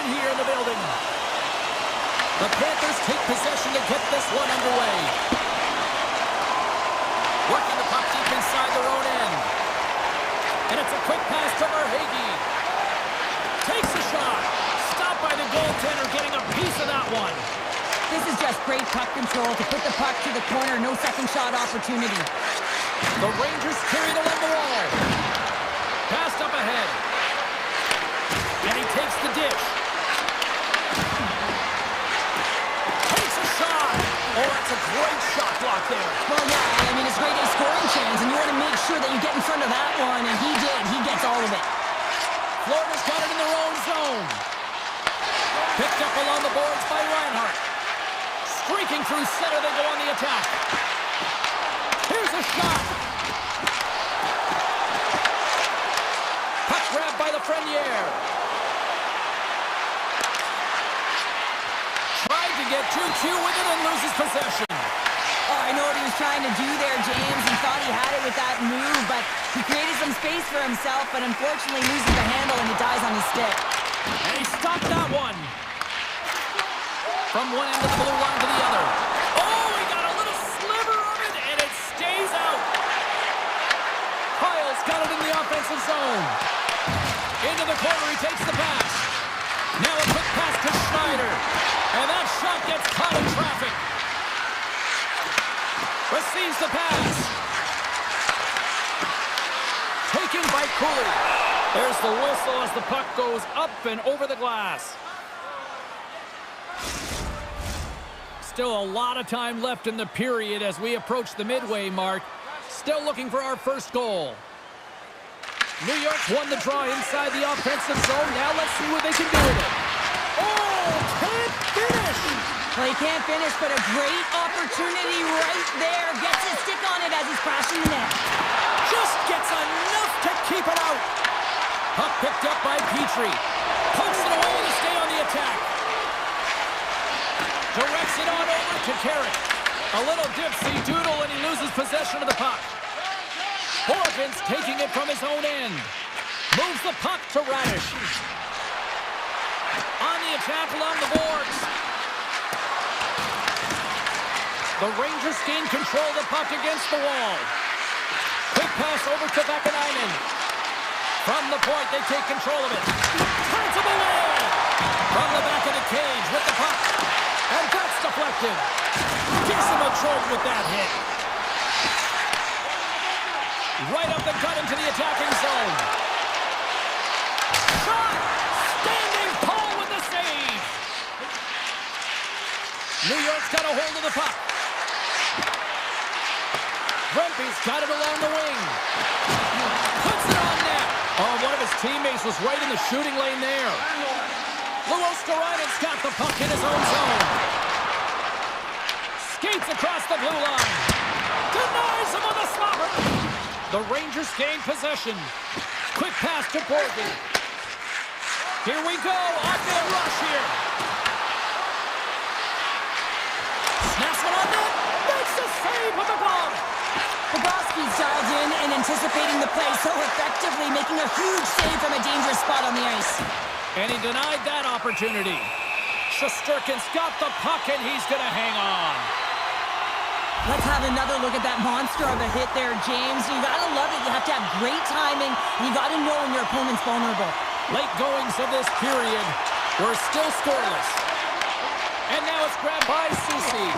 here in the building. The Panthers take possession to get this one underway. Working the puck deep inside their own end. And it's a quick pass to Verhaeghe. Takes a shot. Stopped by the goaltender, getting a piece of that one. This is just great puck control to put the puck to the corner. No second shot opportunity. The Rangers carry it along the wall. Passed up ahead. And he takes the dish. Takes a shot. Oh, that's a great shot block there. Well, yeah, I mean, it's great a scoring chance, and you want to make sure that you get in front of that one, and he did. He gets all of it. Florida's got it in their own zone. Picked up along the boards by Reinhart. Streaking through center, they go on the attack. Here's a shot. Puck grabbed by the Frenier. Tried to get 2-2 with it and loses possession. Oh, I know what he was trying to do there, James. He thought he had it with that move, but he created some space for himself, but unfortunately loses the handle and it dies on his stick. And he stopped that one. From one end of the blue line to the other. Oh, he got a little sliver of it, and it stays out. Kyle's got it in the offensive zone. Into the corner, he takes the pass. Now a quick pass to Schneider. And that shot gets caught in traffic. Receives the pass. Taken by Cooley. There's the whistle as the puck goes up and over the glass. Still a lot of time left in the period as we approach the midway mark. Still looking for our first goal. New York's won the draw inside the offensive zone. Now let's see what they can do with it. Oh, can't finish! Well, he can't finish, but a great opportunity right there. Gets his stick on it as he's crashing the net. Just gets enough to keep it out. Puck picked up by Petrie. Pokes it away to stay on the attack. Directs it on over to Carrick. A little dipsy doodle and he loses possession of the puck. Horvins taking it from his own end. Moves the puck to Radish. On the attack along the boards. The Rangers gain control of the puck against the wall. Quick pass over to Vakanainen. From the point, they take control of it. Turns him away. From the back of the cage with the puck. And that's deflected. Gives him a jolt with that hit. Right up the gut into the attacking zone. Shot! Standing tall with the save. New York's got a hold of the puck. Rempe's got it along the wing. Puts it on net. Oh, one of his teammates was right in the shooting lane there. Luosterainen's got the puck in his own zone. Skates across the blue line. Denies him with a slobber. The Rangers gain possession. Quick pass to Borgen. Here we go. On-field rush here. Snaps one on net. Makes the save with the glove. Bobrovsky's dialed in and anticipating the play so effectively, making a huge save from a dangerous spot on the ice. And he denied that opportunity. Shesterkin's got the puck, and he's going to hang on. Let's have another look at that monster of a hit there, James. You got to love it. You have to have great timing. You got to know when your opponent's vulnerable. Late goings of this period. We're still scoreless. And now it's grabbed by Susi.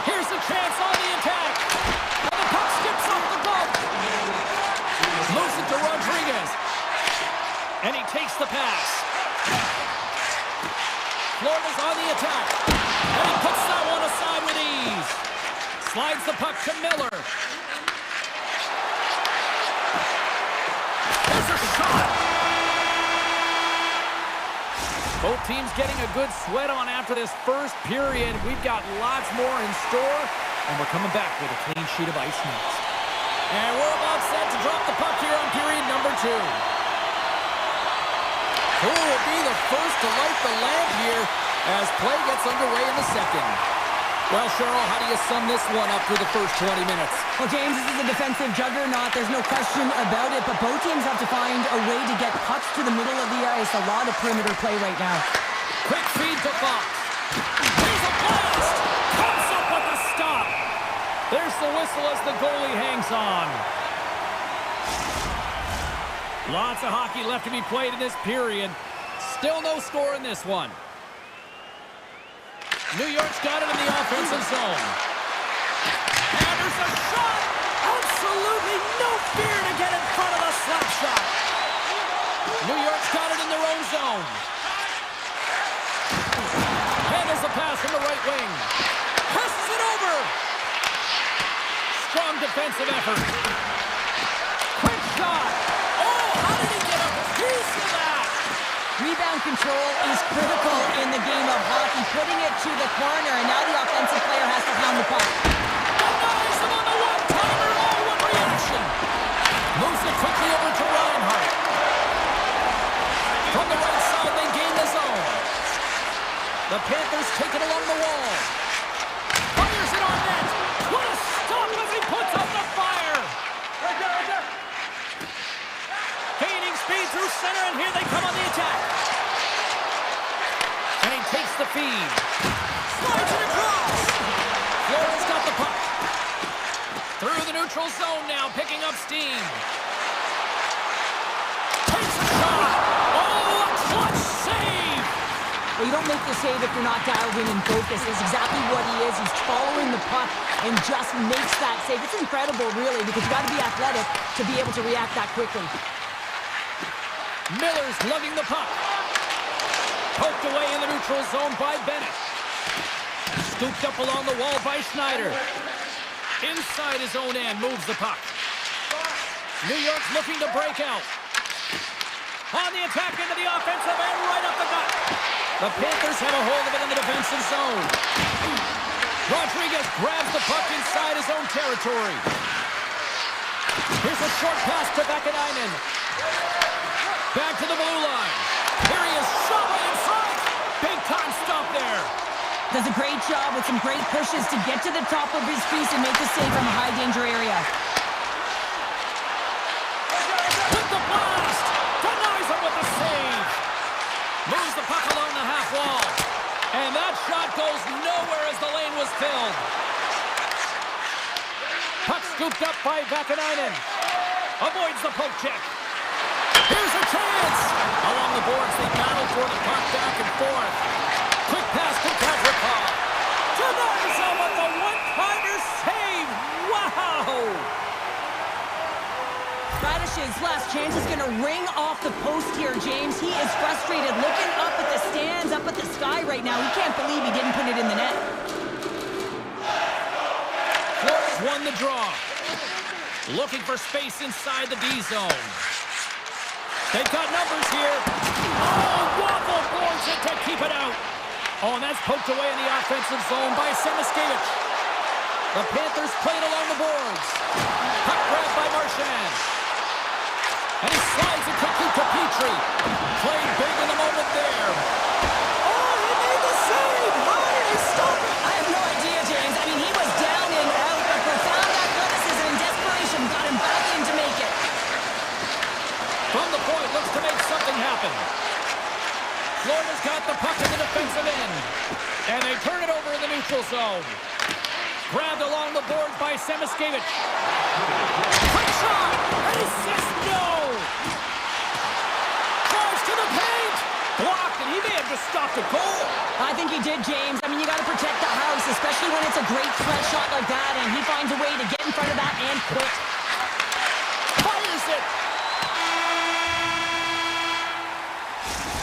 Here's the chance on the attack. And the puck skips off the glove. Moves it to Rodriguez. And he takes the pass. Florida's on the attack. And he puts that one aside with ease. Slides the puck to Miller. There's a shot. Both teams getting a good sweat on after this first period. We've got lots more in store. And we're coming back with a clean sheet of ice next. And we're about set to drop the puck here on period number 2. Who will be the first to light the lamp here as play gets underway in the second? Well, Cheryl, how do you sum this one up through the first 20 minutes? Well, James, this is a defensive juggernaut. There's no question about it, but both teams have to find a way to get pucks to the middle of the ice. A lot of perimeter play right now. Quick feed to Fox. Here's a blast! Comes up with the stop! There's the whistle as the goalie hangs on. Lots of hockey left to be played in this period. Still no score in this one. New York's got it in the offensive zone. And there's a shot! Absolutely no fear to get in front of the slap shot. New York's got it in their own zone. Handles the pass from the right wing. Passes it over. Strong defensive effort. Quick shot. Oh, how did he get a piece of that? Rebound control is critical in the game of hockey. Putting it to the corner, and now the offensive player has to pound the puck. Denies him on the one-timer. Oh, what reaction. Moves it quickly over to Reinhart. From the right side, they gain the zone. The Panthers take it along the wall. Fires it on net. What a stop as he puts up the fire. Right there. Gaining speed through center, and here they come on the attack. And he takes the feed. Slides it across. Florida's got the puck. Through the neutral zone now, picking up steam. Takes a shot. Oh, a clutch save. Well, you don't make the save if you're not dialed in and focused. That's exactly what he is. He's following the puck and just makes that save. It's incredible, really, because you got to be athletic to be able to react that quickly. Miller's lugging the puck. Poked away in the neutral zone by Bennett. Scooped up along the wall by Schneider. Inside his own end, moves the puck. New York's looking to break out. On the attack into the offensive end, right up the gut. The Panthers have a hold of it in the defensive zone. Rodriguez grabs the puck inside his own territory. Here's a short pass to Vakanainen. Back to the blue line. Here he is, shot right in front. Big time stop there. Does a great job with some great pushes to get to the top of his crease and make the save from a high danger area. With the blast. Denies him with the save. Moves the puck along the half wall. And that shot goes nowhere as the lane was filled. Puck scooped up by Vakanainen. Avoids the poke check. Here's a chance! Along the boards, they battle for the puck back and forth. Quick pass to Kazakov. Denies him with the one-timer save! Wow! Radish's last chance is going to ring off the post here, James. He is frustrated, looking up at the stands, up at the sky right now. He can't believe he didn't put it in the net. Flores won the draw. Looking for space inside the D zone. They've got numbers here. Oh, Waffle boards it to keep it out. Oh, and that's poked away in the offensive zone by Semiskevich. The Panthers played along the boards. Puck grabbed by Marchand. And he slides it quickly to Petrie. Played big in the moment there. Oh, he made the save. How did he stop it? I have no idea, James. I mean, he was down and out, but profound athleticism and desperation got him back in to make it. From the point, looks to make something happen. Florida's got the puck in the defensive end. And they turn it over in the neutral zone. Grabbed along the boards by Semiskevich. Quick shot! And he says no! Drives to the paint! Blocked, and he may have just stopped a goal. I think he did, James. I mean, you got to protect the house, especially when it's a great threat shot like that, and he finds a way to get in front of that and quit. Fires it!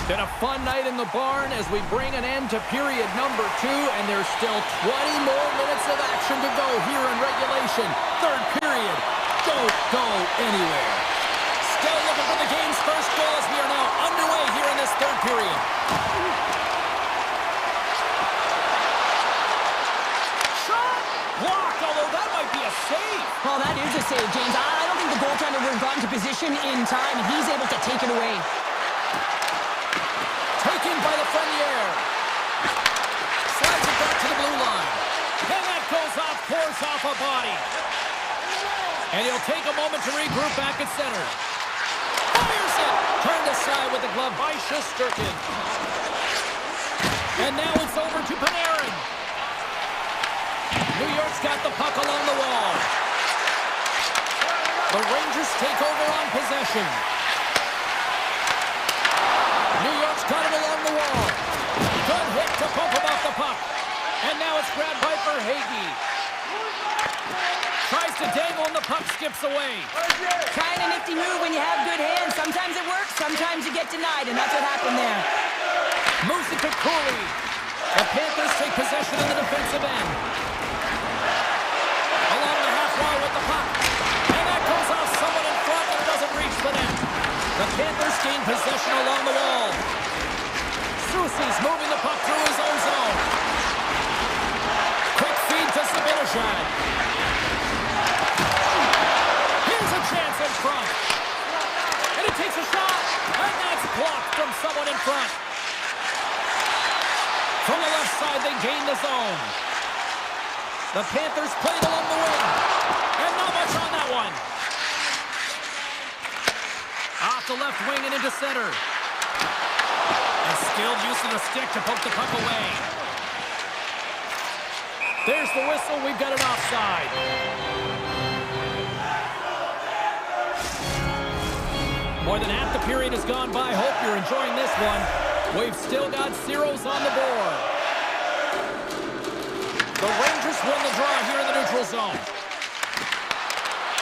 Been a fun night in the barn as we bring an end to period number 2, and there's still 20 more minutes of action to go here in regulation. Third period. Don't go anywhere. Still looking for the game's first goal as we are now underway here in this third period. Shot! Blocked, although that might be a save. Well, that is a save, James. I don't think the goaltender would have gotten to position in time, and he's able to take it away. Taken by the Lafreniere. Slides it back to the blue line. And that goes off course off a body. And he'll take a moment to regroup back at center. Fires it! Turned aside with the glove by Shesterkin. And now it's over to Panarin. New York's got the puck along the wall. The Rangers take over on possession. New York's got it along the wall. Good hit to bump him off the puck. And now it's grabbed by Verhaeghe. Tries to dangle and the puck skips away. Kind of nifty move when you have good hands. Sometimes it works, sometimes you get denied, and that's what happened there. Moves it to Cooley. The Panthers take possession in the defensive end. Along the half wall with the puck. And that goes off someone in front and doesn't reach the net. The Panthers gain possession along the wall. Soucy's moving the puck through his own zone. Quick feed to Zibanejad. Here's a chance in front. And he takes a shot. And that's blocked from someone in front. From the left side, they gain the zone. The Panthers played along the wing. And not much on that one. Off the left wing and into center. And skilled use of the stick to poke the puck away. There's the whistle. We've got it offside. More than half the period has gone by. Hope you're enjoying this one. We've still got zeros on the board. The Rangers win the draw here in the neutral zone.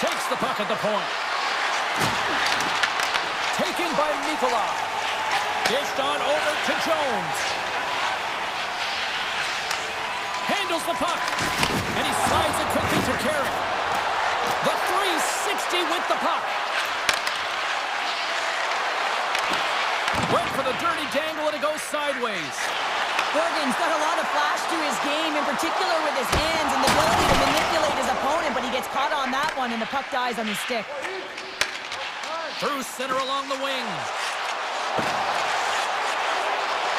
Takes the puck at the point. Taken by Nikolai. Dished on over to Jones. Handles the puck. And he slides it quickly to Carrick. The 360 with the puck. Went for the dirty dangle and it goes sideways. Bergen's got a lot of flash to his game, in particular with his hands and the ability to manipulate his opponent, but he gets caught on that one and the puck dies on his stick. Through center along the wing.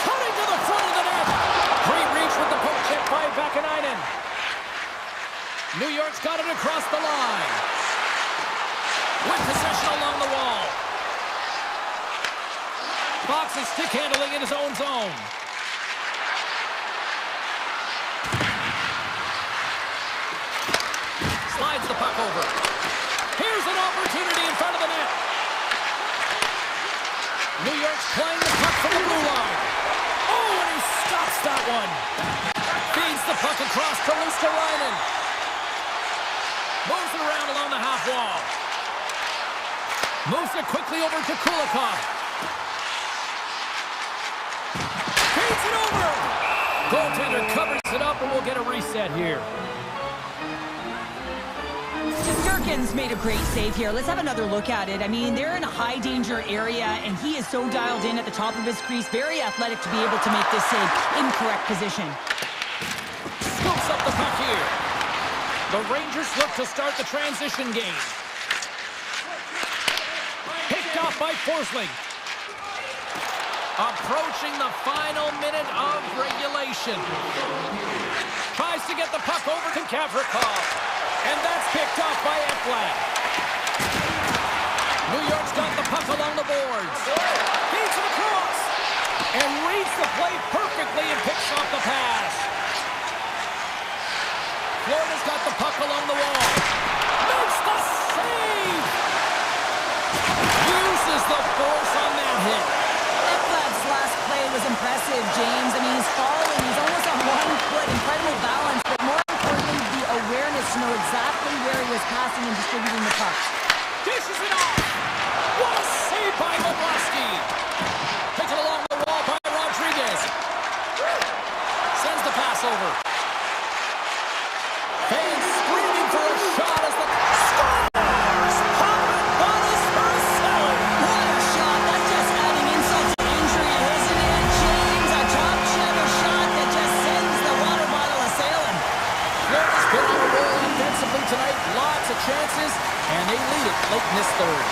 Cutting to the front of the net. Great reach with the poke check by Vakanainen. New York's got it across the line. With possession along the wall. Fox is stick handling in his own zone. Slides the puck over. Here's an opportunity in front of the net. New York's playing the puck from the blue line. Oh, and he stops that one. Feeds the puck across to Luosterainen. Moves it around along the half wall. Moves it quickly over to Kulikov. Feeds it over. Goaltender covers it up and we'll get a reset here. Shesterkin's made a great save here. Let's have another look at it. I mean, they're in a high danger area, and he is so dialed in at the top of his crease. Very athletic to be able to make this save in correct position. Scoops up the puck here. The Rangers look to start the transition game. Picked off by Forsling. Approaching the final minute of regulation. Tries to get the puck over to Gavrikov. And that's picked off by Ekblad. New York's got the puck along the boards. Feeds it across. And reads the play perfectly and picks off the pass. Florida's got the puck along the wall. Makes the save! Uses the force on that hit. Ekblad's last play was impressive, James. I mean, he's falling. He's almost on one foot. Incredible balance. But more importantly, the awareness to know exactly where he was passing and distributing the puck. Dishes it off. What a save by Bobrovsky. Takes it along the wall by Rodriguez. Sends the pass over. Fans screaming for a shot as the scores! Power bonus for Selling. What a shot. That's just adding insult to injury, isn't it, James? A top cheddar shot that just sends the water bottle a-sailing. Florida's been on a roll defensively tonight. Lots of chances, and they lead it late in this third.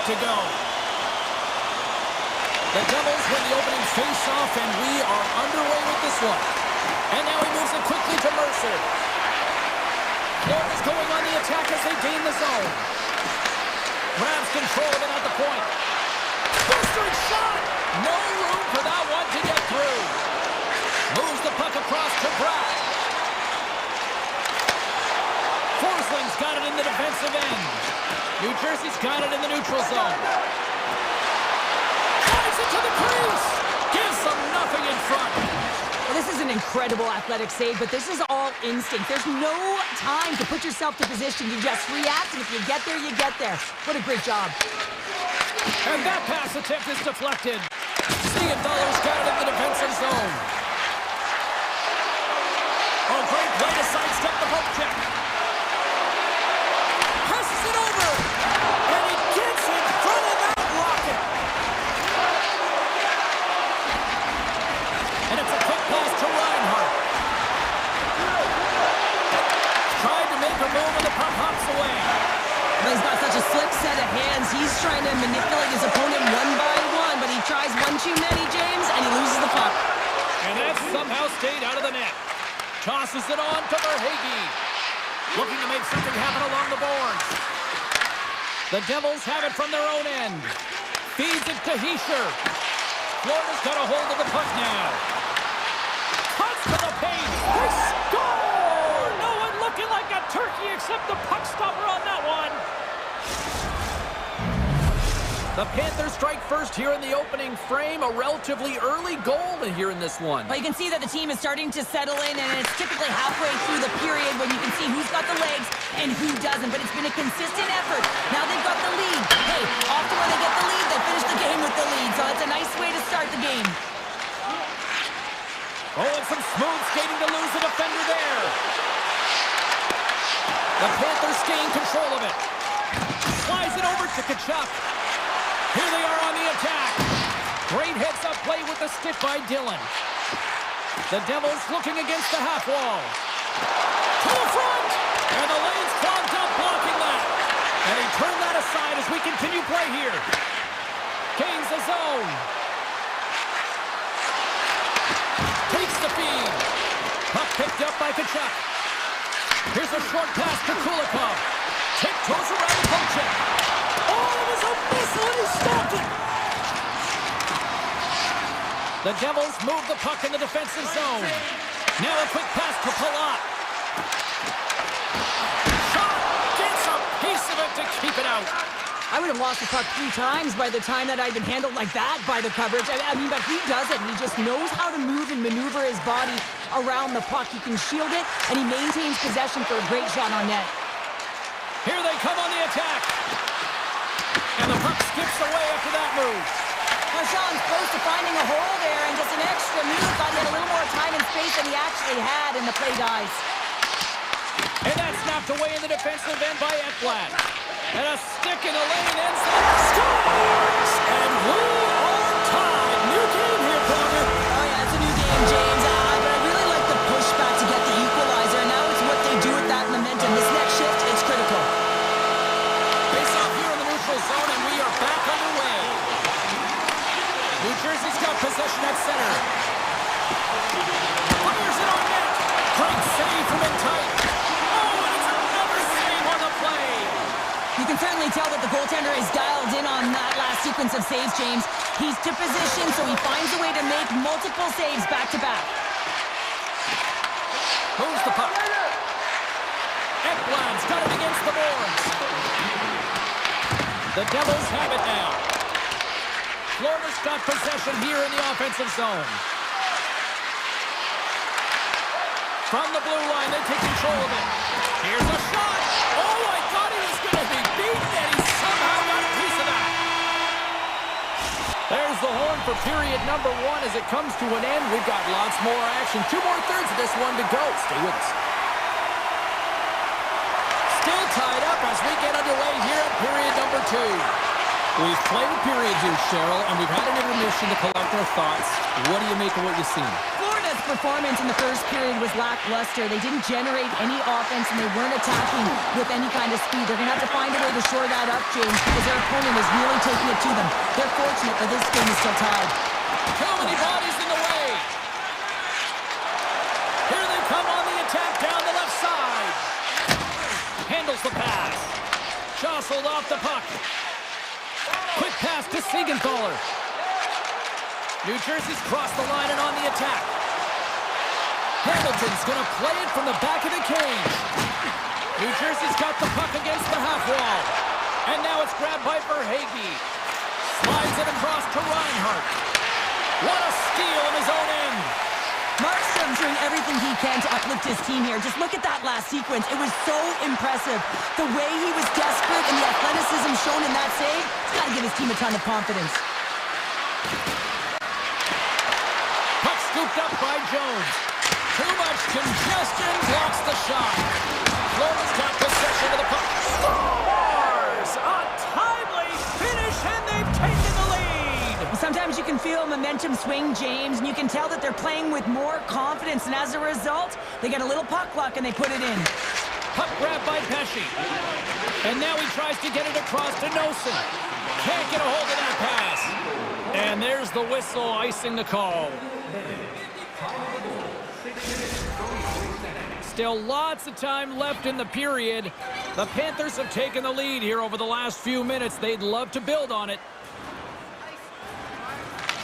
to go. The Devils win the opening face-off, and we are underway with this one. And now he moves it quickly to Mercer. Florida's going on the attack as they gain the zone. Grabs control of it at the point. Blistering shot! No room for that one to get through. Moves the puck across to Brad. Forsling's got it in the defensive end. New Jersey's got it in the neutral zone. Drives it to the crease. Gives them nothing in front. Well, this is an incredible athletic save, but this is all instinct. There's no time to put yourself to position. You just react, and if you get there, you get there. What a great job. And that pass attempt is deflected. Dollar's got it in the defensive zone. Oh, great play to sidestep the poke check. Passes it over. And he gets in front of that rocket. And it's a quick pass to Reinhardt. Tried to make a move and the puck hops away. Well, he's got such a slick set of hands. He's trying to manipulate his opponent one by one, but he tries one too many, James, and he loses the puck. And that somehow stayed out of the net. Tosses it on to Verhaeghe. Looking to make something happen along the boards. The Devils have it from their own end. Feeds it to Hischier. Florida's got a hold of the puck now. Cuts to the paint. They score! No one looking like a turkey except the puck stopper on that one. The Panthers strike first here in the opening frame. A relatively early goal here in this one. Well, you can see that the team is starting to settle in, and it's typically halfway through the period when you can see who's got the legs and who doesn't. But it's been a consistent effort. Now they've got the lead. Hey, often when they get the lead, they finish the game with the lead. So it's a nice way to start the game. Oh, and some smooth skating to lose the defender there. The Panthers gain control of it. Slides it over to Tkachuk. Here they are on the attack. Great heads-up play with the stick by Dillon. The Devils looking against the half wall. To the front! And the lane's clogged up, blocking that. And he turned that aside as we continue play here. Gains the zone. Takes the feed. Puck picked up by Tkachuk. Here's a short pass to Kulikov. Tiptoes around the poke check. Oh, it was a missile and he stopped it. The Devils move the puck in the defensive zone. Now a quick pass to Palat. Shot gets a piece of it to keep it out. I would have lost the puck 3 times by the time that I'd been handled like that by the coverage. I mean, but he does it. He just knows how to move and maneuver his body around the puck. He can shield it, and he maintains possession for a great shot on net. Here they come on the attack. And the puck skips away after that move. Now Sean's close to finding a hole there, and just an extra move. Thought he had a little more time and space than he actually had, and the play dies. And that's snapped away in the defensive end by Ekblad. And a stick in the lane ends the scores! And we are tied. New game here, Palmer. Oh yeah, it's a new game, James. But I really like the pushback to get the equalizer. And now it's what they do with that momentum. This next shift, it's critical. Face off here in the neutral zone, and we are back underway. New Jersey's got possession at center. Fires it on net. Great save from in tight. Oh, and it's another save on the play. You can certainly tell that the goaltender is dialed in on that last sequence of saves, James. He's to position, so he finds a way to make multiple saves back-to-back. Moves the puck. Ekblad's got it against the boards. The Devils have it now. Florida's got possession here in the offensive zone. From the blue line, they take control of it. Here's a shot. Oh, I thought he was going to be beaten, and he somehow got a piece of that. There's the horn for period number 1 as it comes to an end. We've got lots more action. 2 more thirds of this one to go. Stay with us. Still tied up as we get underway here at period number 2. We've played a period here, Cheryl, and we've had an intermission to collect our thoughts. What do you make of what you've seen? Florida's performance in the first period was lackluster. They didn't generate any offense, and they weren't attacking with any kind of speed. They're going to have to find a way to shore that up, James, because their opponent is really taking it to them. They're fortunate that this game is still tied. Too many bodies in the way. Here they come on the attack down the left side. Handles the pass. Jostled off the puck. Quick pass to Siegenthaler. New Jersey's crossed the line and on the attack. Hamilton's going to play it from the back of the cage. New Jersey's got the puck against the half wall. And now it's grabbed by Verhaeghe. Slides it across to Reinhart. What a steal in his own end. Markstrom's doing everything he can to uplift his team here. Just look at that last sequence. It was so impressive. The way he was desperate and the athleticism shown in that save, he's got to give his team a ton of confidence. Puck scooped up by Jones. Too much congestion, blocks the shot. Florida's got possession of the puck. Scores! A timely finish, and they've taken the lead. Sometimes you can feel momentum swing, James, and you can tell that they're playing with more confidence, and as a result, they get a little puck luck and they put it in. Puck grabbed by Pesce. And now he tries to get it across to Nosen. Can't get a hold of that pass. And there's the whistle icing the call. Still lots of time left in the period. The Panthers have taken the lead here over the last few minutes. They'd love to build on it.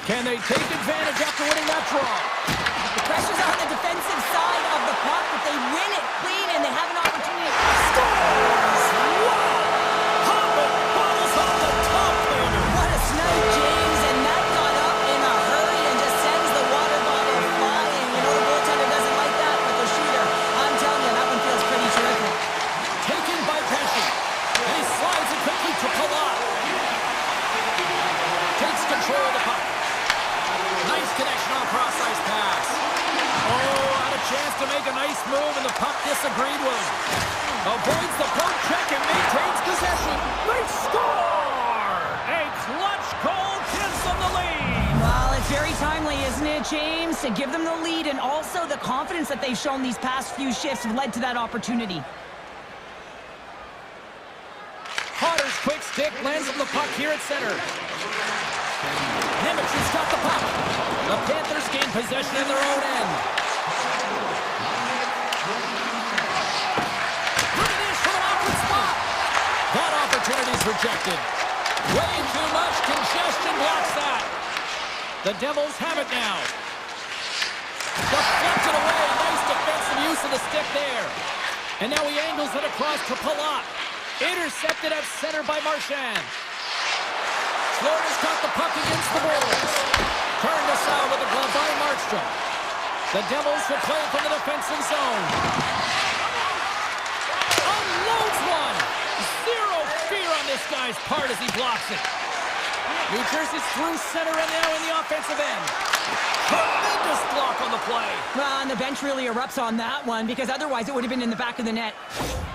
Can they take advantage after winning that draw? The pressure's on the defensive side of the puck, but they win it clean and they have an opportunity to Scores! Wow! Hopping balls off the top corner. What a snipe, James, and that got up in a hurry and just sends the water bottle flying. You know the goaltender doesn't like that with the shooter. I'm telling you, that one feels pretty terrific. Taken by Pesce. And he slides it quickly to Palat. Takes control of the puck. Nice connection on cross-ice pass. Oh, had a chance to make a nice move, and the puck disagreed with him. Avoids the poke check and maintains possession. They score! A clutch goal gives them the lead. Well, it's very timely, isn't it, James? To give them the lead, and also the confidence that they've shown these past few shifts have led to that opportunity. Potter's quick stick lands on the puck here at center. Hamilton's got the puck. The Panthers gain possession in their own end. Look at this from an awkward spot. That opportunity's rejected. Way too much congestion blocks that. The Devils have it now. Deflected away. Nice defensive use of the stick there. And now he angles it across to Palat. Intercepted at center by Marchand. Florida's got the puck against the boards. Turned aside with a glove by Markstrom. The Devils will play from the defensive zone. Unloads one. Zero fear on this guy's part as he blocks it. New Jersey's through center and now in the offensive end. Tremendous block on the play. Well, and the bench really erupts on that one because otherwise it would have been in the back of the net.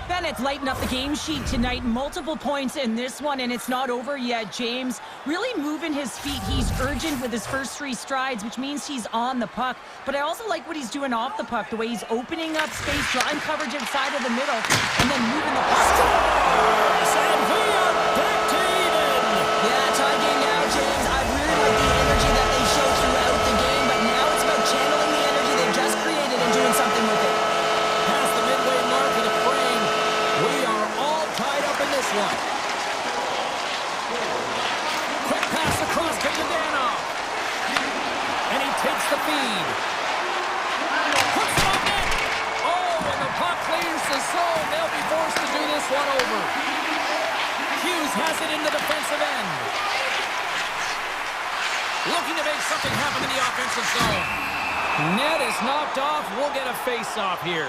Bennett's lightened up the game sheet tonight. Multiple points in this one, and it's not over yet, James. Really moving his feet. He's urgent with his first three strides, which means he's on the puck. But I also like what he's doing off the puck, the way he's opening up space, drawing coverage inside of the middle, and then moving the puck. Scores! And we are back to even. Yeah, tie game now, James. I really like the energy that they show throughout the game, but now it's about channeling the energy they've just created and doing something with it. Past the midway mark of the frame, we are all tied up in this one. Quick pass across to Zhdanov. And he takes the feed. Puts it on net. Oh, and the puck clears the zone. They'll be forced to do this one over. Hughes has it in the defensive end. Looking to make something happen in the offensive zone. Net is knocked off. We'll get a face-off here.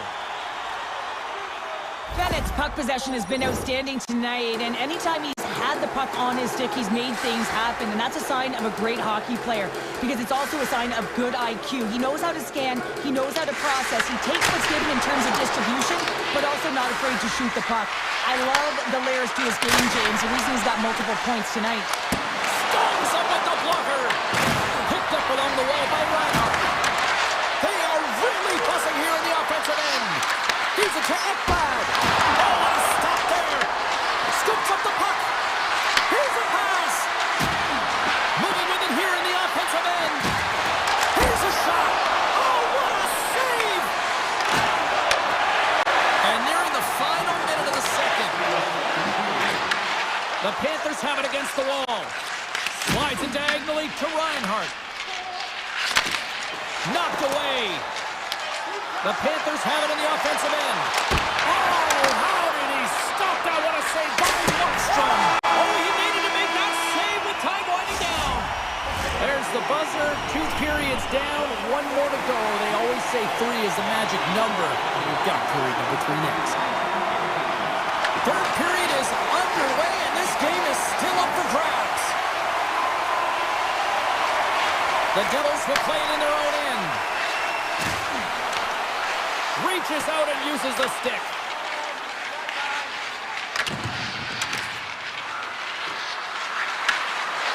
Bennett's puck possession has been outstanding tonight, and anytime he's had the puck on his stick, he's made things happen, and that's a sign of a great hockey player because it's also a sign of good IQ. He knows how to scan, he knows how to process, he takes what's given in terms of distribution, but also not afraid to shoot the puck. I love the layers to his game, James. The reason he's got multiple points tonight. Stones up with the blocker. Picked up along the wall by Reinhart. They are He's a Ekblad. Oh, what a stop there. Scoops up the puck. Here's a pass. Moving with it here in the offensive end. Here's a shot. Oh, what a save. And nearing the final minute of the second. The Panthers have it against the wall. Slides it diagonally to Reinhardt. Knocked away. The Panthers have it in the offensive end. Oh, how did he stop that? What a save by Markstrom. Oh, he needed to make that save with time winding down. There's the buzzer. 2 periods down. 1 more to go. They always say 3 is the magic number. We've got period number 3 next. 3rd period is underway, and this game is still up for grabs. The Devils will play it in their own end. Reaches out and uses the stick.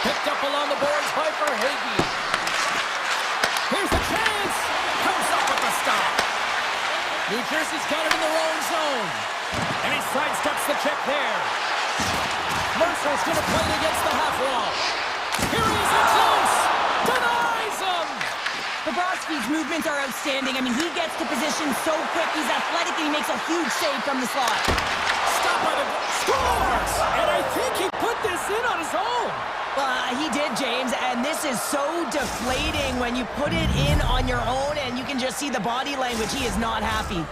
Picked up along the boards by Verhaeghe. Here's the chance. Comes up with the stop. New Jersey's got it in their own zone. And he sidesteps the check there. Mercer's going to play it against the half wall. Here he is in close. Denies him. Bobrovsky's movements are outstanding. I mean, he gets to position so quick. He's athletic, and he makes a huge save from the slot. Stop by the... Scores! And I think he put this in on his own. He did, James, and this is so deflating when you put it in on your own, and you can just see the body language. He is not happy.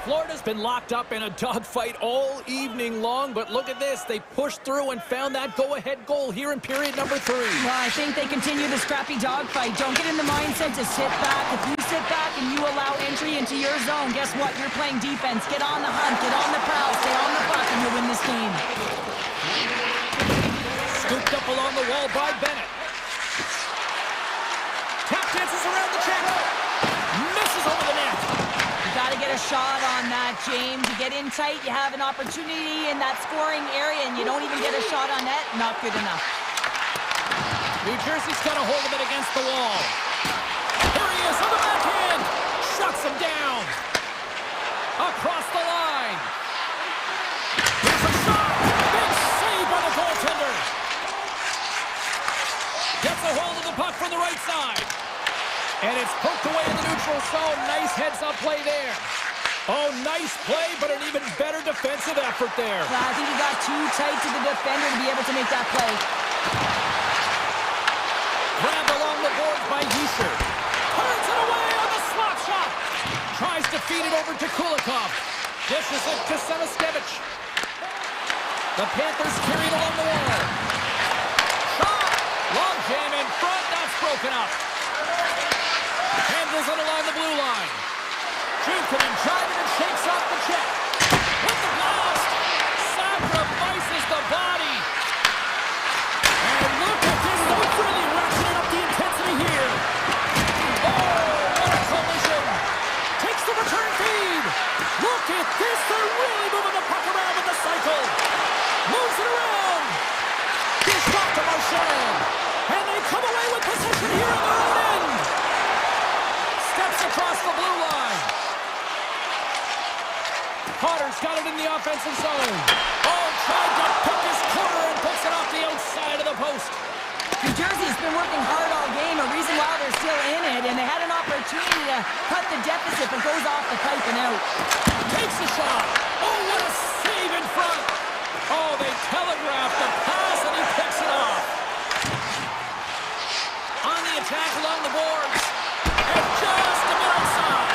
Florida's been locked up in a dogfight all evening long, but look at this. They pushed through and found that go-ahead goal here in period number 3. Well, I think they continue the scrappy dogfight. Don't get in the mindset to sit back. If you sit back and you allow entry into your zone, guess what? You're playing defense. Get on the hunt, get on the prowl, stay on the puck, and you'll win this game. Scooped up along the wall by Bennett. Tap dances around the check. Misses over the net. Got to get a shot on that, James. You get in tight, you have an opportunity in that scoring area, and you don't even get a shot on net. Not good enough. New Jersey's got a hold of it against the wall. Here he is on the backhand. Shuts him down. Across the line. Here's a shot. Big save by the goaltender. Gets a hold of the puck from the right side. And it's poked away in the neutral zone. Nice heads-up play there. Oh, nice play, but an even better defensive effort there. I think he got too tight to the defender to be able to make that play. Grabbed along the boards by Hischer. Turns it away on the slot shot. Tries to feed it over to Kulikov. Dishes it to Semiskevich. The Panthers carry it along the wall. Shot. Long jam in front. That's broken up. Handles it along the blue line. Junkinen driving and shakes off the check. With the blast. Sacrifices the body. And look at this. They're really ratcheting up the intensity here. Oh, what a collision. Takes the return feed. Look at this. They're really moving the puck around with the cycle. Moves it around. Dish off to Marchand. And they come away with possession here in their own end. Steps across the blue line. Potter's got it in the offensive zone. Oh, tried to pick his corner and puts it off the outside of the post. New Jersey's been working hard all game, a reason why they're still in it, and they had an opportunity to cut the deficit, but goes off the pipe and out. Takes the shot. Oh, what a save in front. Oh, they telegraphed the pass, and he picks it off. On the attack along the boards. And just a bit outside.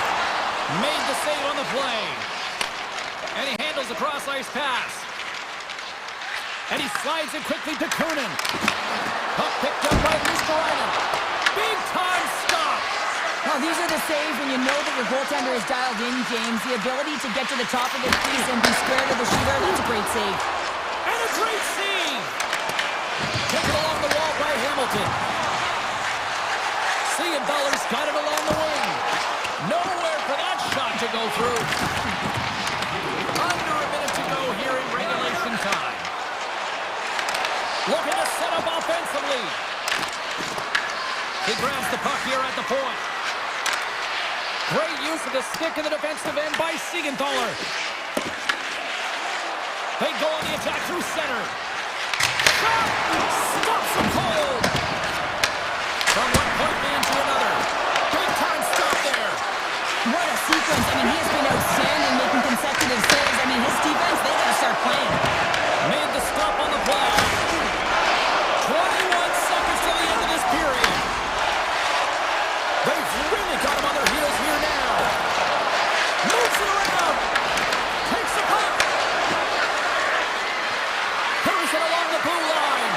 Made the save on the play. And he handles the cross-ice pass. And he slides it quickly to Kunin. Puck picked up by Luskarainen. Big-time stop. Well, these are the saves when you know that your goaltender is dialed in, James. The ability to get to the top of the crease and be square to the shooter, that's a great save. And a great save. Taken along the wall by Hamilton. Siegenthaler's got it along the wing. Nowhere for that shot to go through. Under a minute to go here in regulation time. Looking to set up offensively. He grabs the puck here at the point. Great use of the stick in the defensive end by Siegenthaler. They go on the attack through center. Shot! Stops him cold! From one point man to another. Big time stop there. What a sequence. I mean, he has been outstanding making consecutive saves. I mean, his defense, they gotta start playing. Made the stop on the play. 21 seconds to the end of this period. They've really got him on their heels here now. Moves it around. Takes the puck. Carries it along the blue line.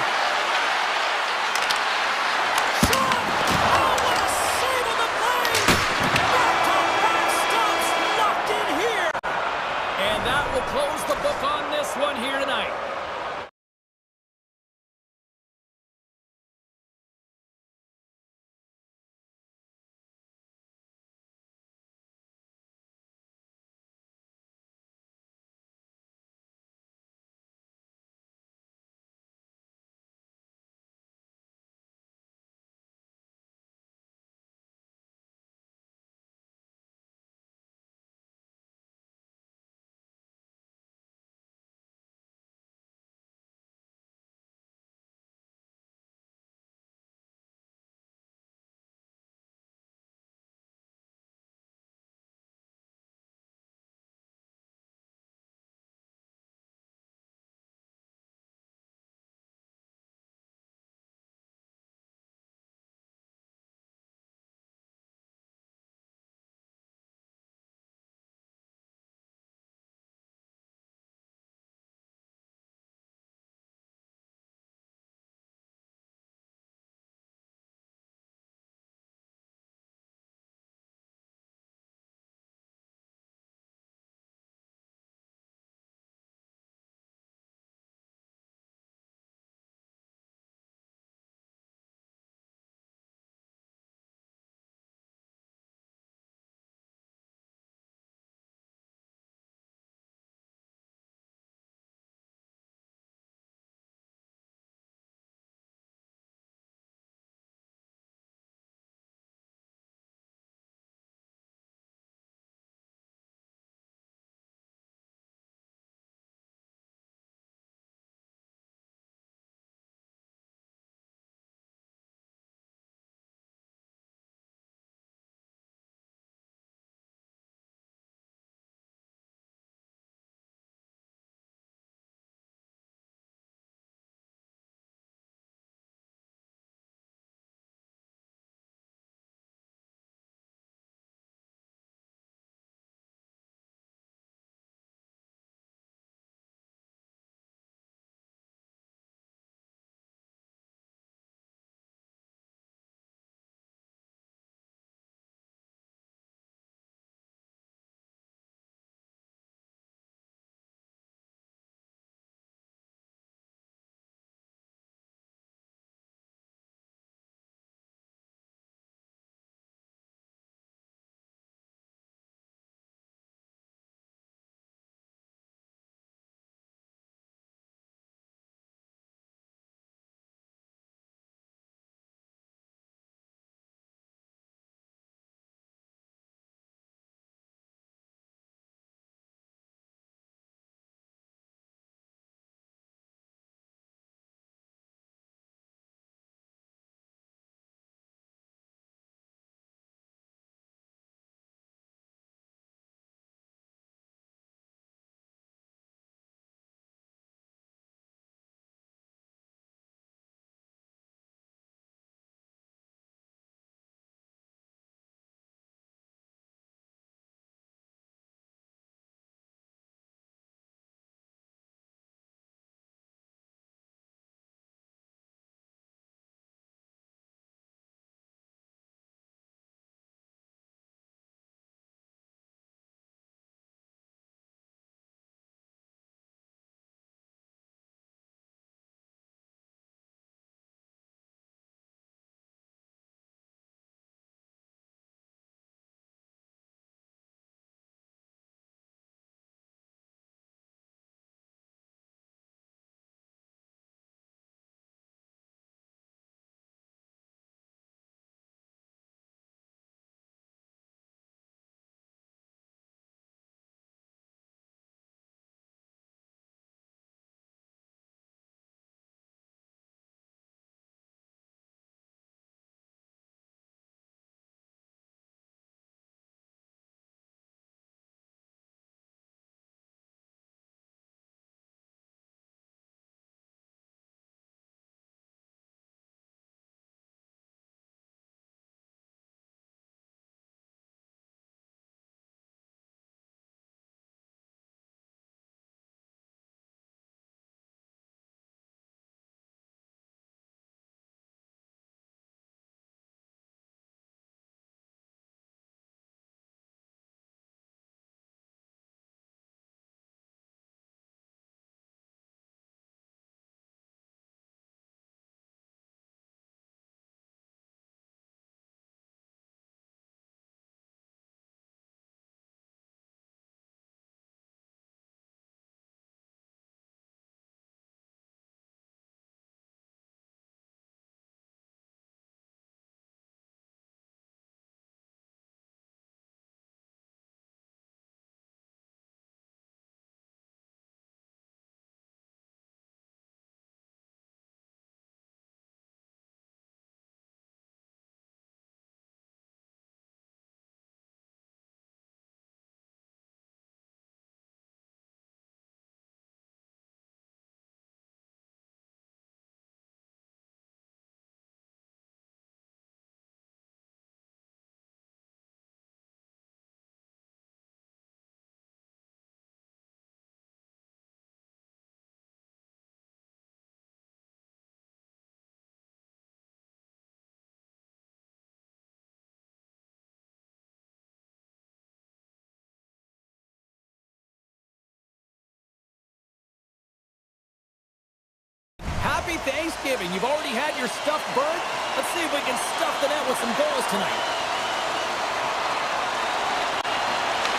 Thanksgiving. You've already had your stuff burned. Let's see if we can stuff the net with some goals tonight.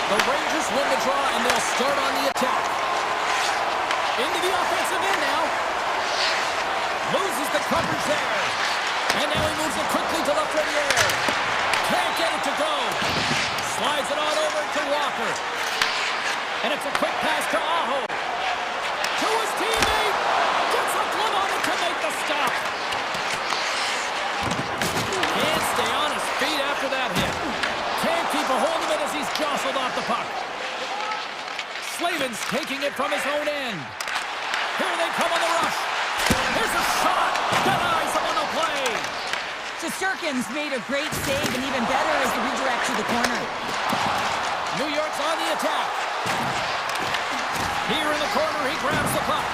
The Rangers win the draw, and they'll start on the attack. Into the offensive end now. Loses the coverage there. And now he moves it quickly to left right air. Can't get it to go. Slides it on over to Walker. And it's a quick pass to Aho. To his teammate. Gets a glove on it to make the stop. Can't stay on his feet after that hit. Can't keep a hold of it as he's jostled off the puck. Slavin's taking it from his own end. Here they come on the rush. Here's a shot. Denies him on the play. Shesterkin's made a great save, and even better is the redirect to the corner. New York's on the attack. Here in the corner, he grabs the puck.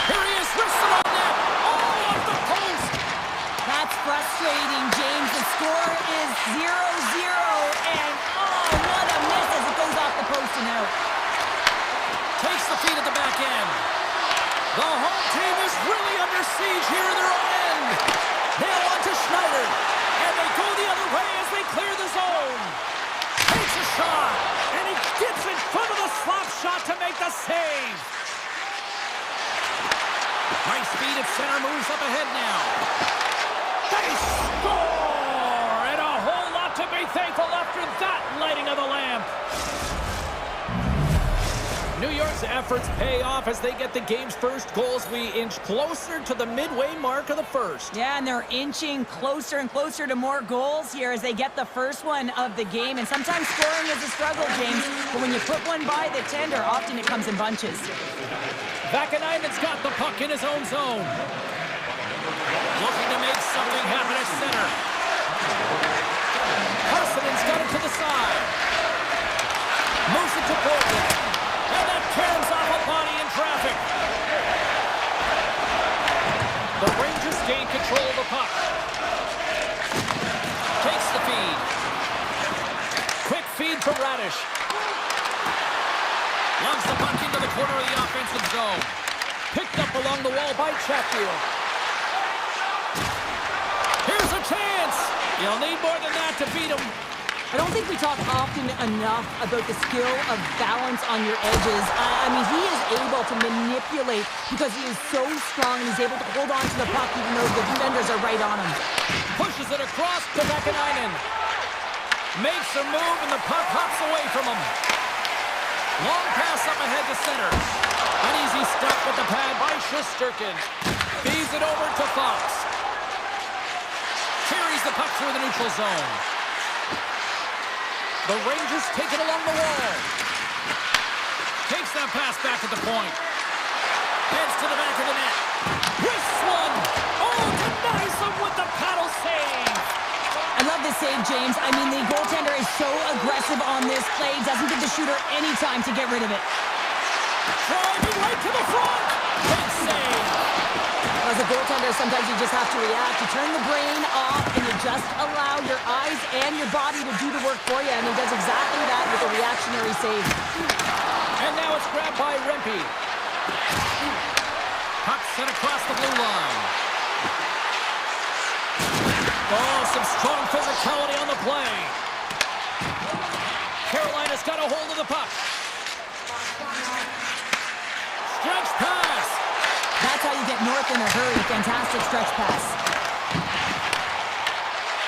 Here he is, wristed on net. Oh, off the post. That's frustrating, James. The score is 0-0, and oh, what a miss as it goes off the post and out. Takes the feed at the back end. The home team is really under siege here in their own end. Nail on to Schneider. And they go the other way as they clear the zone. Takes a shot. And he gets in front of the slap shot to make the save. Nice speed at center, moves up ahead now. They score! And a whole lot to be thankful after that lighting of the lamp. New York's efforts pay off as they get the game's first goals. We inch closer to the midway mark of the first. Yeah, and they're inching closer and closer to more goals here as they get the first one of the game. And sometimes scoring is a struggle, James, but when you put one by the tender, often it comes in bunches. Vakanainen's got the puck in his own zone. Looking to make something happen at center. Harsinen's got it to the side. Moves it to Portland. And that caroms off a body in traffic. The Rangers gain control of the puck. Takes the feed. Quick feed for Radish. Loves the puck into the corner of the offensive zone. Picked up along the wall by Chatfield. Here's a chance. You'll need more than that to beat him. I don't think we talk often enough about the skill of balance on your edges. I mean, he is able to manipulate because he is so strong and he's able to hold on to the puck even though the defenders are right on him. Pushes it across to Vakanainen. Makes a move and the puck hops away from him. Long pass up ahead to center. An easy stop with the pad by Shesterkin. Feeds it over to Fox. Carries the puck through the neutral zone. The Rangers take it along the wall. Takes that pass back at the point. Heads to the back of the net. Wrists one. Oh, denies him with the paddle save. I love this save, James. I mean, the goaltender is so aggressive on this play. Doesn't give the shooter any time to get rid of it. Driving right to the front. Big save. As a goaltender, sometimes you just have to react. You turn the brain off and you just allow your eyes and your body to do the work for you. And he does exactly that with a reactionary save. And now it's grabbed by Rempe. Puck sent across the blue line. Oh, some strong physicality on the play. Carolina's got a hold of the puck. Stretch pass. That's how you get north in a hurry. Fantastic stretch pass.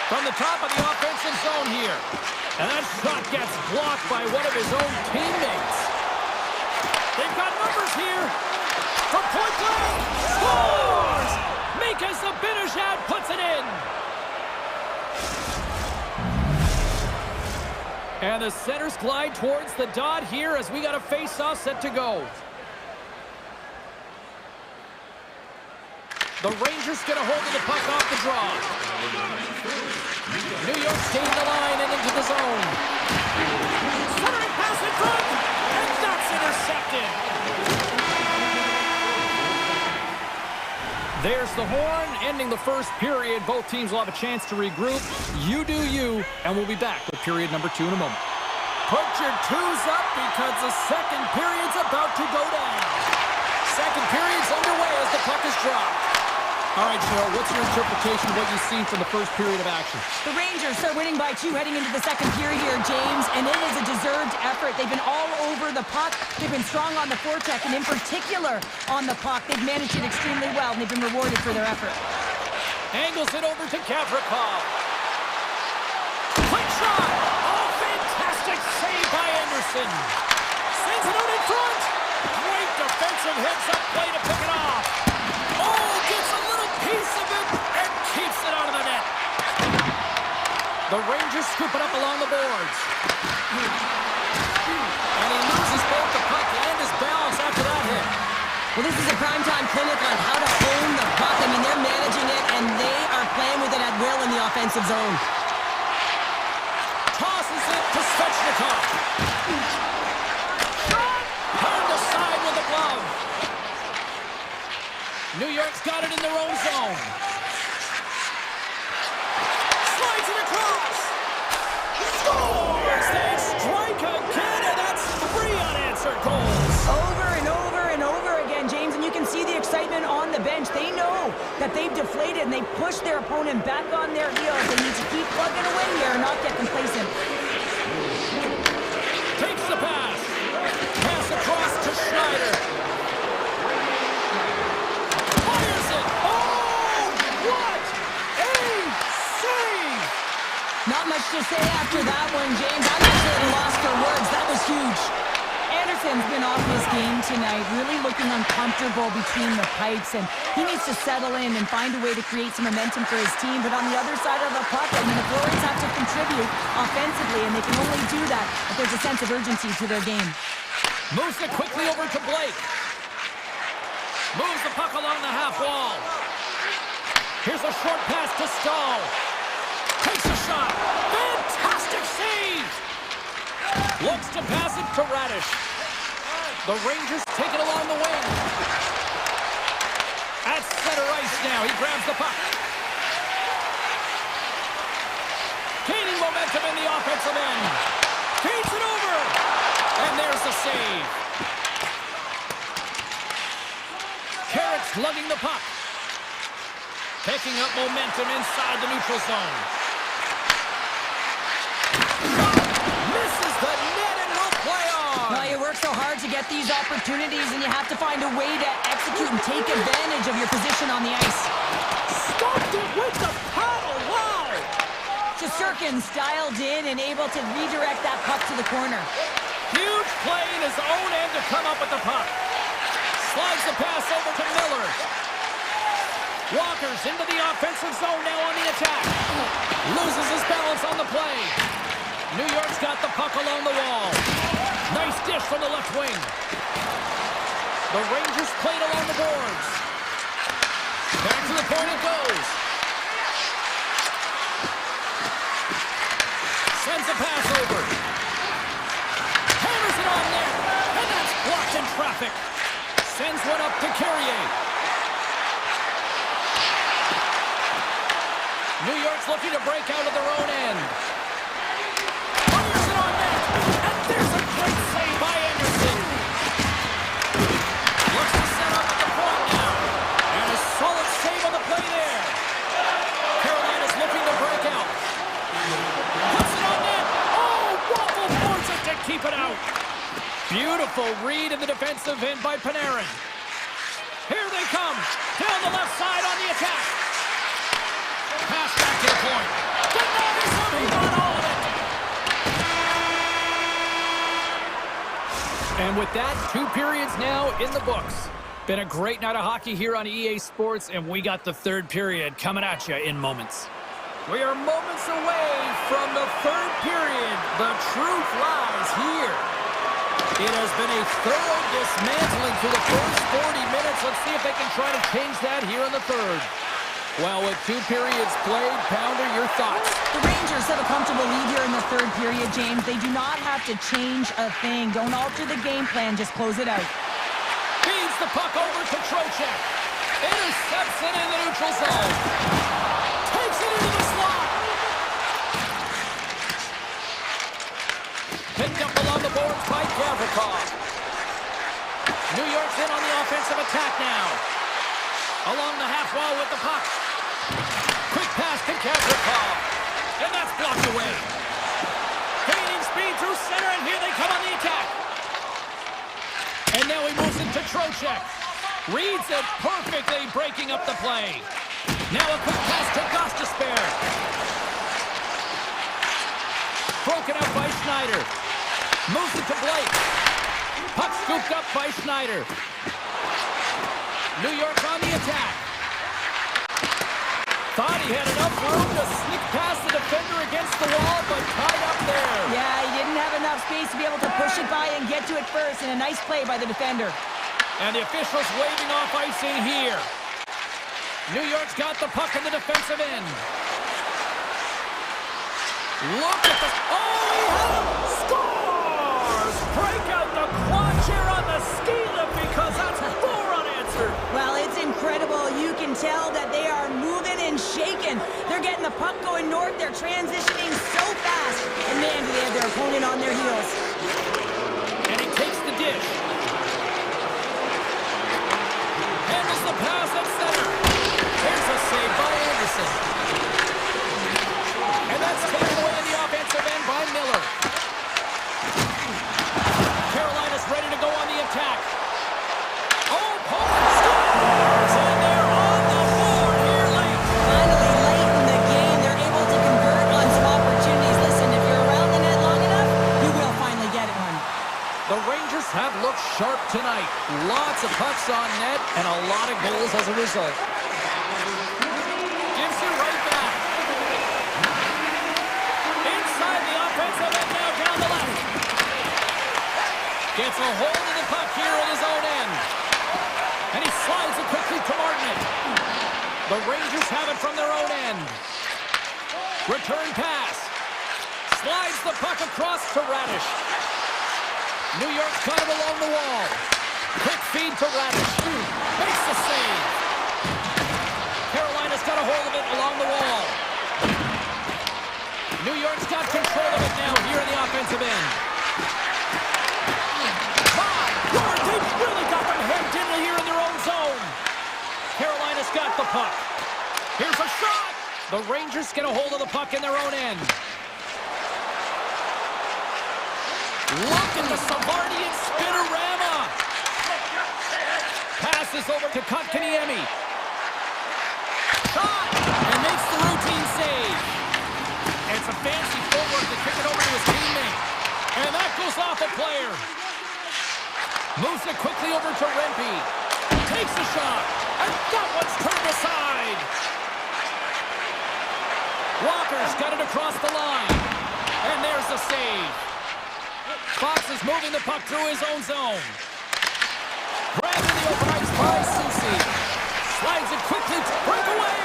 From the top of the offensive zone here. And that shot gets blocked by one of his own teammates. They've got numbers here. From point blank. Scores! Mika Zibanejad puts it in. And the centers glide towards the dot here as we got a face-off set to go. The Rangers get a hold of the puck off the draw. New York skating the line and into the zone. Centering pass in front, and that's intercepted. There's the horn, ending the first period. Both teams will have a chance to regroup. You do you, and we'll be back with period number 2 in a moment. Put your twos up because the second period's about to go down. Second period's underway as the puck is dropped. All right, Cheryl, what's your interpretation of what you've seen from the first period of action? The Rangers are winning by 2 heading into the second period here, James, and it is a deserved effort. They've been all over the puck. They've been strong on the forecheck, and in particular on the puck. They've managed it extremely well, and they've been rewarded for their effort. Angles it over to Gavrikov. Quick shot! Oh, fantastic save by Anderson. Sends it out in front. Great defensive hits up play to pick it off. Oh, gets a little piece of it and keeps it out of the net. The Rangers scoop it up along the boards. And he loses both the puck and his balance after that hit. Well, this is a primetime clinic on how to own the puck. I mean, they're managing it, and they are playing with it at will in the offensive zone. Tosses it to Svechnikov. Turned aside with a glove. New York's got it in their own zone. Slides it across. Scores! They strike again, and that's 3 unanswered goals. Over and over and over again, James, and you can see the excitement on the bench. They know that they've deflated, and they push their opponent back on their heels. They need to keep plugging away here and not get complacent. Takes the pass. Pass across to Schneider. Fires it. Oh, what a save! Not much to say after that one, James. I'm actually at a loss for words. That was huge. Anderson's been off his game tonight, really looking uncomfortable between the pipes, and he needs to settle in and find a way to create some momentum for his team. But on the other side of the puck, I mean, the Florians have to contribute offensively, and they can only do that if there's a sense of urgency to their game. Moves it quickly over to Blake. Moves the puck along the half wall. Here's a short pass to Stahl. Takes a shot. Fantastic save! Looks to pass it to Radish. The Rangers take it along the wing. At center ice now. He grabs the puck. Gaining momentum in the offensive end. Feeds it over. And there's the save. Carrick's lugging the puck. Picking up momentum inside the neutral zone. Misses the net and will play on. Well, you work so hard to get these opportunities, and you have to find a way to execute and take advantage of your position on the ice. Stopped it with the paddle. Wow! Shesterkin's dialed in and able to redirect that puck to the corner. Huge play in his own end to come up with the puck. Slides the pass over to Miller. Walker's into the offensive zone now on the attack. Loses his balance on the play. New York's got the puck along the wall. Nice dish from the left wing. The Rangers played along the boards. Back to the point it goes. Sends a pass over. Hammers it on net. And that's blocked in traffic. Sends one up to Carrier. New York's looking to break out of their own end. Fires it on net. And there's a great save by Anderson. Looks to set up at the point now. And a solid save on the play there. Carolina's looking to break out. Puts it on net. Oh, Waffle forces it to keep it out. Beautiful read in the defensive end by Panarin. Here they come. Down the left side on the attack. Pass back to the point. Denies him. He got all of it. And with that, 2 periods now in the books. Been a great night of hockey here on EA Sports, and we got the 3rd period coming at you in moments. We are moments away from the 3rd period. The truth lies here. It has been a thorough dismantling through the first 40 minutes. Let's see if they can try to change that here in the 3rd. Well, with 2 periods played, Pounder, your thoughts? The Rangers have a comfortable lead here in the 3rd period, James. They do not have to change a thing. Don't alter the game plan. Just close it out. Feeds the puck over to Trocheck. Intercepts it in the neutral zone. Takes it into the slot. Picked up along the boards by Gavrikov. New York's in on the offensive attack now. Along the half wall with the puck. Quick pass to Kazakov. And that's blocked away. Gaining speed through center, and here they come on the attack. And now he moves into Trocheck. Reads it perfectly, breaking up the play. Now a quick pass to Gostisbehere. Broken out by Schneider. Moves it to Blake. Puck scooped up by Schneider. New York on the attack. Thought he had enough room to sneak past the defender against the wall, but tied up there. Yeah, he didn't have enough space to be able to push it by and get to it first, and a nice play by the defender. And the officials waving off icing here. New York's got the puck in the defensive end. Look at the... Oh, he had him! Scores! Break out the quad chair on the ski lift because that's 4 unanswered. Well, it's incredible. You can tell that they are moving and shaking. They're getting the puck going north. They're transitioning so fast. And man, do they have their opponent on their heels. And he takes the dish. Handles the pass at center. Here's a save by Anderson. And that's taken away in the offensive end by Miller. Carolina's ready to go on the attack. Oh, Poland scores! And they're on the board here late. Finally, late in the game, they're able to convert on some opportunities. Listen, if you're around the net long enough, you will finally get it one. The Rangers have looked sharp tonight. Lots of pucks on net and a lot of goals as a result. Gives you right back. Inside the offensive end now down the left. Gets a hold of the puck here in his own end. And he slides it quickly to Martinet. The Rangers have it from their own end. Return pass. Slides the puck across to Radish. New York's got it along the wall. Quick feed to Radish. Makes the save. Carolina's got a hold of it along the wall. New York's got control of it now here in the offensive end. My Lord, they've really got them hemmed in here in their own zone. Carolina's got the puck. Here's a shot. The Rangers get a hold of the puck in their own end. Look at the Savardian spinorama. Passes over to Kotkaniemi. Shot! And makes the routine save. It's a fancy footwork to kick it over to his teammate. And that goes off a player. Moves it quickly over to Rempe. Takes a shot. And that one's turned aside. Walker's got it across the line. And there's the save. Fox is moving the puck through his own zone. Grabbed in the open ice by Susi. Slides it quickly to breakaway.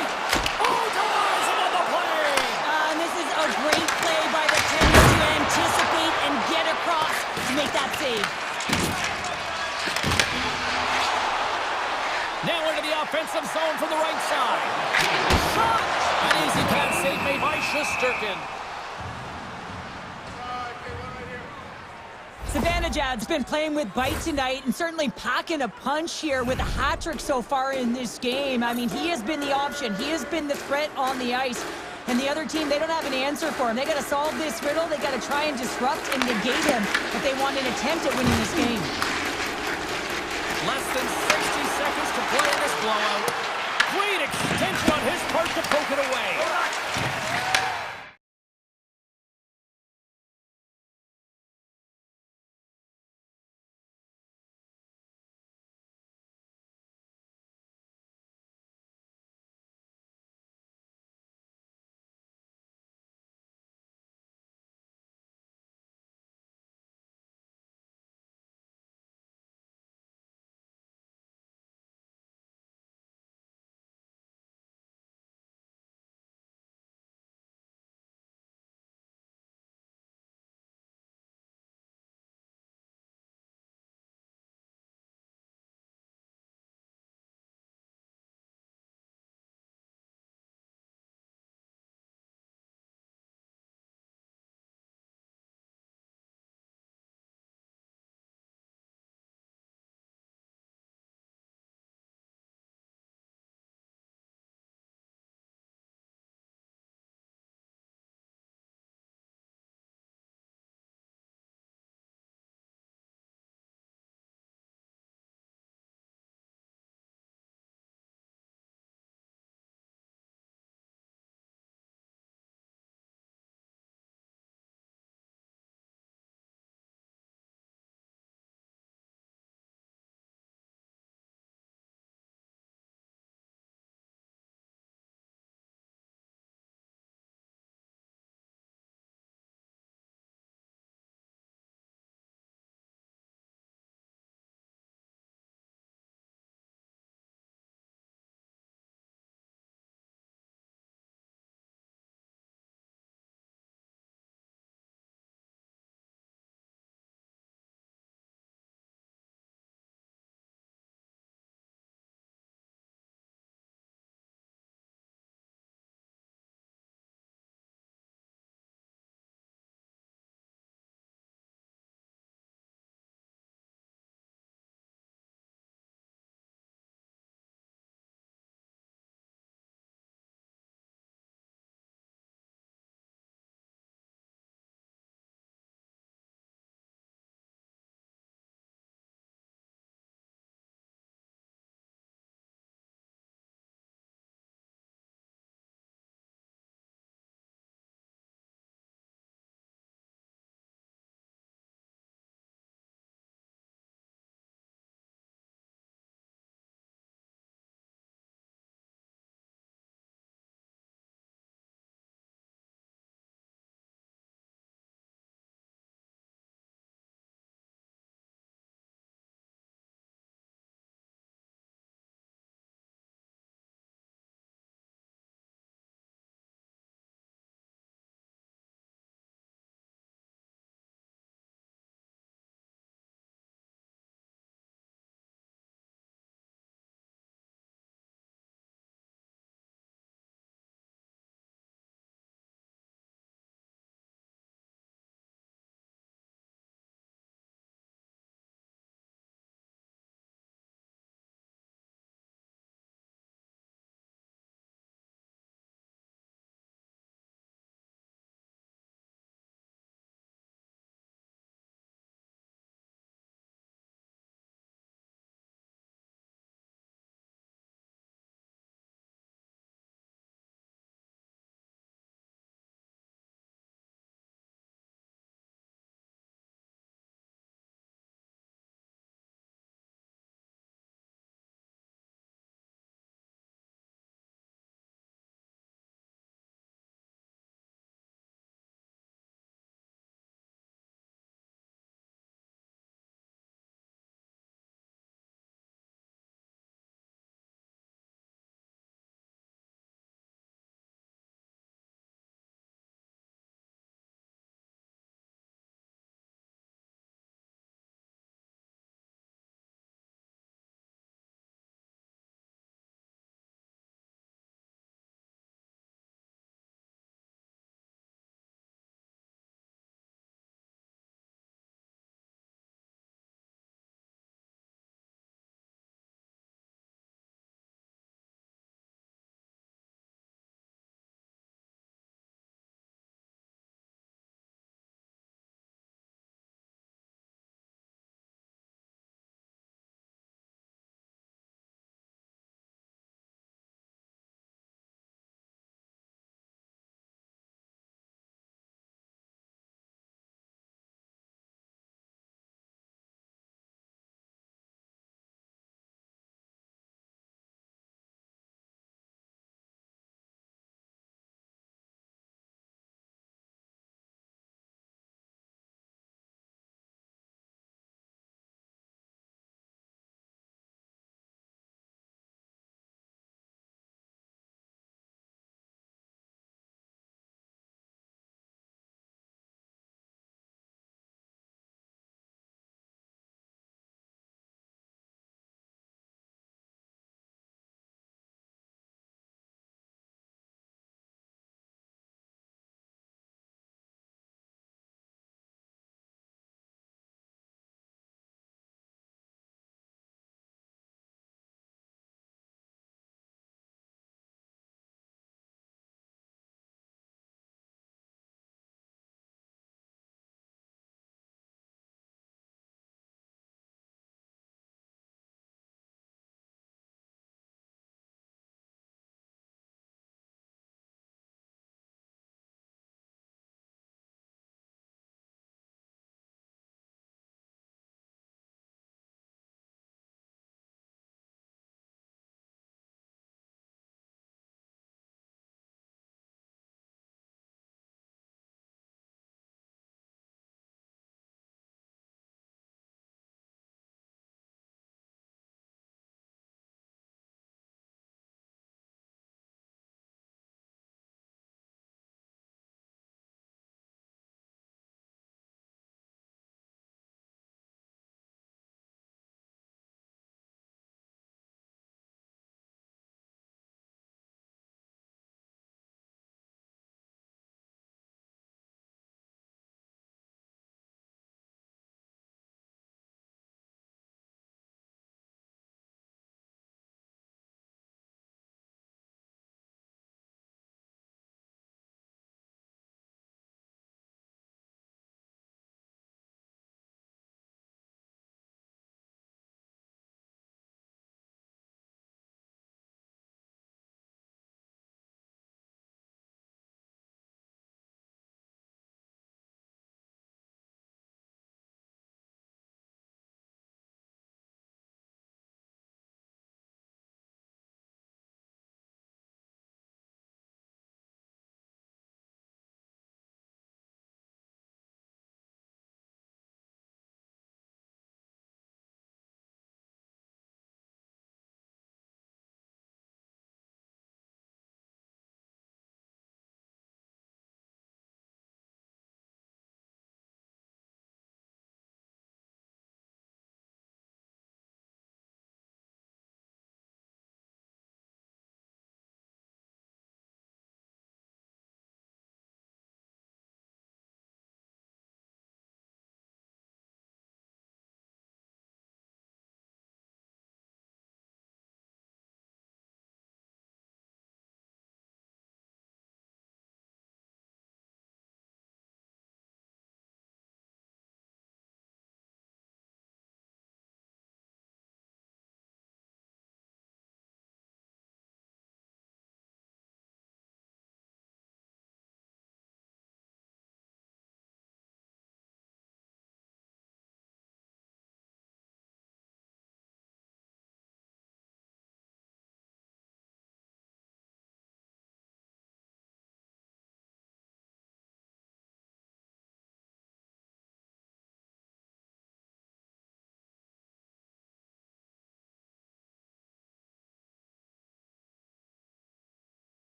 Oh, denies him on the play. And this is a great play by the Tennis to anticipate and get across to make that save. Now into the offensive zone from the right side. Shot! An easy pass save made by Shesterkin. Zibanejad's been playing with bite tonight and certainly packing a punch here with a hat-trick so far in this game. I mean, he has been the option. He has been the threat on the ice. And the other team, they don't have an answer for him. They got to solve this riddle. They got to try and disrupt and negate him if they want an attempt at winning this game. Less than 60 seconds to play in this blowout. Great extension on his part to poke it away.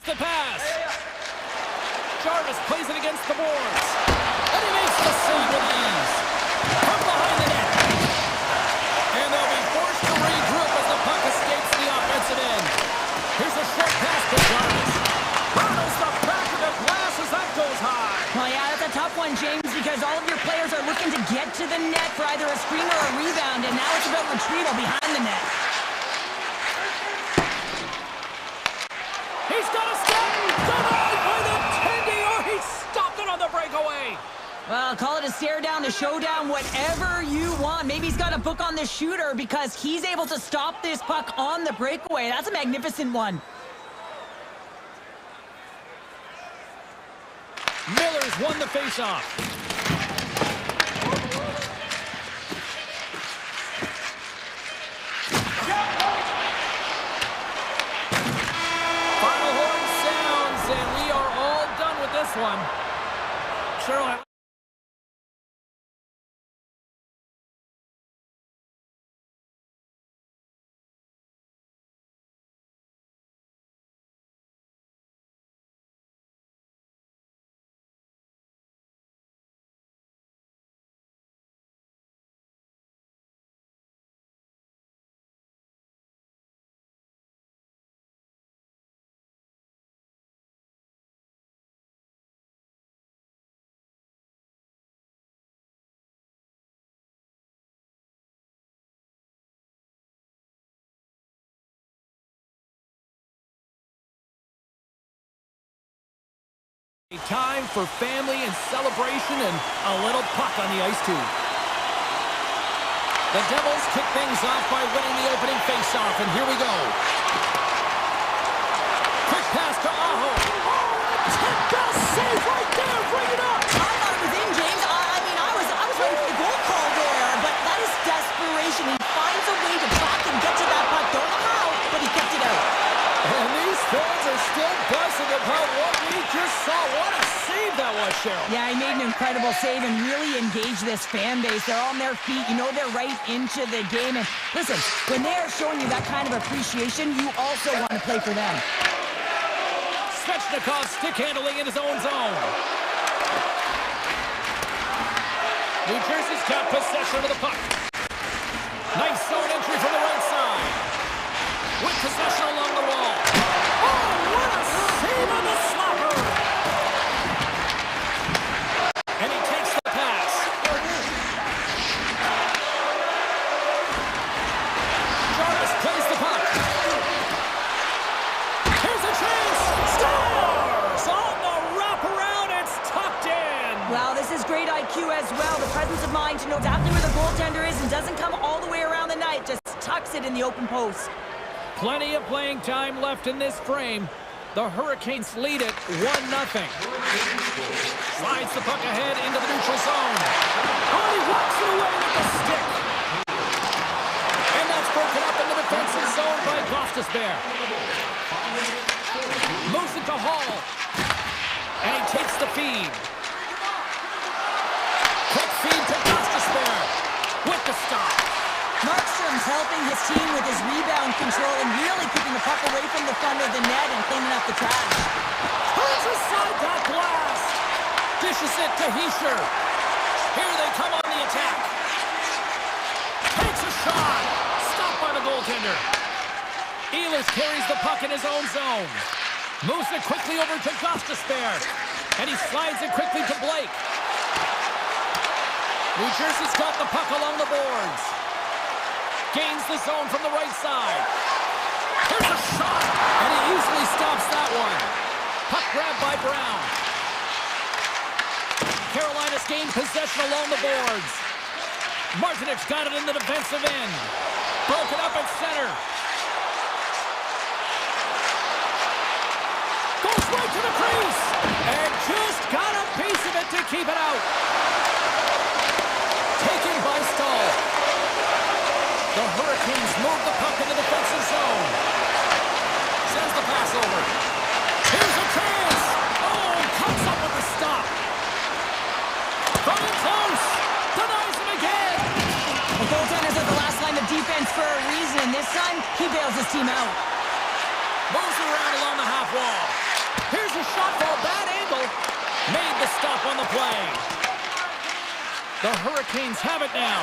The pass. Jarvis plays it against the boards. And he makes the save with ease. From behind the net. And they'll be forced to regroup as the puck escapes the offensive end. Here's a short pass to Jarvis. Rattles the back of the glass as that goes high. Well, yeah, that's a tough one, James, because all of your players are looking to get to the net for either a screen or a rebound, and now it's about retrieval behind the net. He's got a step. Denied by the Tendy, or he stopped it on the breakaway. Well, call it a stare down, a showdown, whatever you want. Maybe he's got a book on the shooter because he's able to stop this puck on the breakaway. That's a magnificent one. Miller's won the faceoff. Final horn sounds, and we are all done with this one. Sure. Time for family and celebration and a little puck on the ice too. The Devils kick things off by winning the opening faceoff, and here we go. Quick pass to Aho. Oh, a save right there. Bring it up. I thought it was in, James. I was ready for the goal call there, but that is desperation. He finds a way to back and get to that puck. Don't know how, but he kept it out. And these fans are still buzzing about what we just saw. What a save that was, Cheryl. Yeah, he made an incredible save and really engaged this fan base. They're on their feet. You know they're right into the game. And listen, when they are showing you that kind of appreciation, you also want to play for them. Svechnikov stick handling in his own zone. New Jersey's got possession of the puck. Nice zone entry from the right side. With possession along the wall. Oh, what a save on the slapper! And he takes the pass. Jarvis plays the puck. Here's a chance. Scores! On the wraparound, it's tucked in. Well, this is great IQ as well. The presence of mind to know exactly where the goaltender is and doesn't come all the way around the net. Just tucks it in the open post. Plenty of playing time left in this frame. The Hurricanes lead it 1-0. Slides the puck ahead into the neutral zone. Oh, he walks it away with the stick. And that's broken up in the defensive zone by Gostisbehere. Moves it to Hall. And he takes the feed. Quick feed to Gostisbehere. With the stop. Markstrom's helping his team with his rebound control and really keeping the puck away from the front of the net and cleaning up the trash. Turns aside that blast. Dishes it to Hischer. Here they come on the attack. Takes a shot. Stopped by the goaltender. Ehlers carries the puck in his own zone. Moves it quickly over to Gostisbehere. And he slides it quickly to Blake. New Jersey's got the puck along the boards. Gains the zone from the right side. Here's a shot, and he easily stops that one. Puck grab by Brown. Carolina's gained possession along the boards. Martinez got it in the defensive end. Broken up at center. Goes right to the crease, and just got a piece of it to keep it out. Taken by Stahl. The Hurricanes move the puck in the defensive zone. Sends the pass over. Here's a chance. Oh, comes up with the stop. From in close. Denies him again. The goaltender's at the last line of defense for a reason. This time, he bails his team out. Moves around along the half wall. a shot ball, bad angle. Made the stop on the play. The Hurricanes have it now.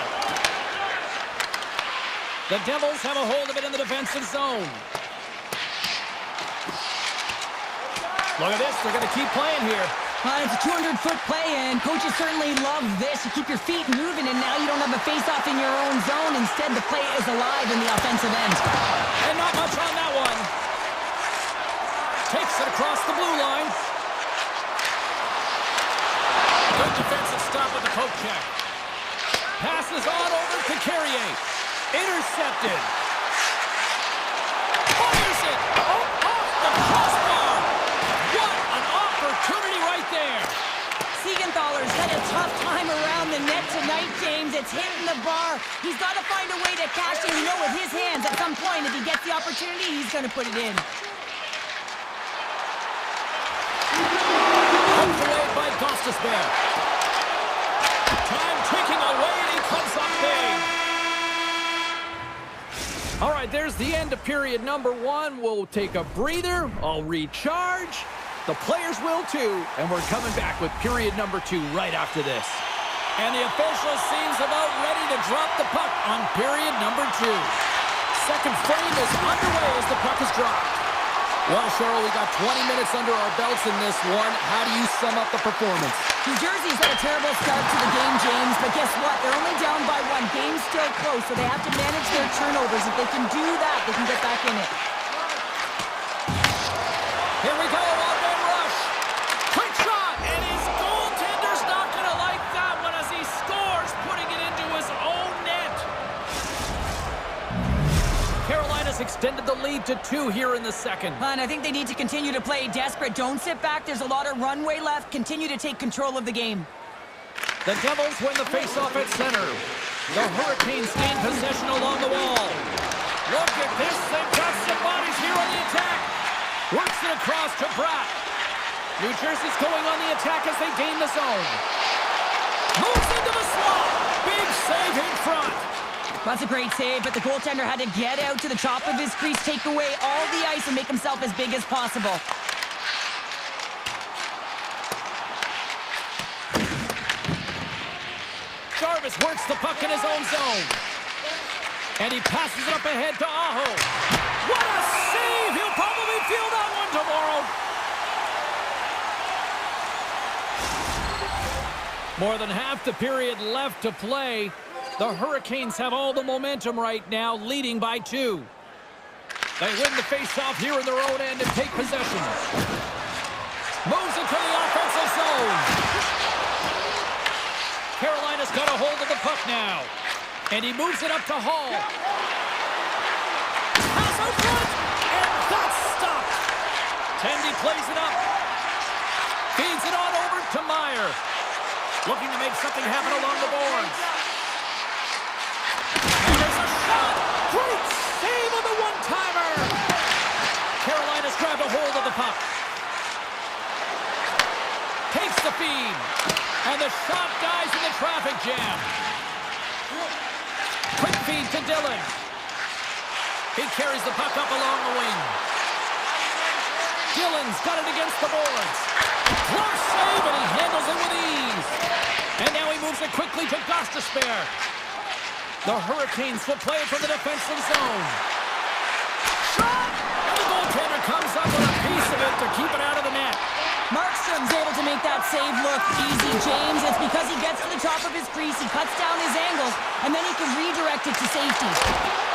The Devils have a hold of it in the defensive zone. Look at this. They're going to keep playing here. It's a 200-foot play, and coaches certainly love this. You keep your feet moving, and now you don't have a face-off in your own zone. Instead, the play is alive in the offensive end. And not much on that one. Takes it across the blue line. Good defensive stop with the poke check. Passes on over to Carrier. Intercepted. Fires it. Oh, off the crossbar. What an opportunity right there. Siegenthaler's had a tough time around the net tonight, James. It's hitting the bar. He's got to find a way to cash in. You know, with his hands, at some point, if he gets the opportunity, he's going to put it in. Poked away by Gostisbehere. Time ticking away, and he comes up big. All right, there's the end of period number one. We'll take a breather. I'll recharge. The players will too. And we're coming back with period number two right after this. And the official seems about ready to drop the puck on period number two. Second frame is underway as the puck is dropped. Well, Cheryl, we got 20 minutes under our belts in this one. How do you sum up the performance? New Jersey's had a terrible start to the game, James, but guess what? They're only down by one. Game's still close, so they have to manage their turnovers. If they can do that, they can get back in it. Here we go, one-man rush. Quick shot, and his goaltender's not going to like that one as he scores, putting it into his own net. Carolina's extended the lead to 2 here in the second. And I think they need to continue to play desperate. Don't sit back. There's a lot of runway left. Continue to take control of the game. The Devils win the faceoff at center. The Hurricanes gain possession along the wall. Look at this. They've got some bodies here on the attack. Works it across to Bratt. New Jersey's going on the attack as they gain the zone. Moves into the slot. Big save in front. That's a great save, but the goaltender had to get out to the top of his crease, take away all the ice, and make himself as big as possible. Jarvis works the puck in his own zone. And he passes it up ahead to Aho. What a save! He'll probably feel that one tomorrow. More than half the period left to play. The Hurricanes have all the momentum right now, leading by 2. They win the faceoff here in their own end and take possession. Moves it to the offensive zone. Carolina's got a hold of the puck now. And he moves it up to Hall. Pass out front, and that's stopped. Tendy plays it up. Feeds it on over to Meyer. Looking to make something happen along the boards. Great save on the one-timer! Carolina's grabbed a hold of the puck. Takes the feed. And the shot dies in the traffic jam. Quick feed to Dillon. He carries the puck up along the wing. Dillon's got it against the boards. Close save, and he handles it with ease. And now he moves it quickly to Gostisbehere. The Hurricanes will play it from the defensive zone. Shot! And the goaltender comes up with a piece of it to keep it out of the net. Markstrom's able to make that save look easy, James. It's because he gets to the top of his crease, he cuts down his angles, and then he can redirect it to safety.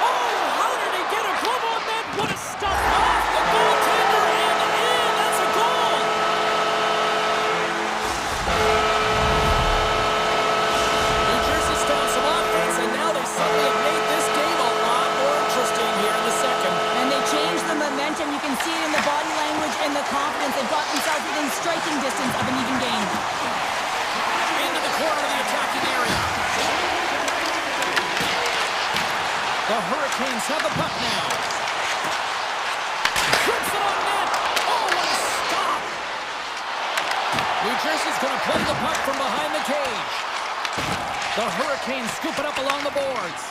Oh, how did he get a glove on that? What a stop off the goaltender and in. That's a goal! New Jersey's found some offense, and now they suddenly have made this game a lot more interesting here in the second. And they changed the momentum. You can see it in the body language and the confidence. They've got themselves within striking distance of an even game. Into the corner of the attacking area. The Hurricanes have the puck now. Trips it on net. Oh, what a stop! New Jersey's going to play the puck from behind the cage. The Hurricanes scoop it up along the boards.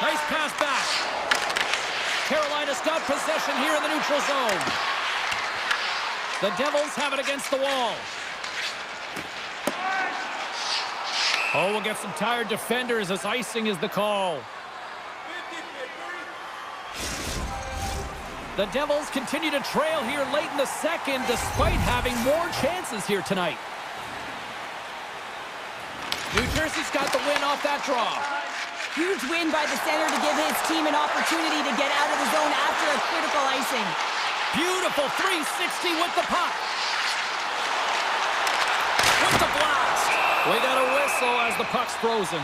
Nice pass back. Carolina's got possession here in the neutral zone. The Devils have it against the wall. Oh, we'll get some tired defenders as icing is the call. The Devils continue to trail here late in the second despite having more chances here tonight. New Jersey's got the win off that draw. Huge win by the center to give his team an opportunity to get out of the zone after a critical icing. Beautiful 360 with the puck. With the blast. We got a whistle as the puck's frozen.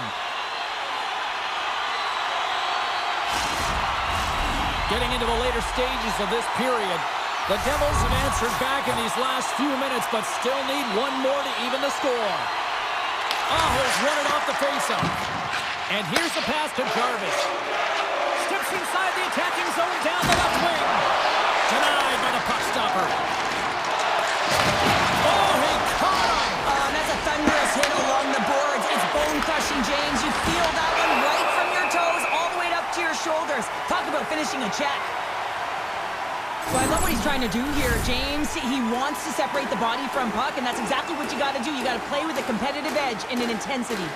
Getting into the later stages of this period, the Devils have answered back in these last few minutes, but still need one more to even the score. Aho's run it off the faceoff. And here's the pass to Jarvis. Steps inside the attacking zone down the left wing. Denied by the puck stopper. Oh, he caught him! That's a thunderous hit along the boards. It's bone-crushing, James. You feel that one right from your toes all the way up to your shoulders. Talk about finishing a check. So I love what he's trying to do here, James. He wants to separate the body from puck, and that's exactly what you got to do. You got to play with a competitive edge and an intensity.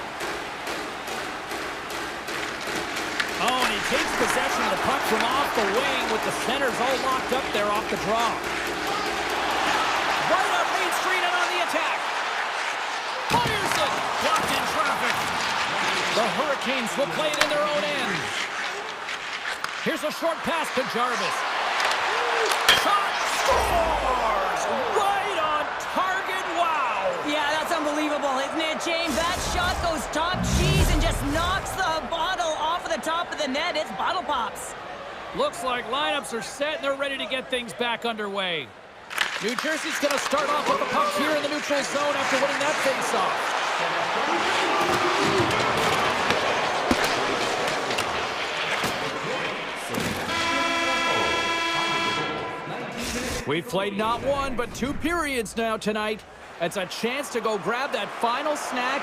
Oh, and he takes possession of the puck from off the wing with the centers all locked up there off the draw. Right up Main Street and on the attack. Fires it. Blocked in traffic. The Hurricanes will play it in their own end. Here's a short pass to Jarvis. Shot scores! Right on target. Wow! Yeah, that's unbelievable, isn't it, James? That shot goes top cheese and just knocks the bottle off of the top of the net. It's bottle pops. Looks like lineups are set and they're ready to get things back underway. New Jersey's going to start off with the puck here in the neutral zone after winning that face-off. We've played not one, but two periods now tonight. It's a chance to go grab that final snack.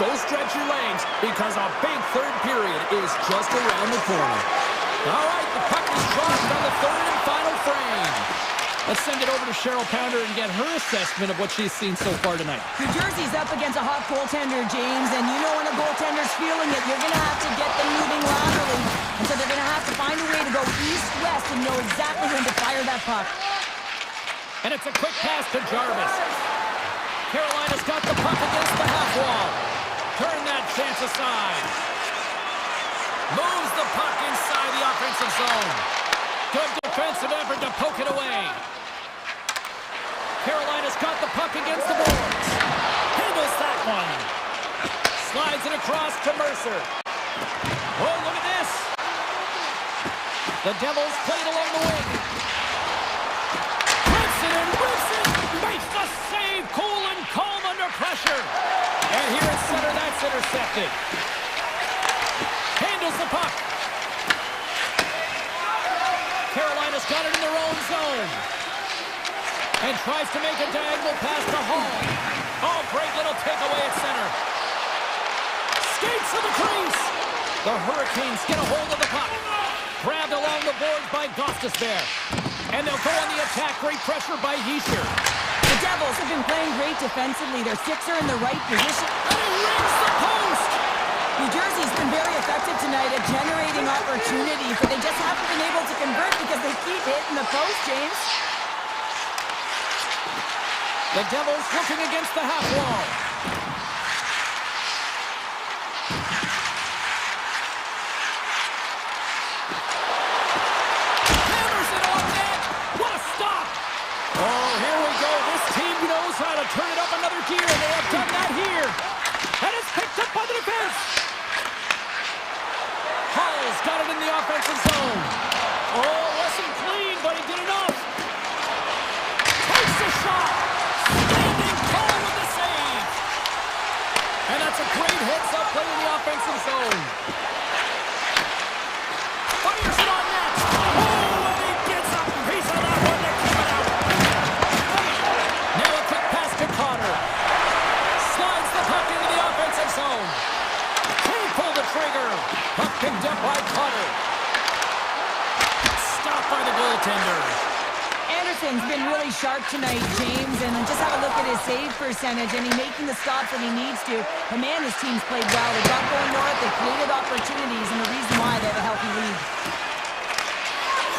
Go stretch your legs, because a big third period is just around the corner. All right, the puck is dropped on the third and final frame. Let's send it over to Cheryl Pounder and get her assessment of what she's seen so far tonight. New Jersey's up against a hot goaltender, James, and you know when a goaltender's feeling it, you're going to have to get them moving laterally. And so they're going to have to find a way to go east-west and know exactly when to fire that puck. And it's a quick pass to Jarvis. Carolina's got the puck against the half wall. Turn that chance aside. Moves the puck inside the offensive zone. Good defensive effort to poke it away. Carolina's got the puck against the boards. Handles that one. Slides it across to Mercer. Oh, look at this. The Devils played along the wing. And Wilson makes the save, cool and calm under pressure. And here at center, that's intercepted. Handles the puck. Carolina's got it in their own zone. And tries to make a diagonal pass to Hall. Oh, great little takeaway at center. Skates to the crease. The Hurricanes get a hold of the puck. Grabbed along the boards by Gostisbehere. And they'll go on the attack. Great pressure by Hischier. The Devils have been playing great defensively. Their sticks are in the right position. And it rings the post! New Jersey's been very effective tonight at generating opportunities, but they just haven't been able to convert because they keep hitting the post, James. The Devils looking against the half wall. Turn it up another gear. They have done that here. And it's picked up by the defense. Hall's got it in the offensive zone. Oh, wasn't clean, but he did enough. Takes the shot. Standing tall with the save. And that's a great heads-up play in the offensive zone. Fires it on net. Oh, and he gets a piece of that one to keep it out. Now a quick pass to Connor. Slides the puck into the offensive zone. Can't pull the trigger. Puck picked up by Connor. Stopped by the goaltender. Anderson's been really sharp tonight, James, and just have a look at his save percentage, and he's making the stops that he needs to. And man, his team's played well. They got going north, they created opportunities, and the reason why they have a healthy lead.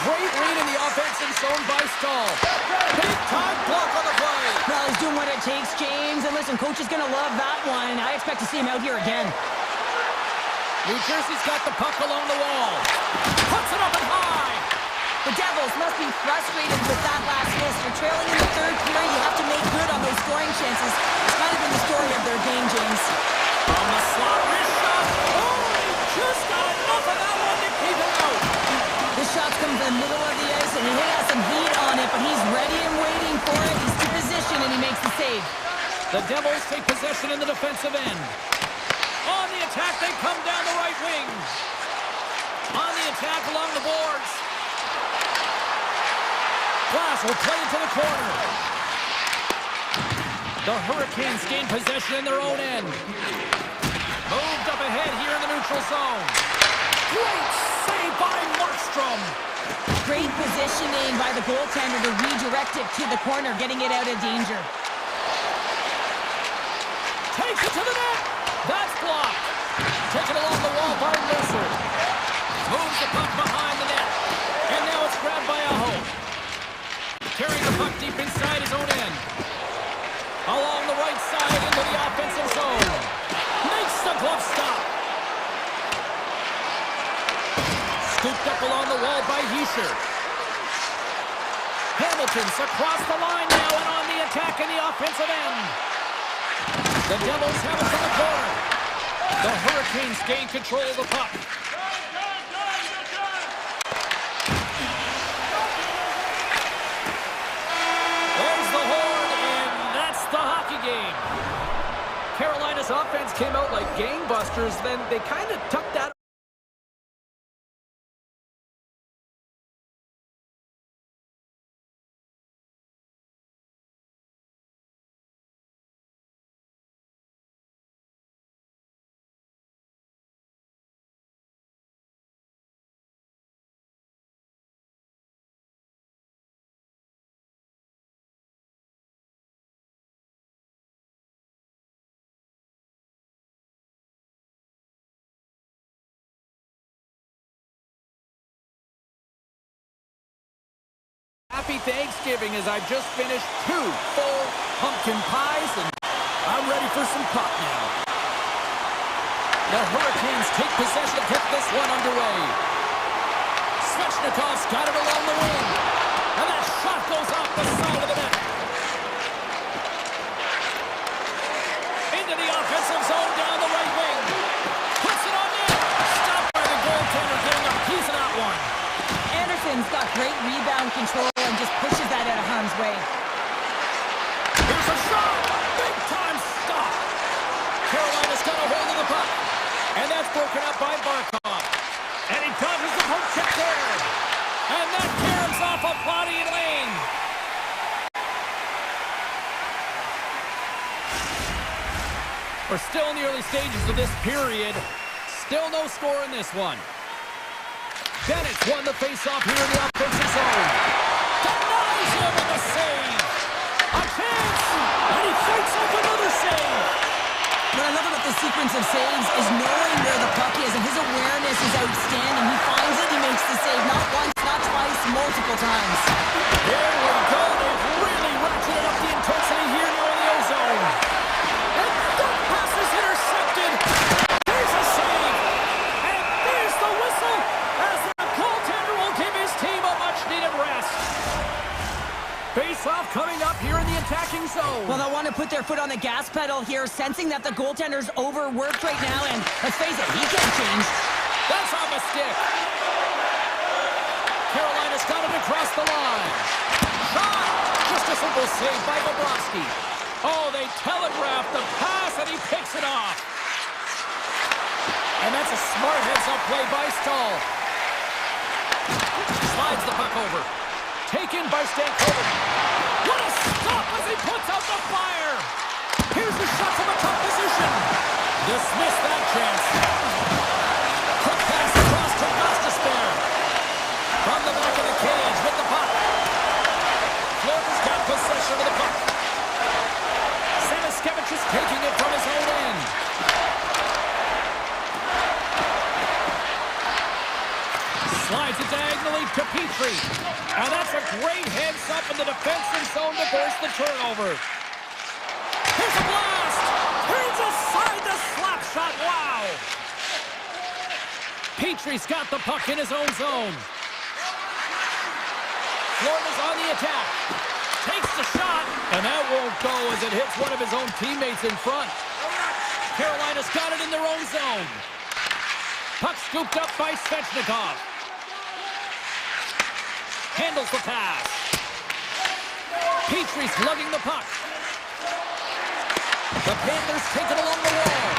Great lead in the offensive zone by Stahl. Big time block on the play. Well, he's doing what it takes, James, and listen, coach is going to love that one. I expect to see him out here again. New Jersey's got the puck along the wall. Puts it up and high. The Devils must be frustrated with that last miss. You're trailing in the third period. You have to make good on those scoring chances. It's kind of been the story of their game, James. On the slot, wrist shot. Oh, he just got enough of that one to keep it out. This shot's coming from the middle of the ice, and he has some heat on it, but he's ready and waiting for it. He's to position, and he makes the save. The Devils take possession in the defensive end. On the attack, they come down the right wing. On the attack along the boards. Glass will play into the corner. The Hurricanes gain possession in their own end. Moved up ahead here in the neutral zone. Great save by Markstrom. Great positioning by the goaltender to redirect it to the corner, getting it out of danger. Takes it to the net. That's blocked. Taken along the wall by Mercer. Moves the puck behind the net. And now it's grabbed by Aho. Carrying the puck deep inside his own end. Along the right side into the offensive zone. Makes the glove stop. Scooped up along the wall by Hischer. Hamilton's across the line now and on the attack in the offensive end. The Devils have it from the corner. The Hurricanes gain control of the puck. There's the horn, and that's the hockey game. Carolina's offense came out like gangbusters, then they kind of tucked that. Happy Thanksgiving as I've just finished 2 full pumpkin pies and I'm ready for some pop now. The Hurricanes take possession to get this one underway. Svechnikov's got it along the wing. And that shot goes off the side of the net. Into the offensive zone down the right wing. Puts it on net. Stopped by the goaltender getting a piece of that one. Anderson's got great rebound control and just pushes that out of harm's way. Here's a shot! Big time stop! Carolina's got a hold of the puck. And that's broken up by Barkov. And he dodges the poke check there. And that caroms off a body and lane. We're still in the early stages of this period. Still no score in this one. Bennett's won the face-off here in the offensive zone. Denies him with the save. A chance, and he fights off another save. What I love about this sequence of saves is knowing where the puck is, and his awareness is outstanding. He finds it, he makes the save, not once, not twice, multiple times. There we go. They've really ratcheted up the intensity here now in the O-zone. And that pass is intercepted. There's a save. And there's the whistle as the goaltender will give his team a much-needed rest. Face-off coming up here in the attacking zone. Well, they'll want to put their foot on the gas pedal here, sensing that the goaltender's overworked right now, and let's face it, he can't change. That's on the stick. Carolina's got it across the line. Shot! Just a simple save by Bobrovsky. Oh, they telegraphed the pass, and he picks it off. And that's a smart heads-up play by Stahl. Slides the puck over. Taken by Stankovic. What a stop as he puts out the fire! Here's the shot from a top position. Dismiss that chance. Quick pass across to Gostisbehere. From the back of the cage with the puck. Petrie. And that's a great heads-up in the defensive zone to force the turnover. Here's a blast! Turns aside the slap shot. Wow! Petrie's got the puck in his own zone. Florida's on the attack. Takes the shot, and that won't go as it hits one of his own teammates in front. Carolina's got it in their own zone. Puck scooped up by Svechnikov. Handles the pass. Petrie's lugging the puck. The Panthers take it along the wall.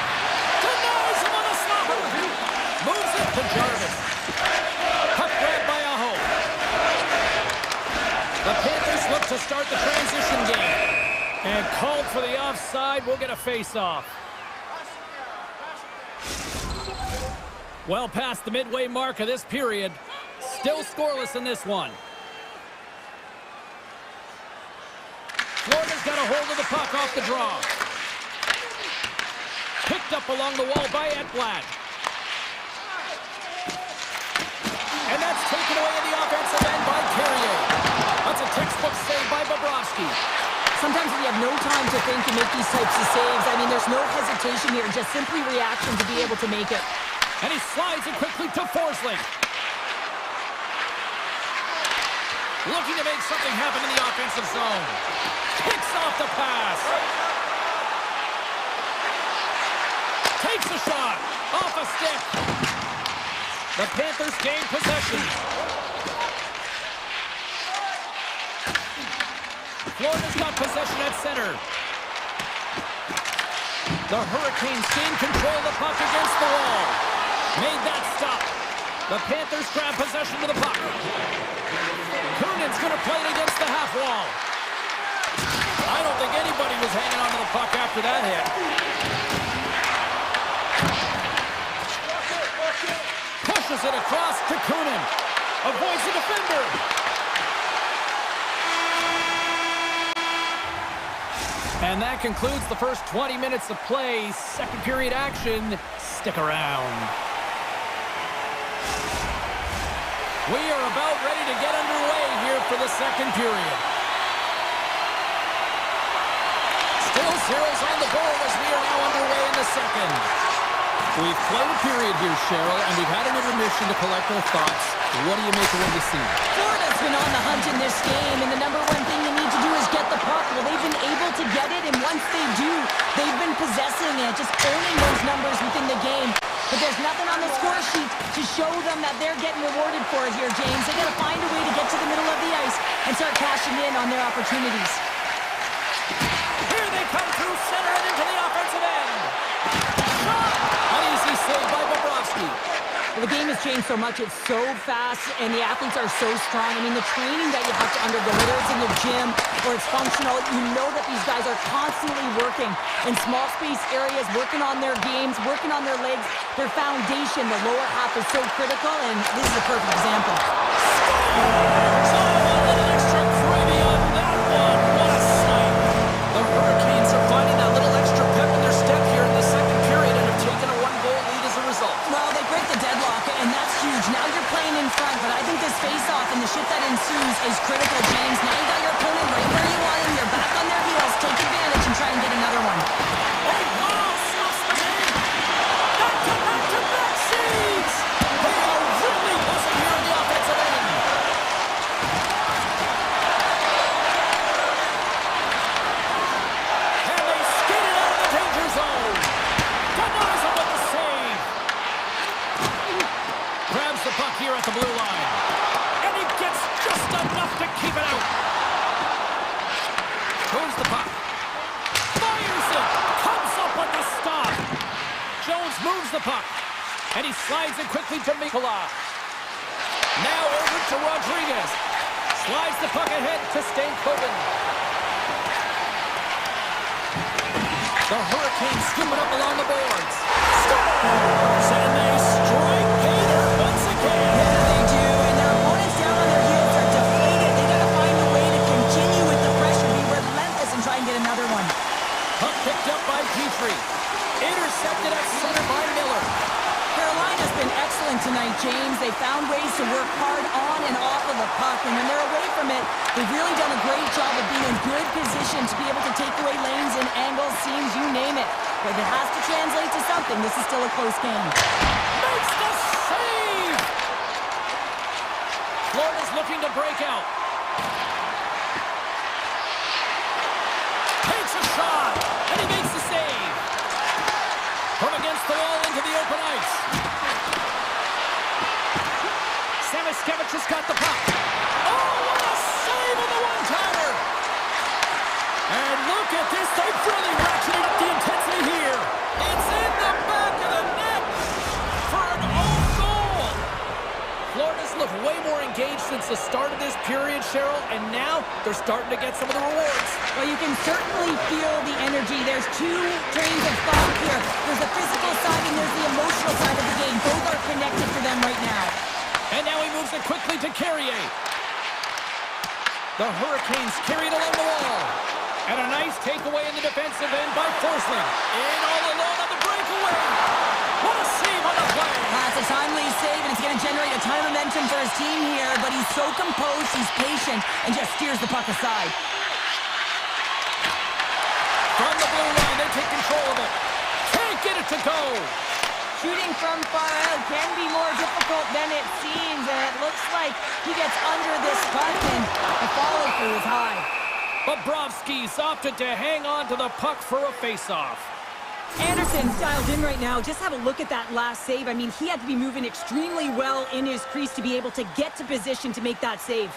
Denies him on the stopper. Moves it to Jarvis. Puck grabbed by Aho. The Panthers look to start the transition game. And called for the offside. We'll get a face-off. Well past the midway mark of this period. Still scoreless in this one. Florida's got a hold of the puck off the draw. Picked up along the wall by Edblad. And that's taken away in the offensive end by Carrier. That's a textbook save by Bobrovsky. Sometimes we have no time to think and make these types of saves. I mean, there's no hesitation here, just simply reaction to be able to make it. And he slides it quickly to Forsling. Looking to make something happen in the offensive zone. Picks off the pass. Takes a shot. Off a stick. The Panthers gain possession. Florida's got possession at center. The Hurricanes gain control of the puck against the wall. Made that stop. The Panthers grab possession of the puck. Kunin's going to play it against the half wall. I don't think anybody was hanging on to the puck after that hit. Pushes it across to Kunin. Avoids the defender. And that concludes the first 20 minutes of play. Second period action. Stick around. We are about ready to get underway here for the second period. Still zeros on the board as we are now underway in the second. We've played a period here, Cheryl, and we've had an intermission to collect our thoughts. What do you make of what you see? Florida's been on the hunt in this game, and the number one thing they need to do is get the puck. Well, they've been able to get it, and once they do, they've been possessing it, just owning those numbers within the game. But there's nothing on the score sheet to show them that they're getting rewarded for it here, James. They got to find a way to get to the middle of the ice and start cashing in on their opportunities. Here they come through center and into the offensive end. An easy save by Bobrovsky. Well, the game has changed so much. It's so fast, and the athletes are so strong. I mean, the training that you have to undergo, whether it's in the gym or it's functional, you know that these guys are constantly working in small space areas, working on their games, working on their legs. Their foundation, the lower half, is so critical, and this is a perfect example. So a little extra gravy on that one. What a sight. The Hurricanes are finding that little extra pep in their step here in the second period and have taken a one-goal lead as a result. Well, they break the deadlock, and that's huge. Now you're playing in front, but I think this face-off and the shit that ensues is critical, James. Now you got your opponent right where you want him. You're back on their heels. Take advantage and try and get another one. Oh, wow, stops the game. Back-to-back saves. They are really buzzing here in the offensive end. And they skate it out of the danger zone. Denies him with the save. Grabs the puck here at the blue line. And he gets just enough to keep it out. Moves the puck. Fires it. Comes up with the stop. Jones moves the puck. And he slides it quickly to Mikula. Now over to Rodriguez. Slides the puck ahead to Stankoven. The Hurricanes scooping up along the boards. Scores! And they strike Gator once again. Yeah, they do, and their opponents down on their heels are deflated. They got to find a way to continue with the pressure, be relentless, and try and get another one. Puck picked up by Petrie. Intercepted at center by Miller. Carolina's been excellent excellent tonight, James. They found ways to work hard on and off of the puck, and when they're away from it, they've really done a great job of being in good position to be able to take away lanes and angles, seams, you name it. But if it has to translate to something, this is still a close game. Makes the save! Florida's looking to break out. Takes a shot, and he makes the save. From against the wall into the open ice. Samoskevich has got the puck. Oh, what a save on the one-timer! And look at this, they've really ratcheted up the intensity here. It's in the back of the net for an own goal. Florida's looked way more engaged since the start of this period, Cheryl, and now they're starting to get some of the rewards. Well, you can certainly feel the energy. There's two trains of thought here. There's the physical side and there's the emotional side of the game. Both are connected for them right now. And now he moves it quickly to Carrier. The Hurricanes carried along the wall. And a nice takeaway in the defensive end by Forsling. In all alone on the breakaway. What a save on the play. That's a timely save, and it's going to generate a ton of momentum for his team here. But he's so composed, he's patient, and just steers the puck aside. From the blue line, they take control of it. Can't get it to go. Shooting from far out can be more difficult than it seems, and it looks like he gets under this puck, and the follow-through is high. Bobrovsky's opted to hang on to the puck for a face-off. Anderson's dialed in right now. Just have a look at that last save. I mean, he had to be moving extremely well in his crease to be able to get to position to make that save.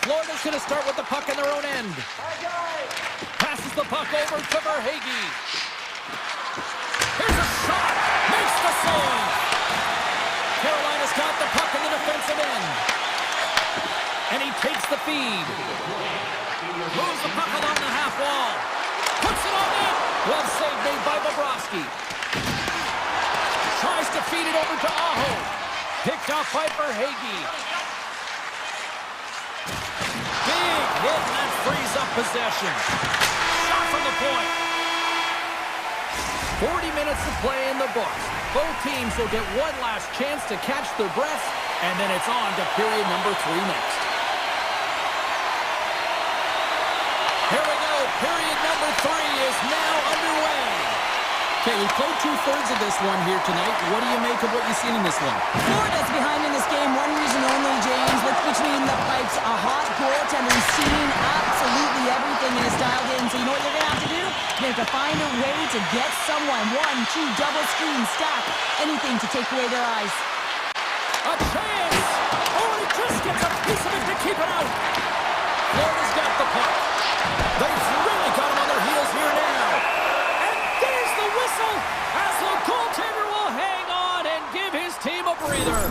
Florida's going to start with the puck in their own end. Passes the puck over to Verhaeghe. Here's a shot. Makes the save. Carolina's got the puck in the defensive end. And he takes the feed. Moves the puck along the half wall. Puts it on net. Glove save made by Bobrovsky. Tries to feed it over to Aho. Picked off by Verhaeghe. Big hit, and that frees up possession. Shot from the point. 40 minutes to play in the books. Both teams will get one last chance to catch their breaths, and then it's on to period number 3 next. Here we go. Period number 3 is now underway. Okay, we played 2/3 of this one here tonight. What do you make of what you've seen in this one? Florida's behind in this game. One reason only, James. Look between the pipes. A hot goaltender who's seen absolutely everything and is dialed in. So you know what you're going to have to do? You're going to have to find a way to get someone. 1, 2, double screen, stack. Anything to take away their eyes. A chance! Oh, he just gets a piece of it to keep it out. Florida's got the puck. They've really got him on their heels here now. And there's the whistle as the goaltender will hang on and give his team a breather.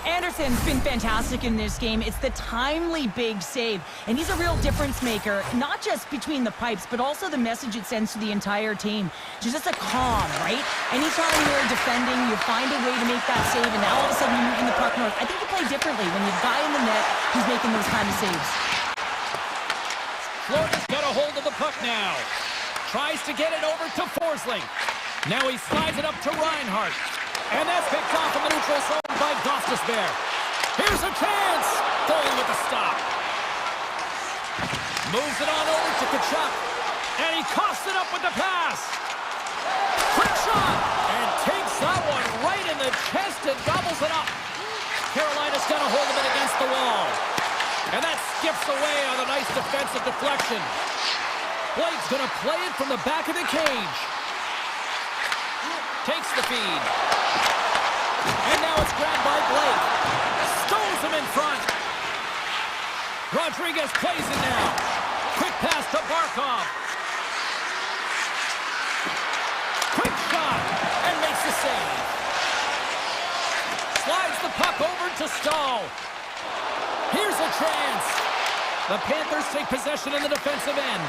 Anderson's been fantastic in this game. It's the timely big save, and he's a real difference maker, not just between the pipes, but also the message it sends to the entire team. Just a calm, right? Anytime you're defending, you find a way to make that save, and now all of a sudden you're moving the puck north. I think you play differently when you've got in the net who's making those kind of saves. Florida's got a hold of the puck now. Tries to get it over to Forsling. Now he slides it up to Reinhart. And that's picked off in the neutral zone by Gostisbehere. Here's a chance. Going with the stop. Moves it on over to Kachuk. And he coughs it up with the pass. Quick shot. And takes that one right in the chest and gobbles it up. Carolina's got a hold of it against the wall. And that skips away on a nice defensive deflection. Blake's going to play it from the back of the cage. Takes the feed. And now it's grabbed by Blake. Stones him in front. Rodriguez plays it now. Quick pass to Barkov. Quick shot. And makes the save. Slides the puck over to Stahl. Here's a chance. The Panthers take possession in the defensive end.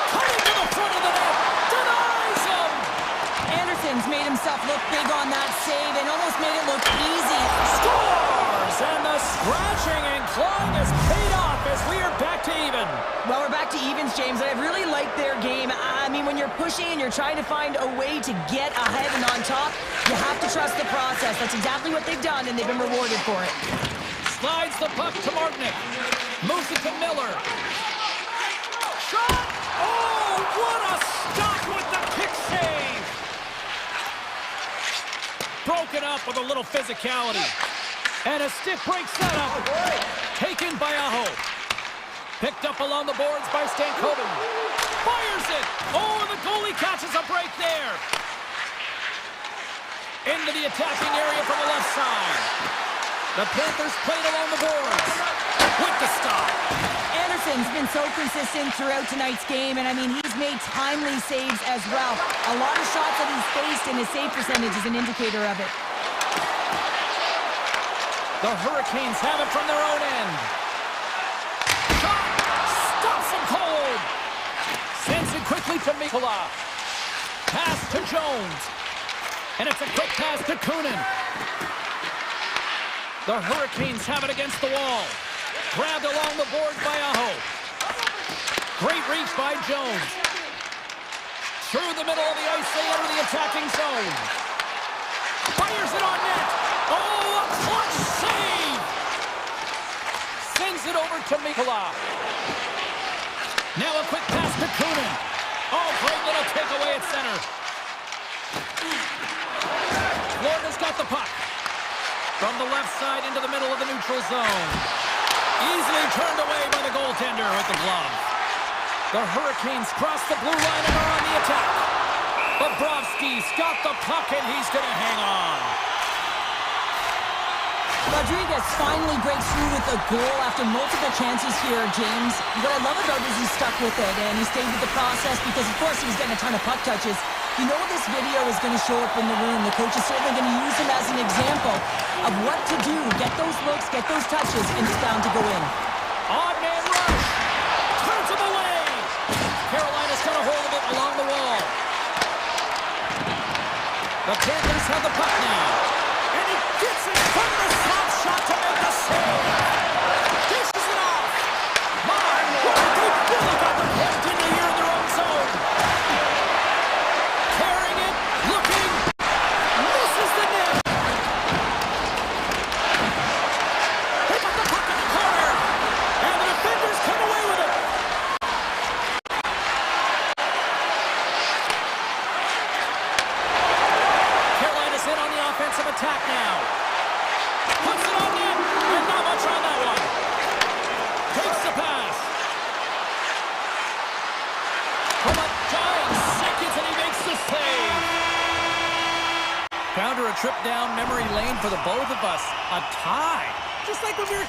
Cutting to the front of the net. Denies him. Anderson's made himself look big on that save and almost made it look easy. Scores! And the scratching and clawing has paid off as We are back to even. Well, we're back to evens, James, and I really like their game. I mean, when you're pushing and you're trying to find a way to get ahead and on top, you have to trust the process. That's exactly what they've done, and they've been rewarded for it. Slides the puck to Martinick. Moves it to Miller. Shot! Oh, what a stop with the kick save! Broken up with a little physicality. And a stick breaks that up. Taken by Aho. Picked up along the boards by Stankoven. Fires it! Oh, and the goalie catches a break there. Into the attacking area from the left side. The Panthers played along the boards. With the stop. Anderson's been so consistent throughout tonight's game, and I mean, he's made timely saves as well. A lot of shots that he's faced, and his save percentage is an indicator of it. The Hurricanes have it from their own end. Shot! Stops him cold! Sends it quickly to Mikula. Pass to Jones. And it's a quick pass to Kunin. The Hurricanes have it against the wall. Grabbed along the board by Aho. Great reach by Jones. Through the middle of the ice, they enter the attacking zone. Fires it on net. Oh, a clutch save! Sends it over to Mikula. Now a quick pass to Kunin. Oh, great little takeaway at center. Florida's got the puck. From the left side into the middle of the neutral zone. Easily turned away by the goaltender with the glove. The Hurricanes cross the blue line and are on the attack. Bobrovsky's got the puck and he's going to hang on. Rodriguez finally breaks through with a goal after multiple chances here, James. What I love about it is he stuck with it, and he stayed with the process because, of course, he was getting a ton of puck touches. You know this video is going to show up in the room. The coach is certainly going to use him as an example of what to do. Get those looks, get those touches, and it's bound to go in. Odd man rush. Turns him away. Carolina's got a hold of it along the wall. The Panthers have the puck now. And he gets it from the slap shot to make the save. Dishes it off. My word, they've really got the point into here in their own zone. Carrying it, looking, misses the net. They got the puck in the corner. And the defenders come away with it. Carolina's in on the offensive attack now. Puts it on net, and not much on that one. Takes the pass. From a dying seconds, and he makes the save. Counter a trip down memory lane for the both of us. A tie. Just like when we were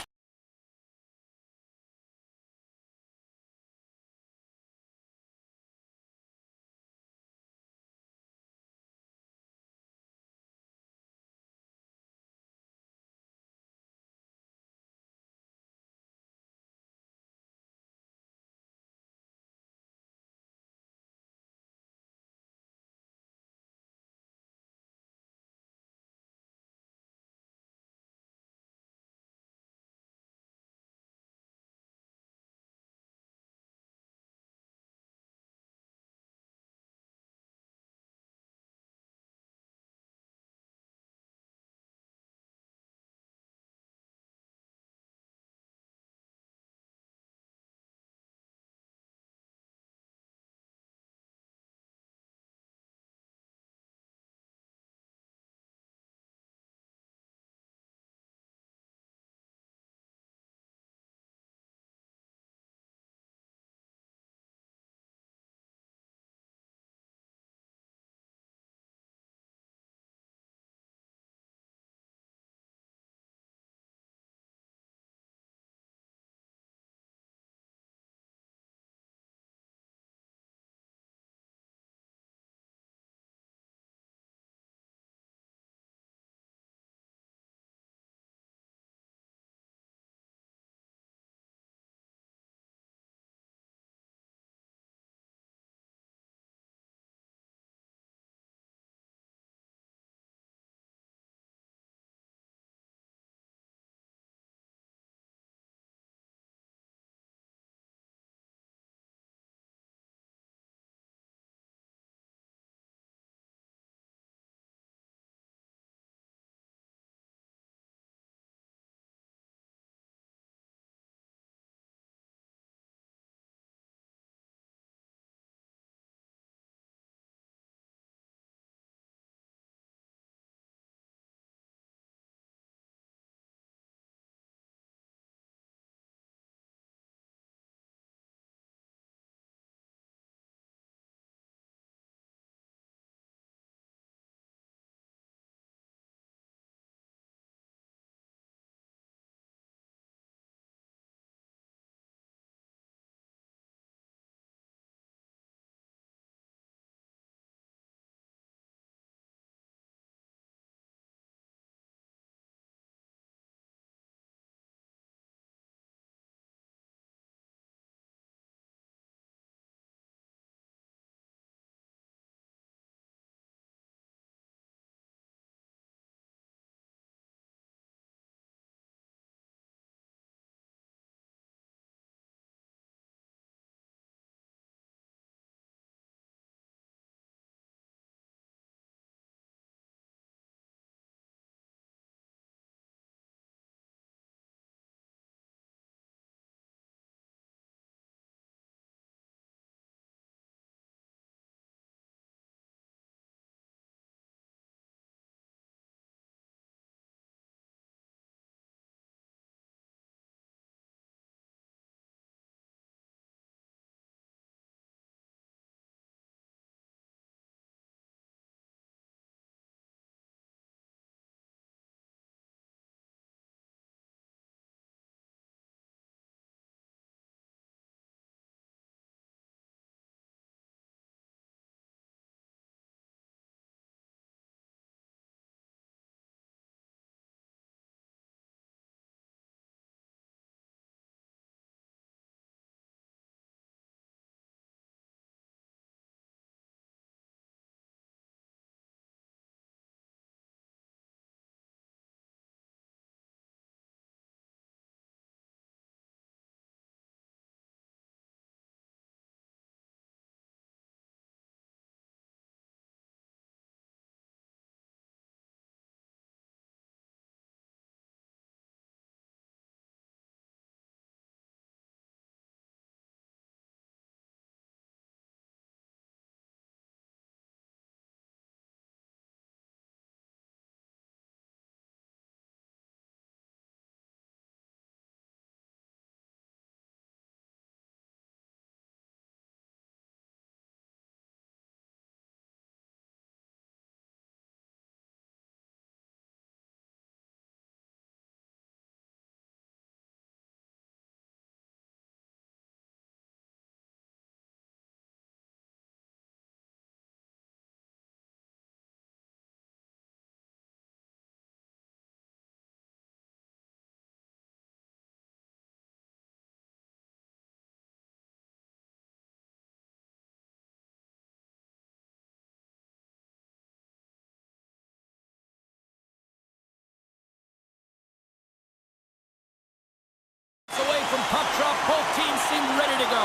from puck drop. Both teams seem ready to go.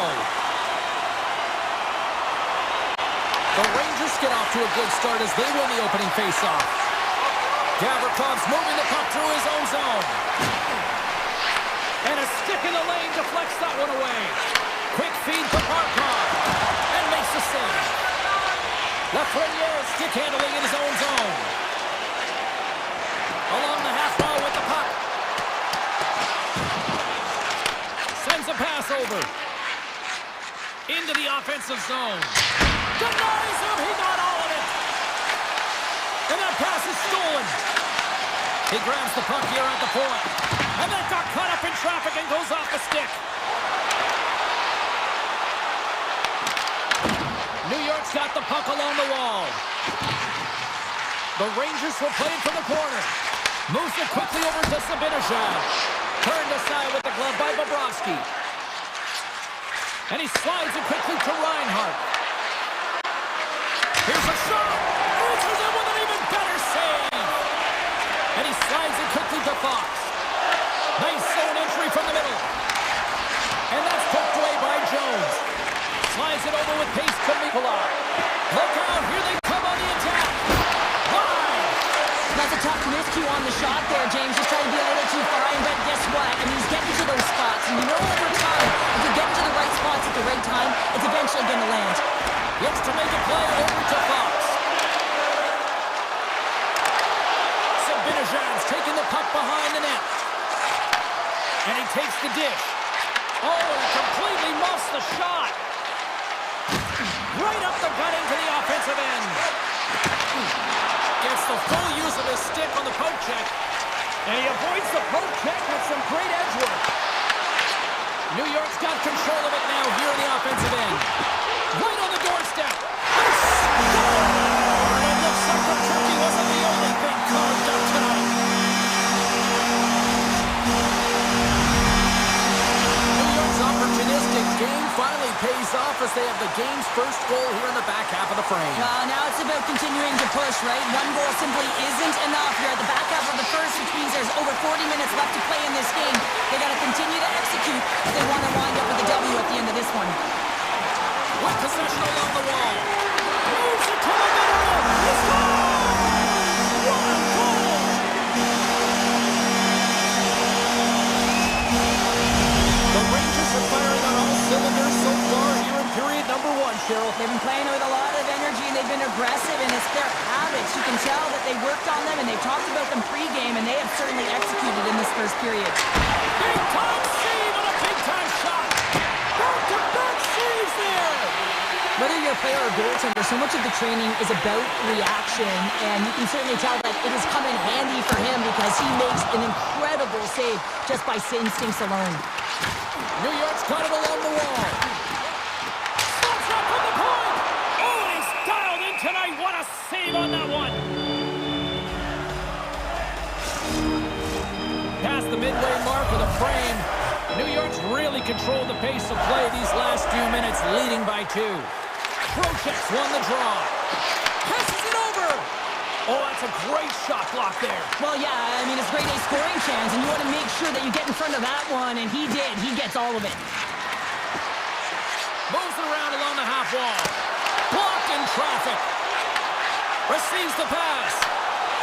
The Rangers get off to a good start as they win the opening faceoff. Gavrikov's moving the puck through his own zone. And a stick in the lane deflects that one away. Quick feed to Barkov. And makes the save. Lafreniere stick handling in his own zone. Along the half wall with the puck. Sends a pass over. Into the offensive zone. Denies him. He got all of it. And that pass is stolen. He grabs the puck here at the point. And that got caught up in traffic and goes off the stick. New York's got the puck along the wall. The Rangers will play it from the corner. Moves it quickly over to Zibanejad. Turned aside with the glove by Bobrovsky. And he slides it quickly to Reinhart. Here's a shot. Answers it with an even better save. And he slides it quickly to Fox. Nice zone entry from the middle. And that's poked away by Jones. Slides it over with pace to Mikola. Look out, here they come on the attack. Wide. That's a tough miscue on the shot there, James. Just trying to be a little too fine, but guess what? I mean, he's getting to those spots. And you know over time, if you get to the right spots at the right time, it's eventually going to land. Looks to make a play over to Fox. Zibanejad's taking the puck behind the net. And he takes the dish. Oh, and completely muffs the shot. Right up the gut into the offensive end. Gets the full use of his stick on the poke check. And he avoids the poke check with some great edge work. New York's got control of it now here in the offensive end. Right on the doorstep. And it looks like the turkey wasn't the only thing carved up tonight. New York's opportunistic game finally pays off as they have the game's first goal here in the back half of the frame. Well, now it's about continuing to push, right? One goal simply isn't enough. You're at the back half of the first, which means there's over 40 minutes left to play in this game. They got to continue to execute if they want to wind up with a W at the end of this one. With possession along the wall. Moves it to the middle. He scores! What a goal! The Rangers are firing on all cylinders so far here in period number one, Cheryl. They've been playing with a lot of energy, and they've been aggressive, and it's their habits. You can tell that they worked on them, and they've talked about them pre-game, and they have certainly executed in this first period. Big-time save and a big-time shot. Back-to-back saves there. Whether you're a player or goaltender, so much of the training is about reaction, and you can certainly tell that it has come in handy for him because he makes an incredible save just by instincts alone. New York's got it along the wall. Slots up from the point. Oh, and he's dialed in tonight. What a save on that one. Past the midway mark of the frame, New York's really controlled the pace of play these last few minutes, leading by 2. Trocheck's won the draw. Passes it over. Oh, that's a great shot block there. Well, yeah, I mean, it's grade A scoring chance, and you want to make sure that you get in front of that one, and he did. He gets all of it. Moves it around along the half wall. Blocked in traffic. Receives the pass.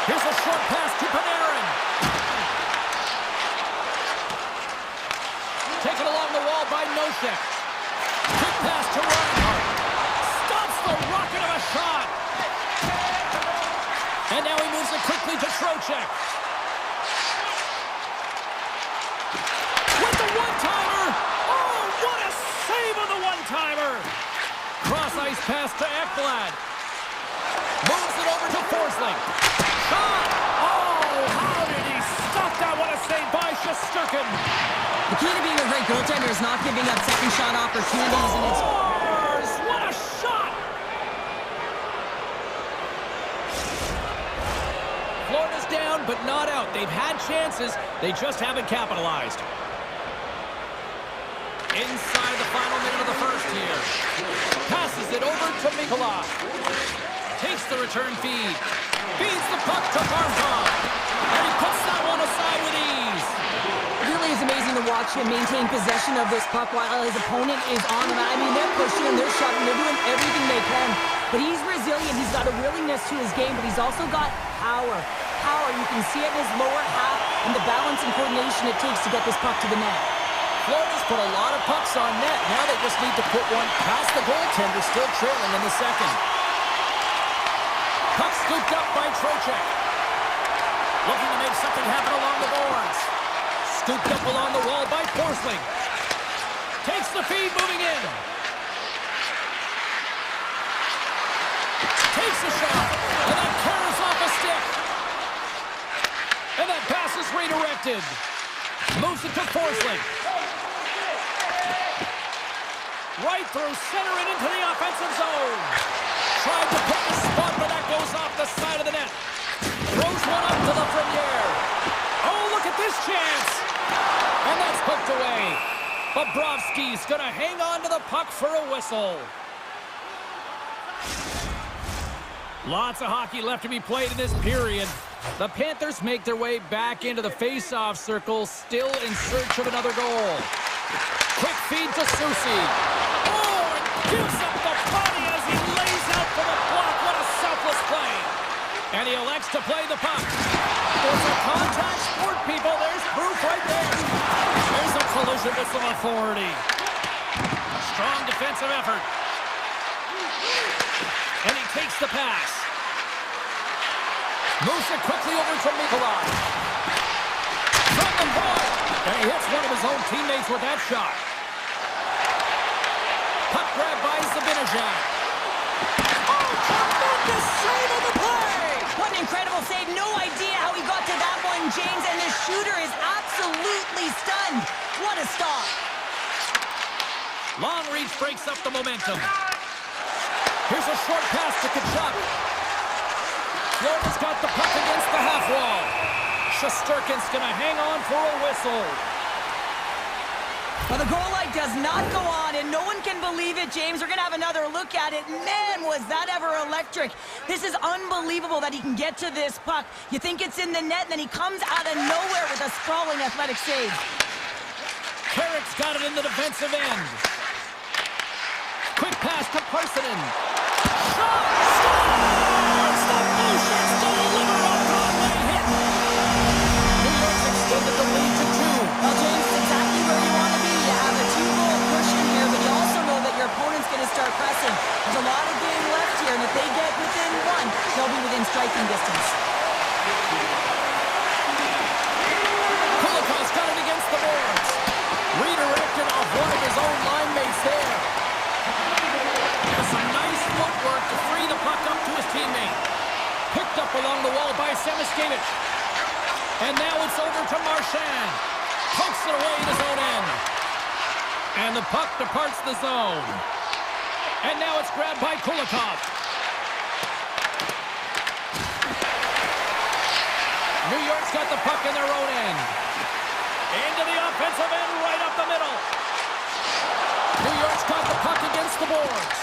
Here's a short pass to Panarin. Taken along the wall by Nosek. Quick pass to Reinhart. Stops the rocket of a shot. And now he moves it quickly to Trocheck. With the one-timer. Oh, what a save on the one-timer. Cross-ice pass to Ekblad. Moves it over to Forsling. Shot. Oh, how did he stop that? What a save by Shesterkin. The key to being a great goaltender is not giving up second shot opportunities, and it's... What a shot! Florida's down, but not out. They've had chances. They just haven't capitalized. Inside the final minute of the first here. Passes it over to Mikola. Takes the return feed. Feeds the puck to Barkov. And he puts that one aside with ease. It really is amazing the watch him maintain possession of this puck while his opponent is on him. I mean, they're pushing him, they're shoving, they're doing everything they can. But he's resilient, he's got a willingness to his game, but he's also got power. Power, you can see it in his lower half and the balance and coordination it takes to get this puck to the net. Florida's put a lot of pucks on net. Now they just need to put one past the goaltender, still trailing in the second. Puck scooped up by Trocheck. Looking to make something happen along the boards. Scooped up along the wall by Forsling. Takes the feed, moving in. Takes a shot, and then carries off a stick. And that pass is redirected. Moves it to Forsling. Right through center and into the offensive zone. Tried to put the spot, but that goes off the side of the net. Throws one up to the Frenier. Oh, look at this chance. And that's poked away. Bobrovsky's going to hang on to the puck for a whistle. Lots of hockey left to be played in this period. The Panthers make their way back into the face-off circle, still in search of another goal. Quick feed to Susi. Oh, and gives up the body as he lays out for the block. What a selfless play. And he elects to play the puck. It's a contact sport, people. There's proof right there. There's a collision with some authority. Strong defensive effort. And he takes the pass. Moves it quickly over to Nikolai. From the point. And he hits one of his own teammates with that shot. Puck grab by Zibanejad. Oh, tremendous save of the play! What an incredible save. No idea how he got to that one, James. And the shooter is absolutely stunned. What a stop. Long reach breaks up the momentum. Here's a short pass to Kachuk. Florida's got the puck against the half wall. Shesterkin's going to hang on for a whistle. Well, the goal light does not go on, and no one can believe it, James. We're going to have another look at it. Man, was that ever electric. This is unbelievable that he can get to this puck. You think it's in the net, and then he comes out of nowhere with a sprawling athletic save. Carrick's got it in the defensive end. Quick pass to Parsonen. Shot! Scores! The motions to deliver a Broadway hit. New York's extended the lead to 2. Well, James, it's exactly where you want to be. You have a 2-goal push in here, but you also know that your opponent's going to start pressing. There's a lot of game left here, and if they get within 1, they'll be within striking distance. Kulikov's got it against the boards. Redirected off one of his own line mates there. Some nice footwork to free the puck up to his teammate. Picked up along the wall by Semiskevich. And now it's over to Marchand. Pokes it away in his own end. And the puck departs the zone. And now it's grabbed by Kulikov. New York's got the puck in their own end. Into the offensive end, right up the middle. New York's got the puck against the boards.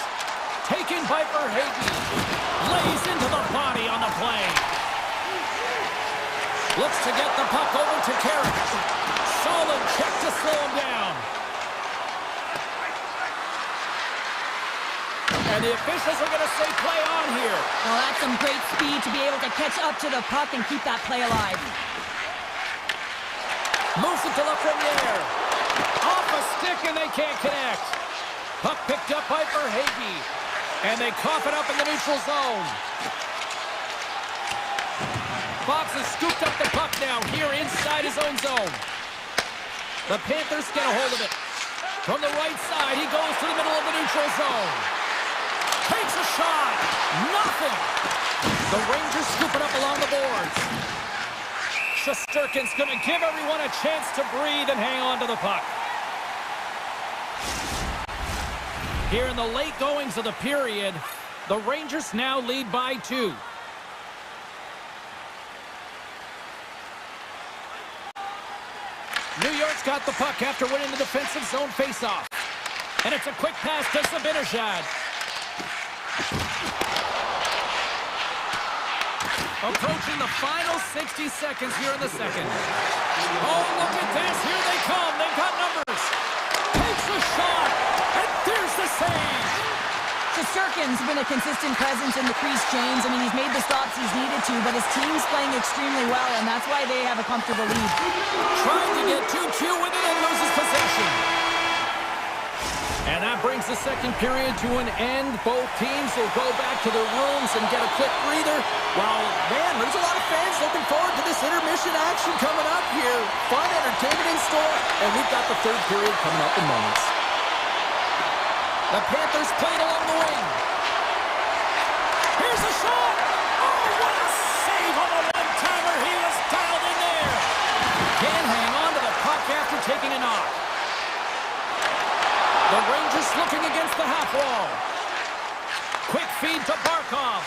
Taken by Verhaeghe. Lays into the body on the play. Looks to get the puck over to Carrick. Solid check to slow him down. And the officials are going to say play on here. Well, that's some great speed to be able to catch up to the puck and keep that play alive. Moves it to Lafreniere. Off a stick and they can't connect. Puck picked up by Verhaeghe. And they cough it up in the neutral zone. Fox has scooped up the puck now here inside his own zone. The Panthers get a hold of it. From the right side, he goes to the middle of the neutral zone. Takes a shot. Nothing. The Rangers scoop it up along the boards. Shesterkin's going to give everyone a chance to breathe and hang on to the puck. Here in the late goings of the period, the Rangers now lead by 2. New York's got the puck after winning the defensive zone faceoff. And it's a quick pass to Zibanejad. Approaching the final 60 seconds here in the second. Oh, look at this. Here they come. They've got numbers. Takes a shot. And there's the save. Shesterkin's been a consistent presence in the crease, James. I mean, he's made the stops he's needed to, but his team's playing extremely well, and that's why they have a comfortable lead. Trying to get too cute with it and loses possession. And that brings the second period to an end. Both teams will go back to their rooms and get a quick breather. Well, man, there's a lot of fans looking forward to this intermission action coming up here. Fun entertainment in store, and we've got the third period coming up in moments. The Panthers played along the wing. Here's a shot! Oh, what a save on a one-timer! He was dialed in there. Can't hang on to the puck after taking a knock. The Rangers looking against the half wall. Quick feed to Barkov.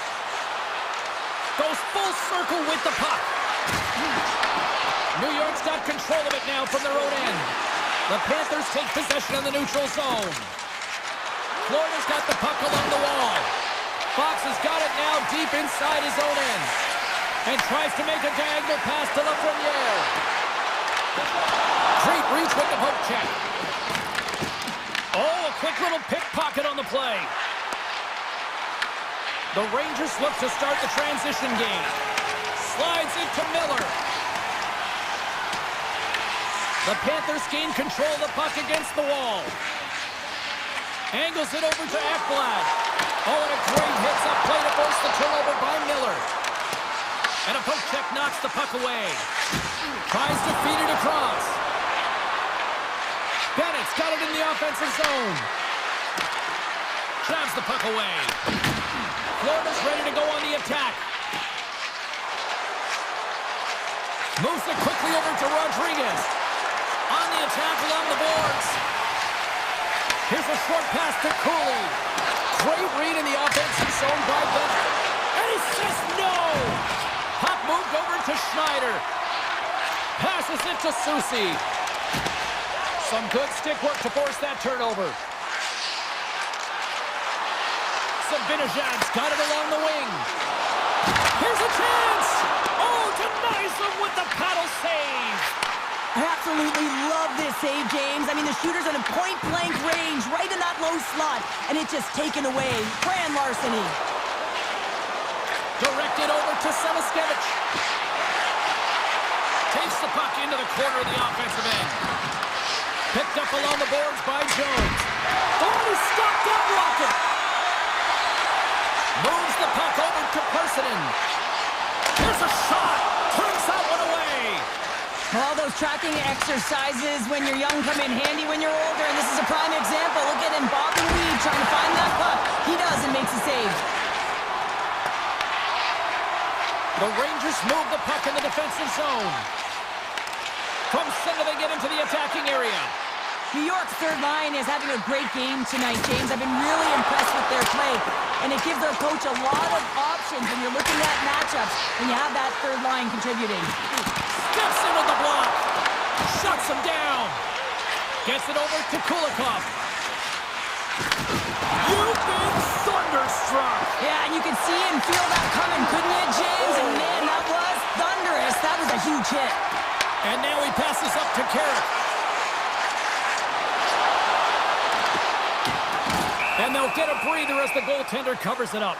Goes full circle with the puck. New York's got control of it now from their own end. The Panthers take possession in the neutral zone. Florida's got the puck along the wall. Fox has got it now deep inside his own end. And tries to make a diagonal pass to Lafreniere. Great reach with the poke check. Oh, a quick little pickpocket on the play. The Rangers look to start the transition game. Slides into Miller. The Panthers gain control of the puck against the wall. Angles it over to Ekblad. Oh, and a great hits-up play to force the turnover by Miller. And a poke check knocks the puck away. Tries to feed it across. Bennett's got it in the offensive zone. Jabs the puck away. Florida's ready to go on the attack. Moves it quickly over to Rodriguez. On the attack along the boards. Here's a short pass to Cooley. Great read in the offensive zone by Bennett. And he says no! Puck moved over to Schneider. Passes it to Susi. Some good stick work to force that turnover. Sabinajad's got it along the wing. Here's a chance! Oh, denies him with the paddle save! I absolutely love this save, James. I mean, the shooter's in a point-blank range, right in that low slot, and it's just taken away. Grand larceny. Directed over to Selaskevich. Takes the puck into the corner of the offensive end. Picked up along the boards by Jones. Oh, he stopped that rocket! Moves the puck over to Parsonen. Here's a shot! Turns that one away! All those tracking exercises when you're young come in handy when you're older, and this is a prime example. Look at him bobbing weed, trying to find that puck. He does and makes a save. The Rangers move the puck in the defensive zone. From center, they get into the attacking area. New York's third line is having a great game tonight, James. I've been really impressed with their play, and it gives their coach a lot of options when you're looking at matchups when you have that third line contributing. Steps into the block. Shuts him down. Gets it over to Kulikov. You've been thunderstruck. Yeah, and you can see and feel that coming, couldn't you, James? And man, that was thunderous. That was a huge hit. And now he passes up to Carrick. And they'll get a breather as the goaltender covers it up.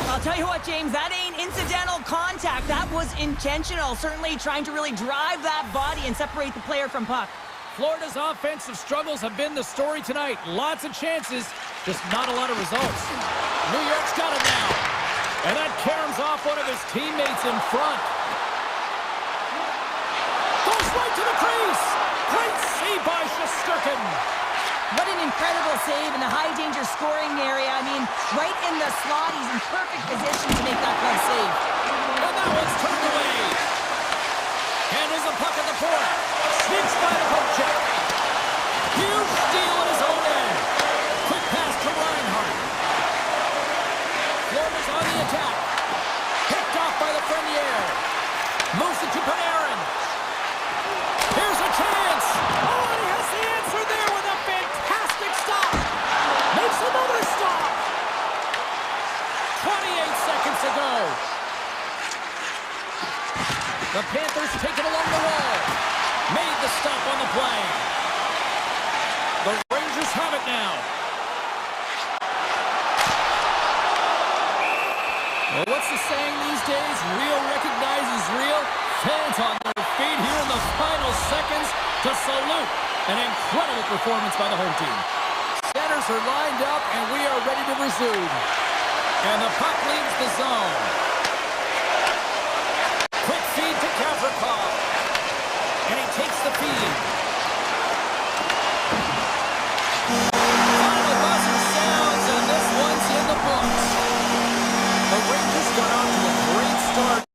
I'll tell you what, James, that ain't incidental contact. That was intentional. Certainly trying to really drive that body and separate the player from puck. Florida's offensive struggles have been the story tonight. Lots of chances, just not a lot of results. New York's got it now. And that caroms off one of his teammates in front. Goes right to the crease. Great save by Shesterkin. What an incredible save in the high-danger scoring area. I mean, right in the slot. He's in perfect position to make that play save. And that one's turned away. Handles the puck at the point. Sneaks by the poke check. Huge steal at his own end. Quick pass to Reinhart. Florida's on the attack. Picked off by Lafreniere. Moves it to Panarin. Here's a chance. Oh, and he has the answer there with a fantastic stop. Makes another stop. 28 What's the saying these days? Real recognizes real. Fans on their feet here in the final seconds to salute an incredible performance by the home team. Centers are lined up, and we are ready to resume. And the puck leaves the zone. Quick feed to Kavrakov. And he takes the feed. Final buzzer sounds, and this one's in the books. The Rangers got off to a great start.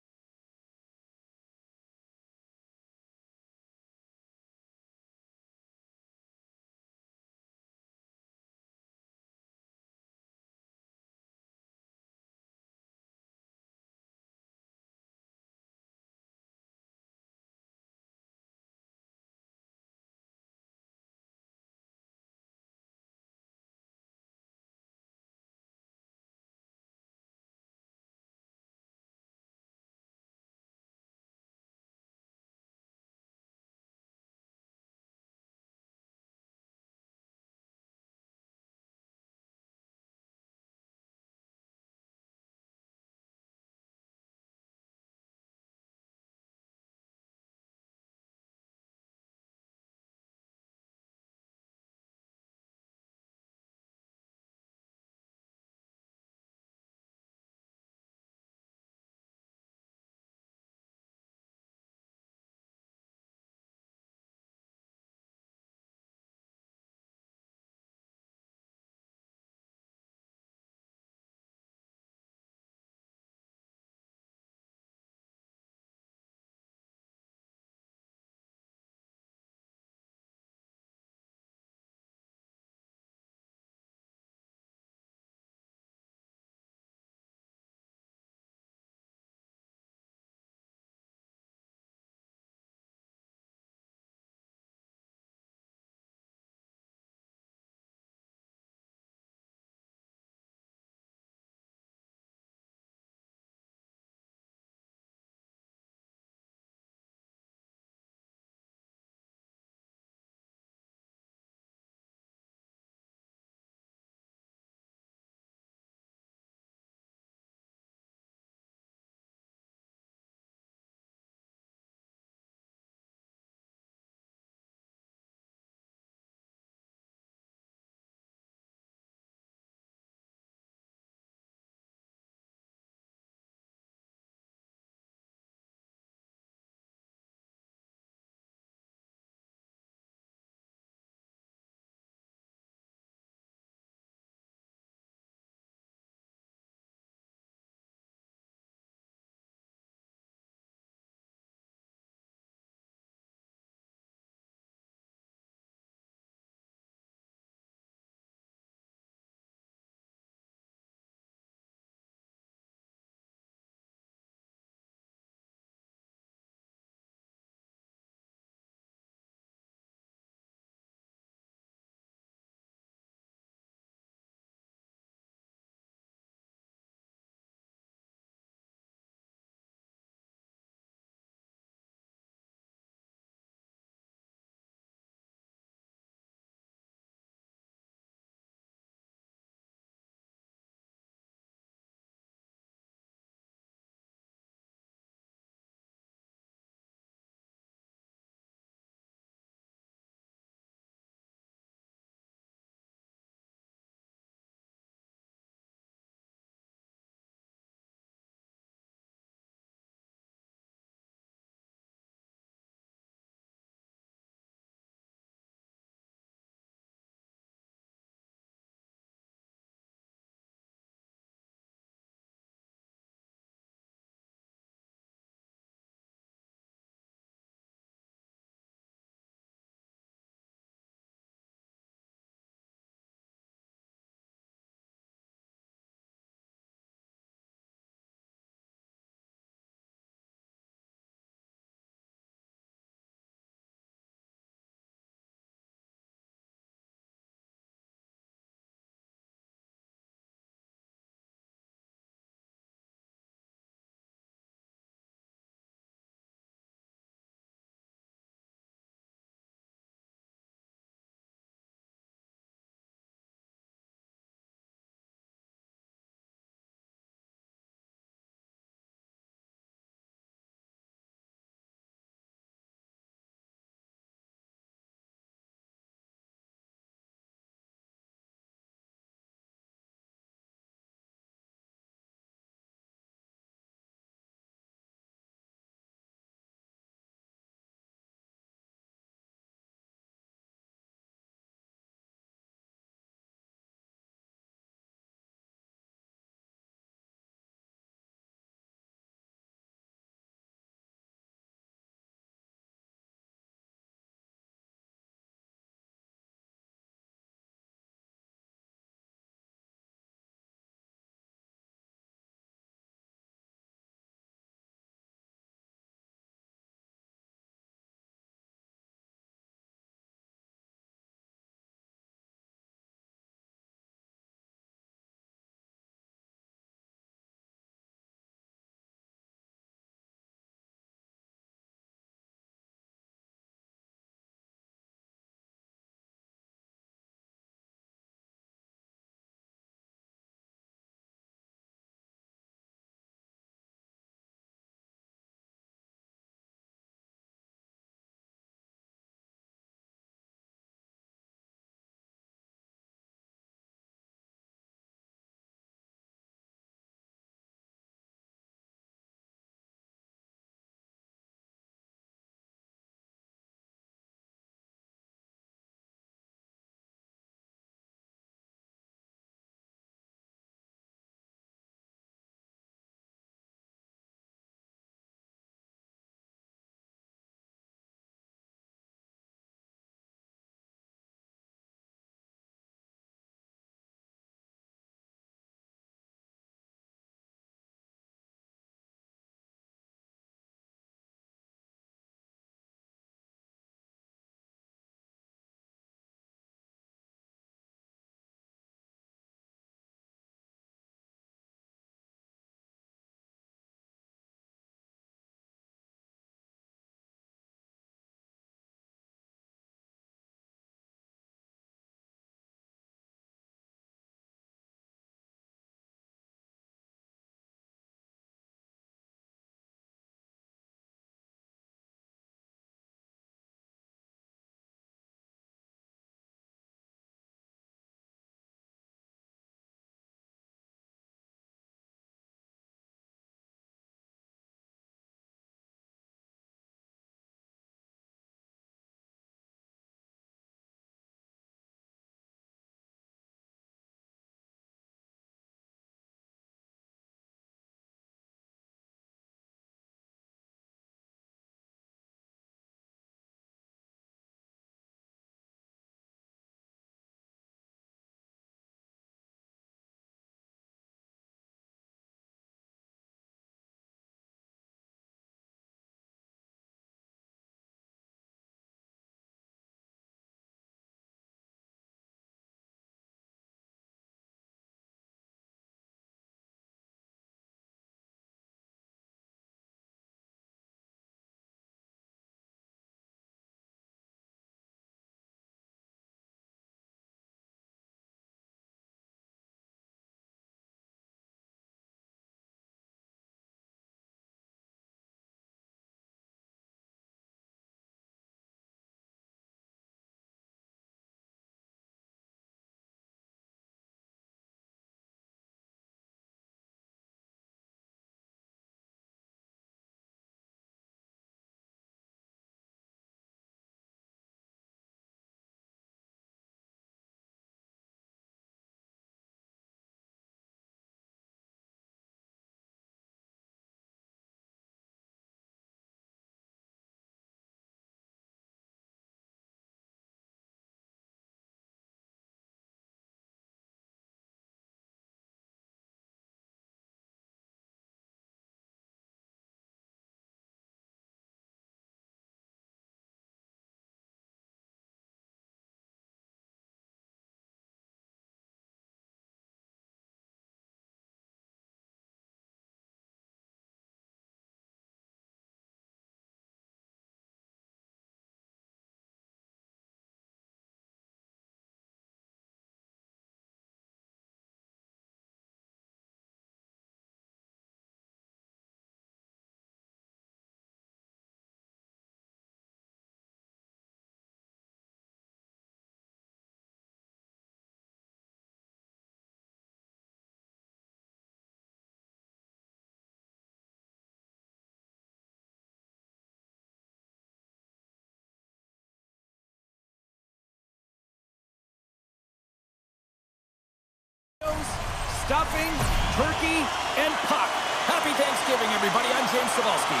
stuffing, turkey, and puck. Happy Thanksgiving, everybody. I'm James Cebulski.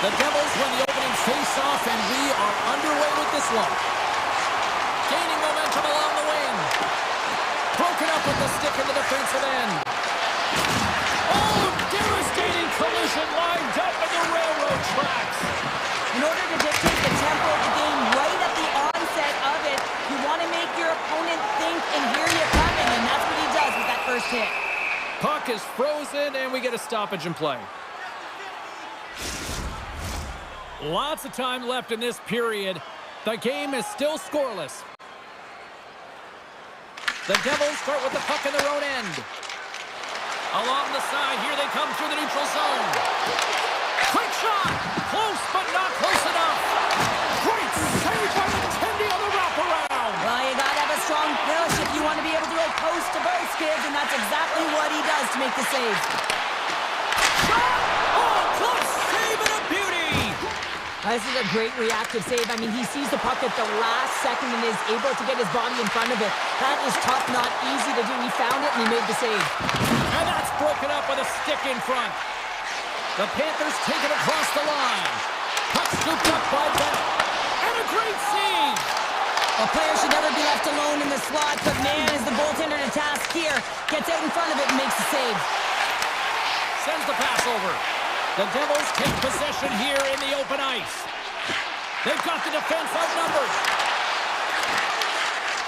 The Devils win the opening face-off, and we are underway with this one. Gaining momentum along the wing. Broken up with the stick in the defensive end. Oh, devastating collision lined up in the railroad tracks. In order to dictate the tempo of the game right at the onset of it, you want to make your opponent think and hear you coming, and that's what he does with that first hit. Puck is frozen, and we get a stoppage in play. Lots of time left in this period. The game is still scoreless. The Devils start with the puck in their own end. Along the side, here they come through the neutral zone. Quick shot! Close, but not close enough. Great save by Intendi on the wraparound. Well, you got to have a strong push if you want to be able to go coast to coast, kids, and that's exactly what he does to make the save. Shot! Oh, close save and a beauty! This is a great reactive save. I mean, he sees the puck at the last second and is able to get his body in front of it. That is tough, not easy to do. He found it and he made the save. And that's broken up with a stick in front. The Panthers take it across the line. Puck scooped up by Bennett. And a great save! A player should never be left alone in the slot, but man, is the goaltender to task here. Gets out in front of it and makes the save. Sends the pass over. The Devils take possession here in the open ice. They've got the defense outnumbered.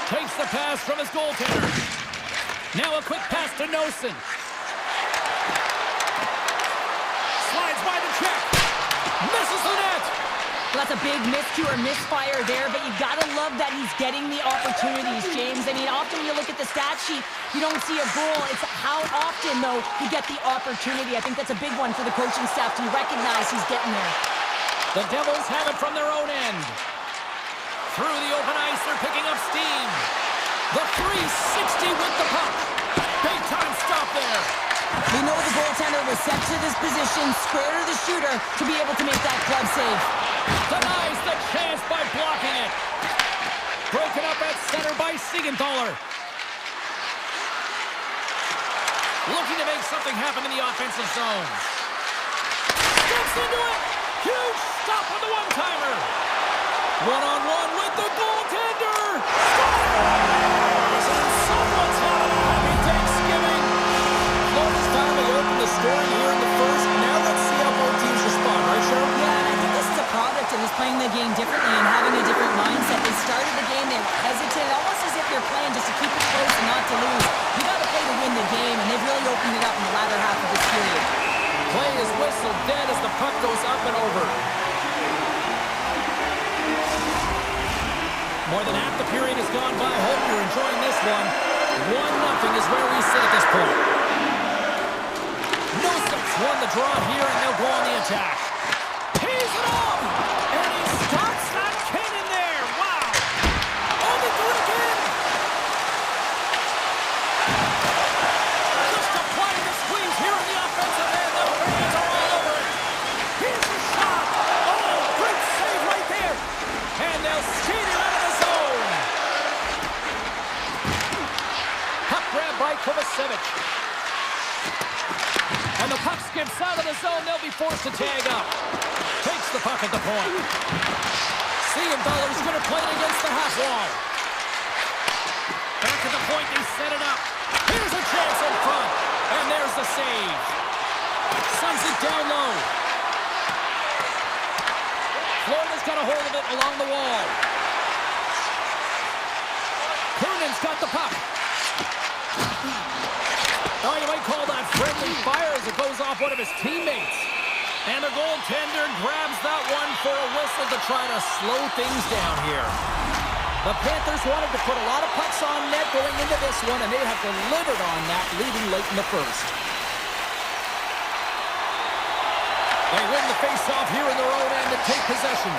Takes the pass from his goaltender. Now a quick pass to Nosen. Slides by the check. Misses the net. Well, that's a big miscue or misfire there, but you gotta love that he's getting the opportunities, James. I mean, often when you look at the stat sheet, you don't see a goal. It's how often, though, you get the opportunity. I think that's a big one for the coaching staff to recognize he's getting there. The Devils have it from their own end. Through the open ice, they're picking up steam. The 360 with the puck. Big time stop there. We know the goaltender was set to this position, square to the shooter, to be able to make that club save. Denies the chance by blocking it. Broken up at center by Siegenthaler. Looking to make something happen in the offensive zone. Steps into it. Huge stop on the one-timer. One-on-one with the goaltender. Scores! And someone's having a happy Thanksgiving. Florida's finally opened the scoring here in the first. Now let's see how both teams respond, right, Cheryl? Yeah, and I think this is a product of just playing the game differently and having a different mindset. They started the game, they were hesitant, almost as if you're playing just to keep it close and not to lose. You got to play to win the game, and they've really opened it up in the latter half of this period. Play is whistled dead as the puck goes up and over. More than half the period has gone by. Hope you're enjoying this one. 1-0 is where we sit at this point. Nosep's won the draw here, and they'll go on the attack. He's it off! And he stops that cannon there! Wow! Oh, they do it again! Just applying the squeeze here in the offensive end. The fans are all over it. Here's the shot! Oh, great save right there! And they'll skate it out of the zone! Puck grab by Kovacevic. And the puck skips out of the zone. They'll be forced to tag up. Takes the puck at the point. Siegenthaler's going to play it against the half wall. Back at the point, they set it up. Here's a chance in front. And there's the save. Sends it down low. Florida's got a hold of it along the wall. Kernan's got the puck. Oh, you might call that friendly fire as it goes off one of his teammates. And the goaltender grabs that one for a whistle to try to slow things down here. The Panthers wanted to put a lot of pucks on net going into this one, and they have delivered on that, leading late in the first. They win the face-off here in their own end and take possession.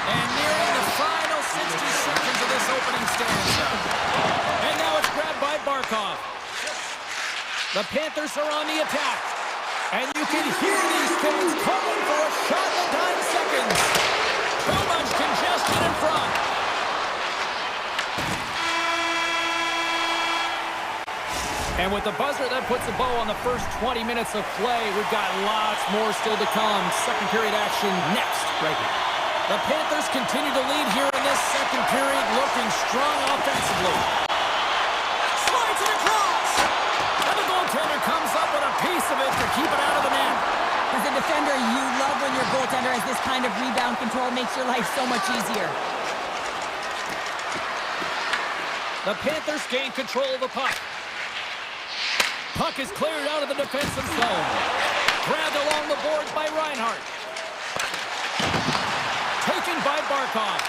And nearing the final 60 seconds of this opening stanza. And now it's grabbed by Barkov. The Panthers are on the attack. And you can hear these fans calling for a shot in the 9 seconds. Too much congestion in front. And with the buzzer, that puts a bow on the first 20 minutes of play. We've got lots more still to come. Second period action next, right here. The Panthers continue to lead here in this second period, looking strong offensively. Slides it across! And the goaltender comes up with a piece of it to keep it out of the net. As a defender, you love when your goaltender has this kind of rebound control. Makes your life so much easier. The Panthers gain control of the puck. Puck is cleared out of the defensive zone. Grabbed along the boards by Reinhart. Taken by Barkov.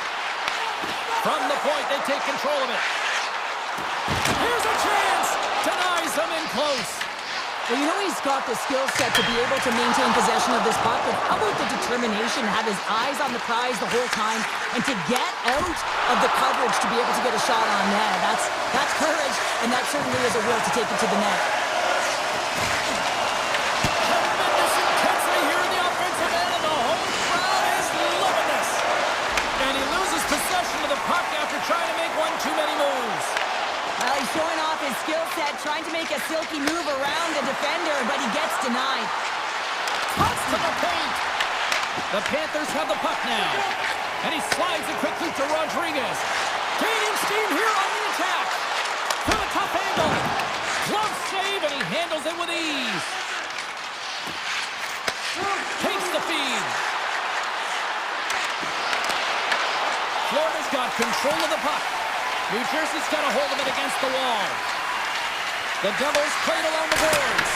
From the point, they take control of it. Here's a chance! Denies them in close. Well, you know he's got the skill set to be able to maintain possession of this puck, but how about the determination, have his eyes on the prize the whole time, and to get out of the coverage to be able to get a shot on net. That's courage, and that certainly is a will to take it to the net. Tremendous intensity here in the offensive end, and the whole crowd is loving this. And he loses possession of the puck after trying to make one too many moves. Well, he's showing off his skill set, trying to make a silky move around the defender, but he gets denied. Cuts to the paint. The Panthers have the puck now. And he slides it quickly to Rodriguez. Gaining steam here on the attack. From a tough angle. Glove save, and he handles it with ease. Takes the feed. Florida's got control of the puck. New Jersey's got a hold of it against the wall. The Devils played along the boards.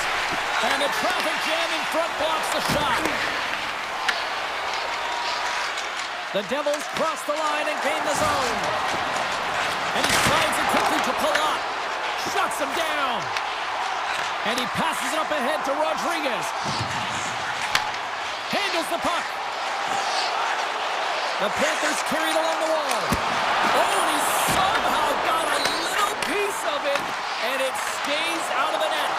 And the traffic jam in front blocks the shot. The Devils cross the line and gain the zone. And he slides it quickly to Palat. Shuts him down. And he passes it up ahead to Rodriguez. Handles the puck. The Panthers carried along the wall. Oh, and he somehow got a little piece of it, and it stays out of the net.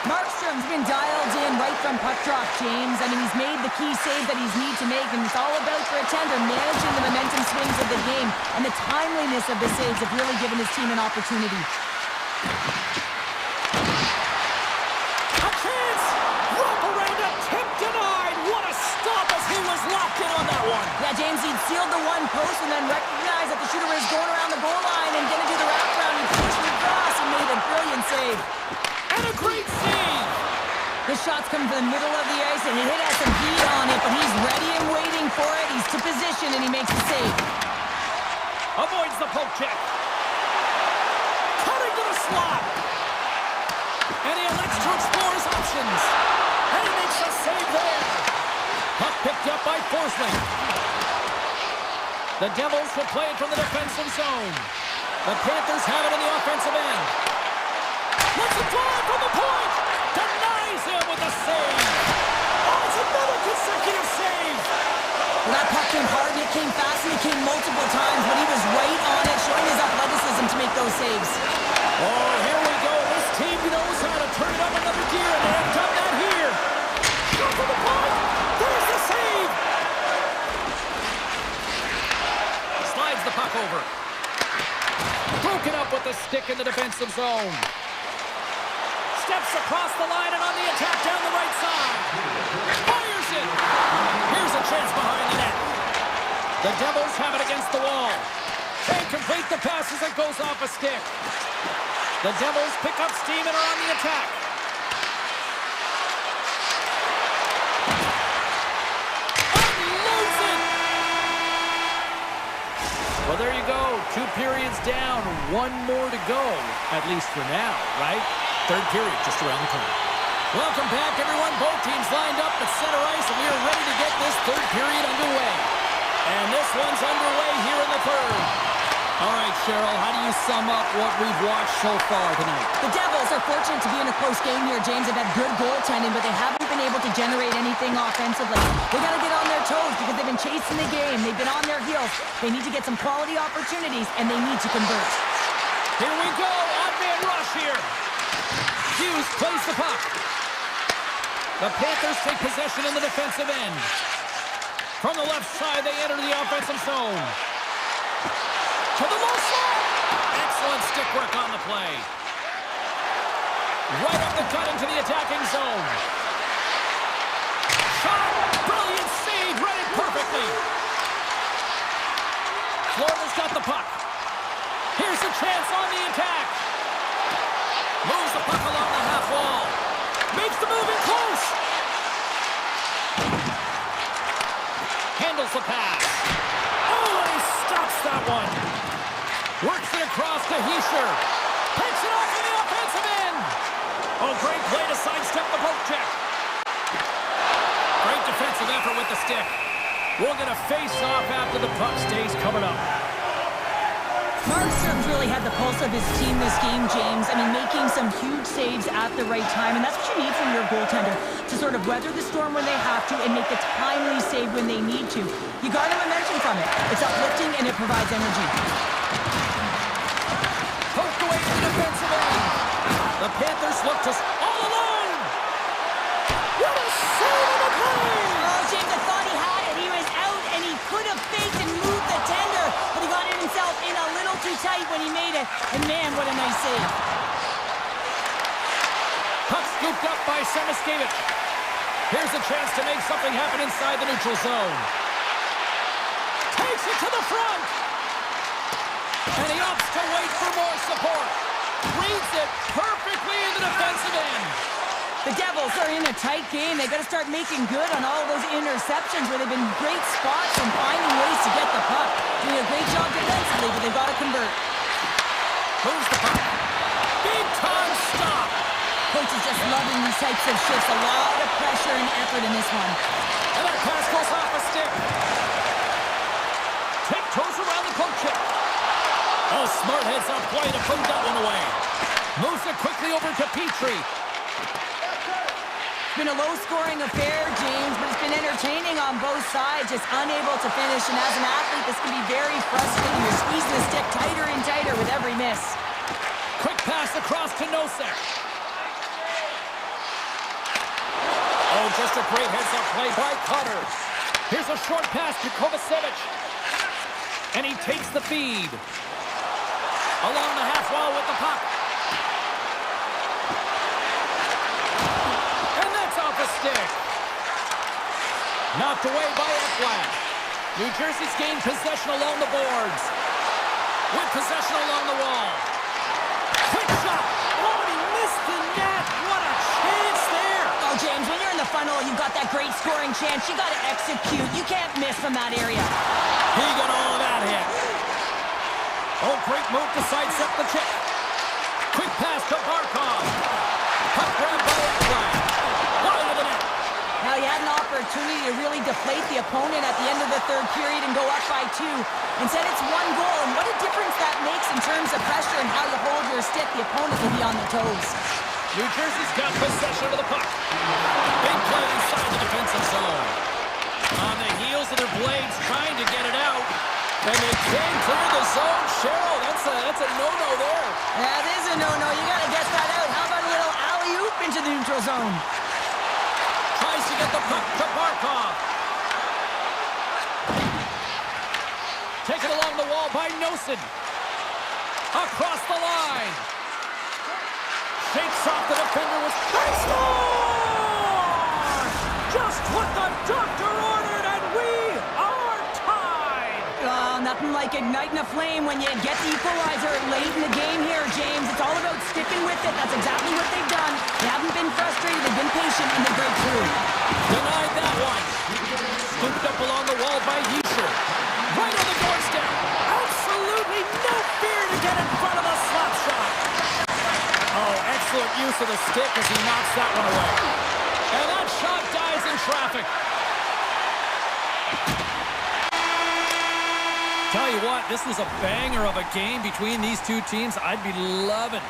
Markstrom's been dialed in right from puck drop, James. I mean, he's made the key save that he's need to make, and it's all about for a tender managing the momentum swings of the game, and the timeliness of the saves have really given his team an opportunity. A chance! Rope around a tip denied! What a stop as he was locked in on that one! Yeah, James, he'd sealed the one post and then recognized that the shooter was going around the goal line and going to do the wraparound. He pushed it across and made a brilliant save. And a great save! The shots come to the middle of the ice and it has some heat on it, but he's ready and waiting for it. He's to position and he makes the save. Avoids the poke check. Cutting to the slot. And he elects to explore his options. And he makes a save there. Puck picked up by Forsling. The Devils will play it from the defensive zone. The Panthers have it in the offensive end. Let's it fly from the point. Denies him with a save. Oh, it's another consecutive save. Well, that puck came hard and it came fast and it came multiple times, but he was right on it, showing his athleticism to make those saves. Oh, here we go. This team knows how to turn it up another gear, and they have done that here. Shot from the point. There's the save. Slides the puck over. Broken up with the stick in the defensive zone. Steps across the line and on the attack down the right side. Fires it. Here's a chance behind the net. The Devils have it against the wall. They complete the pass as it goes off a stick. The Devils pick up steam and are on the attack. Unloads it! Well, there you go. 2 periods down, 1 more to go, at least for now, right? Third period just around the corner. Welcome back, everyone. Both teams lined up at center ice, and we are ready to get this third period underway. And this one's underway here in the third. All right, Cheryl, how do you sum up what we've watched so far tonight? The Devils are fortunate to be in a close game here, James. They've had good goaltending, but they haven't been able to generate anything offensively. They got to get on their toes because they've been chasing the game. They've been on their heels. They need to get some quality opportunities, and they need to convert. Here we go. Odd-man rush here. Hughes plays the puck. The Panthers take possession in the defensive end. From the left side, they enter the offensive zone. To the low side. Excellent stick work on the play. Right up the gut into the attacking zone. Shot! Brilliant save! Read it perfectly. Florida's got the puck. Here's a chance on the attack. Moves the puck along the half wall. Makes the move in close. Handles the pass. Oh, and he stops that one. Works it across to Heischer. Picks it off in the offensive end. Oh, great play to sidestep the poke check. Great defensive effort with the stick. We'll get a face-off after the puck stays coming up. Markstrom's really had the pulse of his team this game, James. I mean, making some huge saves at the right time, and that's what you need from your goaltender, to sort of weather the storm when they have to and make a timely save when they need to. You garner momentum from it. It's uplifting and it provides energy. Poked away to the defensive end. The Panthers look just all alone. What a save on the play! Oh, James, I thought he had it. He was out, and he could have faked and moved the tender, but he got it himself in a little too tight when he made it. And man, what a nice save. Puck scooped up by Semiskevich. Here's a chance to make something happen inside the neutral zone. Takes it to the front. And he opts to wait for more support. Reads it perfectly in the defensive end. The Devils are in a tight game. They got to start making good on all those interceptions where they've been great spots and finding ways to get the puck. Doing a great job defensively, but they've got to convert. Moves the puck. Big time stop. Coach is just loving these types of shifts. A lot of pressure and effort in this one. And that pass goes off a stick. Tiptoes around the poke check. Oh, smart heads up play to put that one away. Moves it quickly over to Petrie. It's been a low-scoring affair, James, but it's been entertaining on both sides, just unable to finish. And as an athlete, this can be very frustrating. You're squeezing the stick tighter and tighter with every miss. Quick pass across to Nosek. Oh, just a great heads-up play by Cutter. Here's a short pass to Kovacevic. And he takes the feed. Along the half wall with the puck. And that's off a stick. Knocked away by Ekblad. New Jersey's gained possession along the boards. With possession along the wall. Quick shot. Oh, he missed the net. What a chance there. Oh, James, when you're in the funnel, you've got that great scoring chance. You got to execute. You can't miss from that area. He got all of that hit. Oh, great move to sidestep the check. Quick pass to Barkov. Puck grab by Ekblad. Wide of the net. Now, he had an opportunity to really deflate the opponent at the end of the third period and go up by 2. Instead, it's 1 goal, and what a difference that makes in terms of pressure and how you hold your stick. The opponent will be on the toes. New Jersey's got possession of the puck. Big play inside the defensive zone. On the heels of their blades, trying to get it out. And they can't clear the zone. Cheryl, that's a no-no there. That is a no-no. You got to get that out. How about a little alley-oop into the neutral zone? Tries to get the puck to Barkov. Taken along the wall by Nosen. Across the line. Shakes off the defender with... They score! Just what the doctor ordered, and we are tied! Oh, nothing like igniting a flame when you get the equalizer late in the game here, James. It's all about sticking with it. That's exactly what they've done. They haven't been frustrated. They've been patient, and they break through. Denied that one. Scooped up along the wall by Heischer. Right on the doorstep. Absolutely no fear to get in front of the slap shot. Oh, excellent use of the stick as he knocks that one away. And that shot dies in traffic. Tell you what, this was a banger of a game between these two teams. I'd be loving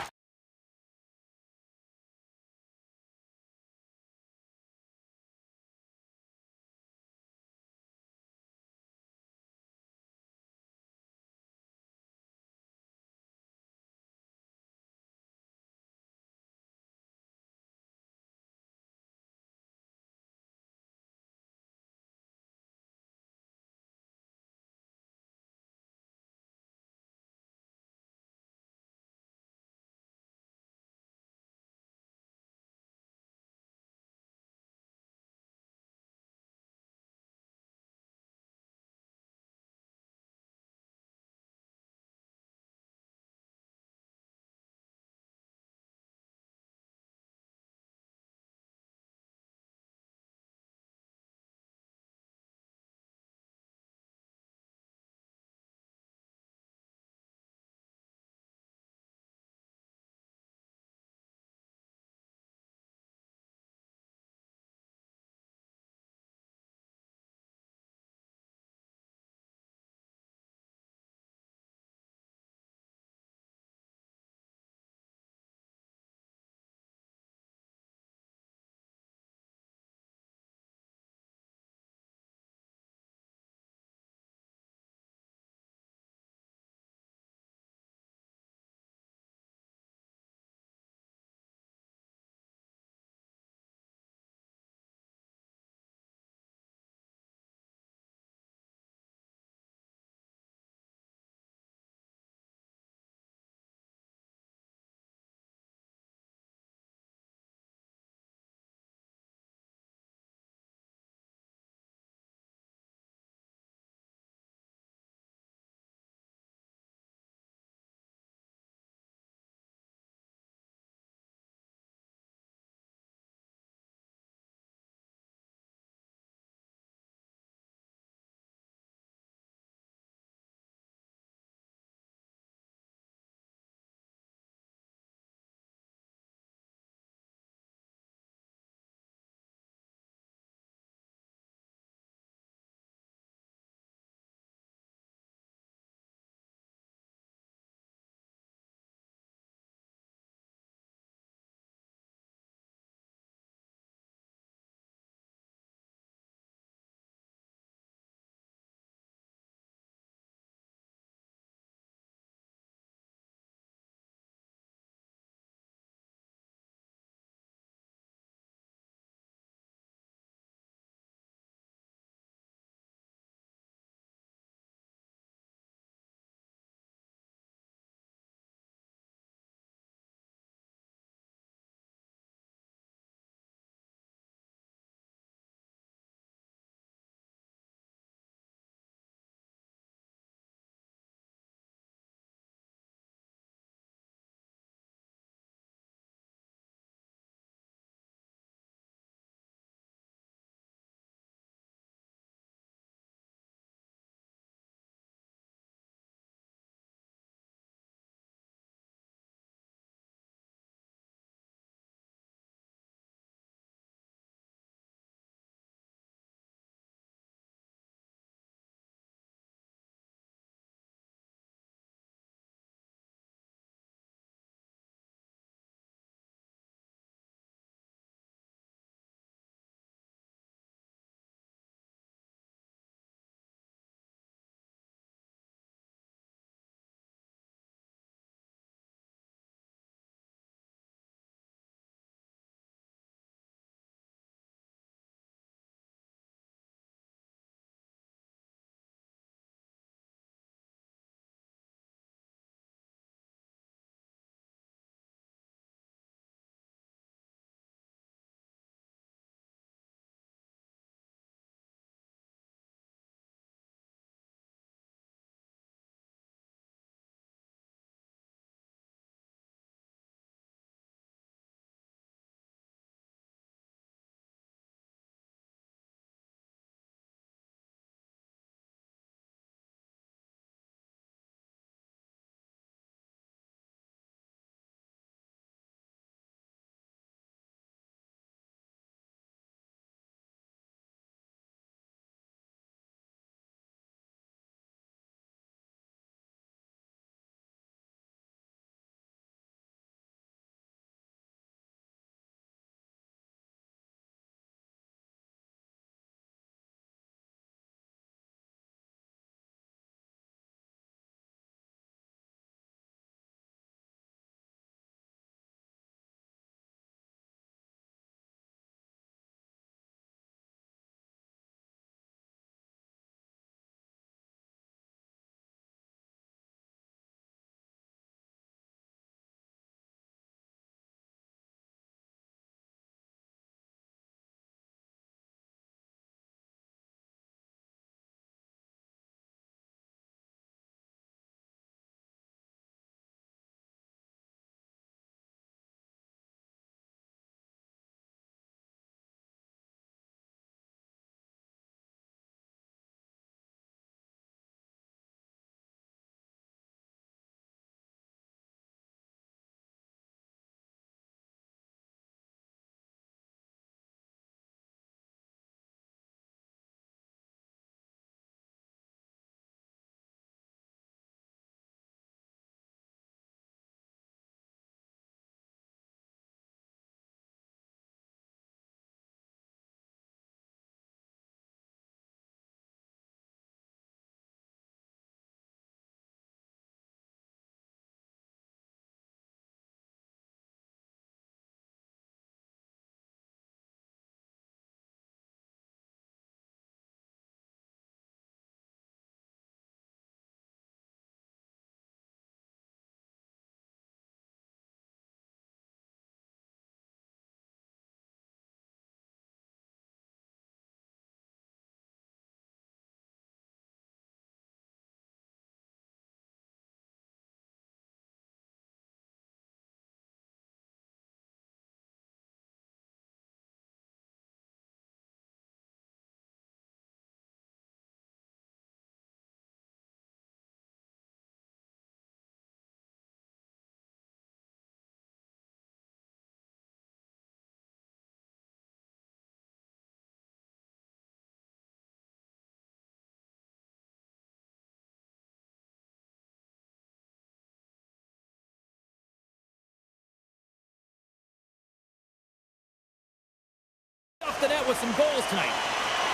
the net with some goals tonight.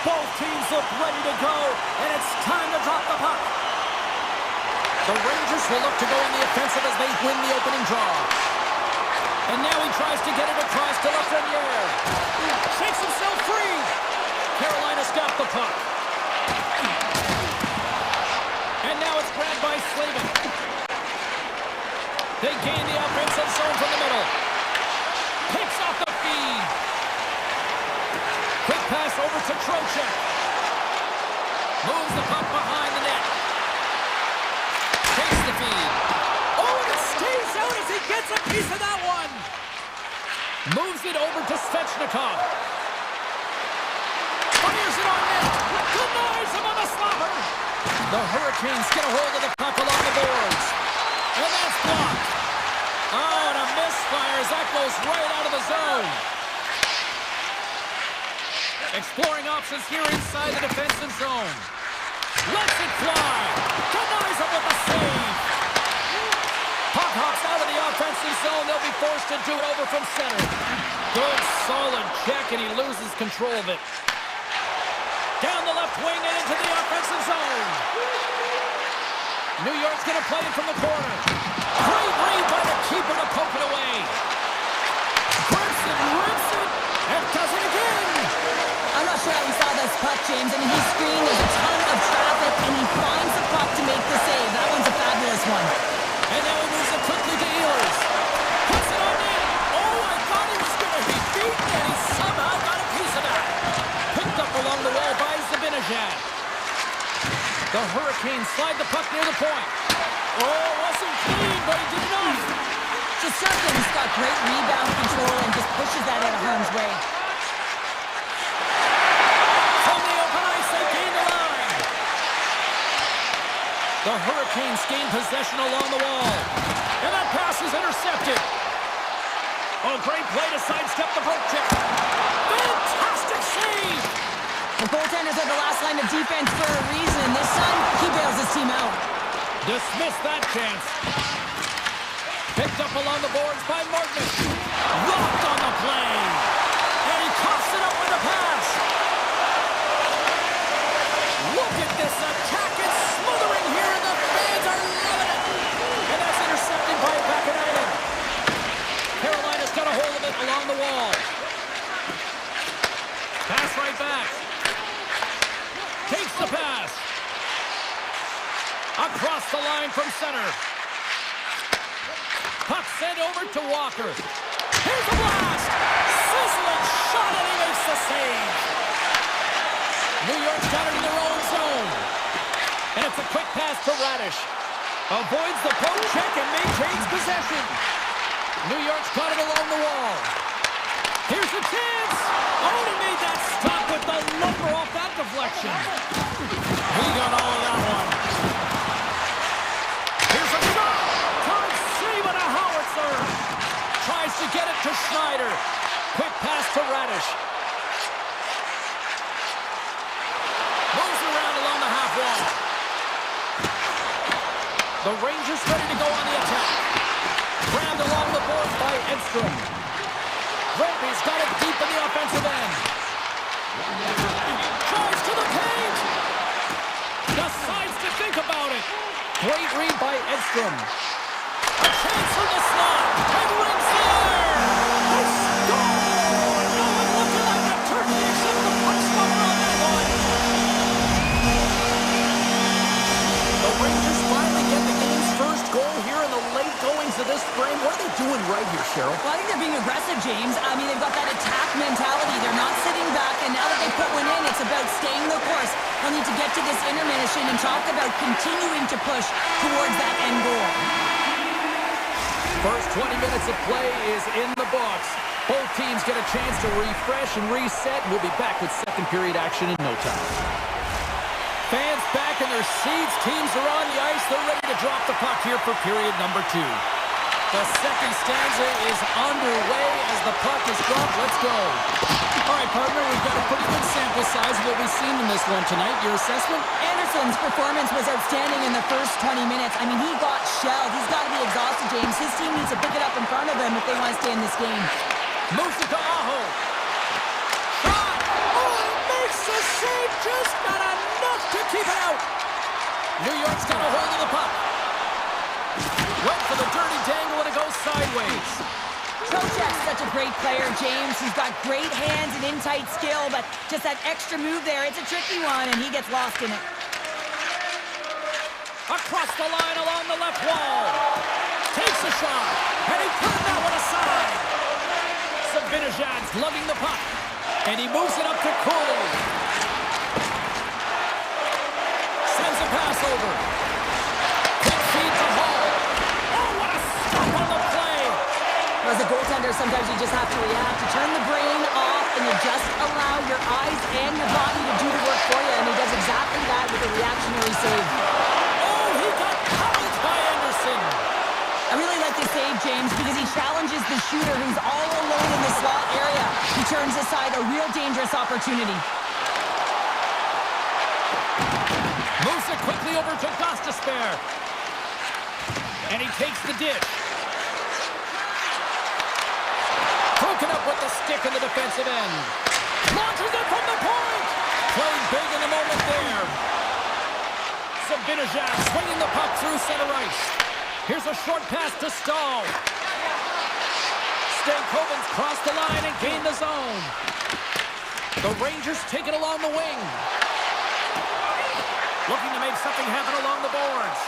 Both teams look ready to go, and it's time to drop the puck. The Rangers will look to go on the offensive as they win the opening draw. And now he tries to get it across to Lafreniere. Shakes himself free. Carolina's got the puck. And now it's grabbed by Slavin. They gain the offensive zone from the middle. Picks off the feed. Quick pass over to Trocheck. Moves the puck behind the net. Takes the feed. Oh, and it stays out as he gets a piece of that one. Moves it over to Svechnikov. Fires it on net. Denies him on the slapper. The Hurricanes get a hold of the puck along the boards. And that's blocked. Oh, and a misfire as that goes right out of the zone. Exploring options here inside the defensive zone. Lets it fly. Denies him with a save. Puck hops out of the offensive zone. They'll be forced to do it over from center. Good, solid check, and he loses control of it. Down the left wing and into the offensive zone. New York's going to play it from the corner. Great read by the keeper to poke it away. Grips it, rips it, and does it again. I'm not sure how he saw this puck, James. I mean, he's screened, there's a ton of traffic, and he finds the puck to make the save. That one's a fabulous one. And now he moves it quickly to Ehlers. Puts it on in. Oh, I thought he was going to be beaten, and he somehow got a piece of that. Picked up along the wall by Zibanejad. The Hurricanes slide the puck near the point. Oh, wasn't clean, but he did enough. Shesterkin's got great rebound control and just pushes that out of harm's way. From the open ice, they gain the line. The Hurricanes gain possession along the wall. And that pass is intercepted. Oh, great play to sidestep the poke check. Fantastic save. The goaltenders are the last line of defense for a reason. This time, he bails his team out. Dismissed that chance. Picked up along the boards by Martin. Rocked on the play. And he coughs it up with a pass. Look at this attack. It's smothering here, and the fans are loving it. And that's intercepted by Vakanainen. Carolina's got a hold of it along the wall. Pass right back. Takes the pass. Across the line from center. Puck sent over to Walker. Here's a blast. Sizzling shot, and he makes the save. New York's got it in their own zone. And it's a quick pass to Radish. Avoids the poke check and maintains possession. New York's got it along the wall. Here's a chance. Oh, he made that stop with the lumber off that deflection. He got all of that one. Here's a shot. Time save and a howitzer. Tries to get it to Schneider. Quick pass to Radish. Moves around along the half wall. The Rangers ready to go on the attack. Grabbed along the boards by Edstrom. Roby's got it deep in the offensive end. Tries to the paint. Decides to think about it. Great read by Edstrom. A chance from the slot. And rings the air. They score! No one looking like a turkey except the puck stopper on that one. The Rangers finally get the game's first goal here in the late goings of this frame. What are they doing right here, Cheryl? Well, I think they're being aggressive, James. I mean, they've got that attack mentality. They're not sitting back, and now that they put one in, it's about staying the course. They'll need to get to this intermission and talk about continuing to push towards that end goal. First 20 minutes of play is in the books. Both teams get a chance to refresh and reset. We'll be back with second period action in no time. Fans back in their seats. Teams are on the ice. They're ready to drop the puck here for period number 2. The second stanza is underway as the puck is dropped. Let's go. All right, partner, we've got a pretty good sample size of what we've seen in this one tonight. Your assessment? Anderson's performance was outstanding in the first 20 minutes. I mean, he got shelled. He's got to be exhausted, James. His team needs to pick it up in front of him if they want to stay in this game. Moves it to Aho. Shot! Makes a save, just not enough to keep it out. New York's got a hold of the puck. Went for the dirty dangle and it goes sideways. Trocheck's such a great player, James. He's got great hands and in-tight skill, but just that extra move there, it's a tricky one, and he gets lost in it. Across the line along the left wall. Takes a shot, and he turned that one aside. Sabinajad's lugging the puck, and he moves it up to Cooley. Sends a pass over. Quick feed to Hall. Oh, what a stop on the play. As a goaltender, sometimes you just have to react. You turn the brain off, and you just allow your eyes and your body to do the work for you, and he does exactly that with a reactionary save. Oh, he got caught by Anderson. I really like this save, James, because he challenges the shooter who's all alone in the slot area. He turns aside a real dangerous opportunity. Moves it quickly over to Gostisbehere. And he takes the dish. Broken up with the stick in the defensive end. Launches it from the point. Played big in the moment there. Sabinajad swinging the puck through center ice. Here's a short pass to Stahl. Stankoven's crossed the line and gained the zone. The Rangers take it along the wing. Looking to make something happen along the boards.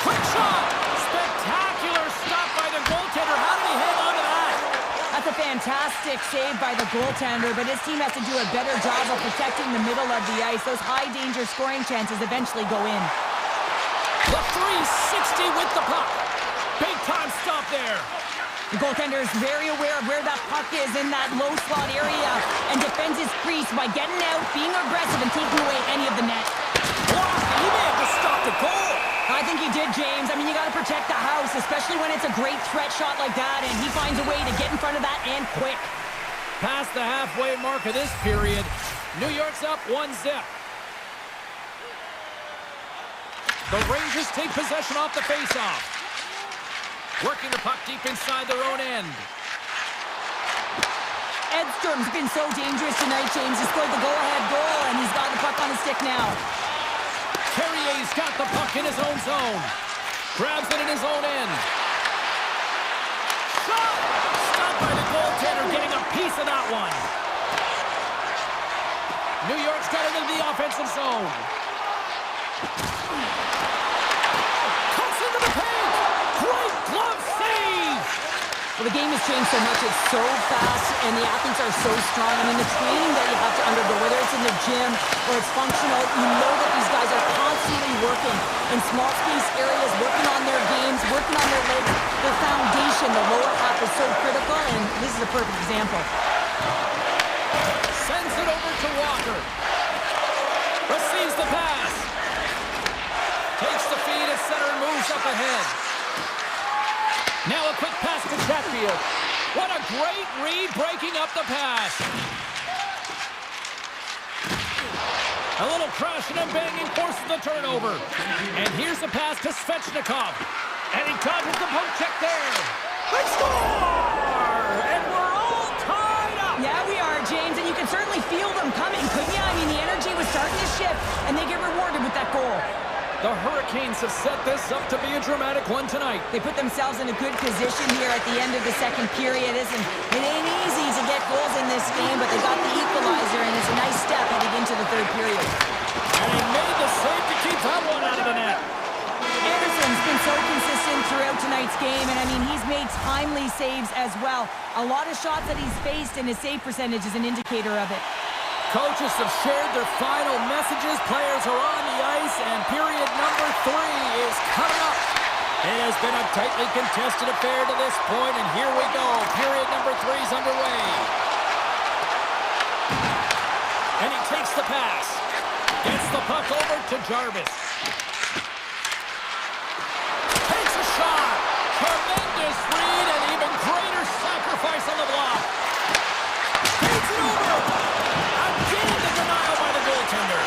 Quick shot! Spectacular stop by the goaltender. How did he hang on to that? That's a fantastic save by the goaltender, but his team has to do a better job of protecting the middle of the ice. Those high-danger scoring chances eventually go in. The 360 with the puck. Big-time stop there. The goaltender is very aware of where that puck is in that low slot area and defends his crease by getting out, being aggressive, and taking away any of the net. Wow, he may have just stopped a goal. I think he did, James. I mean, you got to protect the house, especially when it's a great threat shot like that, and he finds a way to get in front of that and quick. Past the halfway mark of this period, New York's up 1-0. The Rangers take possession off the faceoff. Working the puck deep inside their own end. Edstrom's been so dangerous tonight, James. He scored the go-ahead goal, and he's got the puck on his stick now. Carrier's got the puck in his own zone. Grabs it in his own end. Shot! Stopped by the goaltender, getting a piece of that one. New York's got it into the offensive zone. Cuts into the paint! Great glove save! Well, the game has changed so much. It's so fast, and the athletes are so strong. I mean, the training that you have to undergo, whether it's in the gym or it's functional, you know that these guys are constantly working in small space areas, working on their games, working on their legs. Their foundation, the lower half, is so critical, and this is a perfect example. Sends it over to Walker. Receives the pass. Takes the feed at center and moves up ahead. Now a quick pass to Chatfield. What a great read, breaking up the pass. A little crashing and banging forces the turnover. And here's the pass to Svechnikov. And he dodges the poke check there. They score! And we're all tied up. Yeah, we are, James, and you can certainly feel them coming, couldn't you? I mean, the energy was starting to shift, and they get rewarded with that goal. The Hurricanes have set this up to be a dramatic one tonight. They put themselves in a good position here at the end of the second period. It ain't easy to get goals in this game, but they got the equalizer, and it's a nice step heading into the third period. And he made the save to keep that one out of the net. Anderson's been so consistent throughout tonight's game, and I mean, he's made timely saves as well. A lot of shots that he's faced, and his save percentage is an indicator of it. Coaches have shared their final messages. Players are on the ice, and period number 3 is coming up. It has been a tightly contested affair to this point, and here we go. Period number 3 is underway. And he takes the pass. Gets the puck over to Jarvis. Takes a shot. Tremendous read and even greater sacrifice on the block. Takes it over. Again, the denial by the goaltender.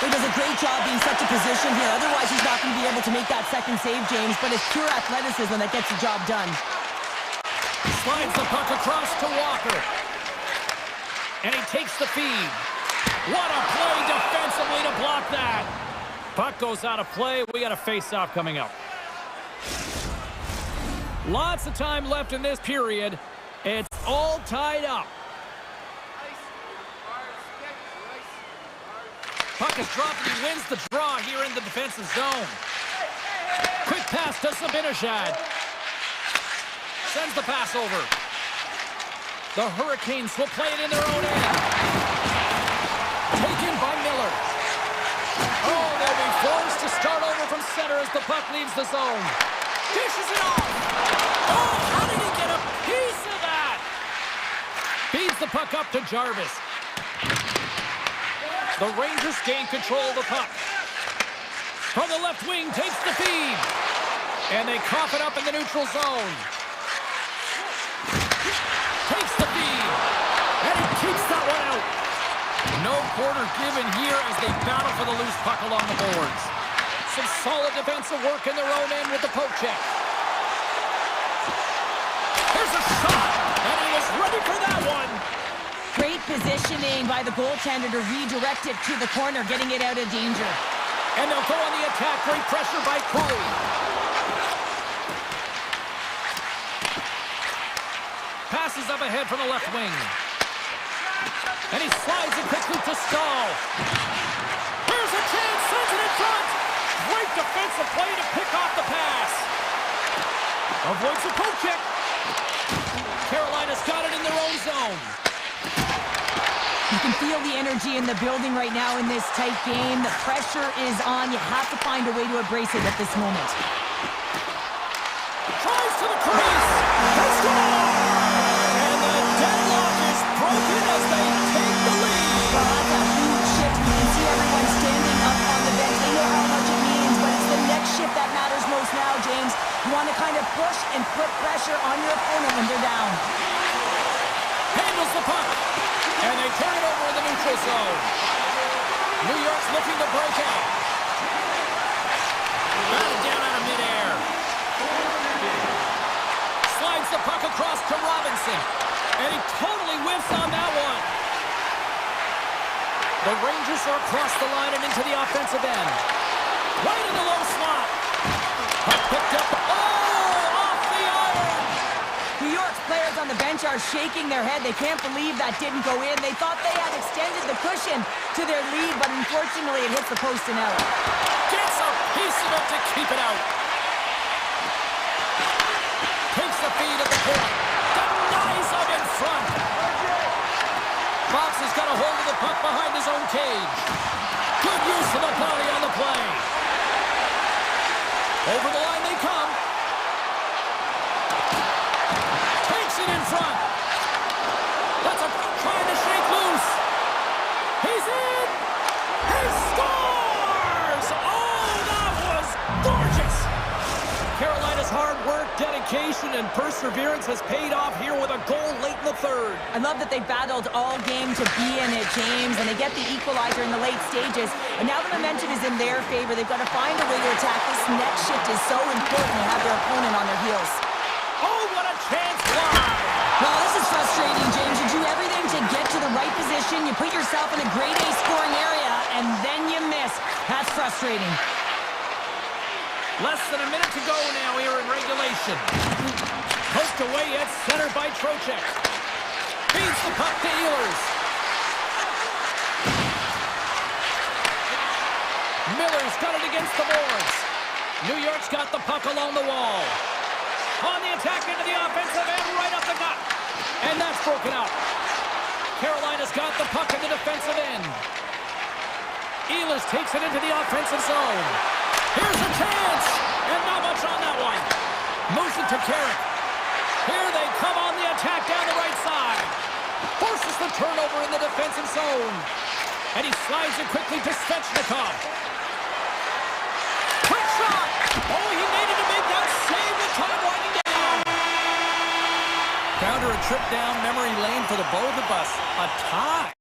He does a great job being such a position here. Otherwise, he's not going to be able to make that second save, James. But it's pure athleticism that gets the job done. Slides the puck across to Walker. And he takes the feed. What a play defensively to block that. Puck goes out of play. We got a face-off coming up. Lots of time left in this period. It's all tied up. Puck is dropped and he wins the draw here in the defensive zone. Quick pass to Zibanejad. Sends the pass over. The Hurricanes will play it in their own end. Taken by Miller. Oh, they'll be forced to start over from center as the puck leaves the zone. Dishes it off. Oh, how did he get a piece of that? Feeds the puck up to Jarvis. The Rangers gain control of the puck. From the left wing, takes the feed. And they cough it up in the neutral zone. Takes the feed. And he keeps that one out. No quarter given here as they battle for the loose puck along the boards. Some solid defensive work in their own end with the poke check. Here's a shot. And he was ready for that one. Great positioning by the goaltender to redirect it to the corner, getting it out of danger. And they'll go on the attack. Great pressure by Cooley. Passes up ahead from the left wing. And he slides it quickly to Stahl. Here's a chance. Sends it in front. Great defensive play to pick off the pass. Avoids the poke check. Carolina's got it in their own zone. You can feel the energy in the building right now in this tight game. The pressure is on. You have to find a way to embrace it at this moment. Tries to the crease. They score! And the deadlock is broken as they take the lead. Well, that's a huge shift. You can see everyone standing up on the bench. They know how much it means, but it's the next shift that matters most now, James. You want to kind of push and put pressure on your opponent when they're down. Handles the puck. And they turn it over in the neutral zone. New York's looking to break out. Batted down out of midair. Slides the puck across to Robinson. And he totally whiffs on that one. The Rangers are across the line and into the offensive end. Right in the low slot. Puck picked up. Oh, off the iron. New York's players on the bench are shaking their head. They can't believe that didn't go in. They thought they had extended the cushion to their lead, but unfortunately it hits the post and out. Gets a piece of it to keep it out. Takes the feed at the point. Denies up in front. Fox has got a hold of the puck behind his own cage. Good use of the body on the play. Over the line they come. Takes it in front. That's a trying to shake loose. He's in. He scores! Oh, that was gorgeous. Carolina's hard work, dedication, and perseverance has paid off here with a goal late in the third. I love that they battled all game to be in it, James, and they get the equalizer in the late stages. And now the momentum is in their favor. They've got to find a way to attack. This next shift is so important to have their opponent on their heels. Oh, what a chance live! Well, this is frustrating, James. You do everything to get to the right position. You put yourself in a grade A scoring area, and then you miss. That's frustrating. Less than a minute to go now here in regulation. Poked away at center by Trocheck. Feeds the puck to Ehlers. Miller's got it against the boards. New York's got the puck along the wall. On the attack into the offensive end, right up the gut. And that's broken up. Carolina's got the puck in the defensive end. Ehlers takes it into the offensive zone. Here's a chance! And not much on that one. Moves it to Carrick. Here they come on the attack down the right side. Forces the turnover in the defensive zone. And he slides it quickly to Svechnikov. Quick shot! Oh, he needed to make that save with time winding down. Counter a trip down memory lane for the both of us. A tie.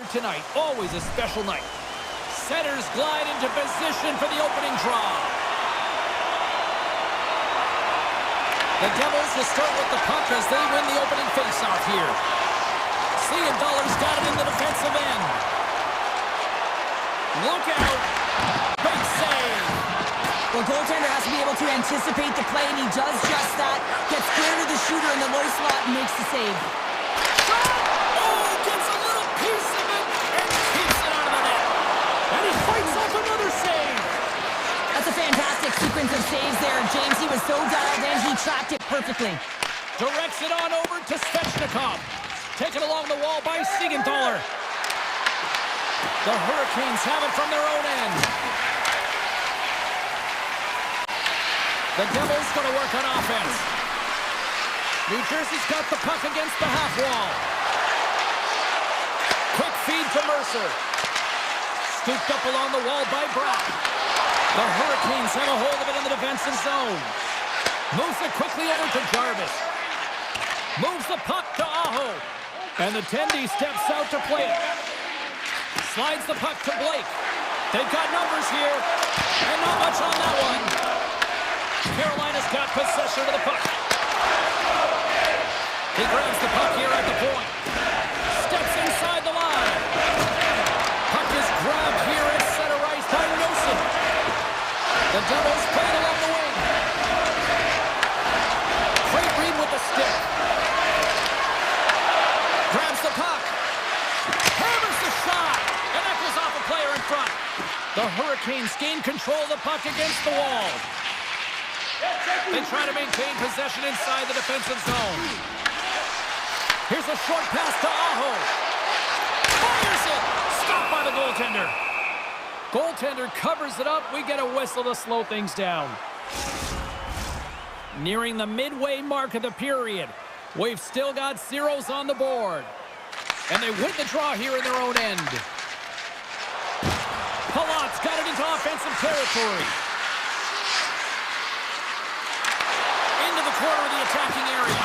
Tonight, always a special night. Centers glide into position for the opening draw. The Devils will start with the puck as they win the opening faceoff here. Dollar's got it in the defensive end. Look out. Big save. The goaltender has to be able to anticipate the play, and he does just that. Gets clear to the shooter in the low slot and makes the save. Shot! Oh, gets a little piece of it and keeps it out of the net. And he fights off another save. That's a fantastic sequence of saves there. James, he was so dialed in, he tracked it perfectly. Directs it on over to Svechnikov. Taken along the wall by Siegenthaler. The Hurricanes have it from their own end. The Devils going to work on offense. New Jersey's got the puck against the half wall. Quick feed to Mercer. Scooped up along the wall by Brock. The Hurricanes have a hold of it in the defensive zone. Moves it quickly over to Jarvis. Moves the puck to Aho. And the Tendy steps out to play it. Slides the puck to Blake. They've got numbers here. And not much on that one. Carolina's got possession of the puck. He grabs the puck here at the point. Steps inside the line. Puck is grabbed here at center ice by Nosen. The Devils play it along the wing. Great read with the stick. Grabs the puck. Hammers the shot. And that goes off a player in front. The Hurricanes gain control of the puck against the wall. They try to maintain possession inside the defensive zone. Here's a short pass to Aho. Fires it. Stopped by the goaltender. Goaltender covers it up. We get a whistle to slow things down. Nearing the midway mark of the period. We've still got zeros on the board. And they win the draw here in their own end. Palat's got it into offensive territory. Into the corner of the attacking area.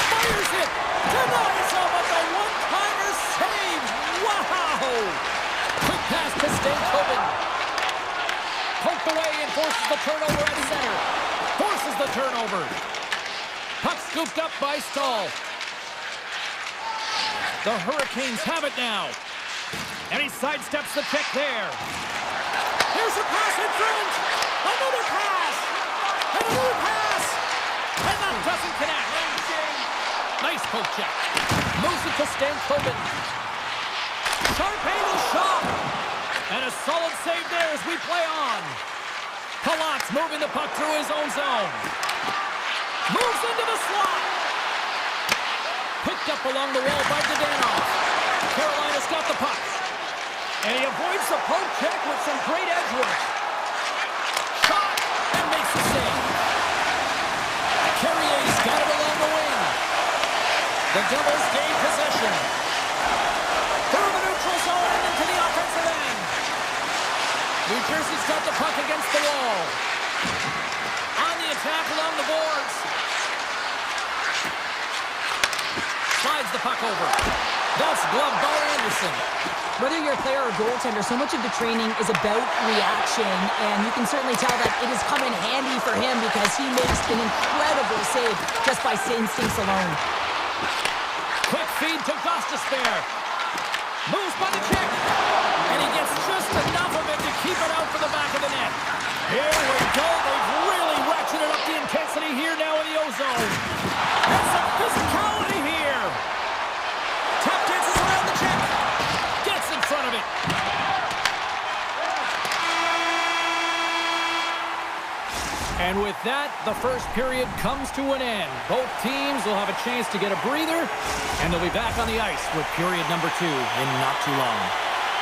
Fires it. Denies him with a one-timer save. Wow! Quick pass to Stankoven. Poked away and forces the turnover at center. Forces the turnover. Puck scooped up by Stahl. The Hurricanes have it now. And he sidesteps the check there. Here's a pass in front. Another pass. And another pass. And that doesn't connect. Nice poke check. Moves it to Stankoven. Sharp angle shot. And a solid save there as we play on. Palat's moving the puck through his own zone. Moves into the slot. Picked up along the wall by Dadonov. Carolina's got the puck. And he avoids the poke check with some great edge work. Shot and makes the save. Carrier's got it along the wing. The Devils gain possession. Through the neutral zone and into the offensive end. New Jersey's got the puck against the wall. On the attack along the boards. Slides the puck over. That's gloved by Anderson. Whether you're a player or goaltender, so much of the training is about reaction, and you can certainly tell that it has come in handy for him because he makes an incredible save just by instincts alone. Quick feed to Gostisbehere. Moves by the check. And he gets just enough of it to keep it out for the back of the net. Here we go. They've really ratcheted up the intensity here now in the O-zone. There's some physicality here. Tap dances around the check. Gets in front of it. And with that, the first period comes to an end. Both teams will have a chance to get a breather, and they'll be back on the ice with period number 2 in not too long.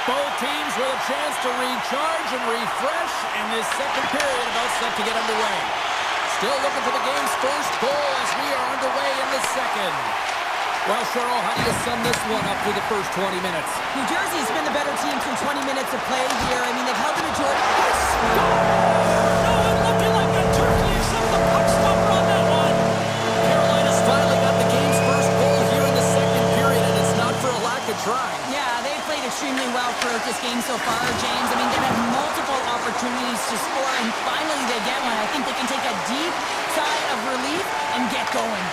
Both teams with a chance to recharge and refresh, and this second period about set to get underway. Still looking for the game's first goal as we are underway in the second. Well, Cheryl, how do you sum this one up through the first 20 minutes? New Jersey's been the better team through 20 minutes of play here. I mean, they've held the majority. Carolina's finally got the game's first goal here in the second period, and it's not for a lack of trying. Yeah, they played throughout this game so far, James. I mean, they've had multiple opportunities to score, and finally they get one. I think they can take a deep sigh of relief and get going.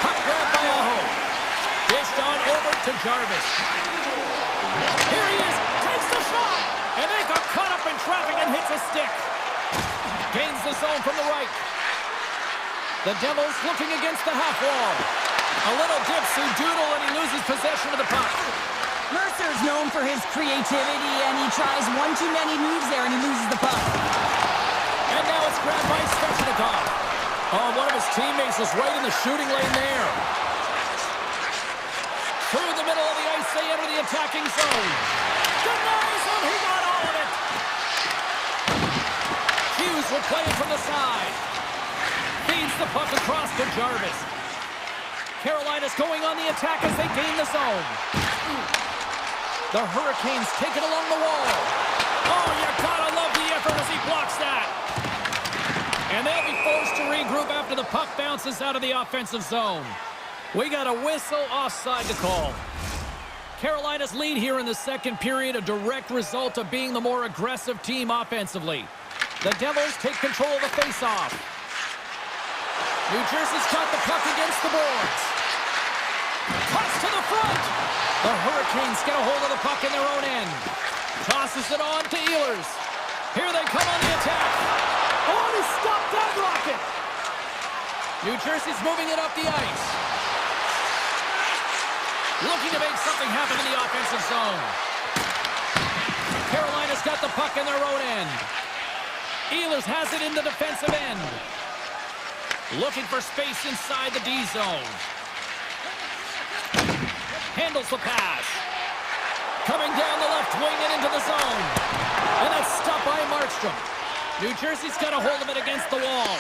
Puck grab by Aho. Dished on over to Jarvis. Here he is, takes the shot, and they got caught up in traffic and hits a stick. Gains the zone from the right. The Devils looking against the half wall. A little dipsy doodle and he loses possession of the puck. Mercer's known for his creativity, and he tries one too many moves there, and he loses the puck. And now it's grabbed by Svechnikov. Oh, one of his teammates is right in the shooting lane there. Through the middle of the ice, they enter the attacking zone. Denies him, he got all of it. Hughes will play it from the side. Feeds the puck across to Jarvis. Carolina's going on the attack as they gain the zone. The Hurricanes take it along the wall. Oh, you gotta love the effort as he blocks that. And they'll be forced to regroup after the puck bounces out of the offensive zone. We got a whistle offside to call. Carolina's lead here in the second period, a direct result of being the more aggressive team offensively. The Devils take control of the faceoff. New Jersey's got the puck against the boards. Toss to the front. The Hurricanes get a hold of the puck in their own end. Tosses it on to Ehlers. Here they come on the attack. Oh, he stopped that rocket. New Jersey's moving it up the ice. Looking to make something happen in the offensive zone. Carolina's got the puck in their own end. Ehlers has it in the defensive end. Looking for space inside the D zone. Handles the pass. Coming down the left wing and into the zone. And that's stopped by Markstrom. New Jersey's got a hold of it against the wall.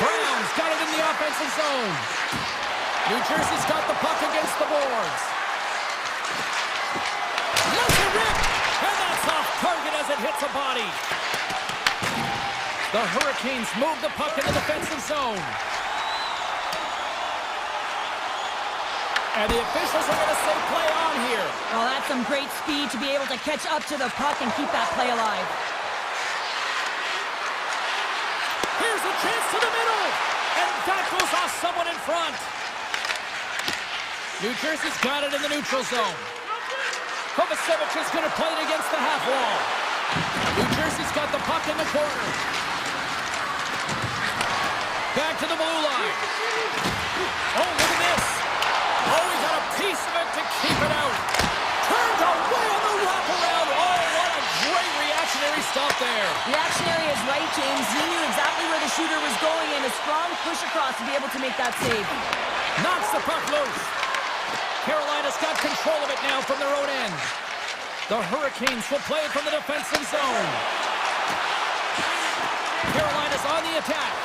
Brown's got it in the offensive zone. New Jersey's got the puck against the boards. Lets it rip. And that's off target as it hits a body. The Hurricanes move the puck in the defensive zone. And the officials are going to say play on here. Well, that's some great speed to be able to catch up to the puck and keep that play alive. Here's a chance to the middle. And that goes off someone in front. New Jersey's got it in the neutral zone. Kovacevic is going to play it against the half wall. New Jersey's got the puck in the corner. Back to the blue line. Oh, look at this. Oh, he got a piece of it to keep it out. Turned away on the wraparound. Oh, what a great reactionary stop there. Reactionary is right, James. He knew exactly where the shooter was going, and a strong push across to be able to make that save. Knocks the puck loose. Carolina's got control of it now from their own end. The Hurricanes will play it from the defensive zone. Carolina's on the attack.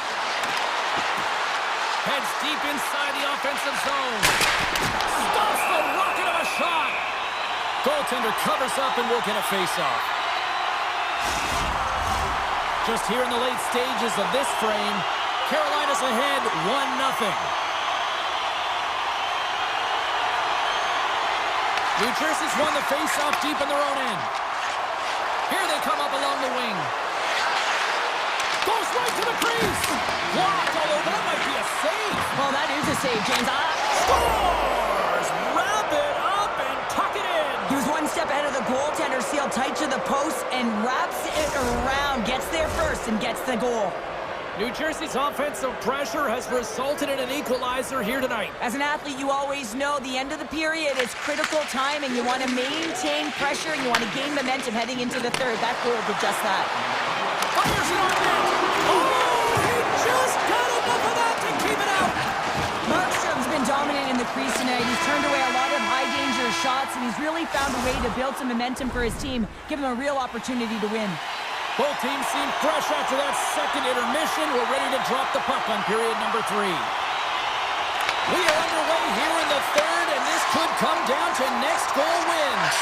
Heads deep inside the offensive zone. Stops the rocket of a shot. Goaltender covers up and will get a face-off. Just here in the late stages of this frame, Carolina's ahead 1-0. New Jersey's won the face-off deep in their own end. Here they come up along the wing. Goes right to the crease. Blocked all over. That might be a save. Well, that is a save, James. Scores! Wrap it up and tuck it in. He was one step ahead of the goaltender, sealed tight to the post, and wraps it around. Gets there first and gets the goal. New Jersey's offensive pressure has resulted in an equalizer here tonight. As an athlete, you always know the end of the period is critical time, and you want to maintain pressure, and you want to gain momentum heading into the third. That goal did just that. Fires it on net. Oh, he just got enough of that to keep it out. Markstrom's been dominant in the crease tonight. He's turned away a lot of high-danger shots, and he's really found a way to build some momentum for his team, give him a real opportunity to win. Both teams seem fresh after that second intermission. We're ready to drop the puck on period number 3. We are underway here in the third, and this could come down to next goal wins.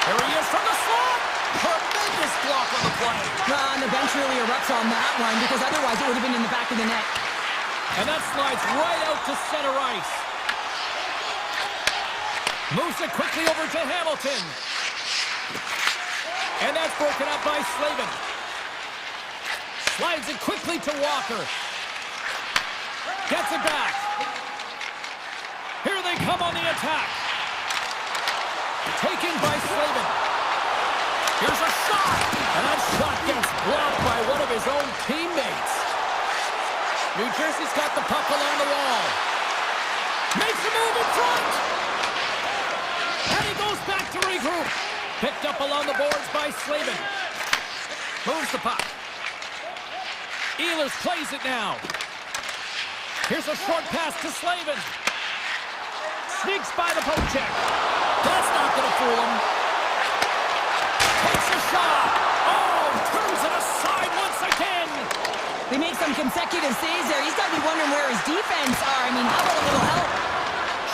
Here he is from the slot. Tremendous block on the play. And the bench really erupts on that one, because otherwise it would have been in the back of the net. And that slides right out to center ice. Moves it quickly over to Hamilton. And that's broken up by Slavin. Slides it quickly to Walker. Gets it back. Here they come on the attack. Taken by Slavin. Here's a shot. And that shot gets blocked by one of his own teammates. New Jersey's got the puck along the wall. Makes a move in front. And he goes back to regroup. Picked up along the boards by Slavin. Moves the puck. Ehlers plays it now. Here's a short pass to Slavin. Sneaks by the poke check. That's not going to fool him. Takes a shot. Oh, turns it aside once again. They make some consecutive saves there. He's got to be wondering where his defense are. I mean, how about a little help?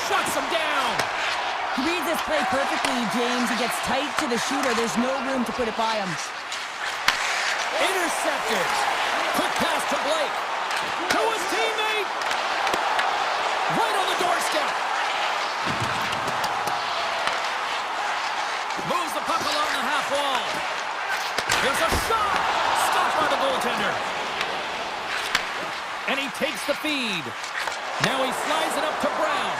Shuts him down. He reads this play perfectly, James. He gets tight to the shooter. There's no room to put it by him. Intercepted. Quick pass to Blake. To his teammate. Right on the doorstep. Moves the puck along the half wall. Here's a shot. Stopped by the goaltender. And he takes the feed. Now he slides it up to Brown.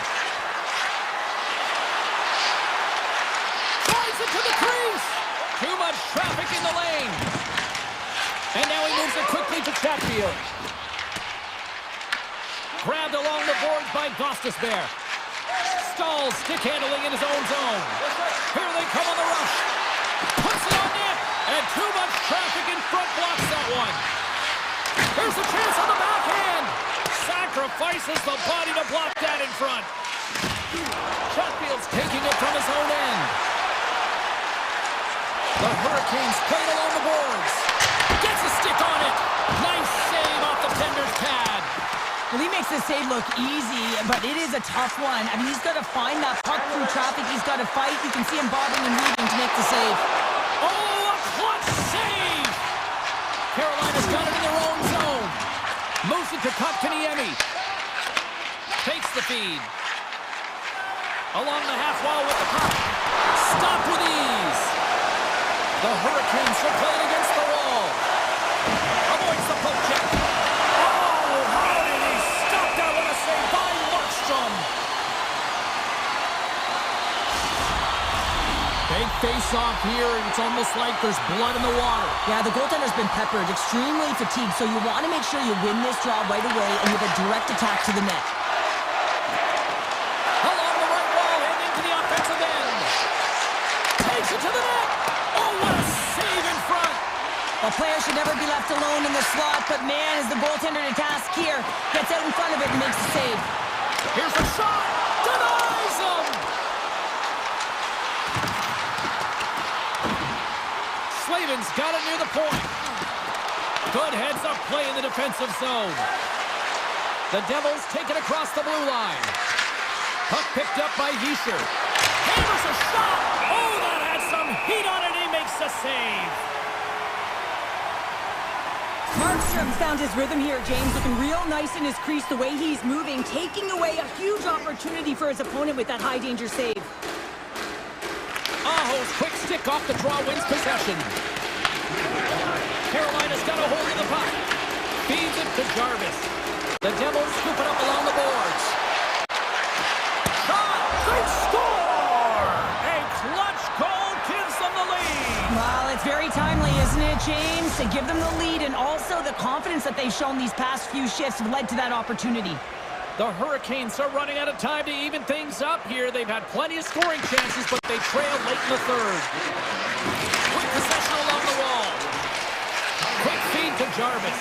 Drives it to the crease. Too much traffic in the lane. And now he moves it quickly to Chatfield. Grabbed along the boards by Gostisbehere. Stalls stick handling in his own zone. Here they come on the rush. Puts it on net. And too much traffic in front blocks that one. Here's a chance on the backhand. Sacrifices the body to block that in front. Chatfield's taking it from his own end. The Hurricanes play it along the boards. Gets a stick on it. Nice save off the tender's pad. Well, he makes the save look easy, but it is a tough one. I mean, he's got to find that puck through traffic. He's got to fight. You can see him bobbing and weaving to make the save. Oh, a clutch save! Carolina's got it in their own zone. Moves it to Kotkaniemi. Takes the feed. Along the half wall with the puck. Stopped with ease. The Hurricanes are playing against the wall. Avoids the poke check. Oh, how did he stop that? What a save by Markstrom. Big face-off here, and it's almost like there's blood in the water. Yeah, the goaltender's been peppered, extremely fatigued, so you want to make sure you win this draw right away and you have a direct attack to the net. Along the right wall and into the offensive end. Takes it to the net. Oh, what a save in front. The player should never be left alone in the slot, but man, is the goaltender to task here. Gets out in front of it and makes the save. Here's a shot. Denies him. Slavin's got it near the point. Good heads-up play in the defensive zone. The Devils take it across the blue line. Puck picked up by Hischier. Hammers a shot. Oh, that had some heat on it. He makes the save. Markstrom's found his rhythm here, James, looking real nice in his crease, the way he's moving, taking away a huge opportunity for his opponent with that high-danger save. Aho's quick stick off the draw wins possession. Carolina's got a hold of the puck. Feeds it to Jarvis. The Devils scoop it up along the boards. Shot! They score! A clutch goal gives them the lead. Well, it's very timely, isn't it, James? To give them the lead, and also the confidence that they've shown these past few shifts have led to that opportunity. The Hurricanes are running out of time to even things up here. They've had plenty of scoring chances, but they trail late in the third. Quick possession along the wall. Quick feed to Jarvis.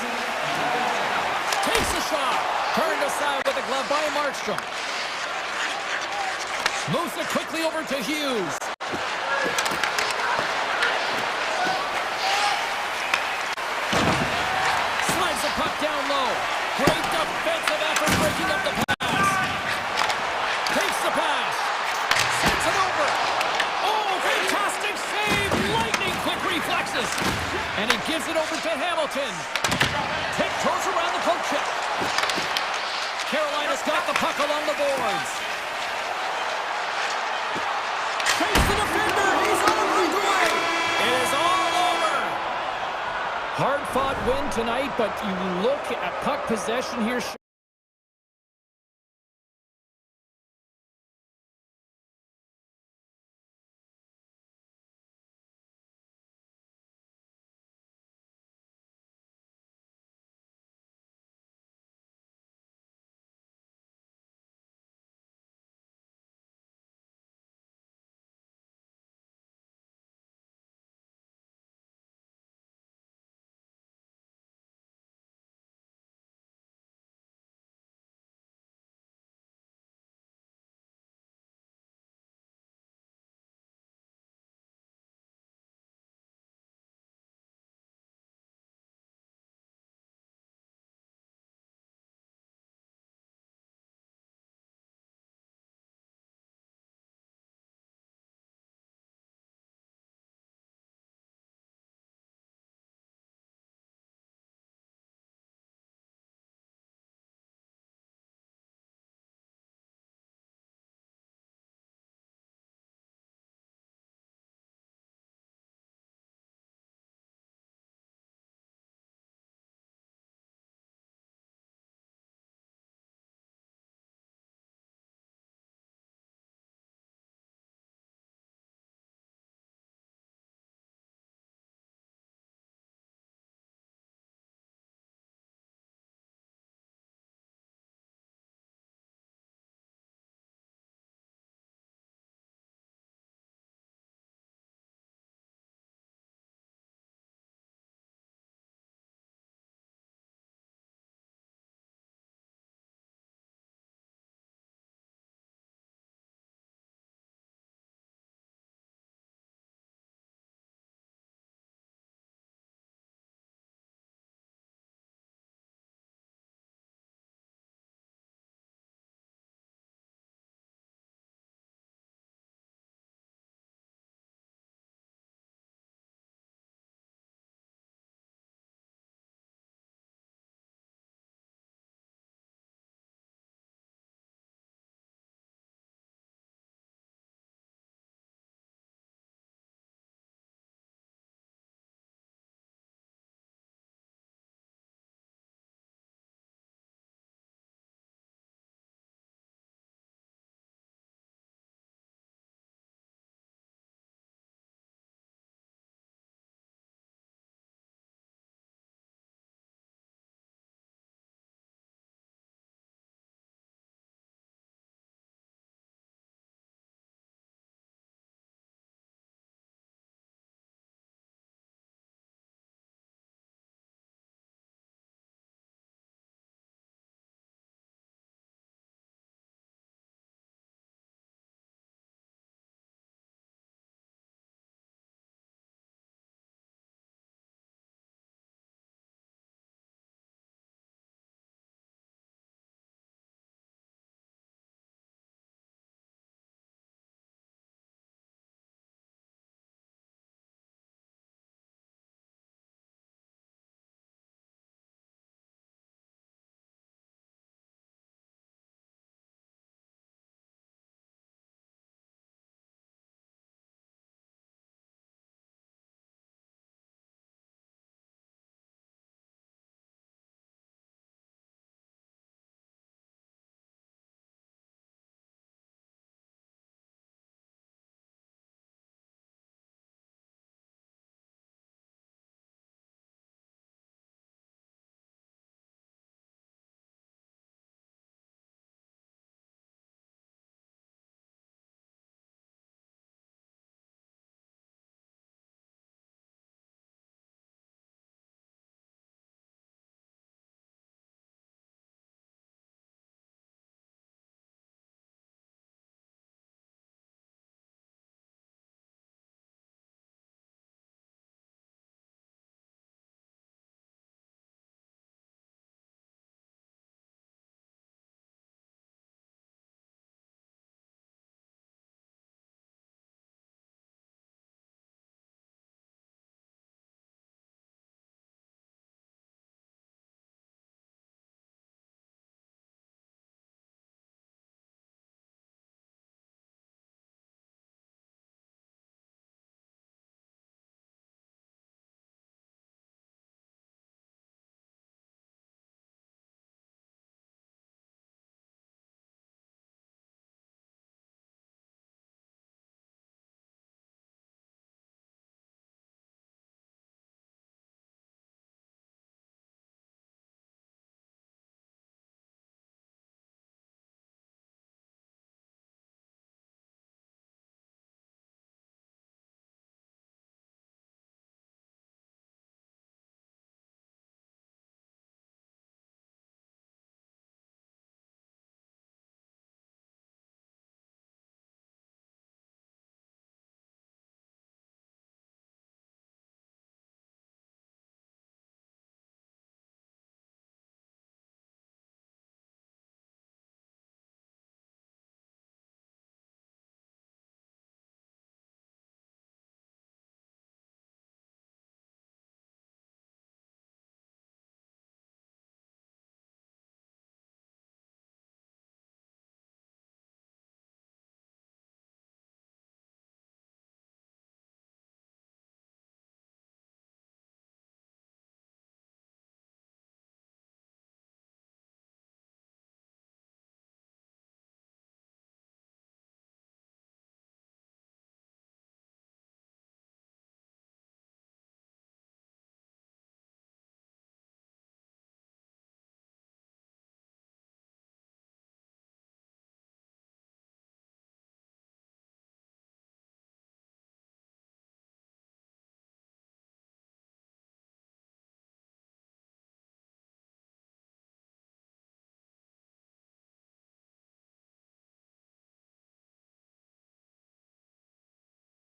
Takes a shot. Turned aside with a glove by Markstrom. Moves it quickly over to Hughes. Slides the puck down low. Great defensive effort breaking up the pass. Takes the pass. Sends it over. Oh, fantastic save. Lightning quick reflexes. And he gives it over to Hamilton. Tiptoes around the poke check. Carolina's got the puck along the boards. hard-fought win tonight, but you look at puck possession here.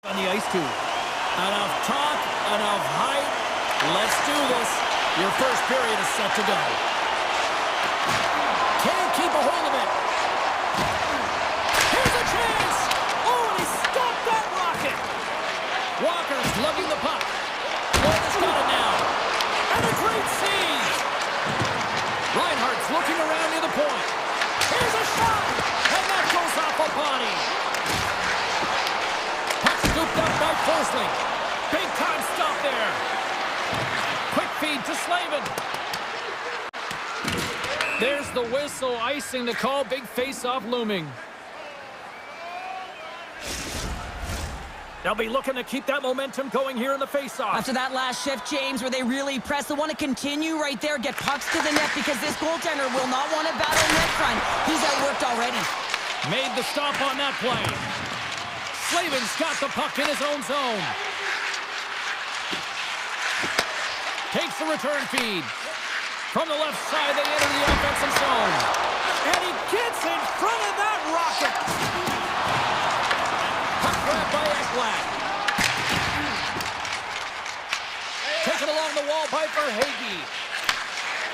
On the ice, too. Enough talk, enough hype. Let's do this. Your first period is set to go. Can't keep a hold of it. Here's a chance. Oh, and he stopped that rocket. Walker's lugging the puck. Florida's got it now. And a great save. Reinhardt's looking around near the point. Here's a shot. And that goes off a body. Puck scooped up by Forsling. Big time stop there. Quick feed to Slavin. There's the whistle, icing the call. Big face-off looming. They'll be looking to keep that momentum going here in the face-off. After that last shift, James, where they really press, they want to continue right there, get pucks to the net, because this goaltender will not want to battle net front. He's outworked already. Made the stop on that play. Slavin's got the puck in his own zone. Takes the return feed. From the left side, they enter the offensive zone. And he gets in front of that rocket. Puck grabbed by Ekblad. Taken along the wall by Verhaeghe.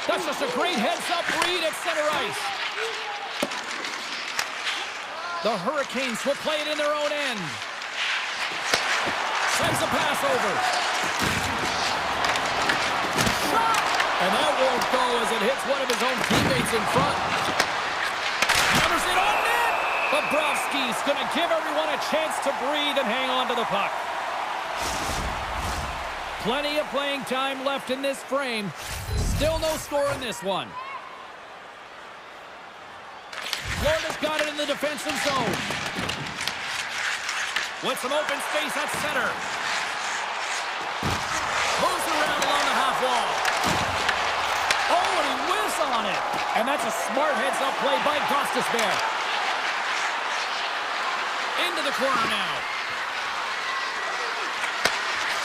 That's just a great heads-up read at center ice. The Hurricanes will play it in their own end. Sends a pass over. Shot! And that won't go as it hits one of his own teammates in front. Hammers it on net! Bobrovsky's going to give everyone a chance to breathe and hang on to the puck. Plenty of playing time left in this frame. Still no score in this one. Florida's got it in the defensive zone. With some open space at center. Moves around along the half wall. Oh, and he whiffs on it. And that's a smart heads-up play by Gostisbehere. Into the corner now.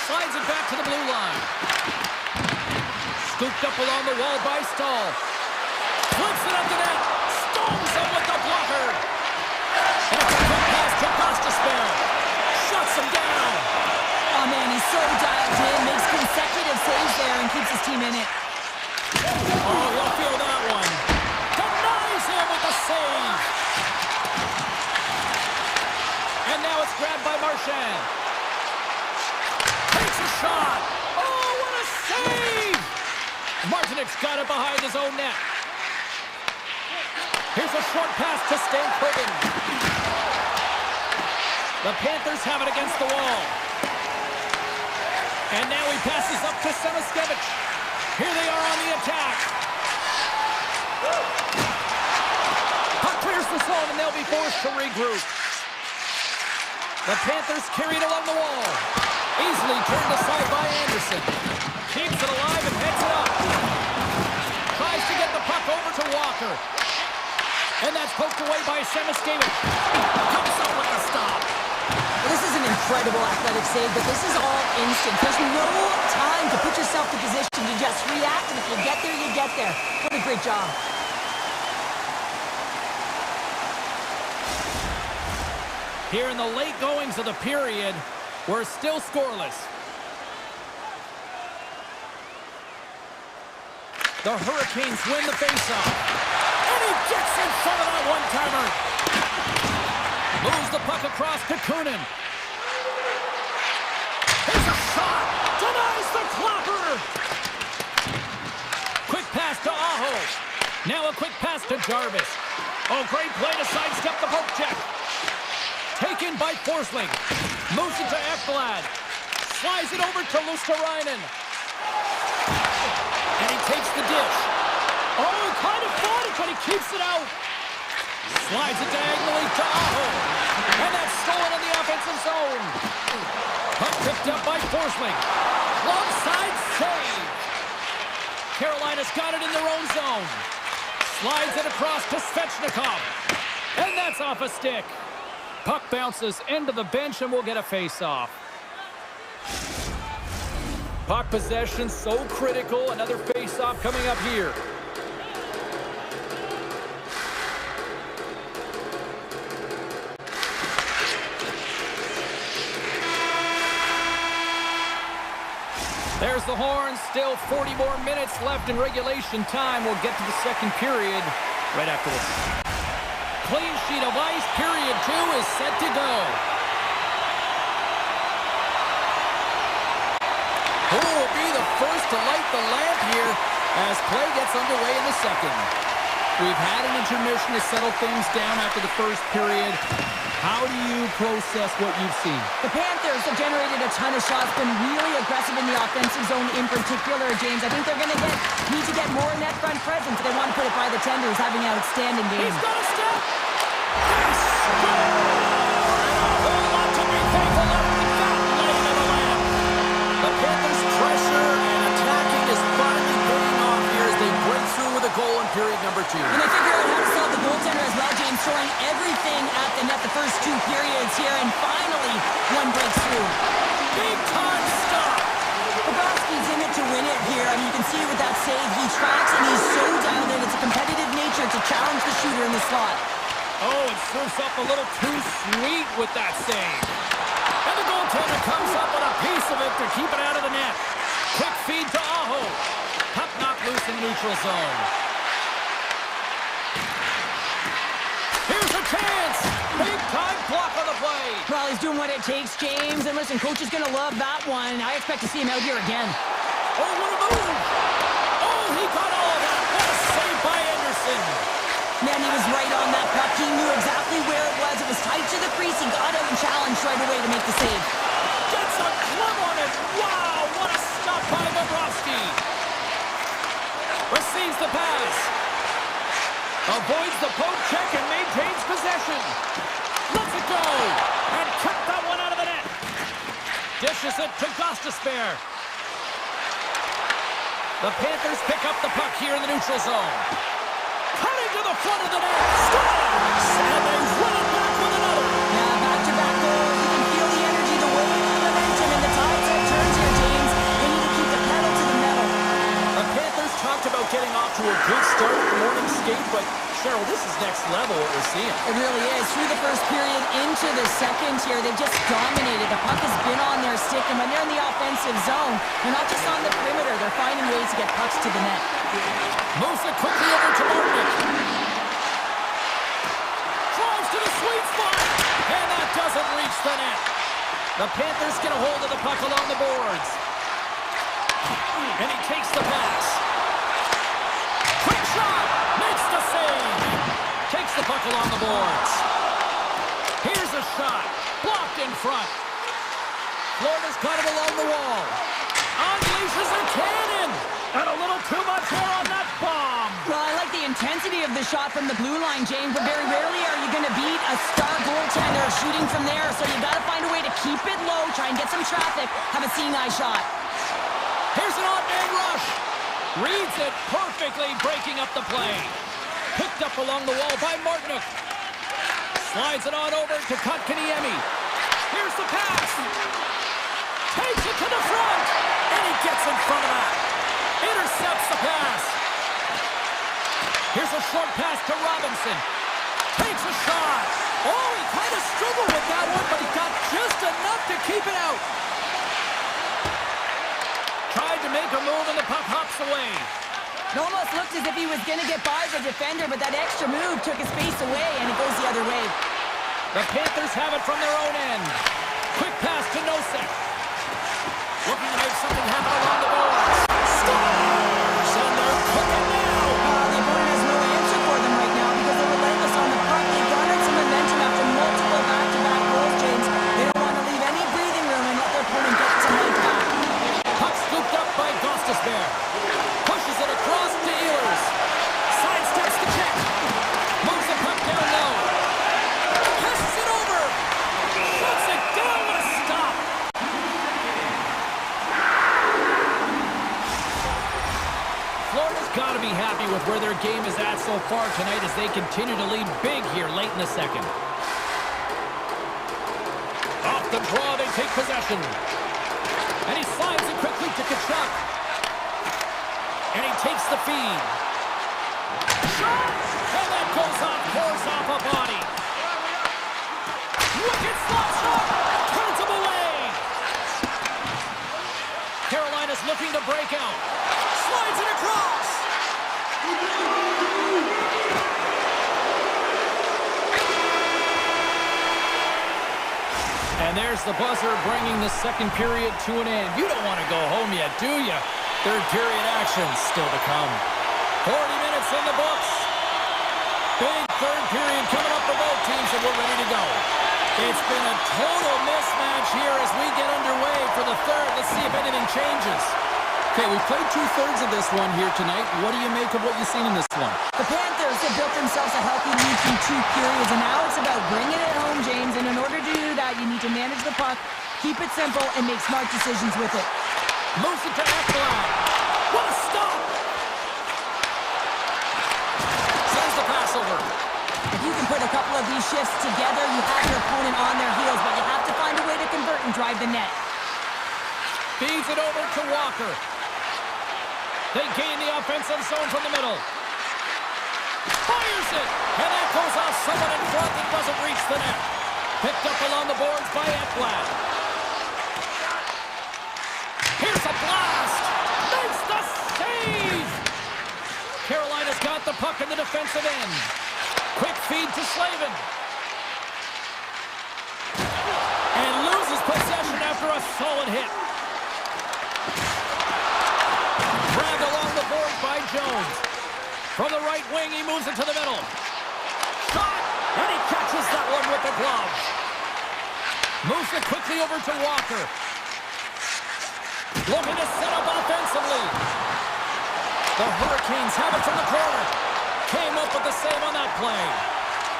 Slides it back to the blue line. Scooped up along the wall by Stahl. Flips it up the net. Stones him with the blocker. And it's a quick pass to Gostisbehere. Shuts him down. Oh, man, he's so dialed in. Makes consecutive saves there and keeps his team in it. Oh, he'll feel that one. Denies him with the save. And now it's grabbed by Marchand. Takes a shot. Oh, what a save! Martinik's got it behind his own net. Here's a short pass to Stankoven. The Panthers have it against the wall. And now he passes up to Semiskevich. Here they are on the attack. Puck clears the zone and they'll be forced to regroup. The Panthers carried along the wall. Easily turned aside by Anderson. Keeps it alive and heads it up. Tries to get the puck over to Walker. And that's poked away by Semiskevich. Comes up with the stop. Well, this is an incredible athletic save, but this is all instant. There's no time to put yourself in position to just react, and if you get there, you get there. What a great job. Here in the late goings of the period, we're still scoreless. The Hurricanes win the faceoff. And he gets in front of that one-timer. Moves the puck across to Kunin. Here's a shot. Denies the clapper. Quick pass to Aho. Now a quick pass to Jarvis. Oh, great play to sidestep the poke check. Taken by Forsling. Moves it to Ekblad. Slides it over to Luosterainen. And he takes the dish. Oh, he kind of fought it, but he keeps it out. Slides it diagonally to Aho. And that's stolen in the offensive zone. Puck picked up by Forsling. Long side save. Carolina's got it in their own zone. Slides it across to Svechnikov. And that's off a stick. Puck bounces into the bench and we'll get a face-off. Puck possession so critical. Another face-off coming up here. There's the horn. Still 40 more minutes left in regulation time. We'll get to the second period right after this. Clean sheet of ice. Period 2 is set to go. Who will be the first to light the lamp here as play gets underway in the second? We've had an intermission to settle things down after the first period. How do you process what you've seen? The Panthers have generated a ton of shots, been really aggressive in the offensive zone in particular, James. I think they're going to need to get more net front presence if they want to put it by the Tenders, having an outstanding game. He's got a step. They score! A whole lot to be thankful of with that light of the lamp. The Panthers' pressure and attacking is finally paying off here as they break through with a goal in period number 2. And they figure out how to solve the goaltender as well, James, throwing everything at the net the first 2 periods here, and finally one breaks through. Big time stop. Bobrovsky's in it to win it here. I mean, you can see with that save, he tracks and he's so dialed in. It's a competitive nature to challenge the shooter in the slot. Oh, it serves up a little too sweet with that save. And the goaltender comes up with a piece of it to keep it out of the net. Quick feed to Aho. Puck knocked loose in the neutral zone. Here's a chance. Big time block on the play. Well, he's doing what it takes, James. And listen, coach is going to love that one. I expect to see him out here again. Oh, what a move. Oh, he got all of that. What a save by Anderson. Man, he was right on that puck. He knew exactly where it was. It was tight to the crease. He got out and challenged right away to make the save. Gets a glove on it. Wow, what a stop by Bobrovsky. Receives the pass. Avoids the poke check and maintains possession. Lets it go. And kept that one out of the net. Dishes it to Gostisbehere. The Panthers pick up the puck here in the neutral zone. Cutting to the front of the net. Scores! And they run it back with another. Yeah, back-to-back goals. You can feel the energy, the wave, the momentum, and the tides that turns here, James. They need to keep the pedal to the metal. The Panthers talked about getting off to a good start in the morning skate, but Cheryl, this is next level what we're seeing. It really is. Through the first period into the second here, they've just dominated. The puck has been on their stick, and when they're in the offensive zone, they're not just on the perimeter. They're finding ways to get pucks to the net. Moves it quickly over to Martin. Drives to the sweet spot, and that doesn't reach the net. The Panthers get a hold of the puck along the boards. And he takes the pass. Quick shot, makes the save. Takes the puck along the boards. Here's a shot, blocked in front. Florida's got it along the wall. Unleashes a cannon. And a little too much air on that bomb. Well, I like the intensity of the shot from the blue line, James, but very rarely are you going to beat a star goaltender shooting from there, so you got to find a way to keep it low, try and get some traffic, have a seeing eye shot. Here's an on-man rush. Reads it perfectly, breaking up the play. Picked up along the wall by Martinook. Slides it on over to Kotkaniemi. Here's the pass. Takes it to the front. And he gets in front of that. Intercepts the pass. Here's a short pass to Robinson. Takes a shot. Oh, he kind of struggled with that one, but he got just enough to keep it out. Tried to make a move, and the puck hops away. It almost looked as if he was going to get by the defender, but that extra move took his face away, and it goes the other way. The Panthers have it from their own end. Quick pass to Nosek. Looking to make something happen along the boards. Scores! And they're cooking now. The opponent has no answer for them right now because they're relentless on the puck. They garnered some momentum after multiple back-to-back goals, James. They don't want to leave any breathing room and let their opponent get some life back. Puck scooped up by Gostisbehere. Pushes it across to Ehlers. Sidesteps the check. Moves the puck down low. Passes it over. Shuts it down with a stop. Florida's got to be happy with where their game is at so far tonight as they continue to lead big here late in the second. Off the draw, they take possession. And he slides it quickly to Tkachuk. And he takes the feed. Shot! And that goes off, pours off a body. Wicked slap shot! Turns him away! Carolina's looking looking to break out. Slides it across. And there's the buzzer bringing the second period to an end. You don't want to go home yet, do you? Third period action still to come. 40 minutes in the books. Big third period coming up for both teams, and we're ready to go. It's been a total mismatch here as we get underway for the third. Let's see if anything changes. Okay, we've played two-thirds of this one here tonight. What do you make of what you've seen in this one? The Panthers have built themselves a healthy lead through two periods, and now it's about bringing it home, James. And in order to do that, you need to manage the puck, keep it simple, and make smart decisions with it. Moves it to Ekblad. What a stop! Sends the pass over. If you can put a couple of these shifts together, you have your opponent on their heels, but you have to find a way to convert and drive the net. Feeds it over to Walker. They gain the offensive zone from the middle. Fires it! And that goes off someone in front that doesn't reach the net. Picked up along the boards by Ekblad. Here's a blast! Makes the save! Carolina's got the puck in the defensive end. Quick feed to Slavin. And loses possession after a solid hit. Grabbed along the board by Jones. From the right wing, he moves it to the middle. Shot! And he catches that one with the glove. Moves it quickly over to Walker. Looking to set up offensively. The Hurricanes have it from the corner. Came up with the save on that play.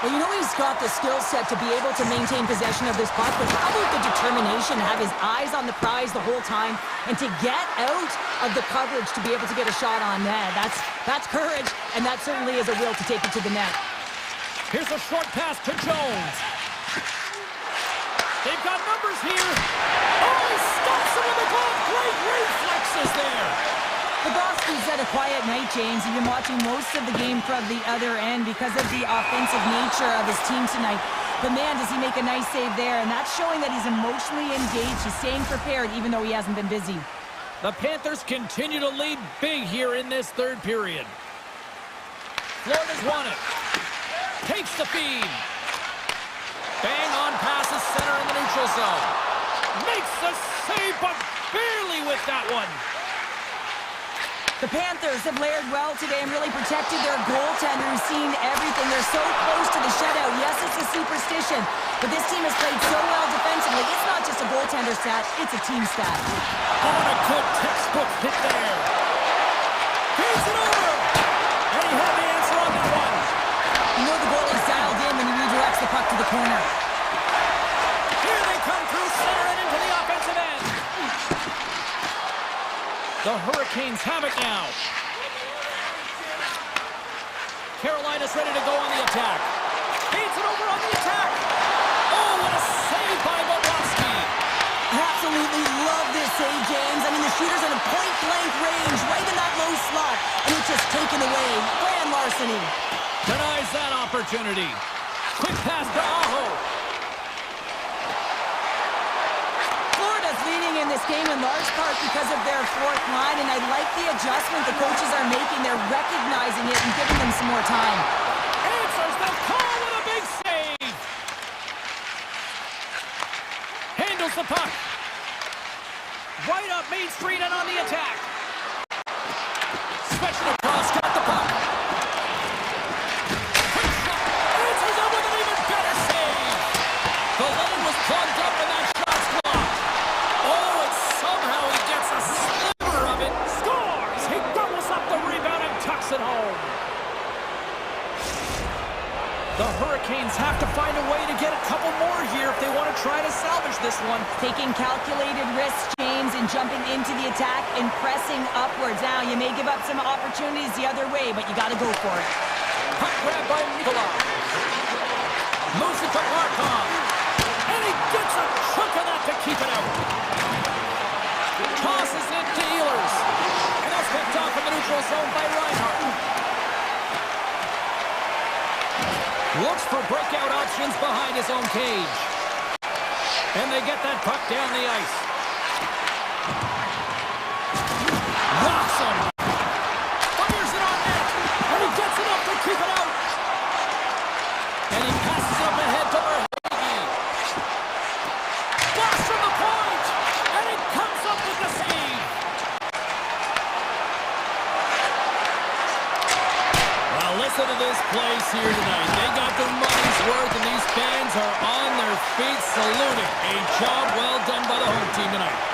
Well, you know he's got the skill set to be able to maintain possession of this puck, but how about the determination to have his eyes on the prize the whole time and to get out of the coverage to be able to get a shot on net? That's courage, and that certainly is a will to take it to the net. Here's a short pass to Jones. They've got numbers here. Oh, he stops him with the glove. Great reflexes there. The Boston's had a quiet night, James. You've been watching most of the game from the other end because of the offensive nature of his team tonight. But man, does he make a nice save there, and that's showing that he's emotionally engaged. He's staying prepared even though he hasn't been busy. The Panthers continue to lead big here in this third period. Florida's won it. Takes the feed. Bang on passes center in the neutral zone. Makes the save, but barely with that one. The Panthers have layered well today and really protected their goaltender who's seen everything. They're so close to the shutout. Yes, it's a superstition, but this team has played so well defensively. It's not just a goaltender stat, it's a team stat. Oh, what a good textbook hit there. Feeds it over. And he had the answer on that one. You know the goalie's dialed in when he redirects the puck to the corner. Here they come through center and into the offensive end. The Hurricanes have it now. Carolina's ready to go on the attack. Feeds it over on the attack. Oh, what a save by Bobrovsky. Absolutely love this save, James. I mean, the shooter's in a point-blank range, right in that low slot, and it's just taken away. Grand larceny. Denies that opportunity. Quick pass to Aho. Florida's leading in this game in large part because of their fourth line, and I like the adjustment the coaches are making. They're recognizing it and giving them some more time. Answers the call with a big save. Handles the puck. Right up Main Street and on the attack. Switching across, got the puck. Quick shot. Answers up with an even better save. The lane was plugged up and that shot's blocked. Oh, and somehow he gets a sliver of it. Scores! He doubles up the rebound and tucks it home. The Hurricanes have to find a way to get a couple more here if they want to try to salvage this one. Taking calculated risks, James, and jumping into the attack and pressing upwards. Now, you may give up some opportunities the other way, but you got to go for it. Puck grab by Nikolai. Moves it to Markov. And he gets a chunk of that to keep it out. Tosses it to Ehlers. And that's picked off in the neutral zone by Reinhart. Looks for breakout options behind his own cage. And they get that puck down the ice. of this place here tonight. They got their money's worth, and these fans are on their feet saluting. A job well done by the home team tonight.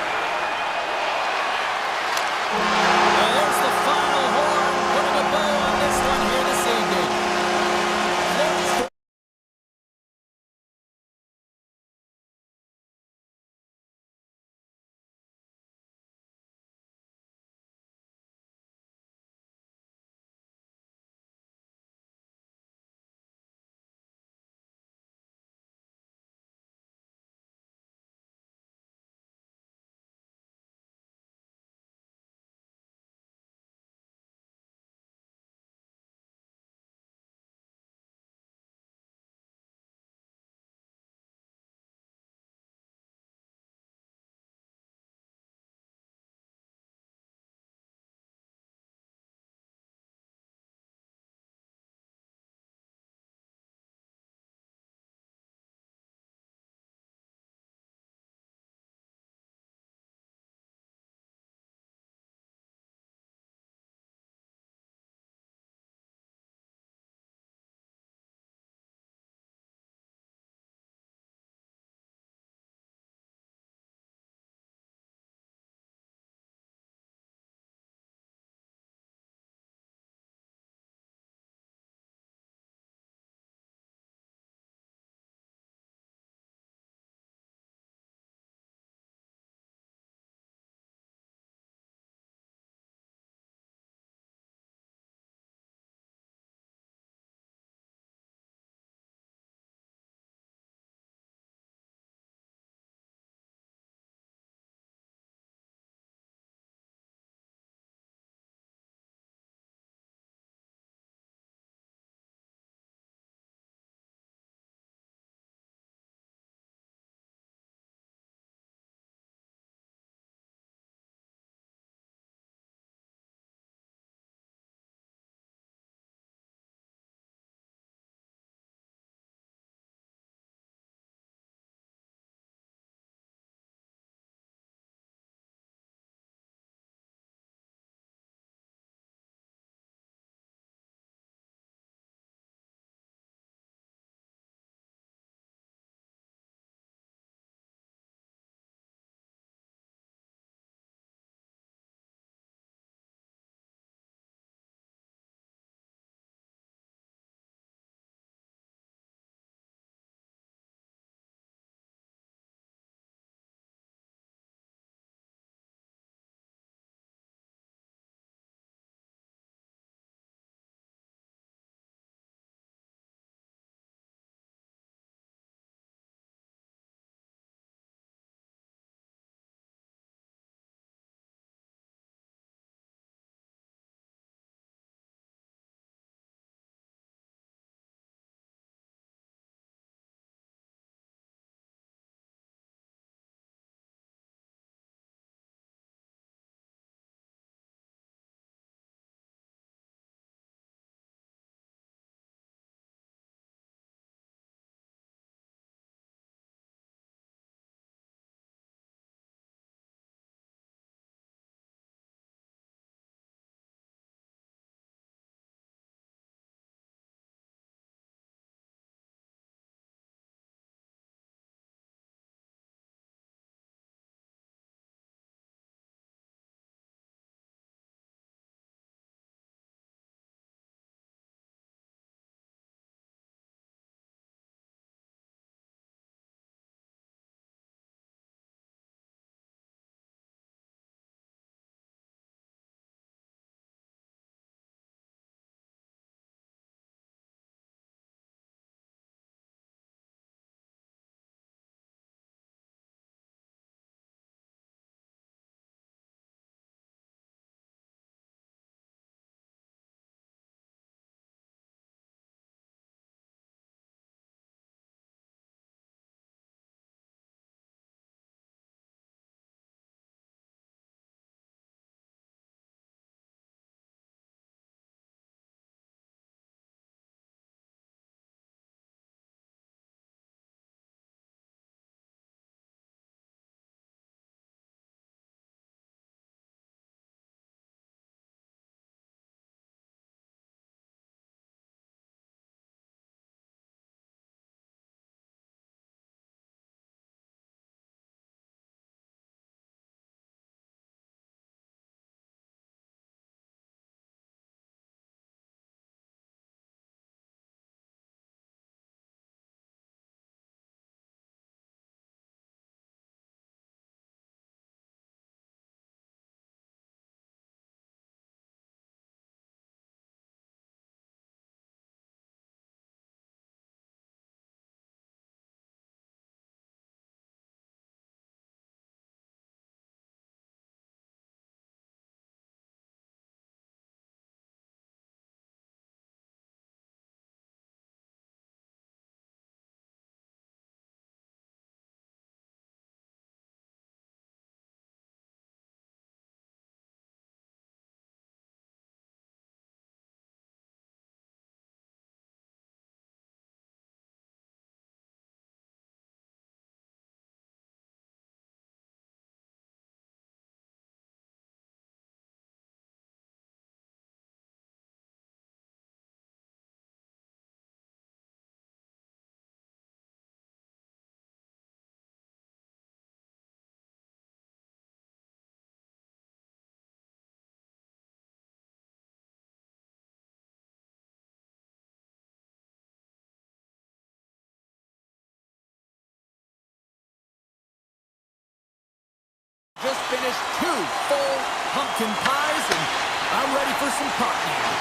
Just finished 2 full pumpkin pies, and I'm ready for some pop now.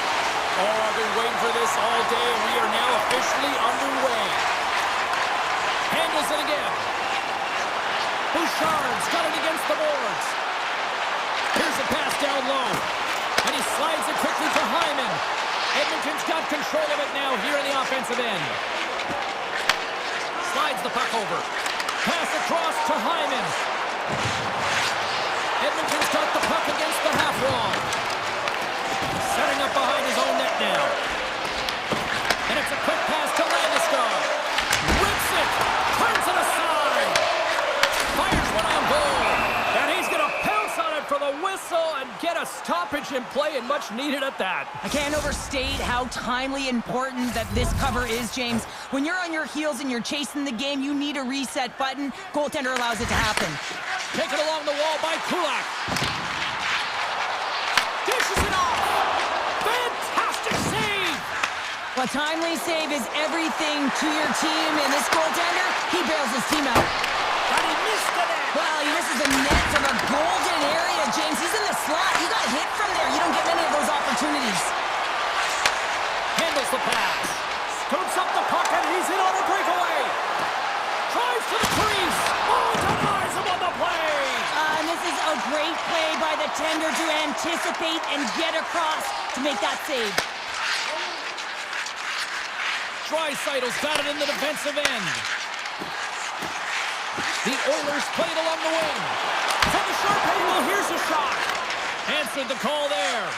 Oh, I've been waiting for this all day, and we are now officially underway. Handles it again. Bouchard's got it against the boards. Here's a pass down low, and he slides it quickly to Hyman. Edmonton's got control of it now here in the offensive end. Slides the puck over. Pass across to Hyman. Edmonton's got the puck against the half wall. Setting up behind his own net now. And it's a quick pass to Landeskog. Rips it. Turns it aside. Fires one on goal. And he's going to pounce on it for the whistle and get a stoppage in play, and much needed at that. I can't overstate how timely important that this cover is, James. When you're on your heels and you're chasing the game, you need a reset button. Goaltender allows it to happen. Taken along the wall by Kulak. Dishes it off. Fantastic save. A timely save is everything to your team, and this goaltender, he bails his team out. But he missed the net. Well, he misses the net from a golden area, James. He's in the slot. You got hit from there. You don't get many of those opportunities. Handles the pass. Scoops up the puck, and he's in on a breakaway. Tries to the crease. Oh, denies him on the play. And this is a great play by the tender to anticipate and get across to make that save. Draisaitl's got it in the defensive end. The Oilers play it along the wing. From the short angle, here's a shot. Answered the call there.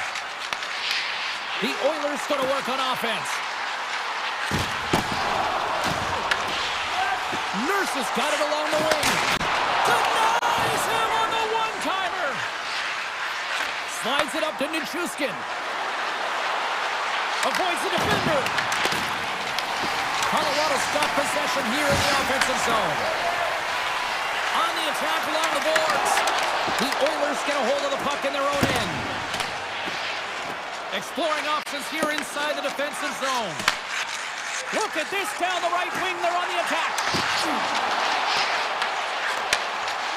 The Oilers going to work on offense. Nurse has got it along the wing. Denies him on the one-timer. Slides it up to Nichushkin. Avoids the defender. Colorado's got possession here in the offensive zone. On the attack along the boards. The Oilers get a hold of the puck in their own end. Exploring options here inside the defensive zone. Look at this down the right wing. They're on the attack.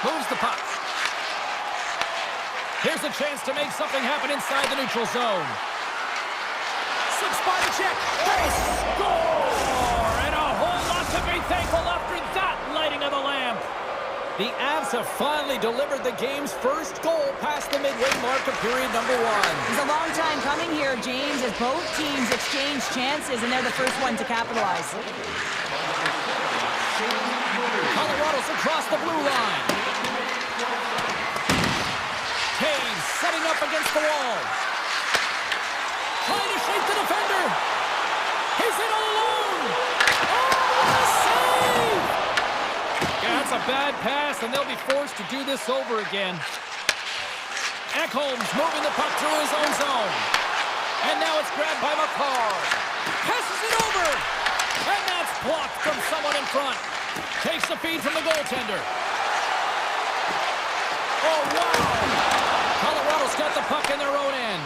Moves the puck. Here's a chance to make something happen inside the neutral zone. Six by the check. They score! And a whole lot to be thankful after that lighting of the lamp. The Avs have finally delivered the game's first goal past the midway mark of period number 1. It's a long time coming here, James, as both teams exchange chances, and they're the first one to capitalize. Colorado's across the blue line. Taves setting up against the wall. Trying to shake the defender. He's in all alone. Oh, what a save! Yeah, that's a bad pass, and they'll be forced to do this over again. Ekholm's moving the puck through his own zone. And now it's grabbed by McCarr. Passes it over. And that's blocked from someone in front. Takes the feed from the goaltender. Oh, wow! Colorado's got the puck in their own end.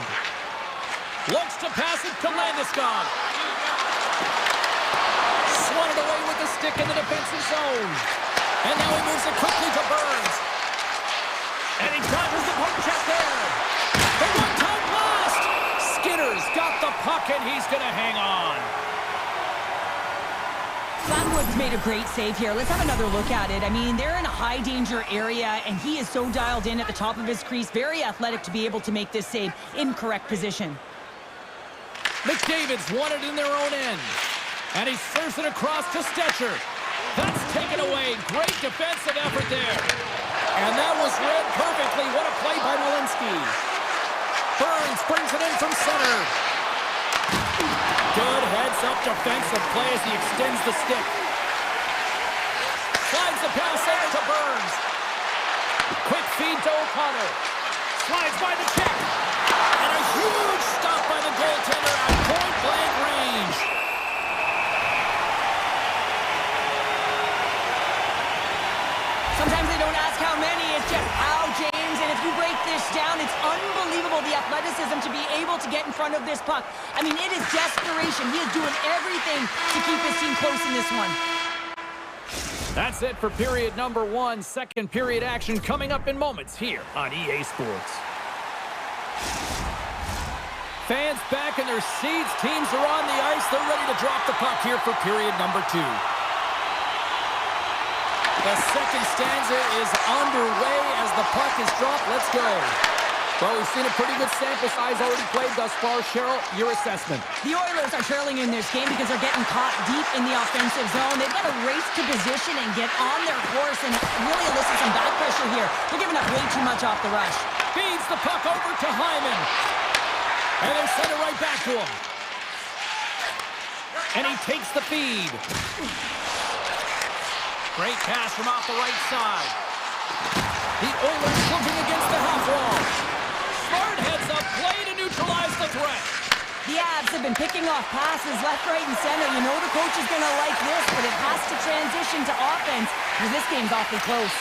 Looks to pass it to Landeskog. Swatted away with the stick in the defensive zone. And now he moves it quickly to Burns. And he dodges the poke check there. The one-time blast. Skinner's got the puck, and he's going to hang on. Flatwood's made a great save here. Let's have another look at it. I mean, they're in a high-danger area, and he is so dialed in at the top of his crease. Very athletic to be able to make this save in correct position. McDavid's won it in their own end. And he serves it across to Stetcher. That's taken away. Great defensive effort there. And that was read perfectly. What a play by Walensky. Burns brings it in from center. Good heads-up defensive play as he extends the stick. Slides the pass over to Burns. Quick feed to O'Connor. Slides by the check. And a huge stop by the goaltender at point-blank range. Sometimes they don't ask how many, it's just how, James. And if you break this down, it's unbelievable the athleticism to be able to get in front of this puck. I mean, it is desperation. He is doing everything to keep his team close in this one. That's it for period number 1. Second period action coming up in moments here on EA Sports. Fans back in their seats. Teams are on the ice. They're ready to drop the puck here for period number 2. The second stanza is underway as the puck is dropped. Let's go. Well, we've seen a pretty good sample size already played thus far. Cheryl, your assessment. The Oilers are trailing in this game because they're getting caught deep in the offensive zone. They've got to race to position and get on their course and really elicit some back pressure here. They're giving up way too much off the rush. Feeds the puck over to Hyman. And they send it right back to him. And he takes the feed. Great pass from off the right side. The Oilers looking against the half wall. Smart heads up play to neutralize the threat. The Avs have been picking off passes left, right, and center. You know the coach is going to like this, but it has to transition to offense because this game's awfully close.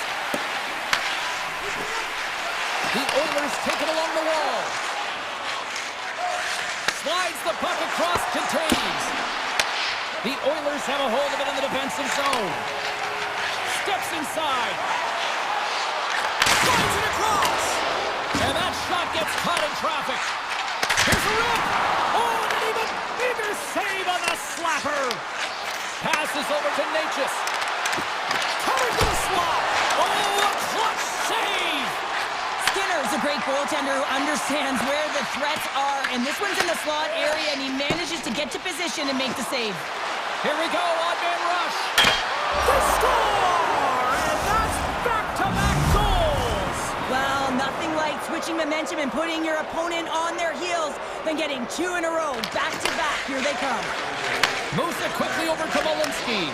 The Oilers take it along the wall. Slides the puck across to Taves. The Oilers have a hold of it in the defensive zone. Steps inside. Slides it across. And that shot gets caught in traffic. Here's a rip. Oh, and an even bigger save on the slapper. Passes over to Natchez. Coming to the slot. Oh, a clutch save. Skinner's a great goaltender who understands where the threats are, and this one's in the slot area, and he manages to get to position and make the save. Here we go, odd-man rush. They score! And that's back-to-back goals! Well, nothing like switching momentum and putting your opponent on their heels than getting 2 in a row, back-to-back. Here they come. Moves it quickly over to Malinsky.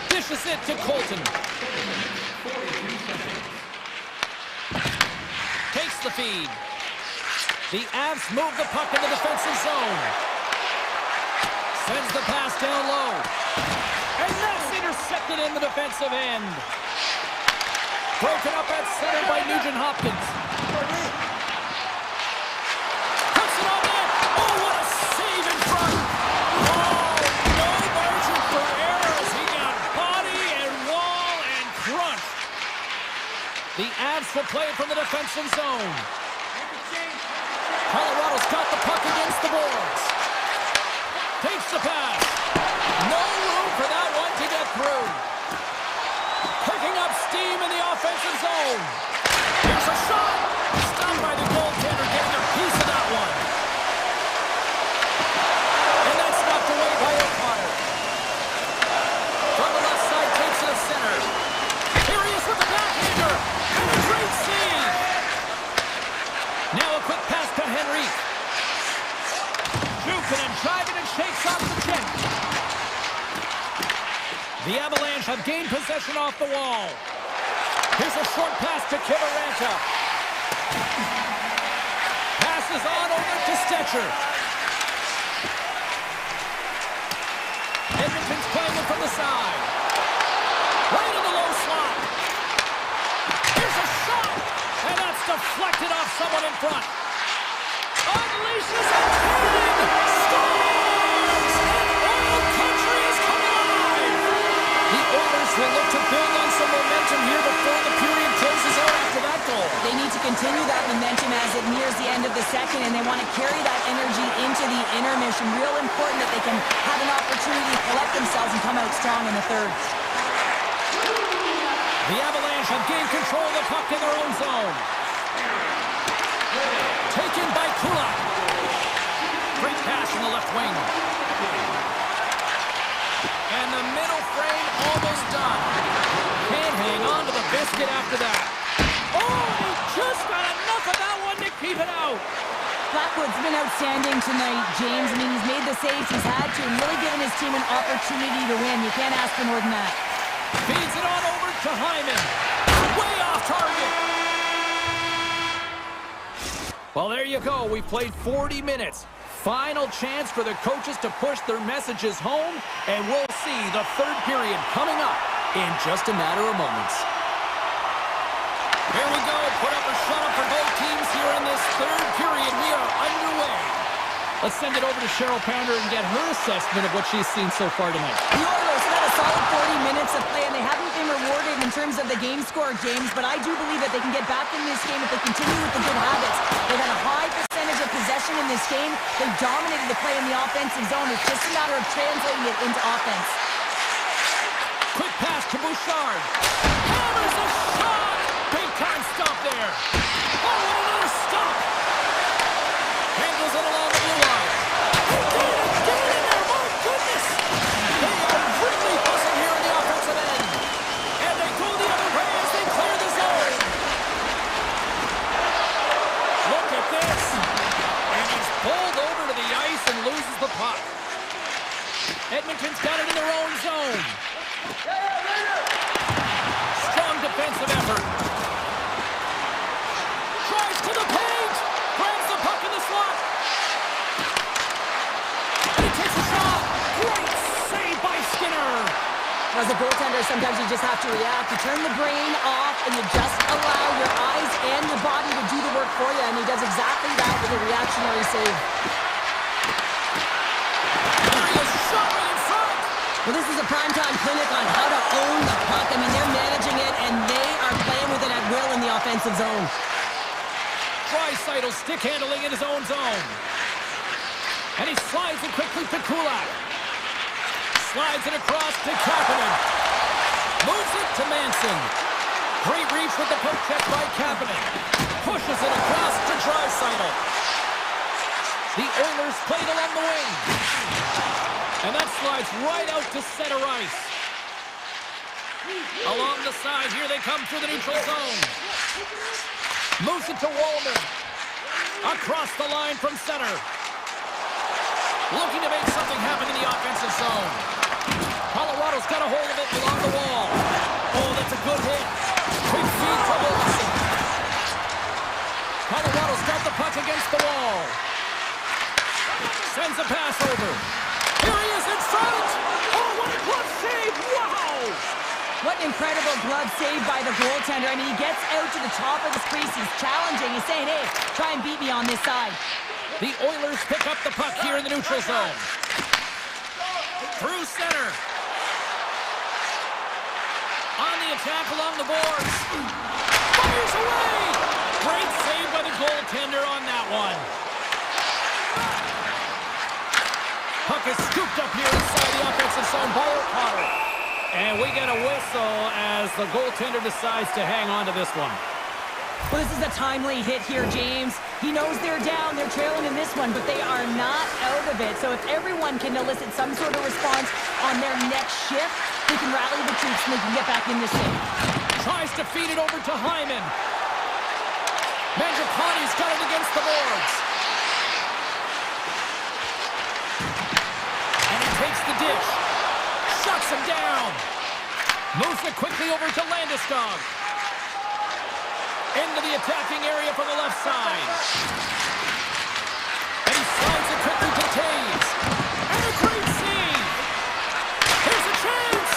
Dishes it to Colton. Takes the feed. The Avs move the puck in the defensive zone. Sends the pass down low. And that's intercepted in the defensive end. Broken up at center by Nugent-Hopkins. Puts it on net. Oh, what a save in front. Oh, no margin for error as he got body and wall and crunched. The Avs will play it from the defensive zone. Colorado's got the puck against the boards. Takes the pass. No room for that one to get through. Picking up steam in the offensive zone. Here's a shot. Stopped by the goaltender getting a piece of that one. And that's knocked away by O'Connor. From the left side, takes it to center. Here he is with the backhander. And a great save. Now a quick pass to Henrique. Jukin and driving and shakes off the check. The Avalanche have gained possession off the wall. Here's a short pass to Kivaranta. Passes on over to Stetcher. Edmonton's playing it from the side. Right in the low slot. Here's a shot. And that's deflected off someone in front. Unleashes a 10! Scores! Oil Country is coming alive! The Oilers will look to build on some momentum here before the period closes out after that goal. They need to continue that momentum as it nears the end of the second, and they want to carry that energy into the intermission. Real important that they can have an opportunity to collect themselves and come out strong in the third. The Avalanche have gained control of the puck in their own zone. Taken by Kulak. Great pass from the left wing. And the middle frame almost done. Can't hang on to the biscuit after that. Oh, he just got enough of that one to keep it out. Blackwood's been outstanding tonight, James. I mean, he's made the saves he's had to and really given his team an opportunity to win. You can't ask for more than that. Feeds it on over to Hyman. Way off target. Well, there you go. We've played 40 minutes. Final chance for the coaches to push their messages home, and we'll see the third period coming up in just a matter of moments. Here we go. Put up or shut up for both teams here in this third period. We are underway. Let's send it over to Cheryl Pounder and get her assessment of what she's seen so far tonight. The Oilers have had a a solid 40 minutes of play, and they haven't been rewarded in terms of the game score, James, but I do believe that they can get back in this game if they continue with the good habits. They've had a high percentage of possession in this game. They've dominated the play in the offensive zone. It's just a matter of translating it into offense. Quick pass to Bouchard. Hammers a shot! Big time stop there. Oh, and another stop! Handles it along the blue line. Get it in there, my goodness! They are really buzzing here in the offensive end. And they go the other way as they clear the zone. Look at this. And he's pulled over to the ice and loses the puck. Edmonton's got it in their own zone. Strong defensive effort. Tries to the paint. Grabs the puck in the slot. And he takes a shot. Great save by Skinner. As a goaltender, sometimes you just have to react. You turn the brain off and you just allow your eyes and your body to do the work for you. And he does exactly that with a reactionary save. Well, this is a primetime clinic on how to own the puck. I mean, they're managing it, and they are playing with it at will in the offensive zone. Draisaitl stick handling in his own zone. And he slides it quickly to Kulak. Slides it across to Kapanen. Moves it to Manson. Great reach with the poke check by Kapanen. Pushes it across to Draisaitl. The Oilers played along the wing. And that slides right out to center ice. Along the side, here they come through the neutral zone. Moves it to Wallman. Across the line from center. Looking to make something happen in the offensive zone. Colorado's got a hold of it along the wall. Oh, that's a good hit. Quick feed to Wilson. Colorado's got the puck against the wall. Sends a pass over. Here he is in front! Oh, what a glove save! Wow! What an incredible glove save by the goaltender. I mean, he gets out to the top of the crease. He's challenging. He's saying, hey, try and beat me on this side. The Oilers pick up the puck here in the neutral zone. Through center. On the attack along the boards. Fires away! Great save by the goaltender on that one. Puck is scooped up here inside the offensive zone by O'Connor. And we get a whistle as the goaltender decides to hang on to this one. Well, this is a timely hit here, James. He knows they're down, they're trailing in this one, but they are not out of it. So if everyone can elicit some sort of response on their next shift, they can rally the troops and they can get back in this thing. Tries to feed it over to Hyman. Mangiapane's got it against the boards. Takes the dish. Shuts him down. Moves it quickly over to Landeskog. Into the attacking area from the left side. And he slides it quickly to Taves. And a great save. Here's a chance.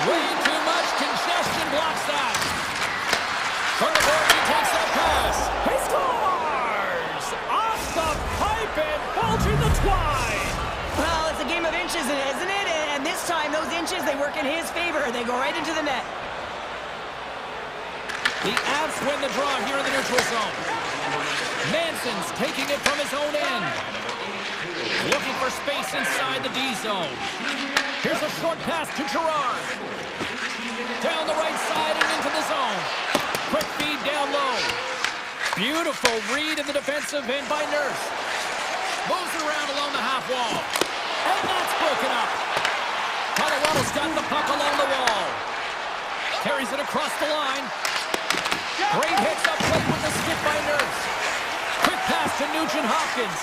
Way too much congestion blocks that. From the board, he takes that pass. He scores! Off the pipe and bulging the twine. Well, it's a game of inches, isn't it? And this time, those inches, they work in his favor. They go right into the net. The Avs win the draw here in the neutral zone. Manson's taking it from his own end. Looking for space inside the D zone. Here's a short pass to Gerard. Down the right side and into the zone. Quick feed down low. Beautiful read in the defensive end by Nurse. Moves it around along the half wall. And that's broken up. Colorado's got the puck along the wall. Carries it across the line. Great hits up plate with the stick by Nurse. Quick pass to Nugent Hopkins.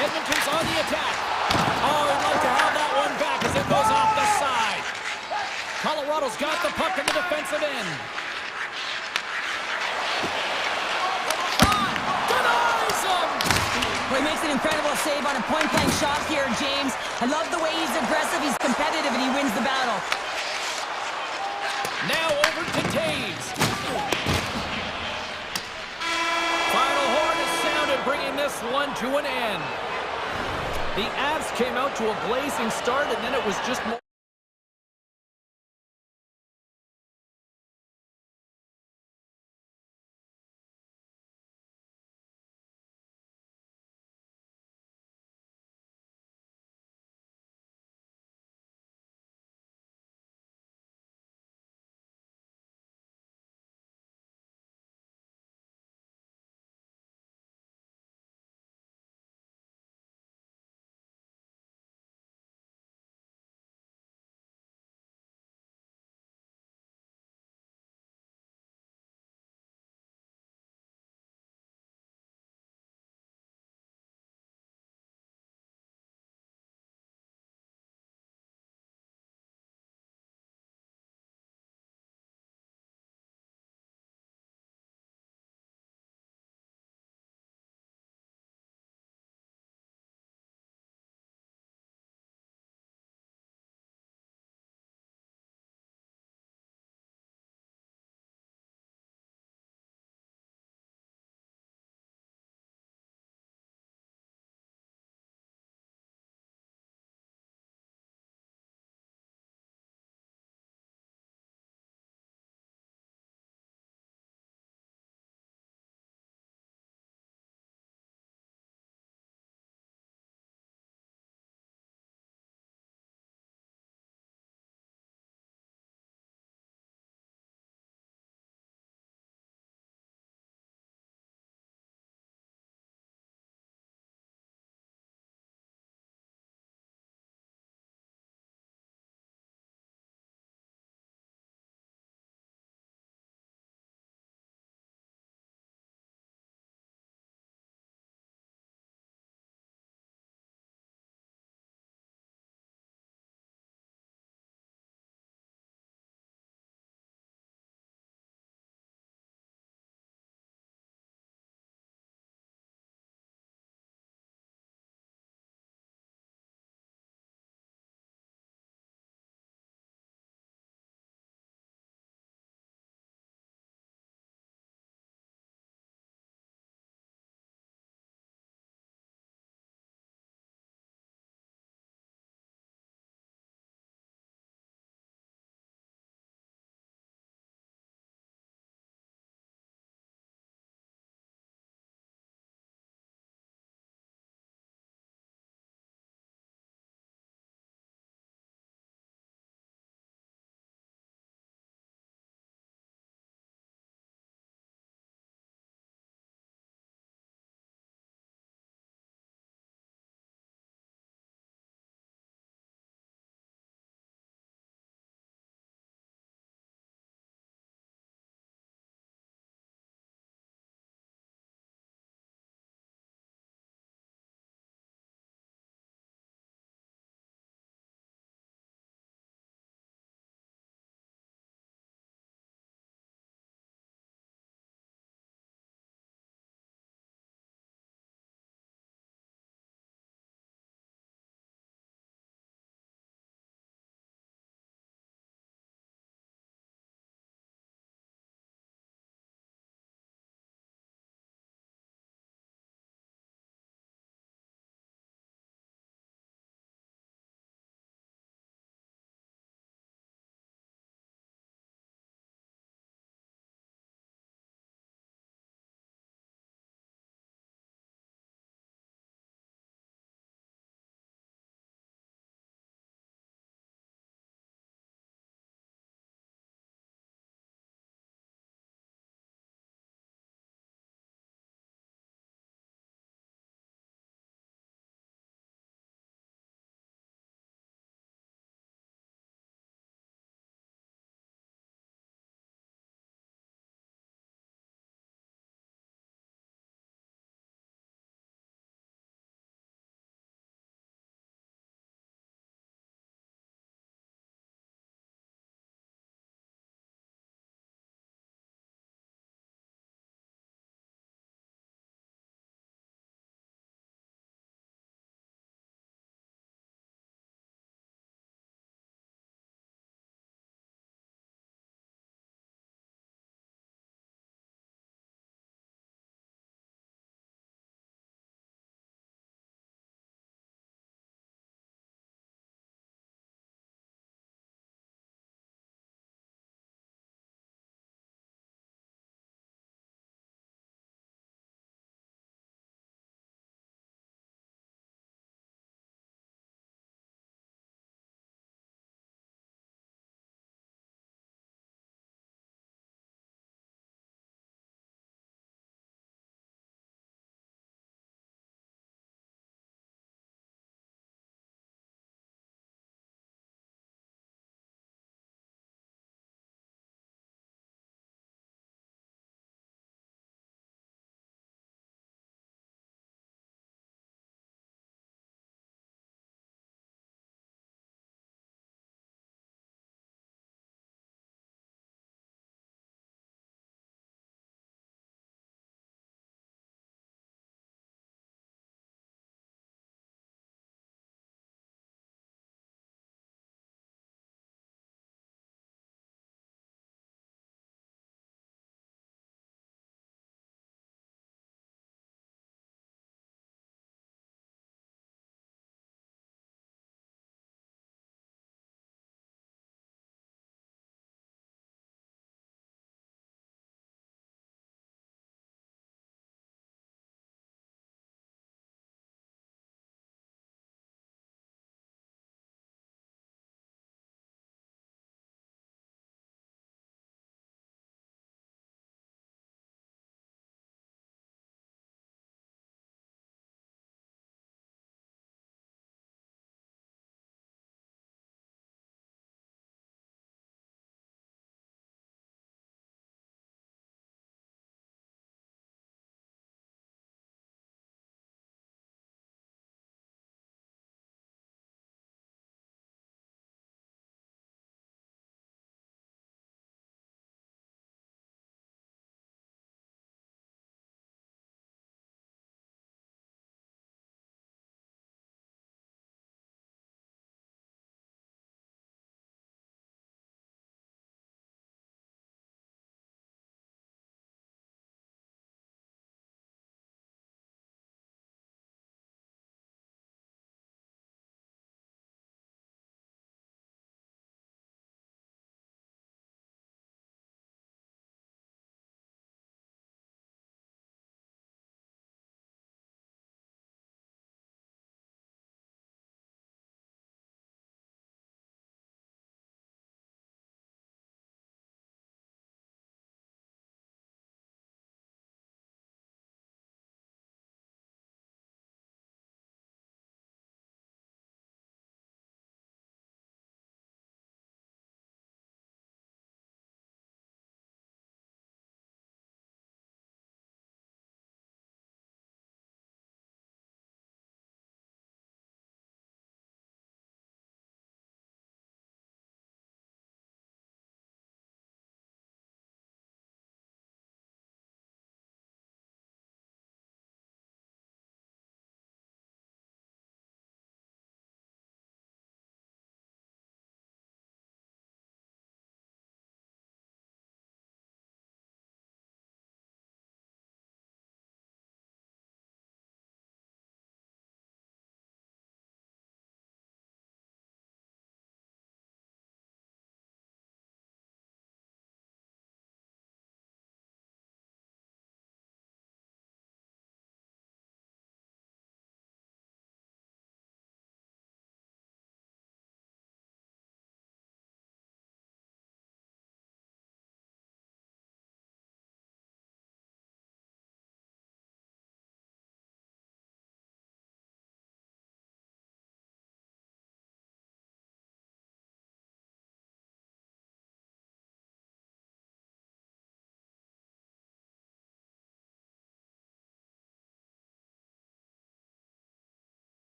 Edmonton's on the attack. Oh, he'd like to have that one back as it goes off the side. Colorado's got the puck in the defensive end. Denies him! Well, he makes an incredible save on a point-blank shot here, James. I love the way he's aggressive, he's competitive, and he wins the battle. Now over to Taves. Final horn is sounded, bringing this one to an end. The Avs came out to a blazing start, and then it was just more.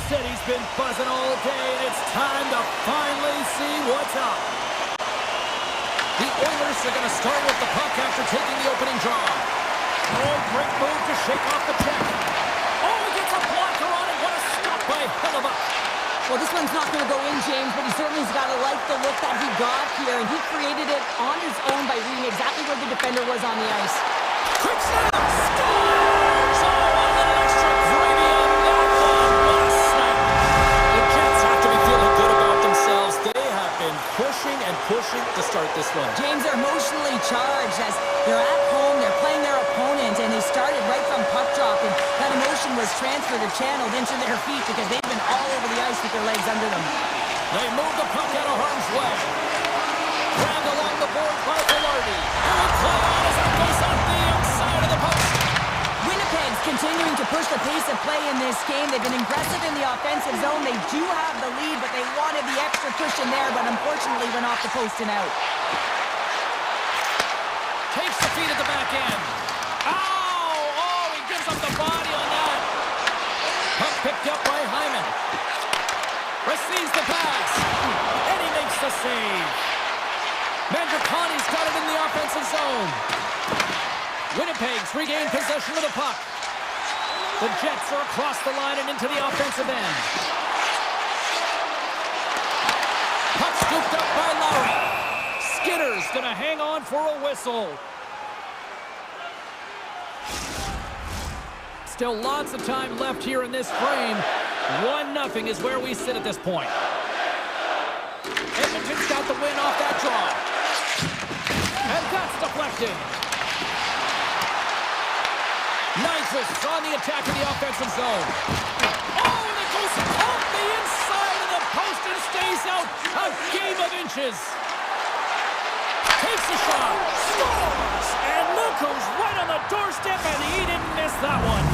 said, he's been buzzing all day, and it's time to finally see what's up. The Oilers are going to start with the puck after taking the opening draw. Oh, great move to shake off the check. Oh, he gets a blocker on it. What a stop by Hellebuck. Well, this one's not going to go in, James, but he certainly's got to like the look that he got here, and he created it on his own by reading exactly where the defender was on the ice. Quick snap! Scores! Oh, a little extra gravy on that one. What a snap! The Jets have to be feeling good about themselves. They have been pushing and pushing to start this one. James, are emotionally charged as they're at home, they're playing their opponent, and they started right from puck drop, and that emotion was transferred or channeled into their feet because they've been all over the ice with their legs under them. They move the puck out of harm's way. Grabbed along the board by Velarde. And a play on as it goes on the outside of the post. Winnipeg's continuing to push the pace of play in this game. They've been aggressive in the offensive zone. They do have the lead, but they wanted the extra cushion there, but unfortunately went off the post and out. Takes the feed at the back end. Ow! Oh, he gives up the body on that. Puck picked up by Hyman. Receives the pass. And he makes the save. Mandrakani's got it in the offensive zone. Winnipeg's regained possession of the puck. The Jets are across the line and into the offensive end. Puck scooped up by Lowry. Skinner's gonna hang on for a whistle. Still lots of time left here in this frame. 1-0 is where we sit at this point. Edmonton's got the win off that draw. And that's deflected. Nigel's on the attack in the offensive zone. Oh, and it goes off the inside of the post and stays out. A game of inches. Takes a shot. Scores! And look who's right on the doorstep, and he didn't miss that one.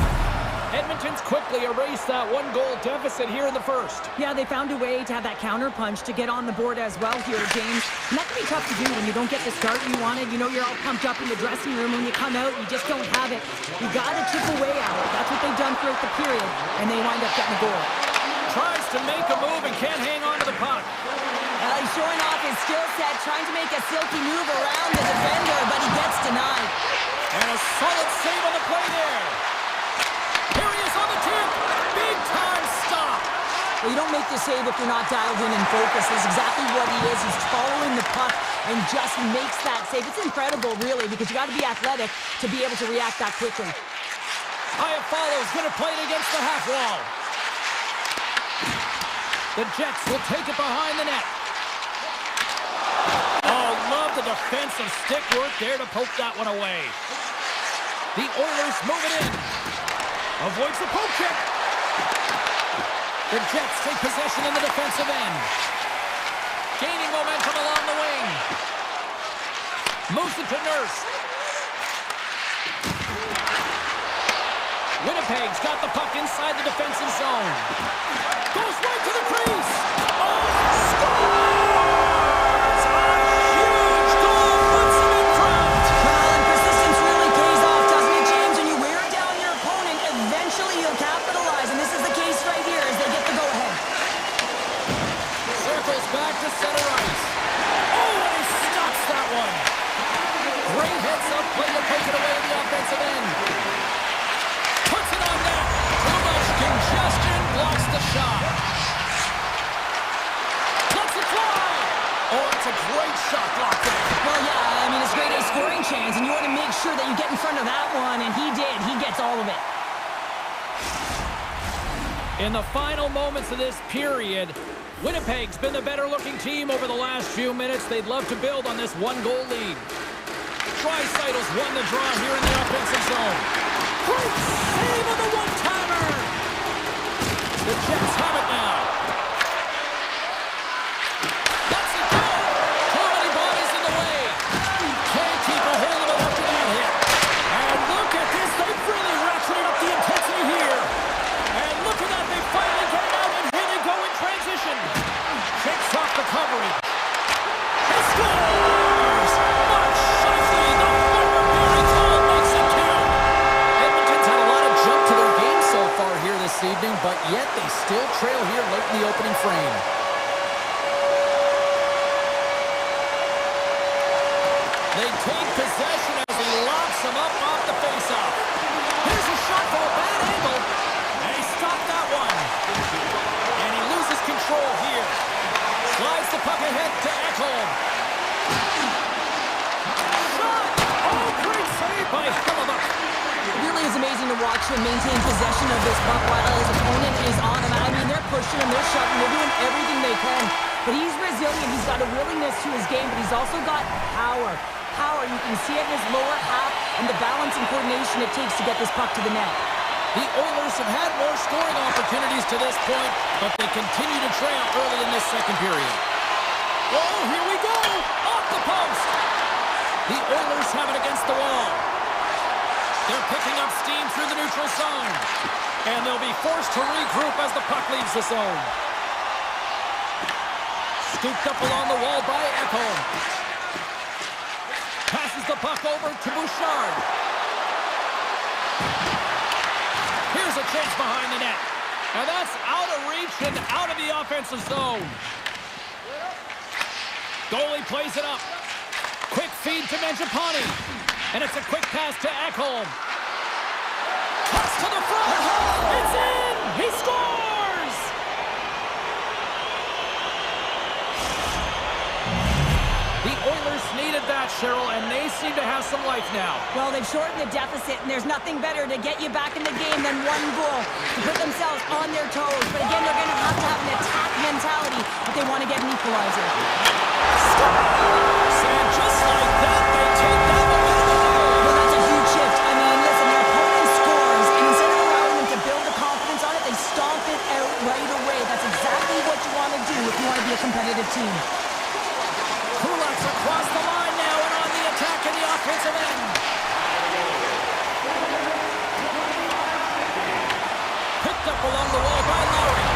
Edmonton's quickly erased that one-goal deficit here in the first. Yeah, they found a way to have that counter punch to get on the board as well here, James. And that can be tough to do when you don't get the start you wanted. You know, you're all pumped up in the dressing room. When you come out, you just don't have it. You got to chip away at it. That's what they've done throughout the period, and they wind up getting a goal. Tries to make a move and can't hang on to the puck. He's showing off his skill set, trying to make a silky move around the defender, but he gets denied. And a solid save on the play there. Here he is on the tip. Big time stop. Well, you don't make the save if you're not dialed in and focused. That's exactly what he is. He's following the puck and just makes that save. It's incredible, really, because you got to be athletic to be able to react that quickly. Iafallo's going to play it against the half wall. The Jets will take it behind the net. Oh, love the defensive stick work there to poke that one away. The Oilers move it in. Avoids the poke check. The Jets take possession in the defensive end. Gaining momentum along the wing. Moves it to Nurse. Winnipeg's got the puck inside the defensive zone. Goes right to the crease. Oh, scores! A huge goal puts him in front. Well, and persistence really pays off, doesn't it, James? When you wear down your opponent, eventually you'll capitalize, and this is the case right here as they get the go-ahead. Circles back to center ice. Oh, and he stops that one. Great heads-up play to take it away in the offensive end. Puts it on net. Too much congestion blocks the shot. Lets it fly. Oh, it's a great shot blocked in. Well, yeah, I mean, it's a great scoring chance, and you want to make sure that you get in front of that one, and he did. He gets all of it. In the final moments of this period, Winnipeg's been the better-looking team over the last few minutes. They'd love to build on this one-goal lead. Draisaitl won the draw here in the offensive zone. Great save of the one-timer! The Jets have it now. Lets it go! Too many bodies in the way. Can't keep a hold of it after that hit. And look at this. They've really ratcheted up the intensity here. And look at that. They finally get it out, and here they go in transition. Kicks off the coverage. He scores! Mark Scheifele, the former Barry Cole, makes it count. Edmonton's had a lot of jump to their game evening, but yet they still trail here late in the opening frame. They take possession as he locks him up off the faceoff. Here's a shot from a bad angle, and he stopped that one. And he loses control here. Slides the puck ahead to Ekholm. Shot! Oh, great save by Hellebuyck. It really is amazing to watch him maintain possession of this puck while his opponent is on him. I mean, they're pushing him, they're shoving, they're doing everything they can. But he's resilient, he's got a willingness to his game, but he's also got power. Power, you can see it in his lower half and the balance and coordination it takes to get this puck to the net. The Oilers have had more scoring opportunities to this point, but they continue to trail early in this second period. Oh, here we go! Off the post! The Oilers have it against the wall. They're picking up steam through the neutral zone. And they'll be forced to regroup as the puck leaves the zone. Scooped up along the wall by Ekholm. Passes the puck over to Bouchard. Here's a chance behind the net. And that's out of reach and out of the offensive zone. Goalie plays it up. Quick feed to Mangiapane. And it's a quick pass to Ekholm. Cuts to the front. It's in! He scores! The Oilers needed that, Cheryl, and they seem to have some life now. Well, they've shortened the deficit, and there's nothing better to get you back in the game than one goal to put themselves on their toes. But again, they're going to have an attack mentality if they want to get an equalizer. And just like that, they take that momentum away. Well, that's a huge shift. I mean, listen, their opponent scores, and instead of allowing them to build the confidence on it, they stomp it out right away. That's exactly what you want to do if you want to be a competitive team. Kulak's across the line now and on the attack in the offensive end. Picked up along the wall by Lowry.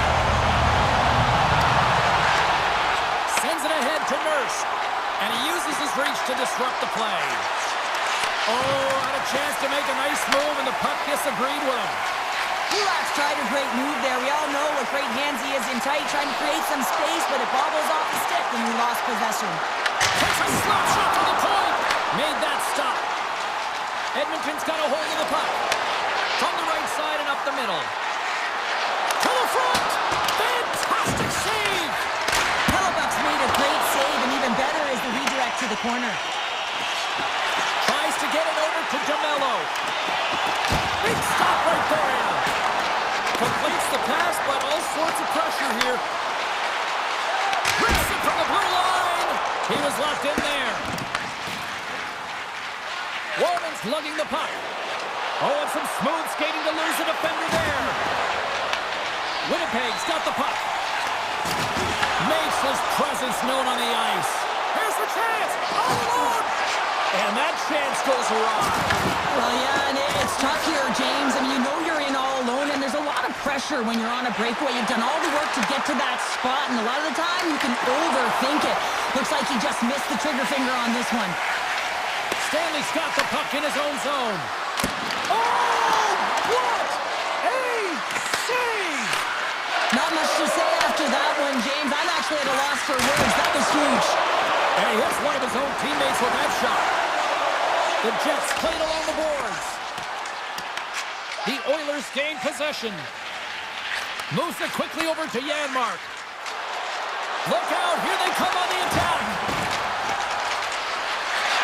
Sends it ahead to Nurse. And he uses his reach to disrupt the play. Oh, had a chance to make a nice move, and the puck disagreed with him. Kulak's tried a great move there. We all know what great hands he is in tight, trying to create some space, but it bobbles off the stick when we lost possession. Takes a slap shot from the point. Made that stop. Edmonton's got a hold of the puck. From the right side and up the middle. To the front. Fantastic save. Hellebuyck's made a great save, and even better is the redirect to the corner. Tries to get it over to DeMello. Big stop right there. Completes the pass, but all sorts of pressure here. Rips it from the blue line. He was locked in there. Walman's lugging the puck. Oh, and some smooth skating to lose a defender there. Winnipeg's got the puck. Makes his presence known on the ice. Here's the chance. All alone. And that chance goes awry. Well, yeah, and it's tough here, James. I mean, you know you're in all alone, and there's a lot of pressure when you're on a breakaway. You've done all the work to get to that spot, and a lot of the time you can overthink it. Looks like he just missed the trigger finger on this one. Stanley's got the puck in his own zone. Oh, what a save! Not much to say after that one, James. I'm actually at a loss for words. That was huge. And he hits one of his own teammates with that shot. The Jets played along the boards. The Oilers gain possession. Moves it quickly over to Janmark. Look out, here they come on the attack.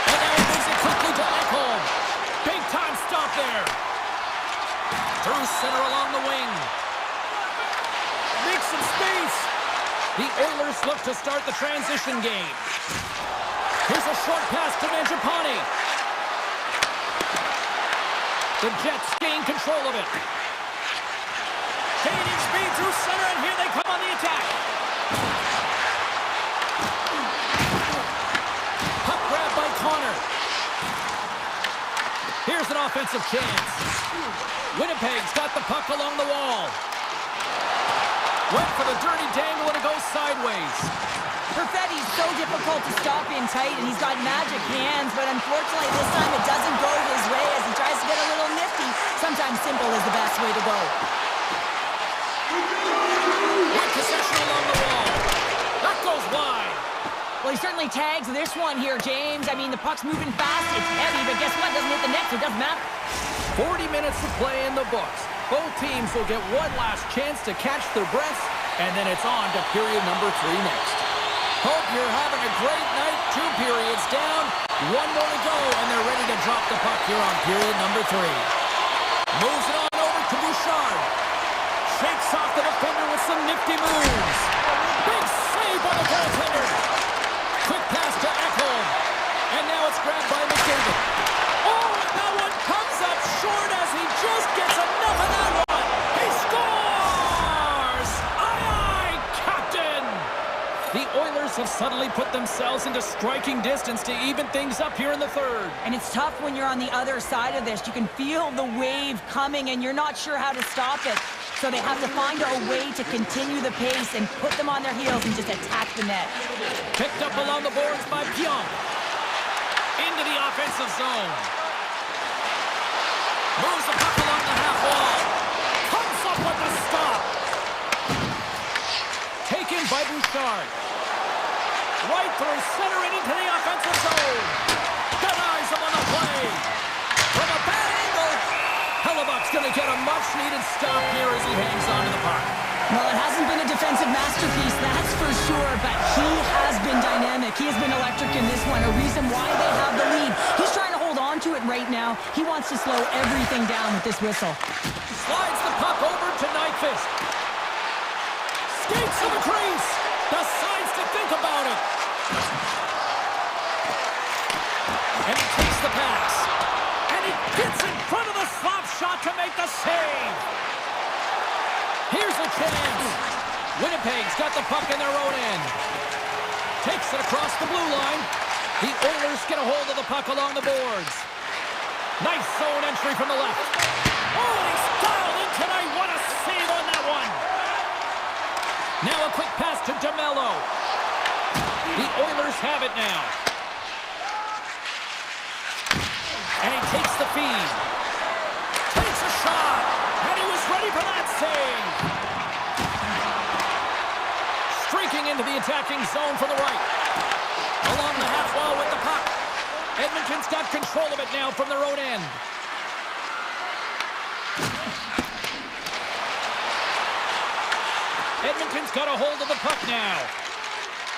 And now he moves it quickly to Ekholm. Big time stop there. Through center along the wing. Makes some space. The Oilers look to start the transition game. Here's a short pass to Mangiapane. The Jets gain control of it. Gaining speed through center, and here they come on the attack. Puck grab by Connor. Here's an offensive chance. Winnipeg's got the puck along the wall. Went for the dirty dangle, and it goes sideways. Perfetti's so difficult to stop in tight, and he's got magic hands, but unfortunately this time it doesn't go his way as he tries to get a little nifty. Sometimes simple is the best way to go. tags this one here, James. I mean, the puck's moving fast, it's heavy, but guess what? It doesn't hit the net, so it doesn't matter. 40 minutes to play in the books. Both teams will get one last chance to catch their breaths, and then it's on to period number 3 next. Hope you're having a great night. 2 periods down, 1 more to go, and they're ready to drop the puck here on period number 3. Moves it on over to Bouchard. Shakes off the defender with some nifty moves. Big save by the goaltender. Quick pass to Ekholm. And now it's grabbed by McDavid. Oh, and that one comes up short as he just gets enough of that one. He scores! Aye, aye, Captain! The Oilers have suddenly put themselves into striking distance to even things up here in the third. And it's tough when you're on the other side of this. You can feel the wave coming, and you're not sure how to stop it. So they have to find a way to continue the pace and put them on their heels and just attack the net. Picked up along the boards by Pionk. Into the offensive zone. Moves the puck along the half wall. Comes up with the stop. Taken by Bouchard. Right through center and into the offensive zone. Denies him on the play. From a bad angle. Hellebuck's going to get a much-needed stop here as he hangs on to the puck. Well, it hasn't been a defensive masterpiece, that's for sure, but he has been dynamic. He has been electric in this one, a reason why they have the lead. He's trying to hold on to it right now. He wants to slow everything down with this whistle. Slides the puck over to Nyquist. Skates to the crease. Decides to think about it. And he takes the pass. And he gets in front of the slap shot to make the save. Here's a chance. Winnipeg's got the puck in their own end. Takes it across the blue line. The Oilers get a hold of the puck along the boards. Nice zone entry from the left. Oh, and he's dialed in tonight. What a save on that one. Now a quick pass to DeMello. The Oilers have it now. And he takes the feed. Takes a shot. And he was ready for that save. Streaking into the attacking zone from the right. Along the half wall with the puck. Edmonton's got control of it now from their own end. Edmonton's got a hold of the puck now.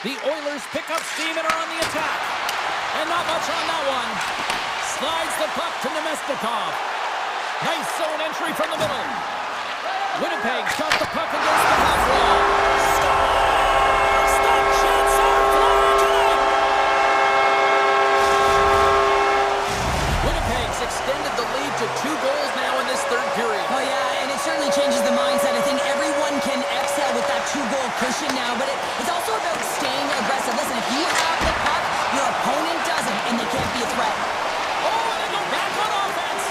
The Oilers pick up steam and are on the attack. And not much on that one. Slides the puck to Nemestikov. Nice zone entry from the middle. Winnipeg's got the puck against the half wall. Scores! The Jets are flying tonight! Winnipeg's extended the lead to 2 goals now in this third period. Oh yeah, and it certainly changes the mindset. I think everyone can exhale with that 2-goal cushion now, but it's also about staying aggressive. Listen, if you have the puck, your opponent doesn't, and they can't be a threat. Oh, and they go back on offense.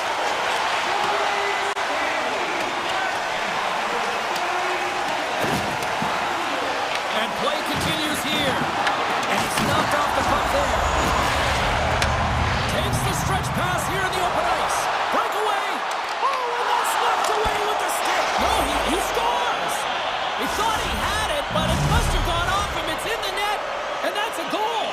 And play continues here. And he's knocked off the puck there. Takes the stretch pass here in the open ice. Breakaway. Oh, and that's left away with the stick. No, he scores. He thought he had it, but it must have gone off him. It's in the net, and that's a goal.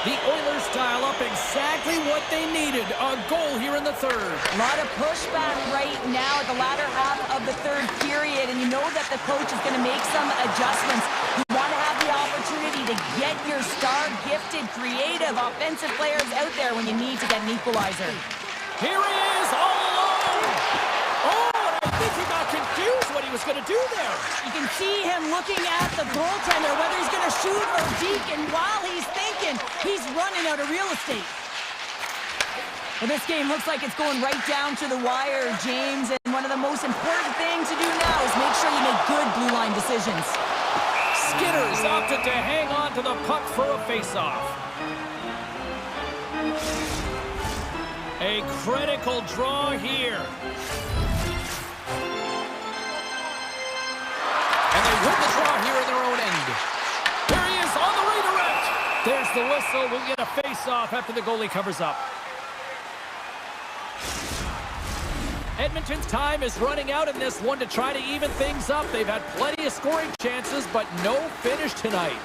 The Oilers dial up exactly what they needed, a goal here in the third. A lot of pushback right now at the latter half of the third period, and you know that the coach is going to make some adjustments. You want to have the opportunity to get your star, gifted, creative, offensive players out there when you need to get an equalizer. Here he is, all alone. Oh, and I think he got confused what he was going to do there. You can see him looking at the goaltender, whether he's going to shoot or deke, and while he's thinking, he's running out of real estate. Well, this game looks like it's going right down to the wire, James, and one of the most important things to do now is make sure you make good blue line decisions. Skinner's opted to hang on to the puck for a face-off. A critical draw here. And they win the draw here in their own end. There he is on the redirect. There's the whistle. We'll get a face-off after the goalie covers up. Edmonton's time is running out in this one to try to even things up. They've had plenty of scoring chances, but no finish tonight.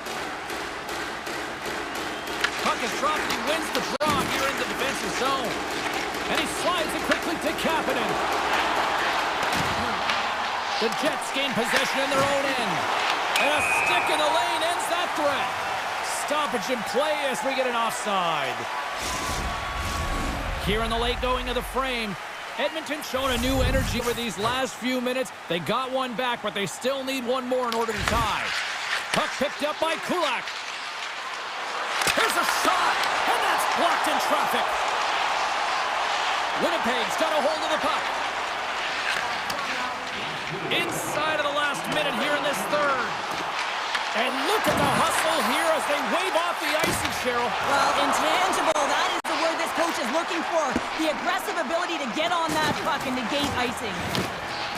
puck is dropped, and he wins the draw here in the defensive zone. And he slides it quickly to Kapanen. The Jets gain possession in their own end. And a stick in the lane ends that threat. Stoppage in play as we get an offside. Here in the late going of the frame, Edmonton showing a new energy over these last few minutes. They got one back, but they still need one more in order to tie. Puck picked up by Kulak. Here's a shot, and that's blocked in traffic. Winnipeg's got a hold of the puck. Inside of the last minute here in this third. And look at the hustle here as they wave off the icing, Cheryl. Well, intangible, that is the word this coach is looking for. The aggressive ability to get on that puck and negate icing.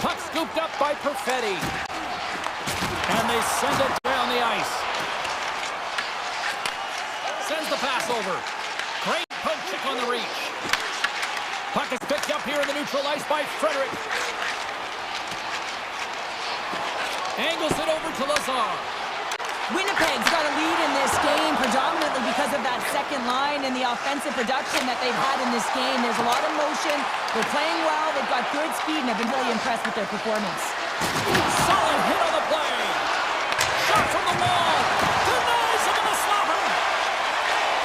Puck scooped up by Perfetti. And they send it down the ice. Sends the pass over. Great poke check on the reach. Puck is picked up here in the neutral ice by Frederick. Angles it over to Lazar. Winnipeg's got a lead in this game predominantly because of that second line and the offensive production that they've had in this game. There's a lot of motion. They're playing well. They've got good speed, and I've been really impressed with their performance. Solid hit on the play. Shot from the wall. Denies him in the slapper.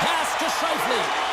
Pass to Scheifele.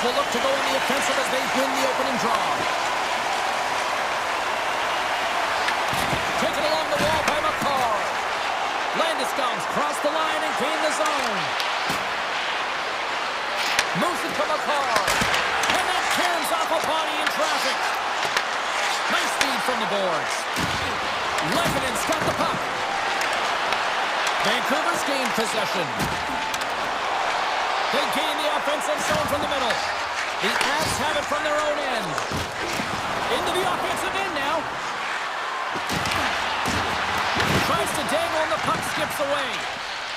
will look to go on the offensive as they win the opening draw. Taken along the wall by McCarr. Landeskog's cross the line and gain the zone. Moves it to McCarr. And that tears off a body in traffic. Nice speed from the boards. Lekanen's got the puck. Vancouver's gained possession. They gain the offensive zone from the middle. The Avs have it from their own end. Into the offensive end now. Tries to dangle and the puck skips away.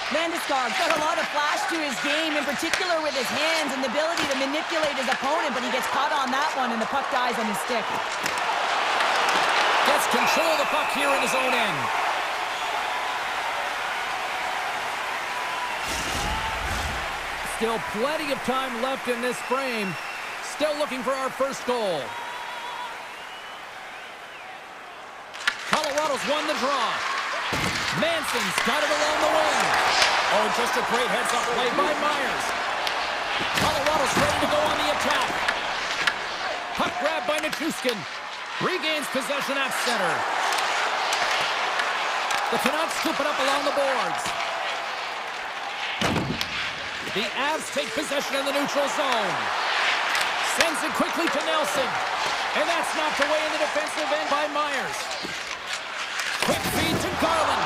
Landeskog's got a lot of flash to his game, in particular with his hands and the ability to manipulate his opponent, but he gets caught on that one and the puck dies on his stick. Gets control of the puck here in his own end. Still plenty of time left in this frame. Still looking for our first goal. Colorado's won the draw. Manson's got it along the wing. Oh, just a great heads-up play by Myers. Colorado's ready to go on the attack. Puck grab by Nichushkin. Regains possession at center. The Canucks scoop it up along the boards. The Avs take possession in the neutral zone. Sends it quickly to Nelson. And that's knocked away in the defensive end by Myers. Quick feed to Garland.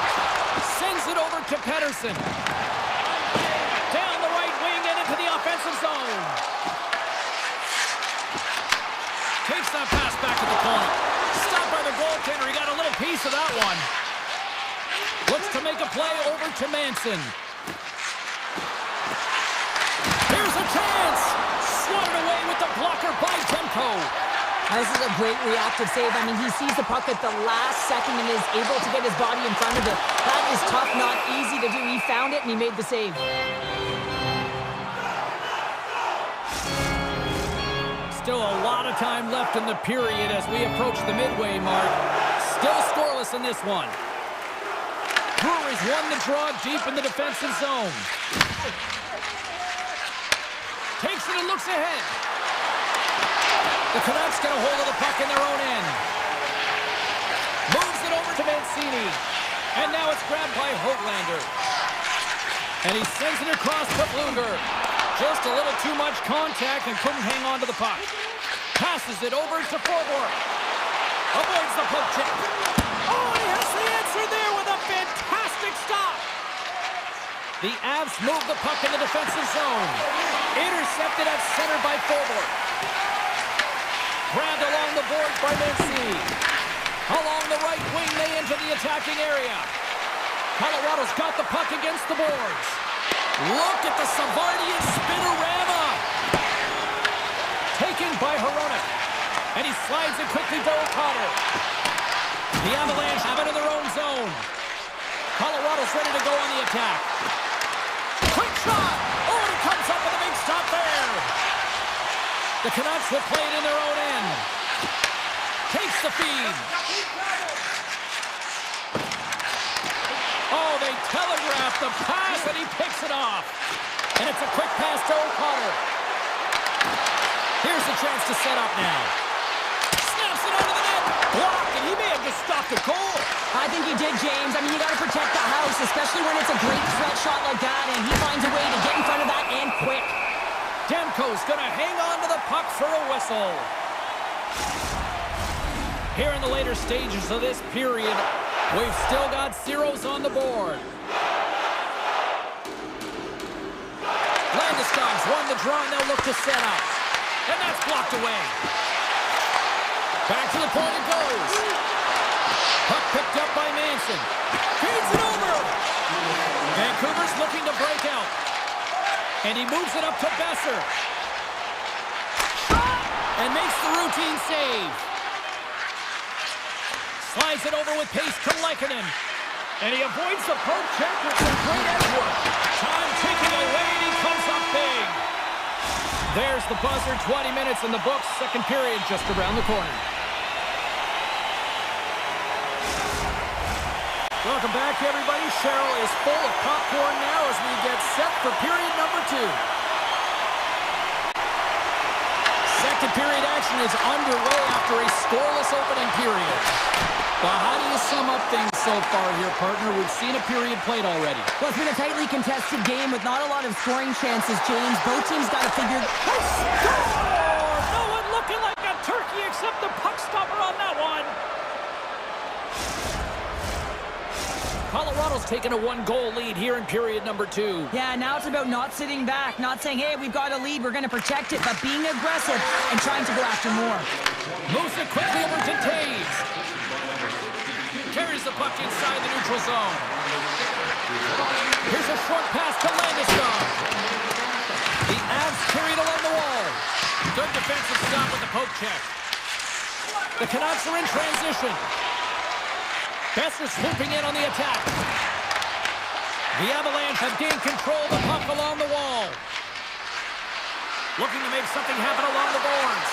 Sends it over to Pettersson. Down the right wing and into the offensive zone. Takes that pass back at the point. Stopped by the goaltender. He got a little piece of that one. Looks to make a play over to Manson. Here's a chance. Swatted away with the blocker by Demko. This is a great reactive save. I mean, he sees the puck at the last second and is able to get his body in front of it. That is tough, not easy to do. He found it and he made the save. Still a lot of time left in the period as we approach the midway mark. Still scoreless in this one. Breweries won the draw deep in the defensive zone. Takes it and looks ahead. The Canucks get a hold of the puck in their own end. Moves it over to Mancini. And now it's grabbed by Höglander. And he sends it across to Bluger. Just a little too much contact and couldn't hang on to the puck. Passes it over to Forward. Avoids the poke check. Oh, he has the answer there with a fantastic stop. The Avs move the puck in the defensive zone. Intercepted at center by Forward. Grabbed along the boards by Mancini. Along the right wing, they enter the attacking area. Colorado's got the puck against the boards. Look at the Savardian spinorama. Taken by Hronek. And he slides it quickly to O'Connor. The Avalanche have it in their own zone. Colorado's ready to go on the attack. Quick shot! Oh, and he comes up with a big stop there. The Canucks will play it in their own end. Takes the feed. Oh, they telegraph the pass, and he picks it off. And it's a quick pass to O'Connor. Here's the chance to set up now. Snaps it under the net. Blocked, and he may have just stopped the goal. I think he did, James. I mean, you got to protect the house, especially when it's a great threat shot like that, and he finds a way to get in front of that and quick. Demko's going to hang on to the puck for a whistle. Here in the later stages of this period, we've still got zeros on the board. Landeskog's won the draw, and they'll look to set up. And that's blocked away. Back to the point it goes. Puck picked up by Manson. Feeds it over. Vancouver's looking to break out. And he moves it up to Besser. And makes the routine save. Slides it over with pace to Lekanen. And he avoids the poke check with some great edge work. Time ticking away, and he comes up big. There's the buzzer, 20 minutes in the books. Second period just around the corner. Welcome back, everybody. Cheryl is full of popcorn now as we get set for period number 2. Third period action is underway after a scoreless opening period. Well, how do you sum up things so far here, partner? We've seen a period played already. Well, it's been a tightly contested game with not a lot of scoring chances, James. Both teams got to figure... No one looking like a turkey except the puck stopper on that one. Colorado's taken a one-goal lead here in period number 2. Yeah, now it's about not sitting back, not saying, hey, we've got a lead, we're going to protect it, but being aggressive and trying to go after more. Moves it quickly over to Taves. Carries the puck inside the neutral zone. Here's a short pass to Landeskog. The Avs carried along the wall. Good defensive stop with the poke check. The Canucks are in transition. Besser swooping in on the attack. The Avalanche have gained control of the puck along the wall. Looking to make something happen along the boards.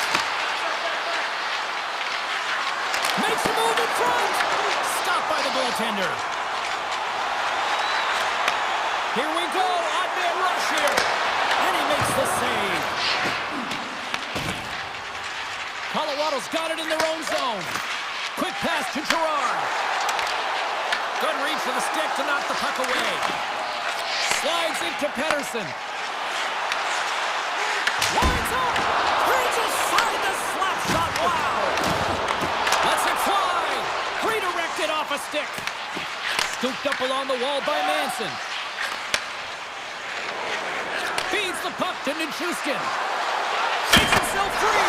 Makes a move in front. Stopped by the goaltender. Here we go. Odd-man rush here. And he makes the save. Colorado's got it in their own zone. Quick pass to Girard. Good reach for the stick to knock the puck away. Slides into Pettersson. Lines up. Reaches aside the slap shot. Wow. Lets it fly. Redirected off a stick. Scooped up along the wall by Manson. Feeds the puck to Nichushkin. Shakes himself free.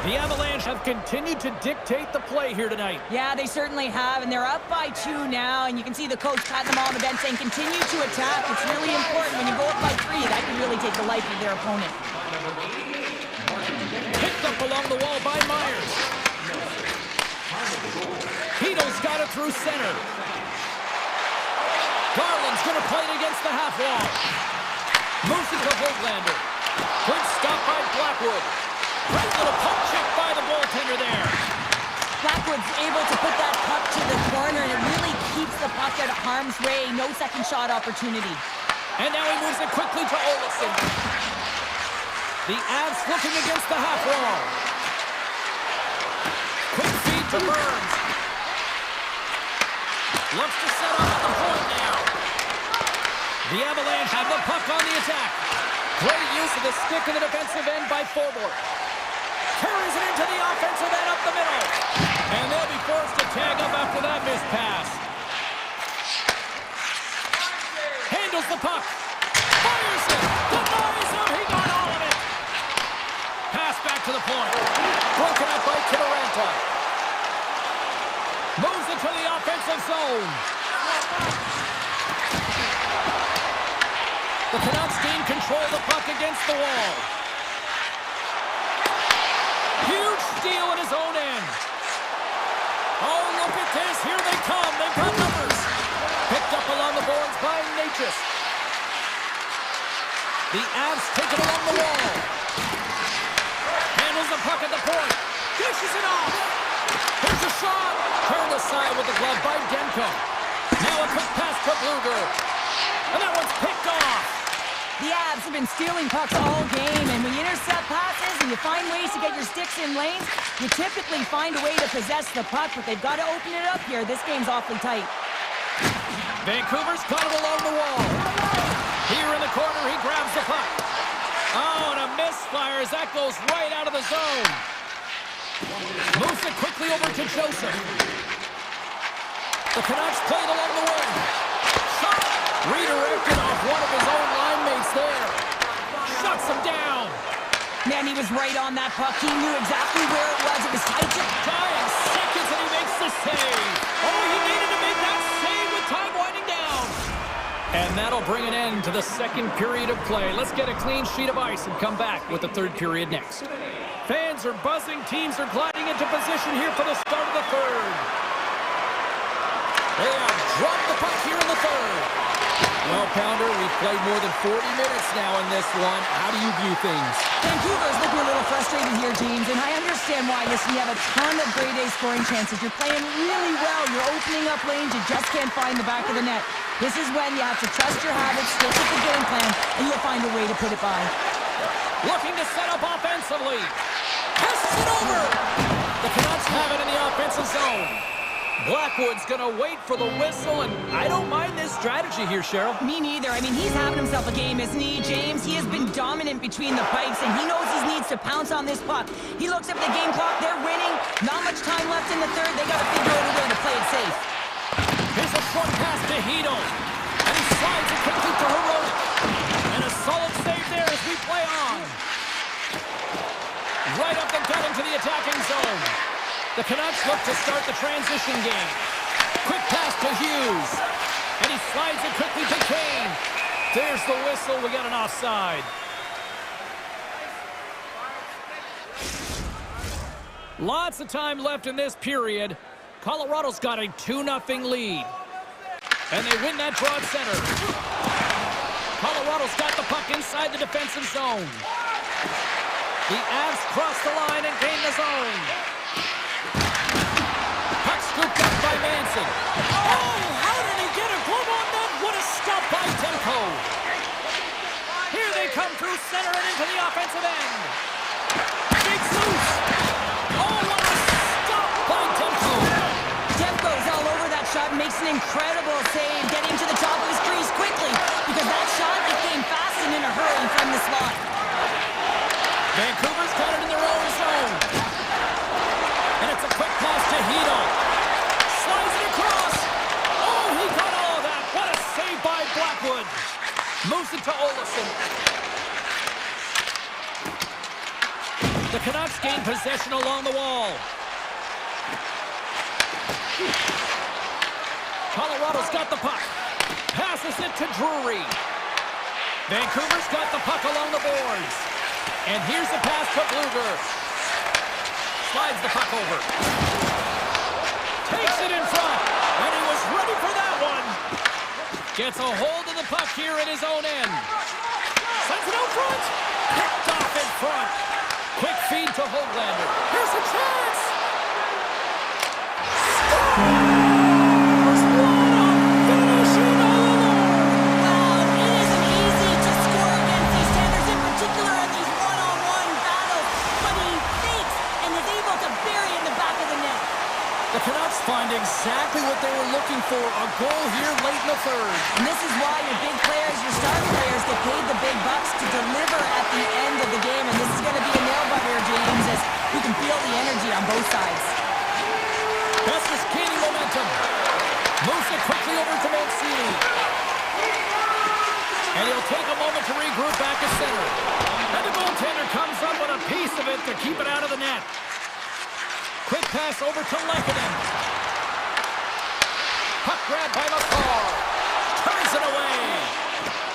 The Avalanche have continued to dictate the play here tonight. Yeah, they certainly have, and they're up by 2 now, and you can see the coach patting them all on the bench saying, continue to attack. It's really important. When you go up by 3, that can really take the life of their opponent. Picked up along the wall by Myers. Hito's got it through center. Garland's going to play it against the half wall. Moves it to Hoglander. Good stop by Blackwood. Great little poke check by the goaltender there. Blackwood's able to put that puck to the corner, and it really keeps the puck out of harm's way. No second shot opportunity. And now he moves it quickly to Olsen. The Avs looking against the half wall. Quick feed to Burns. Looks to set up at the point now. The Avalanche have the puck on the attack. Great use of the stick in the defensive end by Forbort. Carries it into the offensive end up the middle. And they'll be forced to tag up after that missed pass. Handles the puck. Fires it. Denies him. He got all of it. Pass back to the point. Broken up by Kivaranta. Moves it to the offensive zone. The Canucks gain control of the puck against the wall. Huge steal at his own end. Oh, look at this. Here they come. They've got numbers. Picked up along the boards by Natchez. The Avs take it along the wall. Handles the puck at the point. Dishes it off. Here's a shot. Turned aside with the glove by Demko. Now a quick pass to Bluger. And that one's picked off. The Avs have been stealing pucks all game, and when you intercept passes and you find ways to get your sticks in lanes, you typically find a way to possess the puck, but they've got to open it up here. This game's awfully tight. Vancouver's got it along the wall. Here in the corner, he grabs the puck. Oh, and a misfire as that goes right out of the zone. Moves it quickly over to Joseph. The Canucks played along the wing. Shot. Redirected off one of his own line mates there. Shuts him down. Man, he was right on that puck. He knew exactly where it was. It was tight. 9 seconds and he makes the save. Oh, he needed to make that save with time winding down. And that'll bring an end to the second period of play. Let's get a clean sheet of ice and come back with the third period next. Fans are buzzing. Teams are gliding into position here for the start of the third. They have drop the puck here in the third. Well, Pounder, we've played more than 40 minutes now in this one. How do you view things? Vancouver's looking a little frustrated here, James, and I understand why. Listen, you have a ton of grade A scoring chances. You're playing really well. You're opening up lanes. You just can't find the back of the net. This is when you have to trust your habits, stick with the game plan, and you'll find a way to put it by. Looking to set up offensively. Passes it over. The Canucks have it in the offensive zone. Blackwood's going to wait for the whistle, and I don't mind this strategy here, Cheryl. Me neither. I mean, he's having himself a game, isn't he, James? He has been dominant between the pipes, and he knows he needs to pounce on this puck. He looks at the game clock. They're winning. Not much time left in the third. They got to figure out a way to play it safe. Here's a short pass to Hito, and he slides it quickly to Heroic. And a solid save there as we play on. Right up the gut into the attacking zone. The Canucks look to start the transition game. Quick pass to Hughes. And he slides it quickly to Kane. There's the whistle. We got an offside. Lots of time left in this period. Colorado's got a 2-0 lead. And they win that broad center. Colorado's got the puck inside the defensive zone. The Avs cross the line and gain the zone. Puck scooped up by Manson. Oh, how did he get a glove on that? What a stop by Tempo. Here they come through center and into the offensive end. Big loose. Oh, what a stop by Tempo. Demko's all over that shot and makes an incredible save, getting to the top of his crease quickly, because that shot, it came fast and in a hurry from the slot. Vancouver's got it in their own zone. And it's a quick pass to Hito. Slides it across. Oh, he got all of that. What a save by Blackwood. Moves it to Olofsson. The Canucks gain possession along the wall. Colorado's got the puck. Passes it to Drury. Vancouver's got the puck along the boards. And here's the pass to Bluger. Slides the puck over. Takes it in front. And he was ready for that one. Gets a hold of the puck here at his own end. Sends it out front. Picked off in front. Quick feed to Höglander. Here's a chance. Scores! What a finishing all alone. Wow, it isn't easy to score against these standards, in particular in these one-on-one battles, but he fakes and is able to bury in the back of the net. The Canucks find exactly what they were looking for, a goal here late in the third. And this is why your big players, your star players, get paid the big bucks to deliver at the end of the game. And this is going to be a nail-biter, James, as you can feel the energy on both sides. That's just gaining momentum. Moves it quickly over to Mancini. And he'll take a moment to regroup back to center. And the goaltender comes up with a piece of it to keep it out of the net. Quick pass over to Lehkonen. Puck grab by McCall. Turns it away.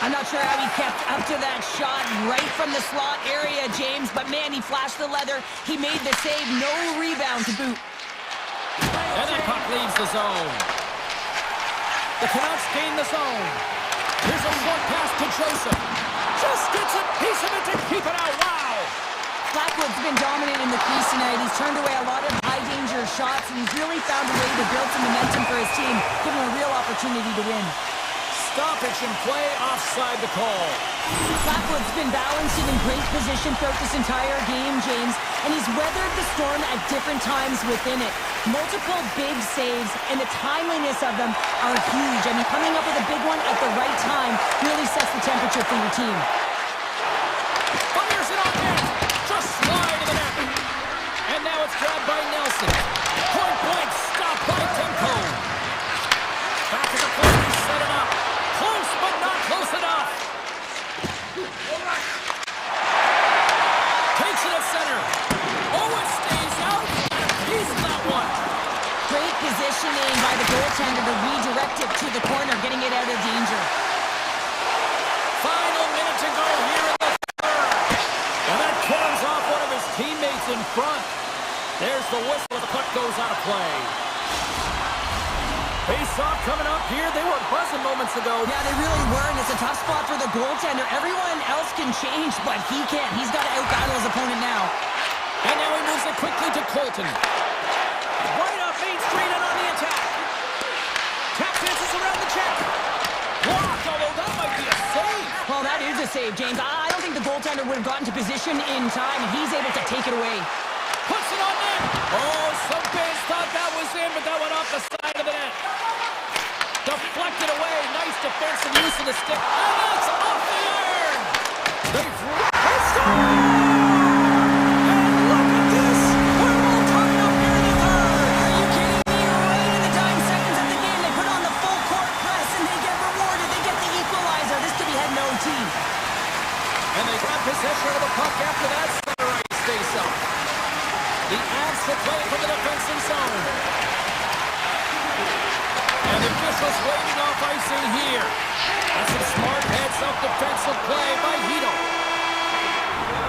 I'm not sure how he kept up to that shot right from the slot area, James, but man, he flashed the leather. He made the save, no rebound to boot. And that puck leaves the zone. The Canucks gain the zone. Here's a short pass to Joseph. Just gets a piece of it to keep it out. Wow! Blackwood's been dominant in the crease tonight. He's turned away a lot of high-danger shots, and he's really found a way to build some momentum for his team, giving him a real opportunity to win. Stoppage and play, offside the call. Blackwood's been balanced and in great position throughout this entire game, James, and he's weathered the storm at different times within it. Multiple big saves, and the timeliness of them are huge. I mean, coming up with a big one at the right time really sets the temperature for your team. Fires it on net. Just slide to the net. And now it's grabbed by Nelson. Point blank, stopped by Tempo. Back to the point, he set it up. Close, but not close enough. Takes it at center. Oh, it stays out. He's that one. Great positioning by the goaltender to redirect it to the corner, getting it out of danger. Final minute to go here in the third. And that kills off one of his teammates in front. There's the whistle. The puck goes out of play. Face-off coming up here. They were buzzing moments ago. Yeah, they really were, and it's a tough spot for the goaltender. Everyone else can change, but he can't. He's got to out-battle his opponent now. And now he moves it quickly to Colton. Right up Main Street and on the attack. Tap dances around the check. Blocked, although that might be a save. Well, that is a save, James. I don't think the goaltender would have gotten to position in time, and he's able to take it away. Puts it on net. Oh, some fans thought that was in, but that went off the side of the net. Deflected away. Nice defensive use of the stick. And it's off the iron. They've and look at this. We're all tied up here in the third. Are you kidding me? Right in the dying seconds of the game, they put on the full court press, and they get rewarded. They get the equalizer. This could be heading to OT. And they got possession of the puck after that center ice face-off. The Avs will play from the defensive zone. And the officials waving off icing here. That's some smart heads-up defensive play by Hito.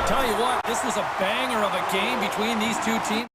Tell you what, this was a banger of a game between these two teams.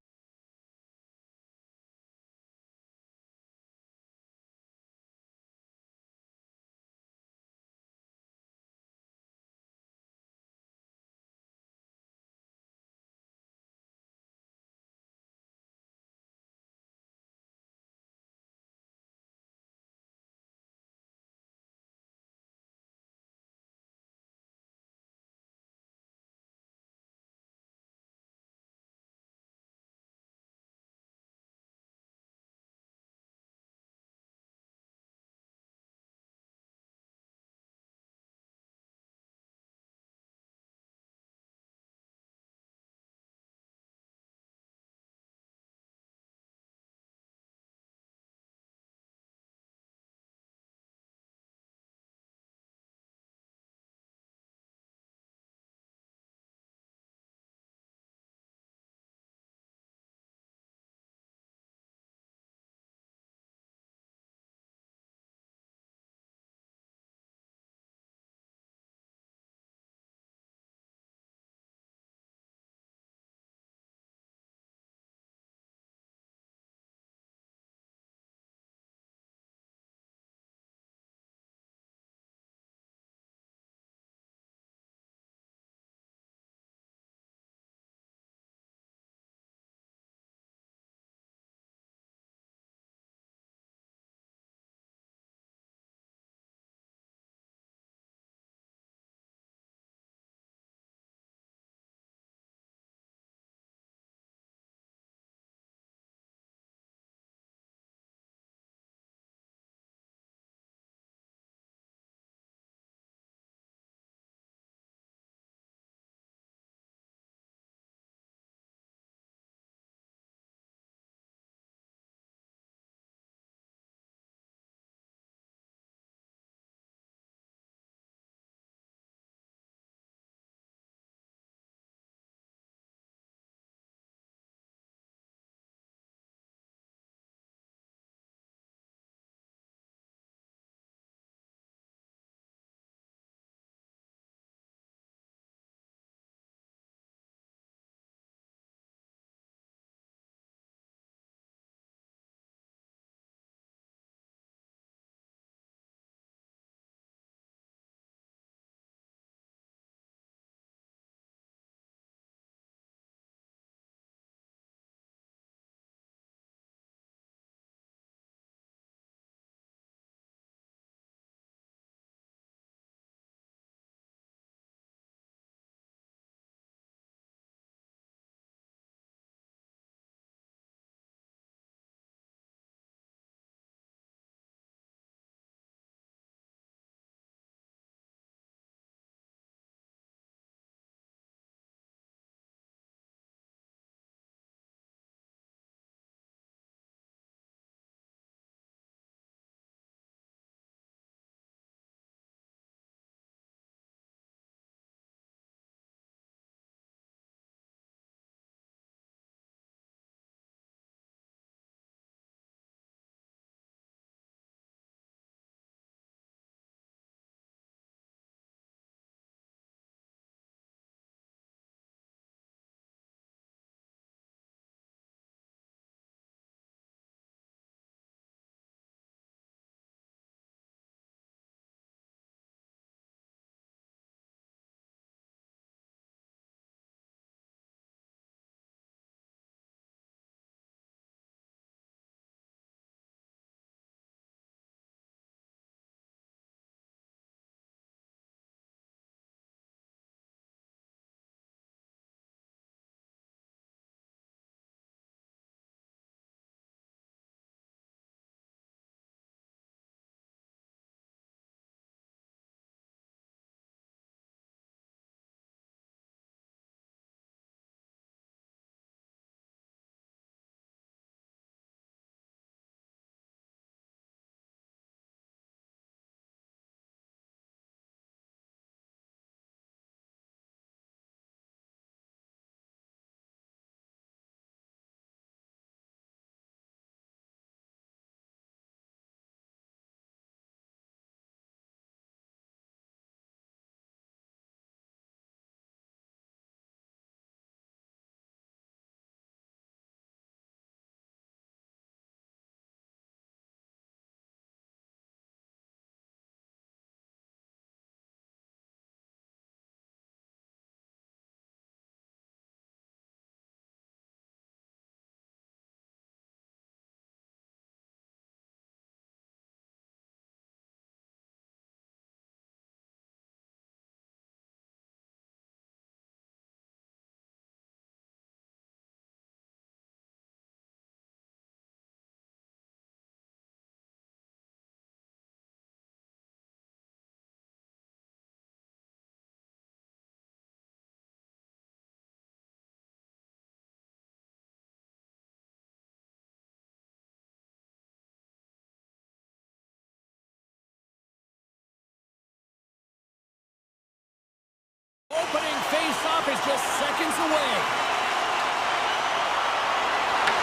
Opening face-off is just seconds away.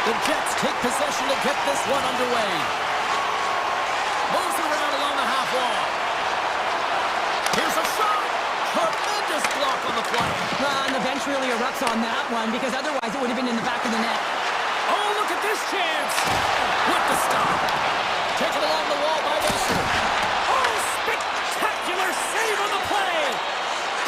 The Jets take possession to get this one underway. Moves it around along the half wall. Here's a shot. Tremendous block on the play. And the bench really erupts on that one because otherwise it would have been in the back of the net. Oh, look at this chance. With the stop. Taken along the wall by Billson. Oh, spectacular save on the play.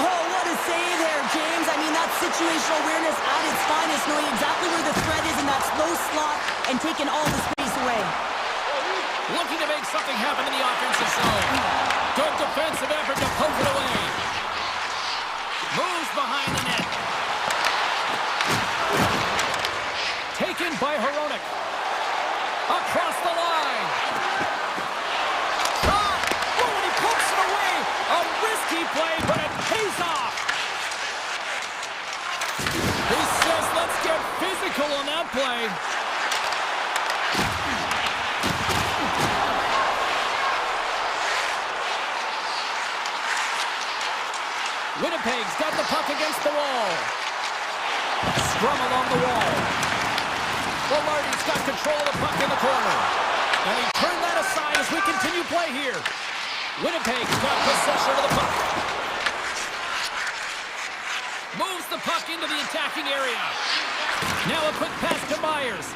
Oh, what a save there, James. I mean, that's situational awareness at its finest, knowing exactly where the threat is in that slow slot and taking all the space away. Looking to make something happen in the offensive zone. Good defensive effort to poke it away. Moves behind the net. Taken by Hronek. Across the line. Shot! Oh, and he pokes it away. A risky play, but it pays off. He says, let's get physical on that play. Winnipeg's got the puck against the wall. Scrum along the wall. Lombardi's got control of the puck in the corner. And he turned that aside as we continue play here. Winnipeg's got possession of the puck. Moves the puck into the attacking area. Now a quick pass to Myers.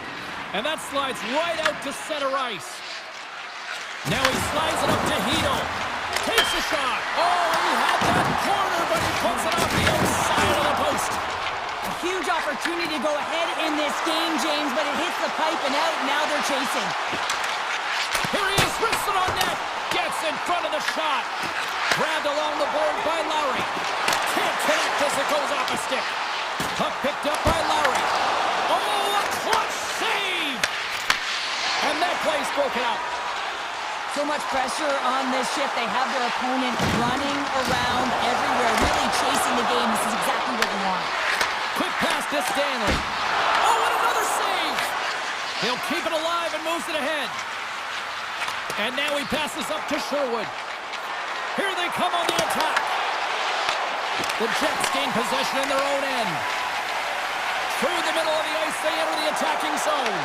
And that slides right out to center ice. Now he slides it up to Hedel. Takes a shot. Oh, he had that corner, but he puts it off the outside of the post. A huge opportunity to go ahead in this game, James, but it hits the pipe and out. Now they're chasing. Here he is, wristed on net. Gets in front of the shot. Grabbed along the board by Lowry. Can't connect as it goes off a stick. Puck picked up by Lowry. Oh, a clutch save! And that play's broken out. So much pressure on this shift. They have their opponent running around everywhere, really chasing the game. This is exactly what we want. Quick pass to Stanley. Oh, and another save! He'll keep it alive and moves it ahead. And now he passes up to Sherwood. Here they come on the attack. The Jets gain possession in their own end. Through the middle of the ice, they enter the attacking zone.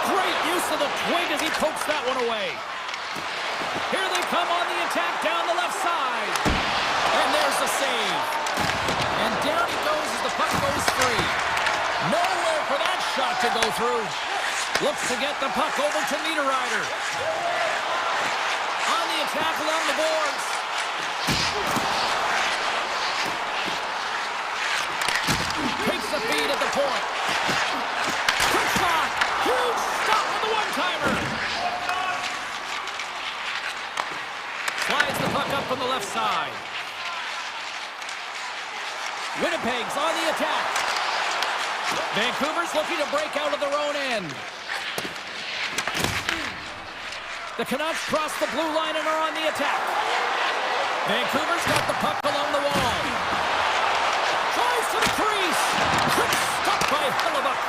Great use of the twig as he pokes that one away. Here they come on the attack down the left side. And there's the save. And down he goes as the puck goes free. Nowhere for that shot to go through. Looks to get the puck over to Niederreiter. On the attack along the boards. Takes the feed at the point. Quick shot. Huge stop with the one-timer. Slides the puck up from the left side. Winnipeg's on the attack. Vancouver's looking to break out of their own end. The Canucks cross the blue line and are on the attack. Vancouver's got the puck along the wall. Tries to the crease. Quick stop by Hellebuyck.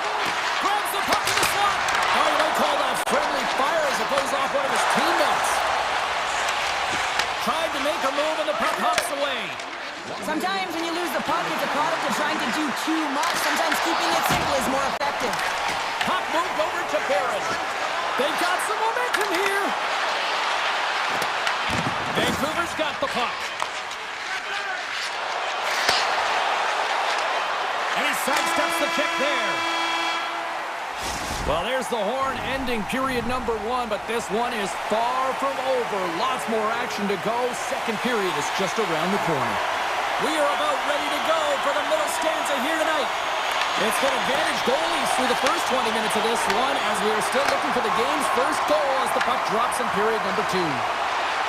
Grabs the puck in the slot. Oh, you might call that friendly fire as it goes off one of his teammates. Tried to make a move and the puck hops away. Sometimes when you lose the puck, it's a product of trying to do too much. Sometimes keeping it simple is more effective. Puck moved over to Barron. They've got some momentum here. Vancouver's got the puck. And he sidesteps the check there. Well, there's the horn ending period number 1, but this one is far from over. Lots more action to go. Second period is just around the corner. We are about ready to go for the middle stanza here tonight. It's been advantage goalies through the first 20 minutes of this one as we are still looking for the game's first goal as the puck drops in period number 2.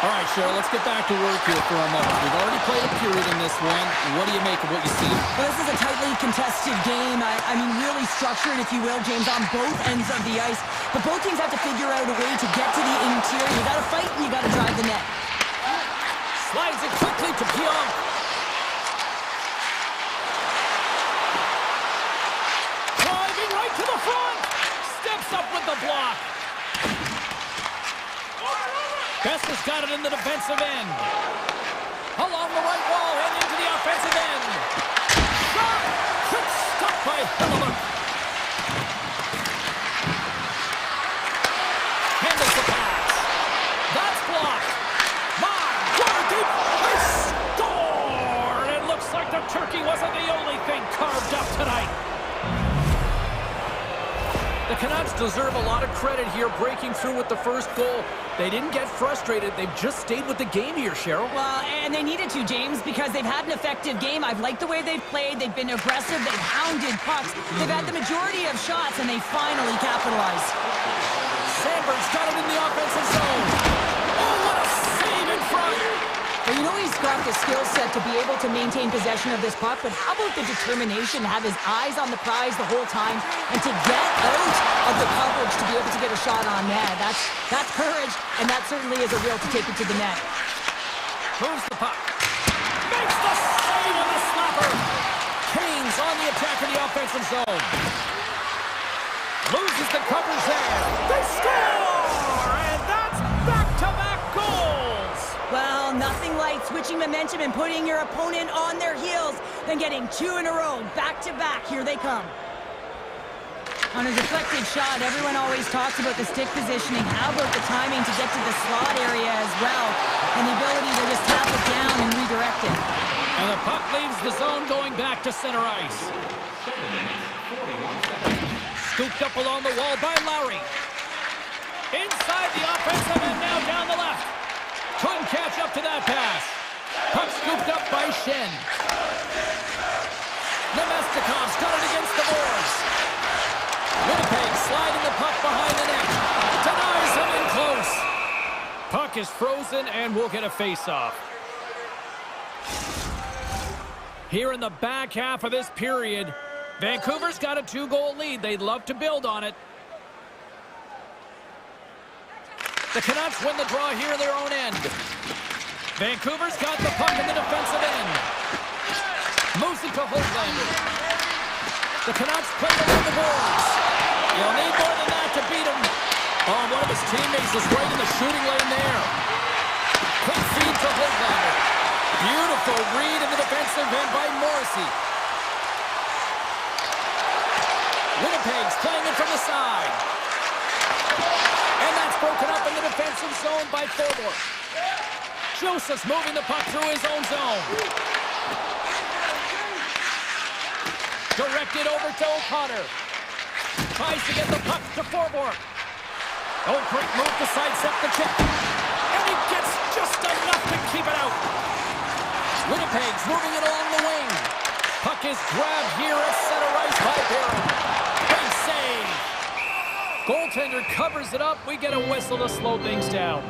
All right, Cheryl, let's get back to work here for a moment. We've already played a period in this one. What do you make of what you see? Well, this is a tightly contested game. I mean, really structured, if you will, James, on both ends of the ice. But both teams have to figure out a way to get to the interior. You got to fight and you got to drive the net. Slides it quickly to Pionk. Driving right to the front. Steps up with the block. Best has got it in the defensive end. Along the right wall and into the offensive end. Shot! Quick stop by Hellebuck. Handles the pass. That's blocked. My God, they score! And it looks like the turkey wasn't the only thing carved up tonight. The Canucks deserve a lot of credit here, breaking through with the first goal. They didn't get frustrated. They've just stayed with the game here, Cheryl. Well, and they needed to, James, because they've had an effective game. I've liked the way they've played. They've been aggressive. They've hounded pucks. They've had the majority of shots, and they finally capitalized. Sandberg's got it in the offensive zone. Oh, what a save in front! Well, you know he's got the skill set to be able to maintain possession of this puck, but how about the determination to have his eyes on the prize the whole time and to get out of the coverage to be able to get a shot on net? That's courage, and that certainly is a will to take it to the net. Moves the puck. Makes the save on the slapper. Kane's on the attack in the offensive zone. Loses the coverage there. They score! And that's back-to-back goals! Well, nothing like switching momentum and putting your opponent on their heels than getting two in a row, back-to-back. Here they come. On a deflected shot, everyone always talks about the stick positioning. How about the timing to get to the slot area as well, and the ability to just tap it down and redirect it. And the puck leaves the zone going back to center ice. Scooped up along the wall by Lowry. Inside the offensive end, now down the left. Couldn't catch up to that pass. Puck scooped up by Shen. Nemestikov's got it against the boards. Winnipeg sliding the puck behind the net. Denies him in close. Puck is frozen and we'll get a face-off. Here in the back half of this period, Vancouver's got a 2-goal lead. They'd love to build on it. The Canucks win the draw here in their own end. Vancouver's got the puck in the defensive end. Moves it to Hoglander. The Canucks play along the boards. You'll need more than that to beat him. Oh, one of his teammates is right in the shooting lane there. Quick feed to Hoglander. Beautiful read in the defensive end by Morrissey. Winnipeg's playing it from the side. And that's broken up in the defensive zone by Thorborg. Joseph's moving the puck through his own zone. Directed over to O'Connor. Tries to get the puck to Thorborg. Oh, great move to sidestep the check. And he gets just enough to keep it out. Winnipeg's moving it along the wing. Puck is grabbed here at center ice by Barron. Big save. Goaltender covers it up. We get a whistle to slow things down.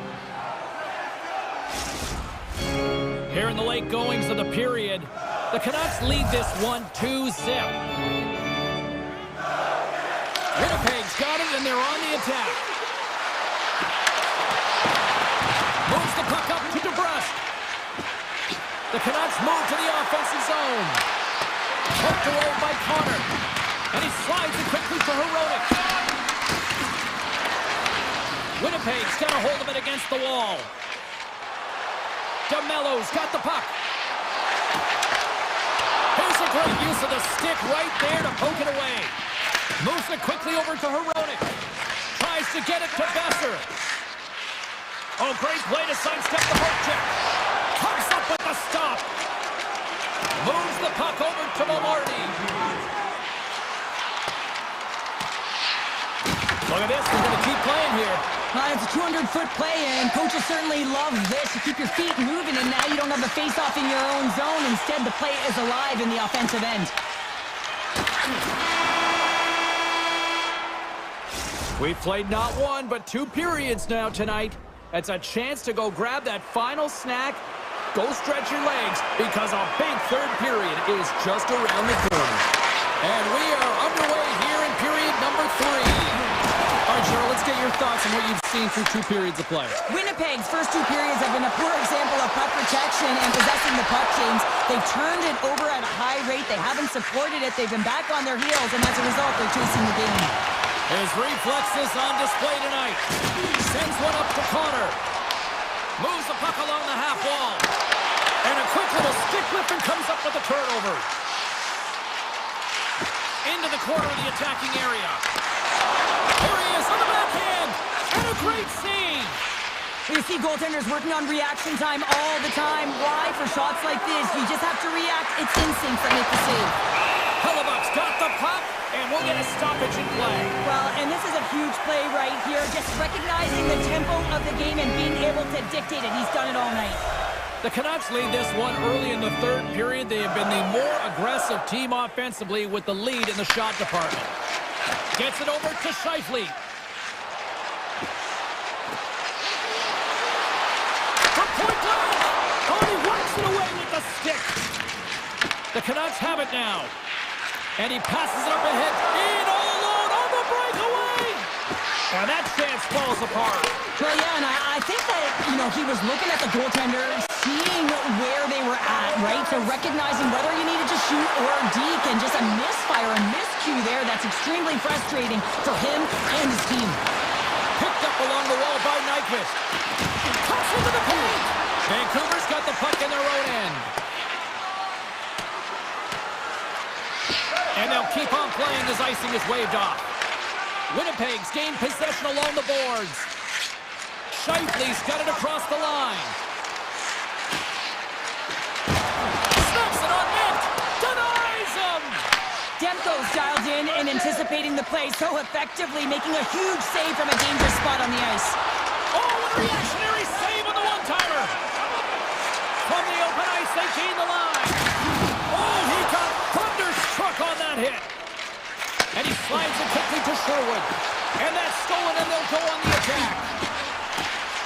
Here in the late goings of the period, the Canucks lead this one 2-0. Winnipeg's got it, and they're on the attack. Moves the puck up to DeBrusque. The Canucks move to the offensive zone. Poked away by Connor. And he slides it quickly to Hronek. Winnipeg's got a hold of it against the wall. DeMello's got the puck. Here's a great use of the stick right there to poke it away. Moves it quickly over to Hronek. Tries to get it to Besser. Oh, great play to sidestep the poke check. Comes up with the stop. Moves the puck over to Malarty. Look at this, we're going to keep playing here. It's a 200-foot play, and coaches certainly love this. You keep your feet moving, and now you don't have the face-off in your own zone. Instead, the play is alive in the offensive end. We've played not one, but 2 periods now tonight. It's a chance to go grab that final snack. Go stretch your legs, because a big third period is just around the corner. And we are underway here in period number 3. All right, Cheryl, let's get your thoughts on what you've seen through 2 periods of play. Winnipeg's first 2 periods have been a poor example of puck protection and possessing the puck, James. They've turned it over at a high rate. They haven't supported it. They've been back on their heels, and as a result, they're chasing the game. His reflexes on display tonight. Sends one up to Connor. Moves the puck along the half wall. And a quick little stick lift and comes up with a turnover. Into the corner of the attacking area. Here he is on the backhand. And a great save. You see goaltenders working on reaction time all the time. Why? For shots like this, you just have to react. It's instincts that make the save. Hellebuck's got the puck, and we'll get a stoppage in play. Well, and this is a huge play right here. Just recognizing the tempo of the game and being able to dictate it. He's done it all night. The Canucks lead this one early in the third period. They have been the more aggressive team offensively with the lead in the shot department. Gets it over to Scheifele. From point blank! Oh, he works it away with the stick. The Canucks have it now. And he passes it up ahead. In all alone on the breakaway! And that chance falls apart. Well, yeah, and I think that, he was looking at the goaltender, seeing where they were at, right? So recognizing whether you needed to shoot or deke, and just a misfire, a miscue there. That's extremely frustrating for him and his team. Picked up along the wall by Nyquist. Cuts into the paint. Vancouver's got the puck in their own end. And they'll keep on playing as icing is waved off. Winnipeg's gained possession along the boards. Scheifele's got it across the line. Snaps it on net. Denies him. Demko's dialed in and anticipating the play so effectively, making a huge save from a dangerous spot on the ice. Oh, what a reactionary save on the one-timer. From the open ice, they gain the line. Oh, he got thunderstruck on that hit. And he slides it quickly to Sherwood. And that's stolen, and they'll go on the attack.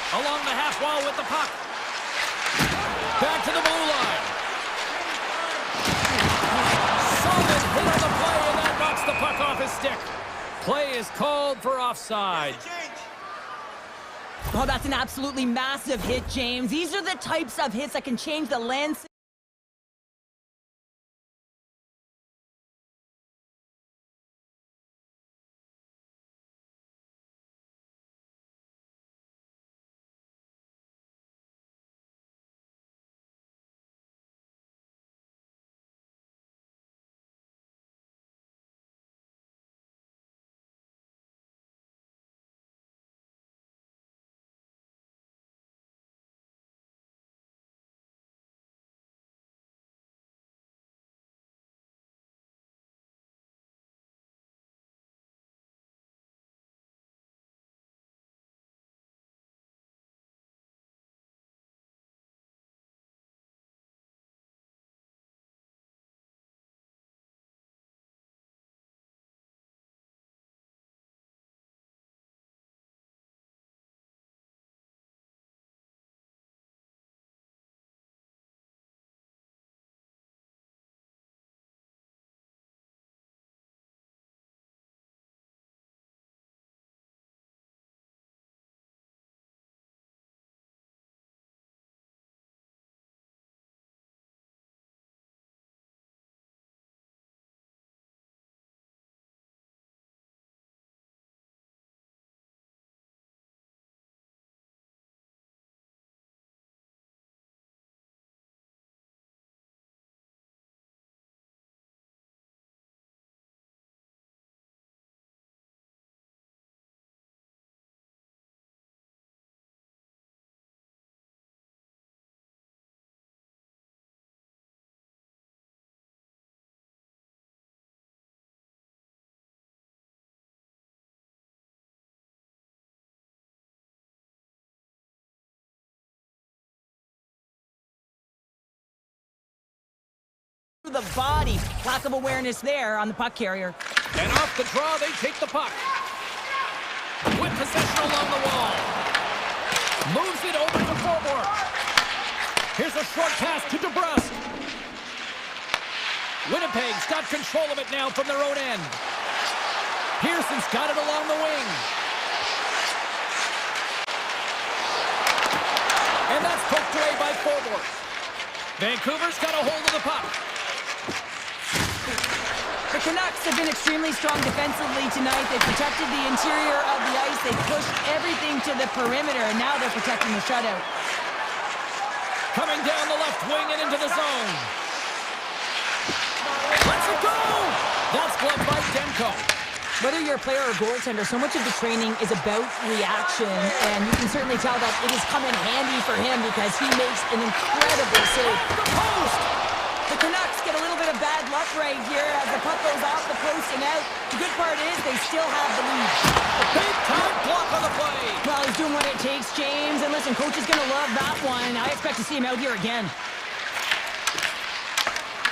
Along the half wall with the puck. Back to the blue line. Solid hit on the play, and that knocks the puck off his stick. Play is called for offside. Oh, that's an absolutely massive hit, James. These are the types of hits that can change the lens. The body. Lack of awareness there on the puck carrier. And off the draw, they take the puck. With possession along the wall. Moves it over to forward. Here's a short pass to DeBrusque. Winnipeg's got control of it now from their own end. Pearson's got it along the wing. And that's poked away by forward. Vancouver's got a hold of the puck. The Canucks have been extremely strong defensively tonight. They've protected the interior of the ice. They've pushed everything to the perimeter, and now they're protecting the shutout. Coming down the left wing and into the zone. Let's it go! That's blocked by Demko. Whether you're a player or goaltender, so much of the training is about reaction, and you can certainly tell that it has come in handy for him because he makes an incredible save. The post! The Canucks get a little bit of bad luck right here as the puck goes off the post and out. The good part is they still have the lead. A big-time block on the play. Well, he's doing what it takes, James, and listen, coach is going to love that one. I expect to see him out here again.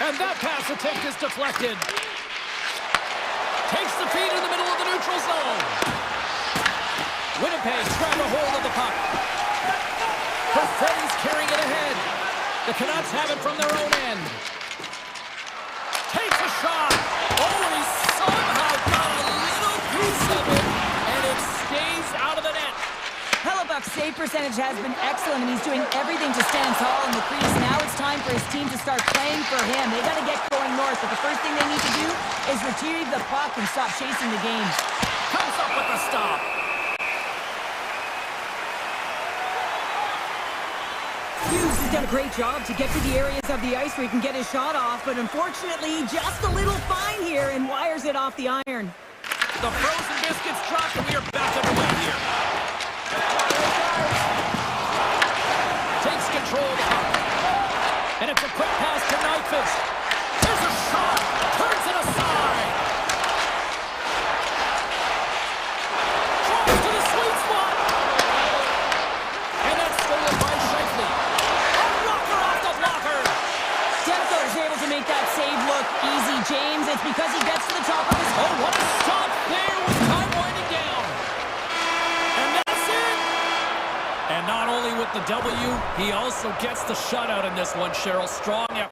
And that pass attempt is deflected. Takes the feed in the middle of the neutral zone. Winnipeg's grab a hold of the puck. Perfetti's carrying it ahead. The Canucks have it from their own end. Takes a shot. Oh, he somehow got a little piece of it, and it stays out of the net. Hellebuck's save percentage has been excellent, and he's doing everything to stand tall in the crease. Now it's time for his team to start playing for him. They got to get going north, but the first thing they need to do is retrieve the puck and stop chasing the game. Comes up with the stop. Hughes has done a great job to get to the areas of the ice where he can get his shot off, but unfortunately, just a little fine here and wires it off the iron. The frozen biscuits dropped, and we are back underway here. Takes control of the puck. And it's a quick pass to Nyquist. There's a shot. Turns it aside. Drives to the sweet spot. And that's stolen by Scheifele. A rocker off the blocker. Demko is able to make that save look easy, James. It's because he gets to the top of his Oh, what a stop there with time winding down. And that's it. And not only with the W, he also gets the shutout in this one, Cheryl. Strong effort.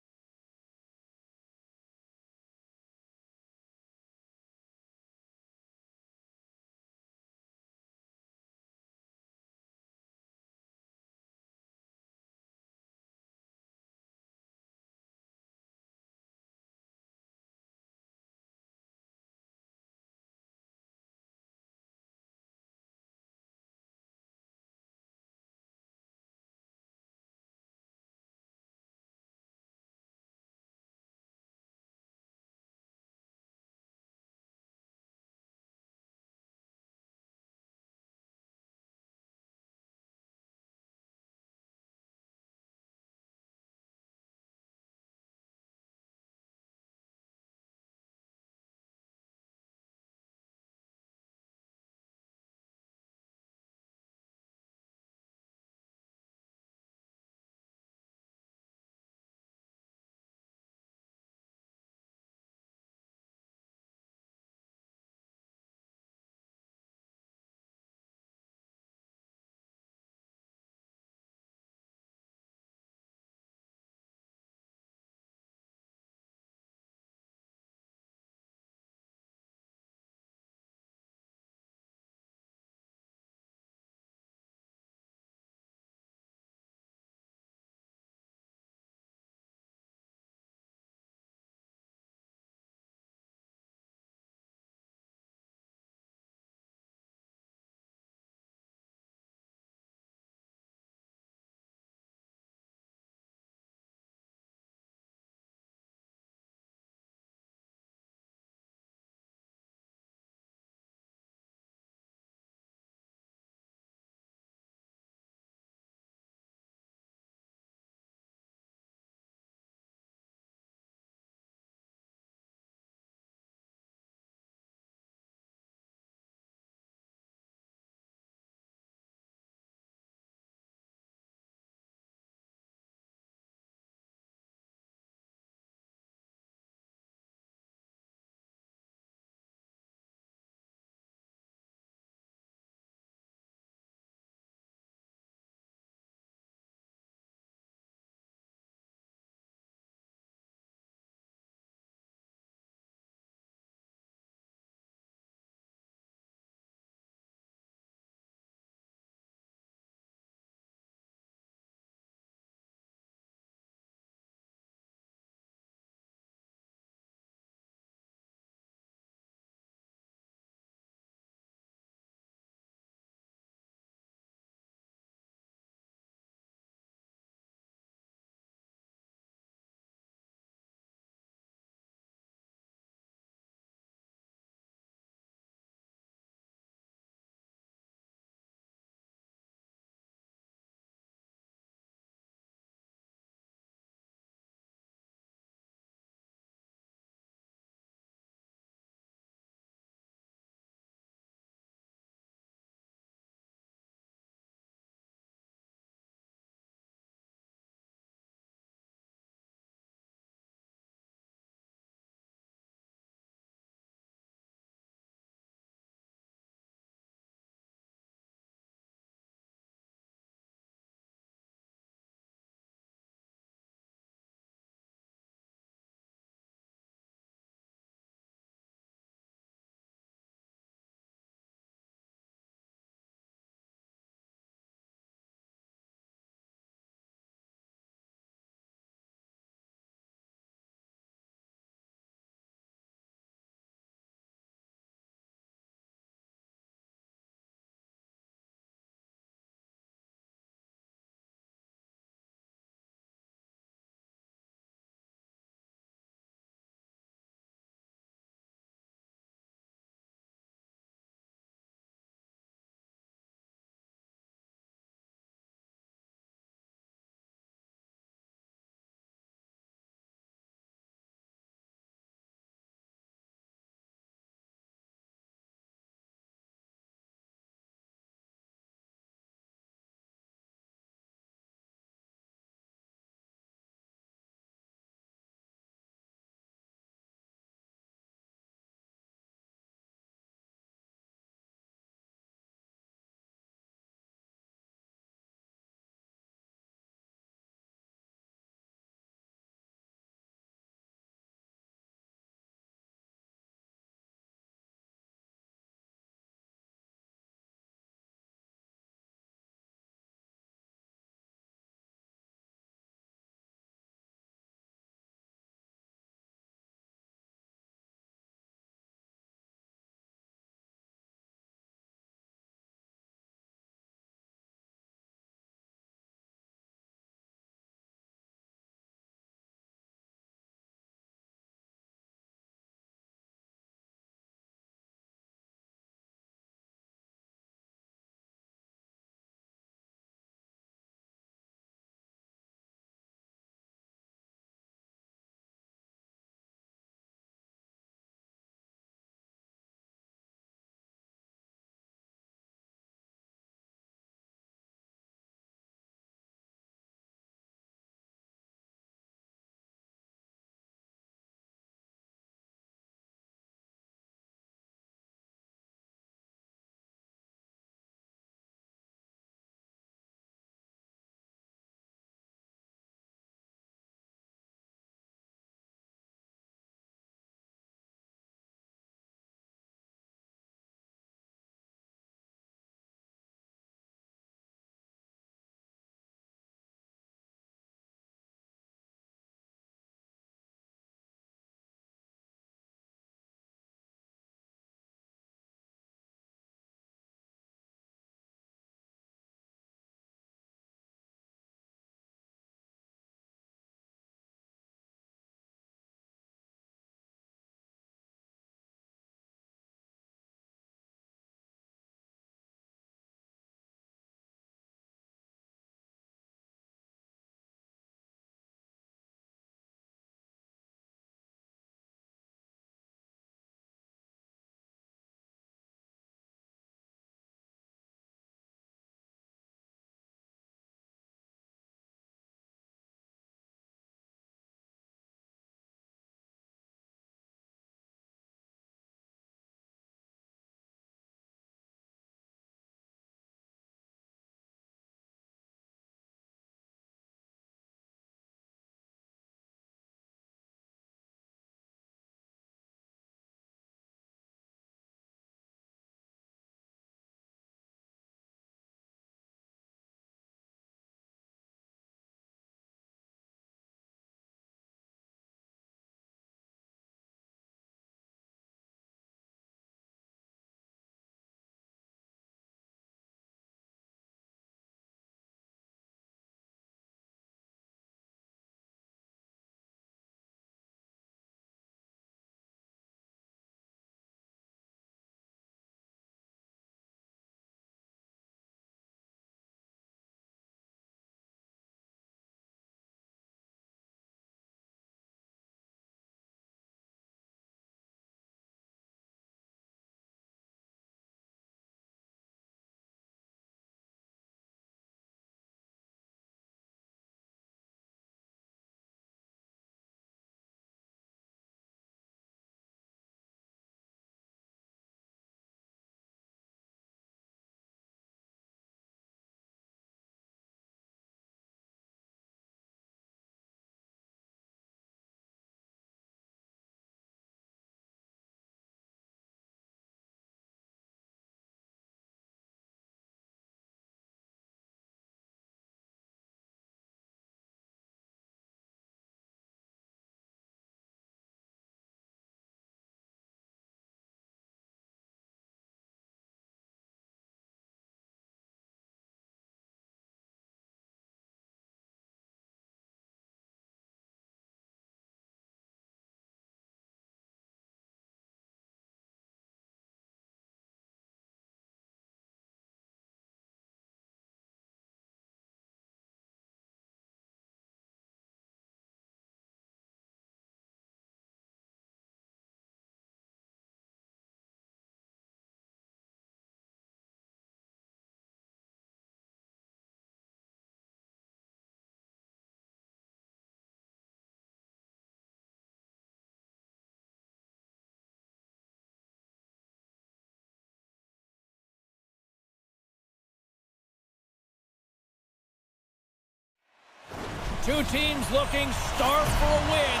Two teams looking starved for a win,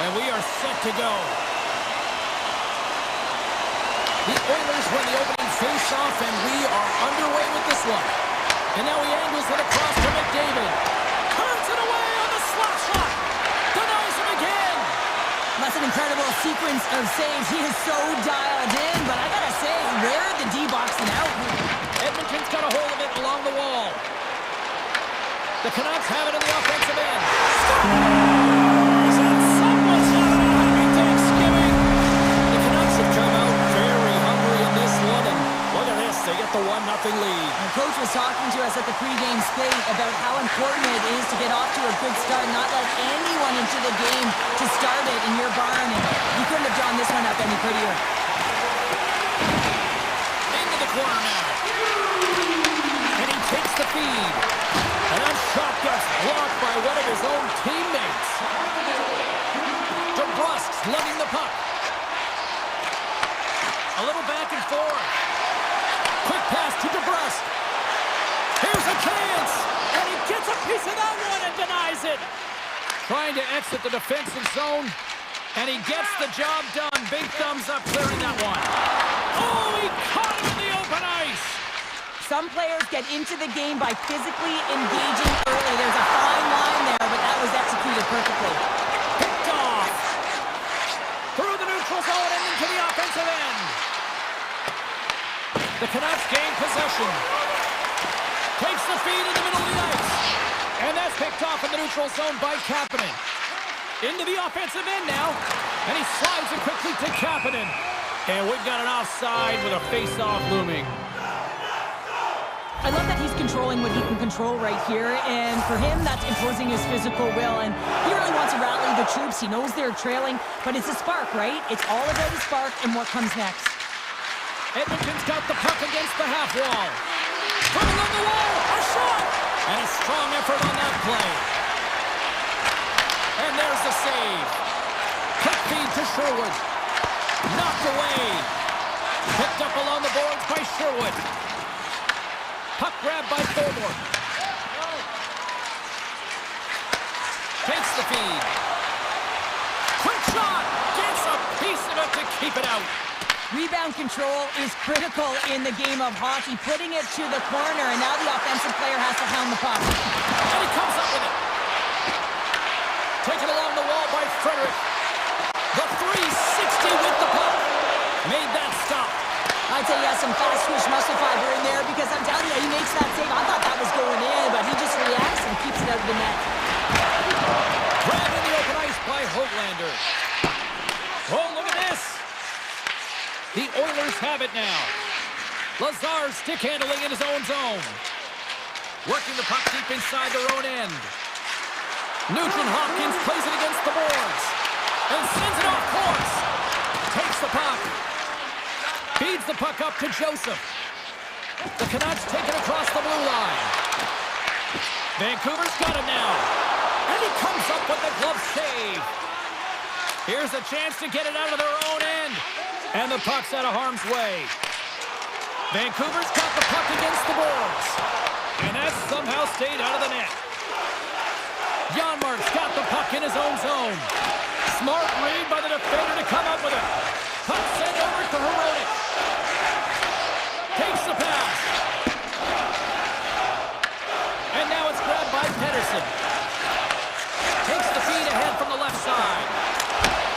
and we are set to go. The Oilers win the opening face-off, and we are underway with this one. And now he angles it across to McDavid. Turns it away on the slap shot. Denies him again. That's an incredible sequence of saves. He is so dialed in, but I gotta say, where are the D boxing out? Edmonton's got a hold of it along the wall. The Canucks have it in the offensive end. Scores! And someone's having a happy Thanksgiving. The Canucks have come out very hungry in this one, and look at this, they get the 1-0 lead. The coach was talking to us at the pregame skate about how important it is to get off to a good start, not let anyone into the game to start it in your barn, and you couldn't have drawn this one up any prettier. Into the corner now. And he takes the feed. And that shot gets blocked by one of his own teammates. DeBrusk's lugging the puck. A little back and forth. Quick pass to DeBrusk. Here's a chance. And he gets a piece of that one and denies it. Trying to exit the defensive zone. And he gets the job done. Big thumbs up clearing that one. Oh, he caught him in the open ice. Some players get into the game by physically engaging early. There's a fine line there, but that was executed perfectly. Picked off. Through the neutral zone and into the offensive end. The Canucks gain possession. Takes the feed in the middle of the ice. And that's picked off in the neutral zone by Kapanen. Into the offensive end now. And he slides it quickly to Kapanen. And we've got an offside with a face-off looming. I love that he's controlling what he can control right here, and for him, that's imposing his physical will, and he really wants to rally the troops. He knows they're trailing, but it's a spark, right? It's all about a spark and what comes next. Edmonton's got the puck against the half wall. Put it on the wall, a shot! And a strong effort on that play. And there's the save. Quick feed to Sherwood. Knocked away. Picked up along the boards by Sherwood. Puck grab by Thornburg. Takes the feed. Quick shot! Gets a piece of it to keep it out. Rebound control is critical in the game of hockey. Putting it to the corner, and now the offensive player has to hound the puck. And he comes up with it. Taken along the wall by Frederick. The 360 with the puck. Made that stop. I'd say he has some fast switch muscle fiber in there, because I'm telling you, he makes that save. I thought that was going in, but he just reacts and keeps it out of the net. Grabbed in the open ice by Hoglander. Oh, look at this. The Oilers have it now. Lazar stick handling in his own zone. Working the puck deep inside their own end. Nugent-Hopkins plays it against the boards. And sends it off course. Takes the puck. Feeds the puck up to Joseph. The Canucks take it across the blue line. Vancouver's got it now. And he comes up with the glove save. Here's a chance to get it out of their own end. And the puck's out of harm's way. Vancouver's got the puck against the boards. And that somehow stayed out of the net. Janmark's got the puck in his own zone. Smart read by the defender to come up with it. Puck sent over to Hronek. Takes the pass. And now it's grabbed by Pedersen. Takes the feed ahead from the left side.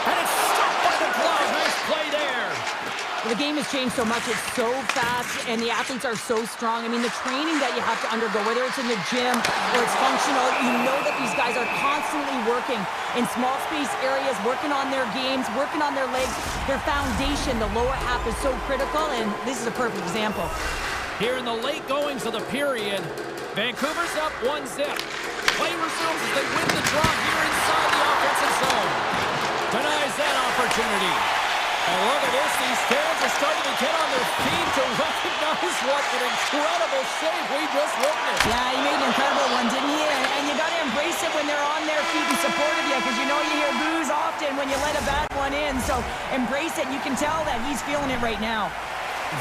And it's stopped by the glove. Nice play there. Well, the game has changed so much. It's so fast, and the athletes are so strong. I mean, the training that you have to undergo, whether it's in the gym or it's functional, you know that these guys are constantly working in small space areas, working on their games, working on their legs. Their foundation, the lower half, is so critical, and this is a perfect example. Here in the late goings of the period, Vancouver's up 1-0. Play resumes as they win the draw here inside the offensive zone. Denies that opportunity. And look at this, these fans are starting to get on their feet to recognize what an incredible save we just witnessed. Yeah, he made an incredible one, didn't he? And you got to embrace it when they're on their feet and supportive you, because you know you hear boos often when you let a bad one in. So embrace it. You can tell that he's feeling it right now.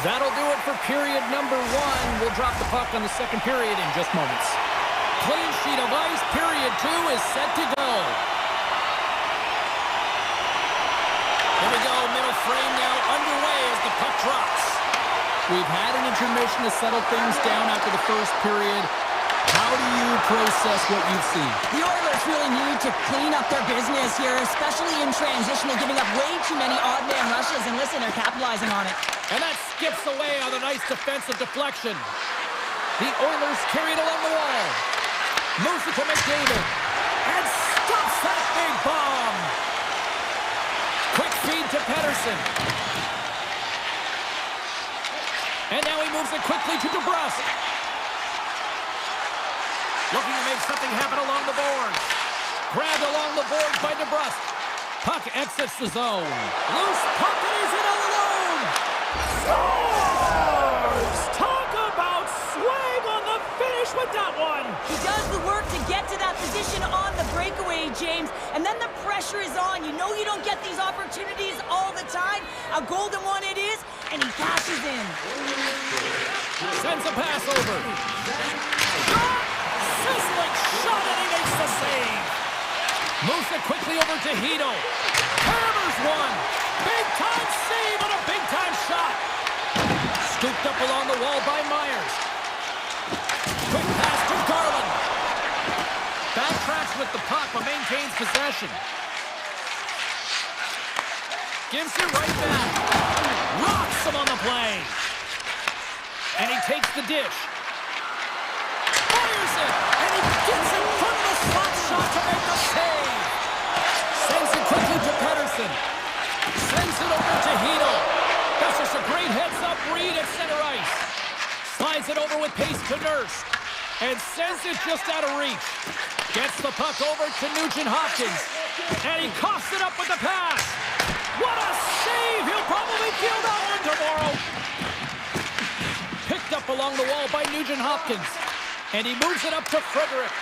That'll do it for period number 1. We'll drop the puck on the second period in just moments. Clean sheet of ice. Period 2 is set to go. Here we go. Middle frame now underway as the puck drops. We've had an intermission to settle things down after the first period. How do you process what you've seen? The Oilers really need to clean up their business here, especially in transition. They're giving up way too many odd man rushes, and listen, they're capitalizing on it. And that skips away on a nice defensive deflection. The Oilers carry it along the wall. Moves it to McDavid. And stops that big bomb. Quick feed to Pettersson. And now he moves it quickly to DeBrusque. Looking to make something happen along the boards. Grabbed along the boards by DeBrusque. Puck exits the zone. Loose puck and he's in all alone. Scores! Talk about swag on the finish with that one. He does the work to get to that position on the breakaway, James. And then the pressure is on. You know you don't get these opportunities all the time. A golden one it is, and he cashes in. Sends a pass over. Shot! Sizzling shot, and he makes the save. Moves it quickly over to Hito. Hammers one. Big-time save and a big-time shot. Scooped up along the wall by Myers. Quick pass to Garland. Backtracks with the puck, but maintains possession. Gives it right back. Rocks him on the play. And he takes the dish. Fires it. And he gets in front of the slot shot to make the save. Sends it quickly to Pettersson. Sends it over to Hito. That's just a great heads-up read at center ice. Slides it over with pace to Nurse. And sends it just out of reach. Gets the puck over to Nugent-Hopkins. And he coughs it up with the pass. What a save! He'll probably feel that one tomorrow. Picked up along the wall by Nugent-Hopkins. And he moves it up to Frederick.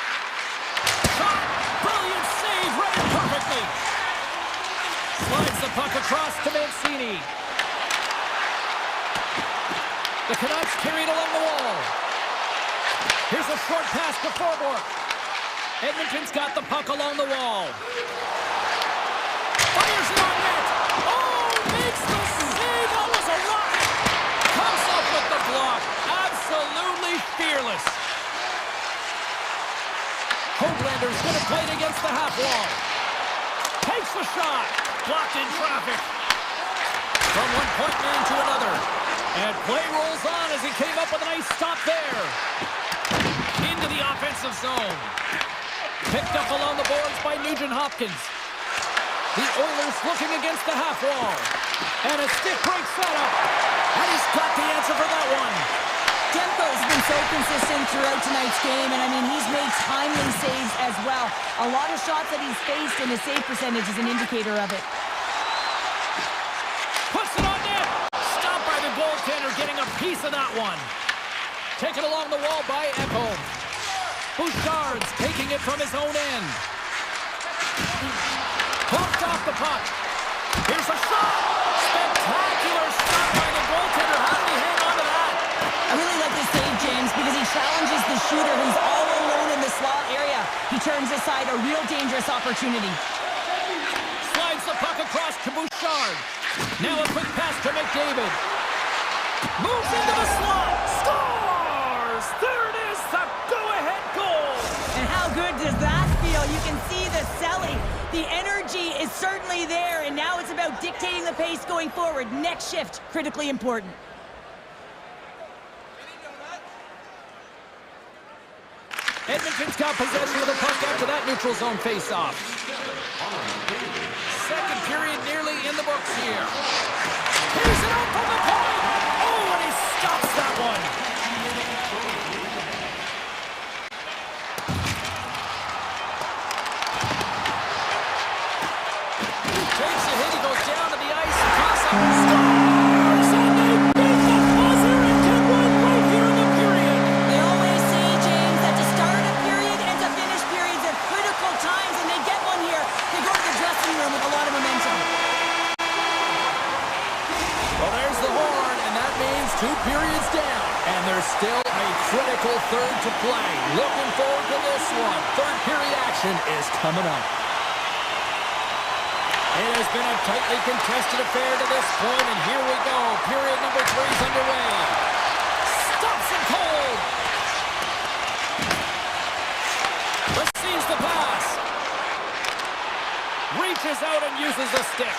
Shot! Brilliant save! Read it perfectly. Slides the puck across to Mancini. The Canucks carry it along the wall. Here's a short pass to Forbort. Edmonton's got the puck along the wall. Fires it on net. Oh, makes the save. That was a rocket. Comes up with the block. Absolutely fearless. Hoaglander's going to play it against the half wall. Takes the shot. Blocked in traffic. From one point man to another. And play rolls on as he came up with a nice stop there. Into the offensive zone. Picked up along the boards by Nugent-Hopkins. The Oilers looking against the half wall. And a stick break setup. And he's got the answer for that one. Demko's been so consistent throughout tonight's game, and I mean, he's made timely saves as well. A lot of shots that he's faced, and his save percentage is an indicator of it. Puts it on net. Stopped by the goaltender, getting a piece of that one. Taken along the wall by Ekholm. Bouchard's taking it from his own end. Bumped off the puck. Here's a shot. Spectacular stop by the goaltender. How did he hang on to that? I really like this save, James, because he challenges the shooter who's all alone in the slot area. He turns aside a real dangerous opportunity. Slides the puck across to Bouchard. Now a quick pass to McDavid. Moves into the slot. Scores! There it is, the go-ahead goal. And how good does that feel? You can see the selling. The energy is certainly there, and now it's about dictating the pace going forward. Next shift, critically important. Edmonton's got possession of the puck after that neutral zone face-off. Second period nearly in the books here. Here's it out from the point. Oh, and he stops that one. He takes a hit. He goes down to the ice. Toss up and scores. And they beat the buzzer and get one right here in the period. They always say, James, that to start a period and to finish periods are critical times, and they get one here. They go to the dressing room with a lot of momentum. Well, there's the horn, and that means 2 periods down. And there's Still a critical third to play. Looking forward to this one. Third period action is coming up. It has been a tightly contested affair to this point, and here we go. Period number 3 is underway. Stops it cold. Receives the pass. Reaches out and uses the stick.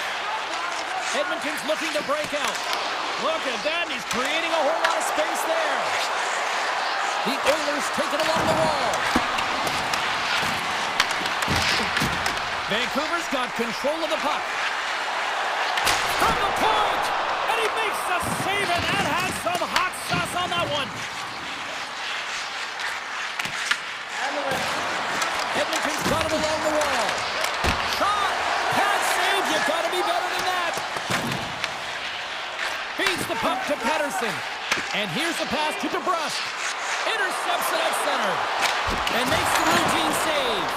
Edmonton's looking to break out. Look at that. He's creating a whole lot of space there. The Oilers take it along the wall. Vancouver's got control of the puck. From the point! And he makes the save, and that has some hot sauce on that one. Edmonton's got him along the wall. Shot! Pass save! You've got to be better than that. Feeds the puck to Pettersson. And here's the pass to DeBrusk. Intercepts it at center. And makes the routine save.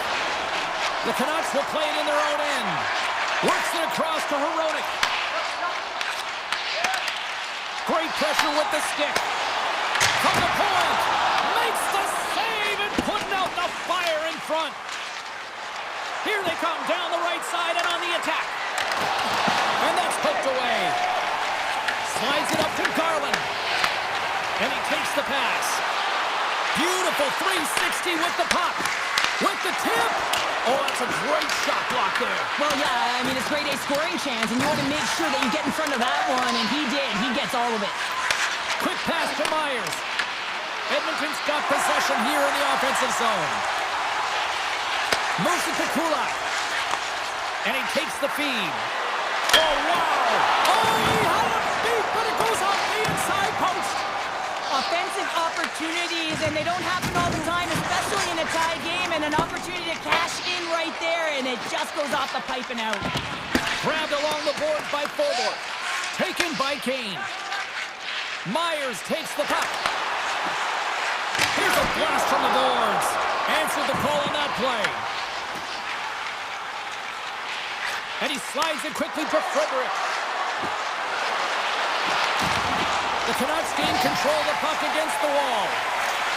The Canucks will play it in their own end. Works it across to Hronek. Great pressure with the stick. From the point. Makes the save and putting out the fire in front. Here they come down the right side and on the attack. And that's poked away. Slides it up to Garland. And he takes the pass. Beautiful 360 with the puck. With the tip. Oh, that's a great shot block there. Well, yeah, I mean, it's grade A scoring chance, and you want to make sure that you get in front of that one, and he did. He gets all of it. Quick pass to Myers. Edmonton's got possession here in the offensive zone. Moves it to Kulak. And he takes the feed. Oh, wow. Oh, he had a beat, but it goes off the inside post. Offensive opportunities, and they don't happen all the time, especially in a tie game, and an opportunity to cash in right there, and it just goes off the pipe and out. Grabbed along the boards by Forborg. Taken by Kane. Myers takes the puck. Here's a blast from the boards. Answered the call on that play. And he slides it quickly to Frederick. The Canucks gain control of the puck against the wall.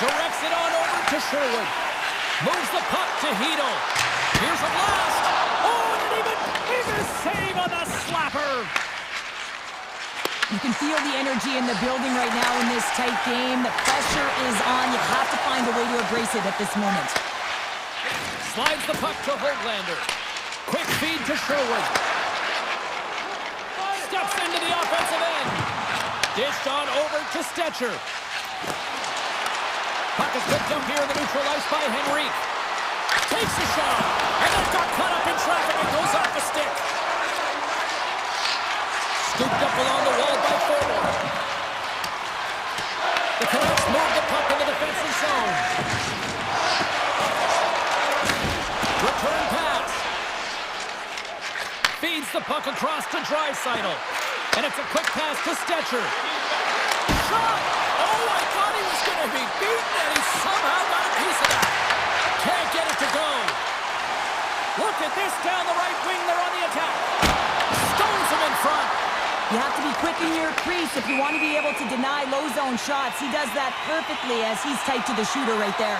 Directs it on over to Sherwood. Moves the puck to Hedl. Here's a blast. Oh, and even he's a save on the slapper. You can feel the energy in the building right now in this tight game. The pressure is on. You have to find a way to embrace it at this moment. Slides the puck to Höglander. Quick feed to Sherwood. Steps into the offensive end. Dished on over to Stetcher. Puck is picked up here in the neutral ice by Henrique. Takes a shot. And it got cut up in traffic and goes off the stick. Scooped up along the wall by Forborg. The Canucks move the puck in the defensive zone. Return pass. Feeds the puck across to Draisaitl. And it's a quick pass to Stetcher. Shot! Oh, I thought he was going to be beaten, and he somehow got a piece of that. Can't get it to go. Look at this down the right wing. They're on the attack. Stones him in front. You have to be quick in your crease if you want to be able to deny low zone shots. He does that perfectly as he's tight to the shooter right there.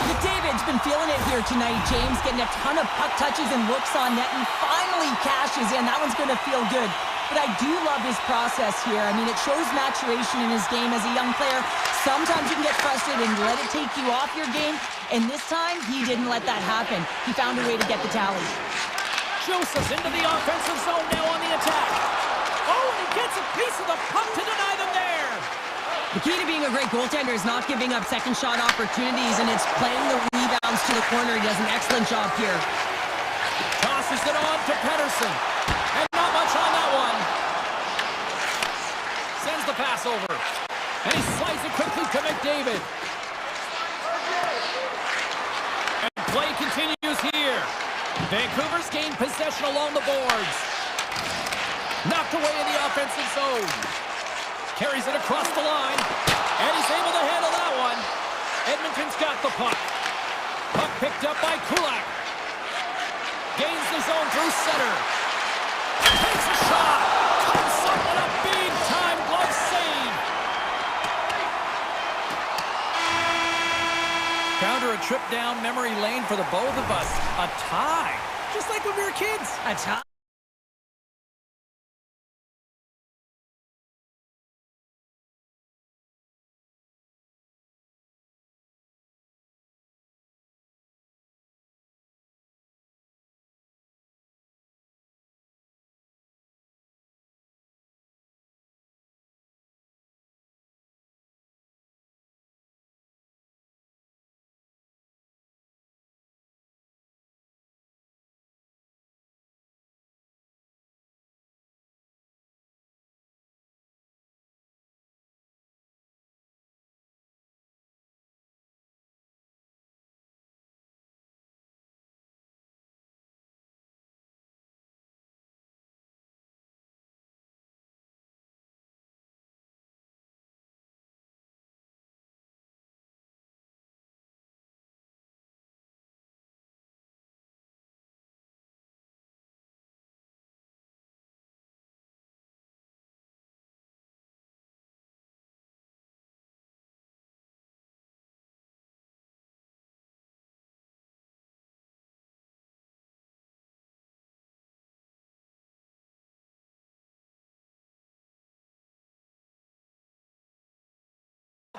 McDavid's been feeling it here tonight, James, getting a ton of puck touches and looks on net, and finally cashes in. That one's going to feel good. But I do love his process here. I mean, it shows maturation in his game as a young player. Sometimes you can get frustrated and let it take you off your game. And this time, he didn't let that happen. He found a way to get the tally. Joseph's into the offensive zone now on the attack. Oh, and he gets a piece of the puck to deny them there. The key to being a great goaltender is not giving up second shot opportunities, and it's playing the rebounds to the corner. He does an excellent job here. Tosses it on to Pettersson. And not much on that one. Sends the pass over. And he slides it quickly to McDavid. And play continues here. Vancouver's gained possession along the boards. Knocked away in the offensive zone. Carries it across the line. And he's able to handle that one. Edmonton's got the puck. Puck picked up by Kulak. Gains the zone through center. Takes a shot. Comes up with a big-time glove save. trip down memory lane for the both of us. A tie, just like when we were kids. A tie.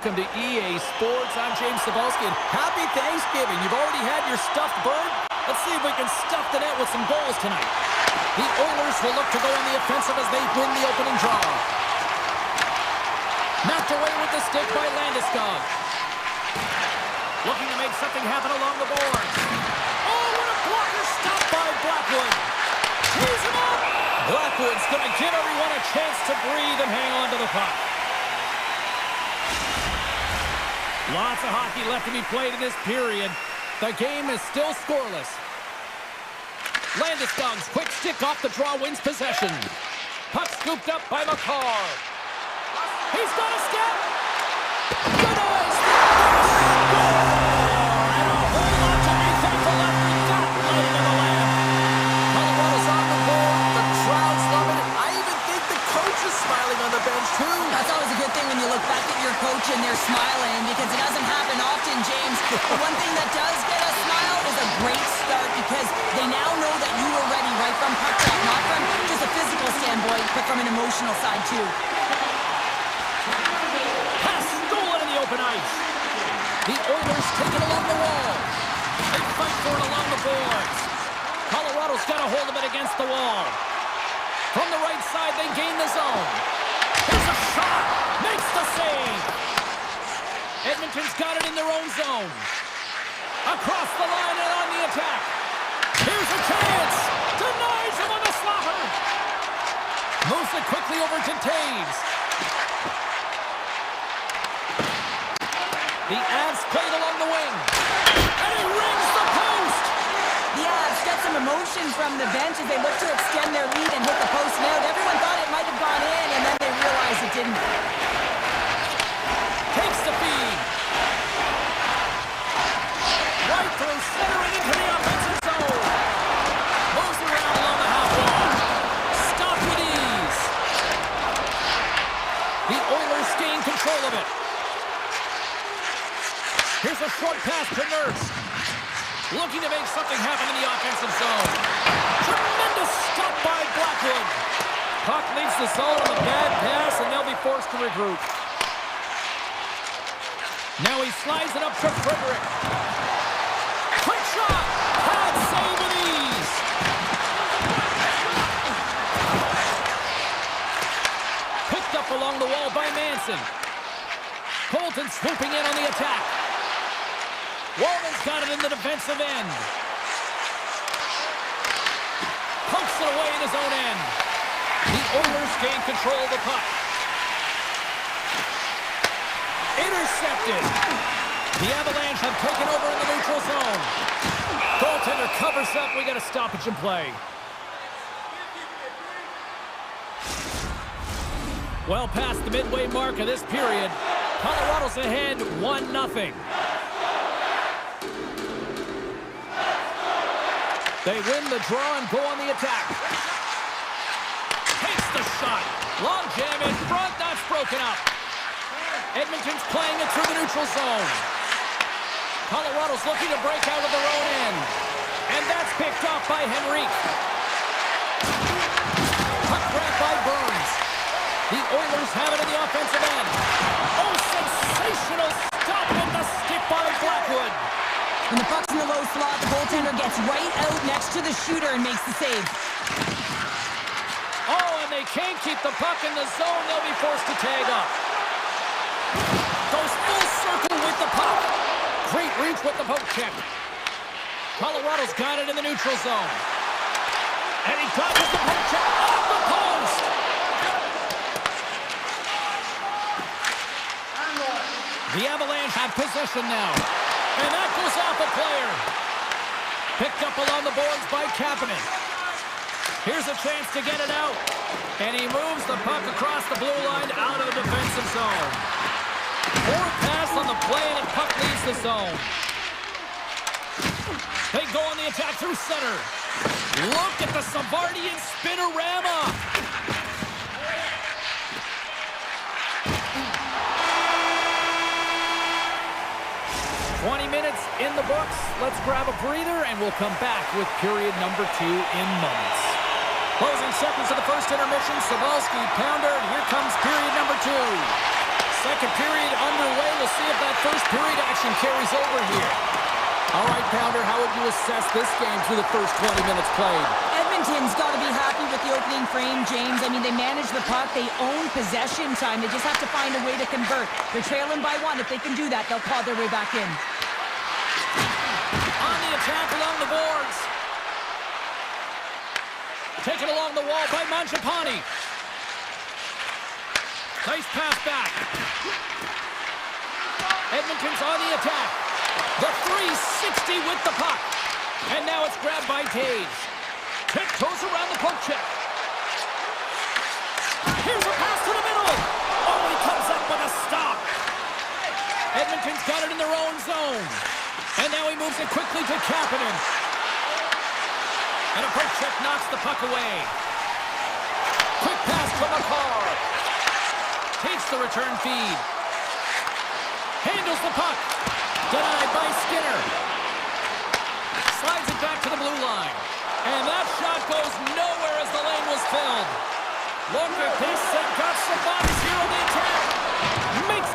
Welcome to EA Sports. I'm James Cebulski, and happy Thanksgiving. You've already had your stuffed bird. Let's see if we can stuff the net with some goals tonight. The Oilers will look to go on the offensive as they win the opening draw. Knocked away with the stick by Landeskog. Looking to make something happen along the boards. Oh, what a blocker stop by Blackwood. Tees him up. Blackwood's going to give everyone a chance to breathe and hang on to the puck. Lots of hockey left to be played in this period. The game is still scoreless. Landeskog's quick stick off the draw wins possession. Puck scooped up by McCarr. He's got a step. Good eyes. And a whole lot to be thankful after that light in the land. Colorado's on the board. The crowd's loving it. I even think the coach is smiling on the bench, too. That's always a good thing when you look back at your coach and they're smiling, because it doesn't happen often, James. But one thing that does get a smile is a great start, because they now know that you were ready right from puck drop, not from just a physical standpoint, but from an emotional side, too. Pass stolen in the open ice. The Oilers take it along the wall. They fight for it along the boards. Colorado's got a hold of it against the wall. From the right side, they gain the zone. There's a shot. Makes the save. Edmonton's got it in their own zone. Across the line and on the attack. Here's a chance. Denies him on the slapper. Moves it quickly over to Taves. The Avs played along the wing. And he rings the post. The Avs get some emotion from the bench as they look to extend their lead and hit the post net. Everyone thought it might have gone in, and then they realized it didn't. Takes the feed. Right through center and into the offensive zone. Moves around along the half wall. Stop with ease. The Oilers gain control of it. Here's a short pass to Nurse. Looking to make something happen in the offensive zone. Tremendous stop by Blackwood. Puck leaves the zone on a bad pass, and they'll be forced to regroup. Now he slides it up to Frederick. Quick shot. Pad save with ease. Picked up along the wall by Manson. Colton swooping in on the attack. Walden's got it in the defensive end. Pokes it away in his own end. The Oilers gain control of the puck. Intercepted. The Avalanche have taken over in the neutral zone. Goaltender covers up. We got a stoppage in play. Well past the midway mark of this period, Colorado's ahead 1-0. They win the draw and go on the attack. Takes the shot. Long jam in front. That's broken up. Edmonton's playing it through the neutral zone. Colorado's looking to break out of their own end. And that's picked up by Henrique. Puck grabbed by Burns. The Oilers have it in the offensive end. Oh, sensational stop with the stick by Blackwood. When the puck's in the low slot, the goaltender gets right out next to the shooter and makes the save. Oh, and they can't keep the puck in the zone. They'll be forced to tag up. Goes full circle with the puck. Great reach with the poke check. Colorado's got it in the neutral zone. And he dodges the poke check off the post. The Avalanche have possession now. And that goes off a player. Picked up along the boards by Kapanen. Here's a chance to get it out. And he moves the puck across the blue line out of the defensive zone. Forward pass on the play, and the puck leaves the zone. They go on the attack through center. Look at the Savardian spinorama. 20 minutes in the books. Let's grab a breather, and we'll come back with period number 2 in moments. Closing seconds of the first intermission. Cybulski, Pounder, and here comes period number 2. Second period underway. We'll see if that first period action carries over here. All right, Pounder, how would you assess this game through the first 20 minutes played? Edmonton's got to be happy with the opening frame, James. I mean, they manage the puck. They own possession time. They just have to find a way to convert. They're trailing by 1. If they can do that, they'll claw their way back in. On the attack along the boards. Taken along the wall by Mangiapane. Nice pass back. Edmonton's on the attack. The 360 with the puck. And now it's grabbed by Taves. Tiptoes around the poke check. Here's a pass to the middle. Oh, he comes up with a stop. Edmonton's got it in their own zone. And now he moves it quickly to Kapanen. And a poke check knocks the puck away. Quick pass to McCarr. Takes the return feed. Handles the puck. Denied by Skinner. Slides it back to the blue line. And that shot goes nowhere as the lane was filled. Look at this. They've got some bodies here on the attack. Makes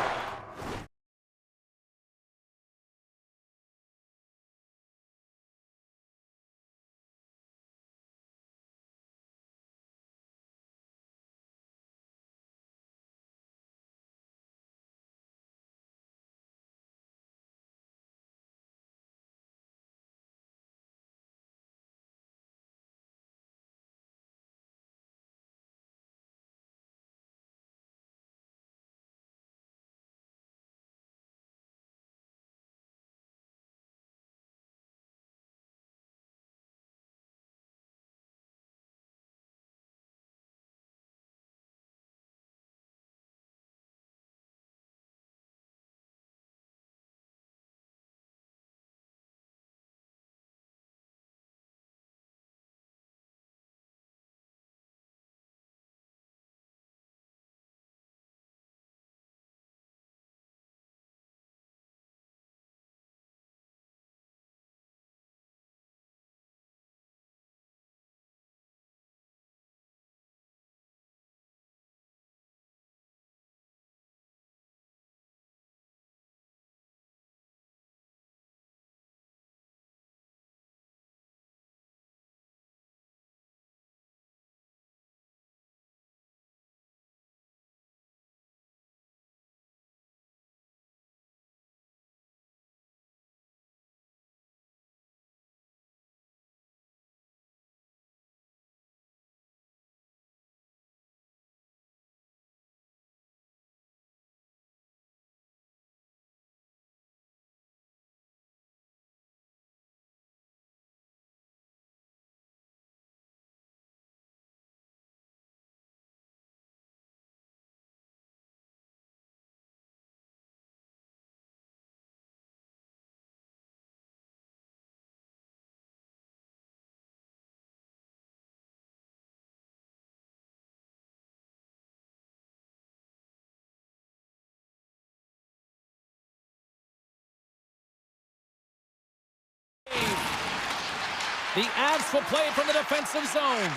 The Avs will play it from the defensive zone.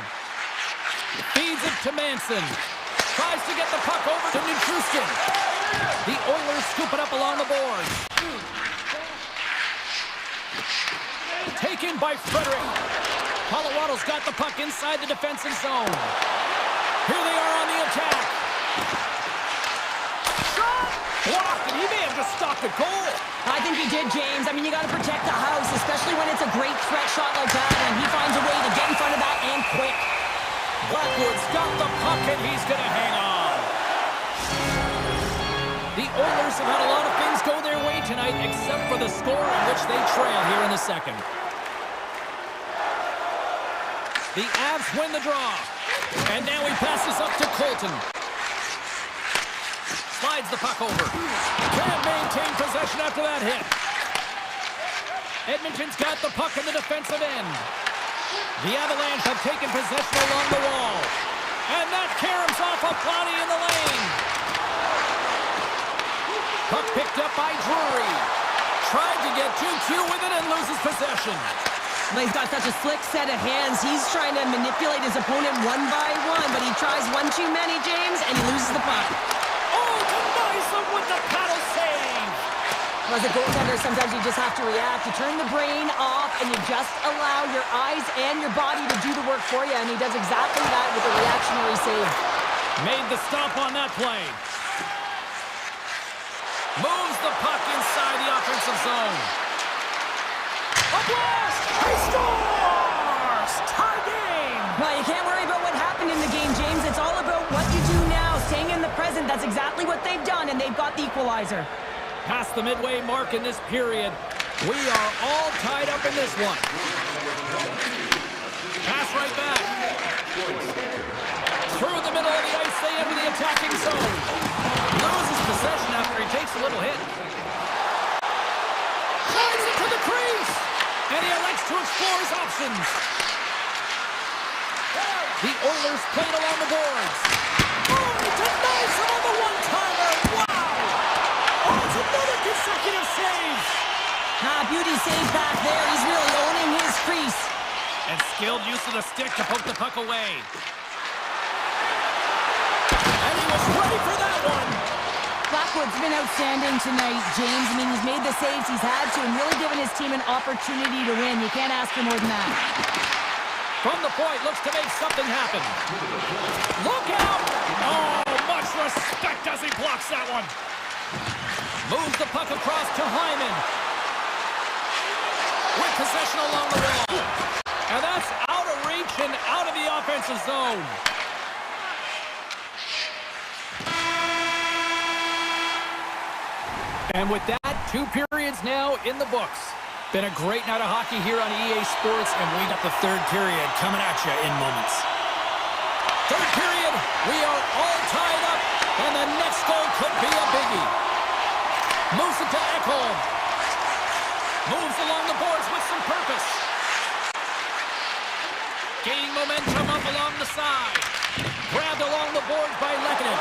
Feeds it to Manson. Tries to get the puck over to Nichushkin. The Oilers scoop it up along the boards. Taken by Frederick. Colorado's got the puck inside the defensive zone. Here they are on the attack. Shot! Blocked, and he may have just stopped the goal. I think he did, James. I mean, you got to protect the house, especially when it's a great threat shot like that, and he finds a way to get in front of that and quick. Blackwood's got the puck, and he's going to hang on. The Oilers have had a lot of things go their way tonight, except for the score in which they trail here in the second. The Avs win the draw. And now he passes up to Colton. Slides the puck over. Can't maintain possession after that hit. Edmonton's got the puck in the defensive end. The Avalanche have taken possession along the wall. And that caroms off a body in the lane. Puck picked up by Drury. Tried to get 2Q with it and loses possession. Well, he's got such a slick set of hands. He's trying to manipulate his opponent one by one, but he tries one too many, James, and he loses the puck. Oh, denies him with the paddle save. Well, as a goaltender, sometimes you just have to react. You turn the brain off, and you just allow your eyes and your body to do the work for you, and he does exactly that with a reactionary save. Made the stop on that play. Moves the puck inside the offensive zone. A blast! He scores! Tie game! Well, you can't worry about what happened in the game, James. It's all about what you do now, staying in the present. That's exactly what they've done, and they've got the equalizer. Past the midway mark in this period, we are all tied up in this one. Pass right back. Through the middle of the ice, they enter the attacking zone. Loses possession after he takes a little hit. Slides it to the crease! And he elects to explore his options. The Oilers played along the boards. Oh, he denies him on the one-timer! Wow! Oh, it's another consecutive save! Beauty save back there. He's really owning his crease. And skilled use of the stick to poke the puck away. And he was ready for that one! Blackwood's been outstanding tonight, James. I mean, he's made the saves he's had to and really given his team an opportunity to win. You can't ask for more than that. From the point, looks to make something happen. Look out! Oh, much respect as he blocks that one. Moves the puck across to Hyman. With possession along the wall. And that's out of reach and out of the offensive zone. And with that, 2 periods now in the books. Been a great night of hockey here on EA Sports, and we got the 3rd period coming at you in moments. 3rd period, we are all tied up, and the next goal could be a biggie. Moves it to Ekholm. Moves along the boards with some purpose. Gaining momentum up along the side. Grabbed along the boards by Lehkonen.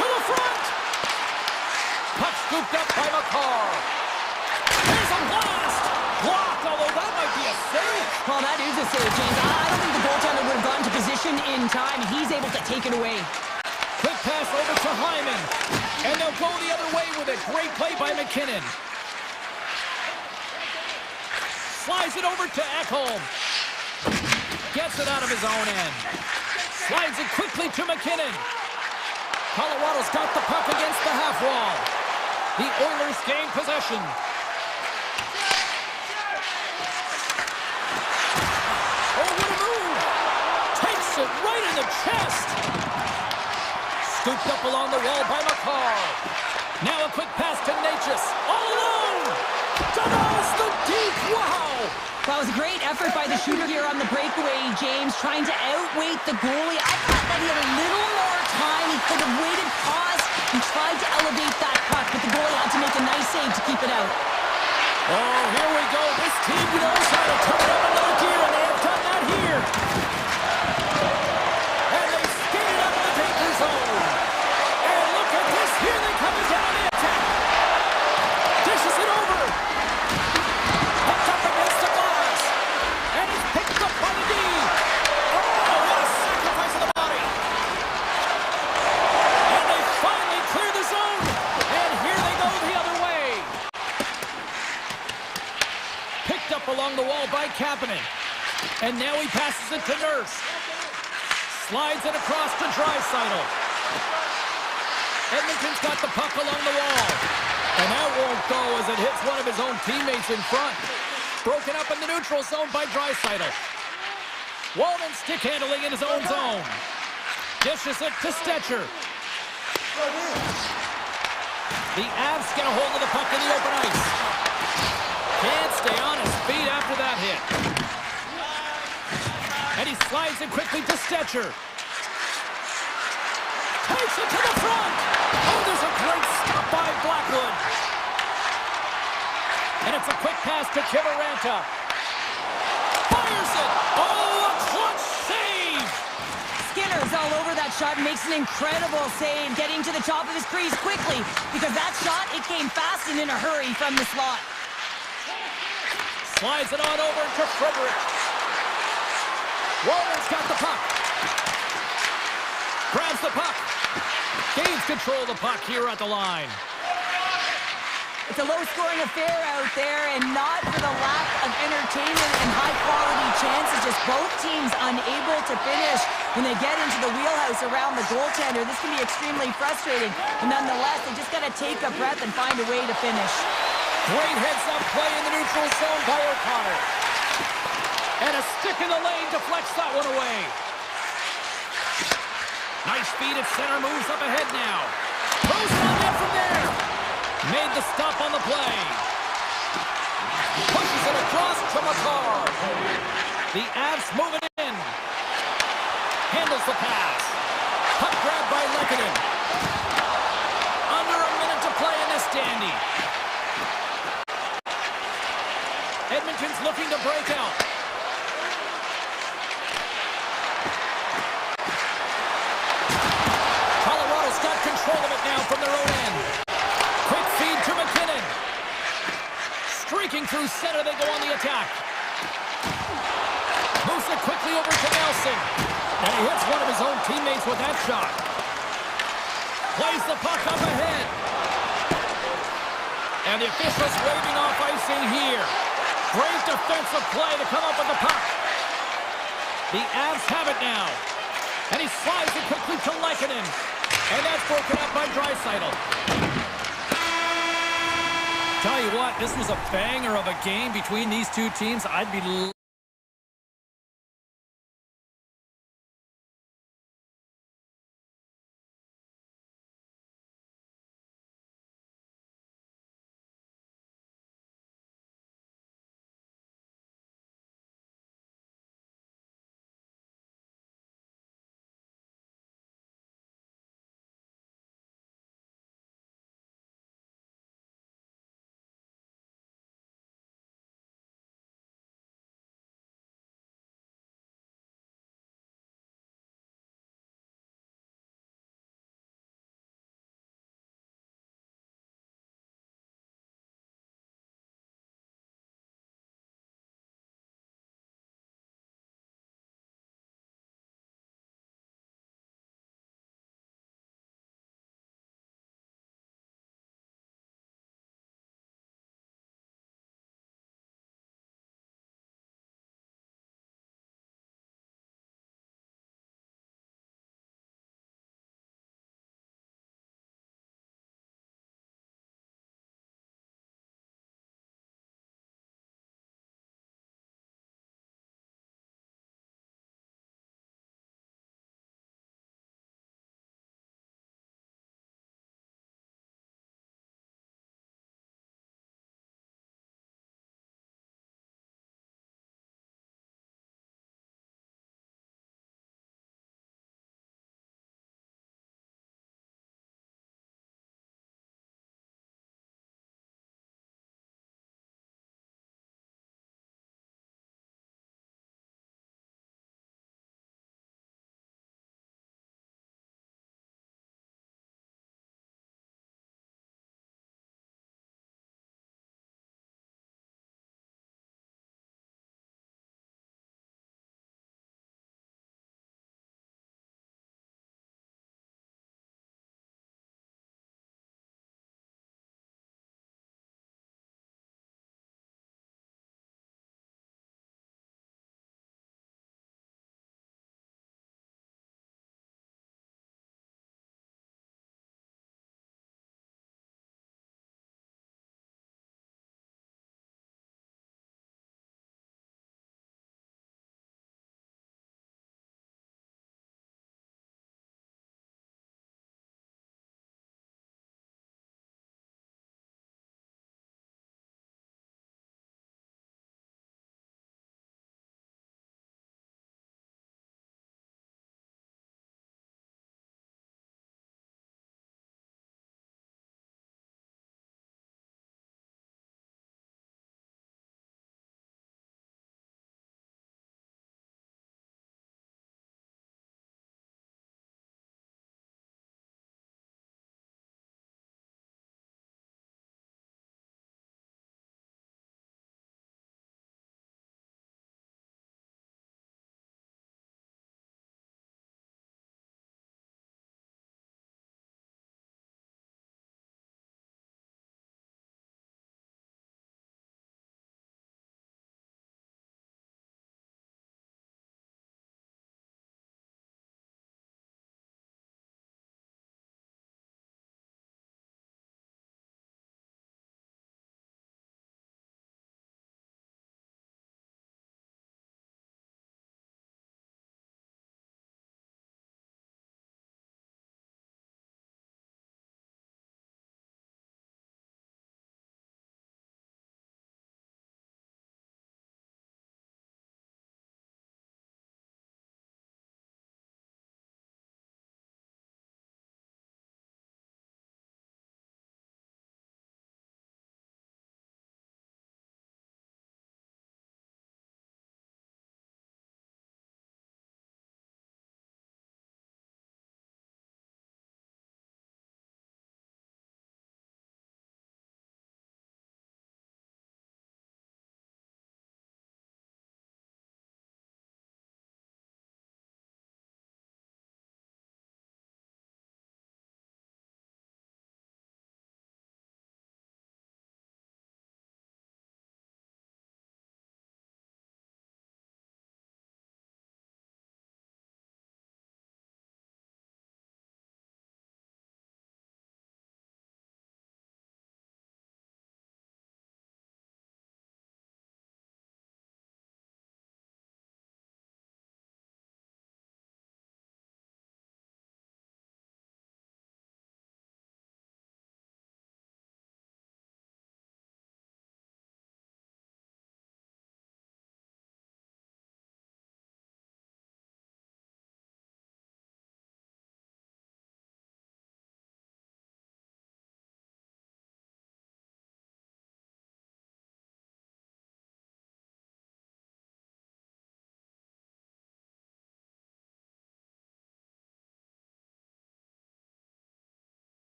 To the front! Puck scooped up by McCarr. There's a blast! Blocked, although that might be a save. Well, that is a save, James. I don't think the goaltender would have gotten to position in time. He's able to take it away. Quick pass over to Hyman. And they'll go the other way with it. Great play by McKinnon. Slides it over to Ekholm. Gets it out of his own end. Slides it quickly to McKinnon. Colorado's got the puck against the half wall. The Oilers gain possession. Oh, what a move! Takes it right in the chest. Scooped up along the wall by McCarr. Now a quick pass to Natchez. All alone! Denies the deep! Wow! That was a great effort by the shooter here on the breakaway, James, trying to outweight the goalie. I thought that he had a little more time. He could have waited, paused, and tried to elevate that puck, but the goalie had to make a nice save to keep it out. Oh, here we go. This team knows how to turn up another gear, and they have done that here. And they skated out of the danger zone. And look at this. Here they come down the attack. Dishes it over. Hooked up against the glass. And now he passes it to Nurse. Slides it across to Draisaitl. Edmonton's got the puck along the wall. And that won't go as it hits one of his own teammates in front. Broken up in the neutral zone by Draisaitl. Walman stick handling in his own zone. Dishes it to Stetcher. The Avs get a hold of the puck in the open ice. Can't stay on his feet after that hit. And he slides it quickly to Stetcher. Takes it to the front. Oh, there's a great stop by Blackwood. And it's a quick pass to Kiviranta. Fires it. Oh, a clutch save. Skinner's all over that shot and makes an incredible save, getting to the top of his crease quickly, because that shot, it came fast and in a hurry from the slot. Slides it on over to Frederick. Walman's got the puck. Grabs the puck. Gains control of the puck here at the line. It's a low-scoring affair out there, and not for the lack of entertainment and high-quality chances. Just both teams unable to finish when they get into the wheelhouse around the goaltender. This can be extremely frustrating, but nonetheless, they just got to take a breath and find a way to finish. Great heads-up play in the neutral zone by O'Connor. And a stick in the lane deflects that one away. Nice feed at center, moves up ahead now. Throws it on net from there. Made the stop on the play. Pushes it across to Makar. The Avs move it in. Handles the pass. Puck grab by Lehkonen. Under a minute to play in this dandy. Edmonton's looking to break out. Colorado's got control of it now from their own end. Quick feed to McKinnon. Streaking through center, they go on the attack. Moves it quickly over to Nelson. And he hits one of his own teammates with that shot. Plays the puck up ahead. And the officials waving off icing here. Great defensive play to come up with the puck. The Avs have it now. And he slides it quickly to Lehkonen. And that's broken up by Draisaitl. Tell you what, this was a banger of a game between these two teams. I'd be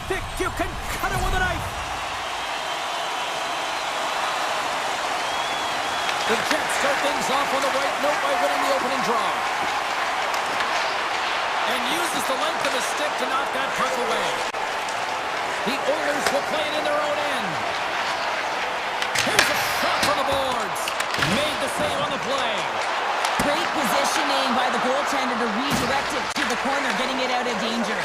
Think you can cut it with a knife. The Jets start things off on the right note by winning the opening draw. And uses the length of his stick to knock that puck away. The Oilers will play it in their own end. Here's a shot from the boards. Made the save on the play. Great positioning by the goaltender to redirect it to the corner, getting it out of danger.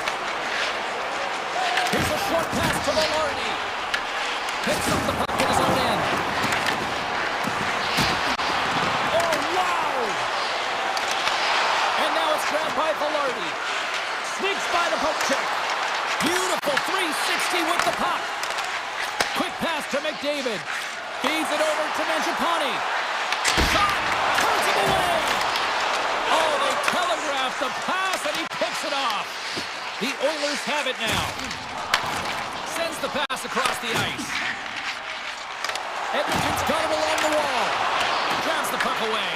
Here's a short pass to Velarde. Picks up the puck in his own end. Oh, wow! And now it's grabbed by Velarde. Sneaks by the poke check. Beautiful 360 with the puck. Quick pass to McDavid. Feeds it over to Mangiapane. Shot! Turns it away! Oh, they telegraphed the pass and he picks it off. The Oilers have it now. Sends the pass across the ice. Edmonton's got it along the wall. Grabs the puck away.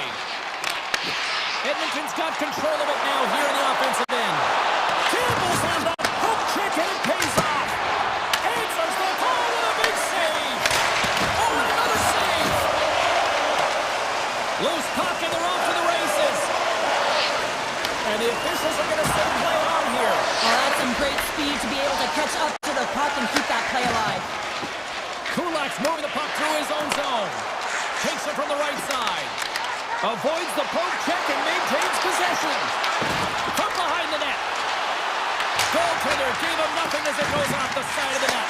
Edmonton's got control of it now here in the offensive end. Campbell's on the hook check and it pays off. Answers the call with a big save. Oh, and another save. Loose puck and they're off to the races. And the officials are going to say play on here. Well, that's some great speed to be able to catch up to the puck and keep that play alive. Kulak's moving the puck through his own zone. Takes it from the right side. Avoids the poke check and maintains possession. From behind the net. Goaltender gave him nothing as it goes off the side of the net.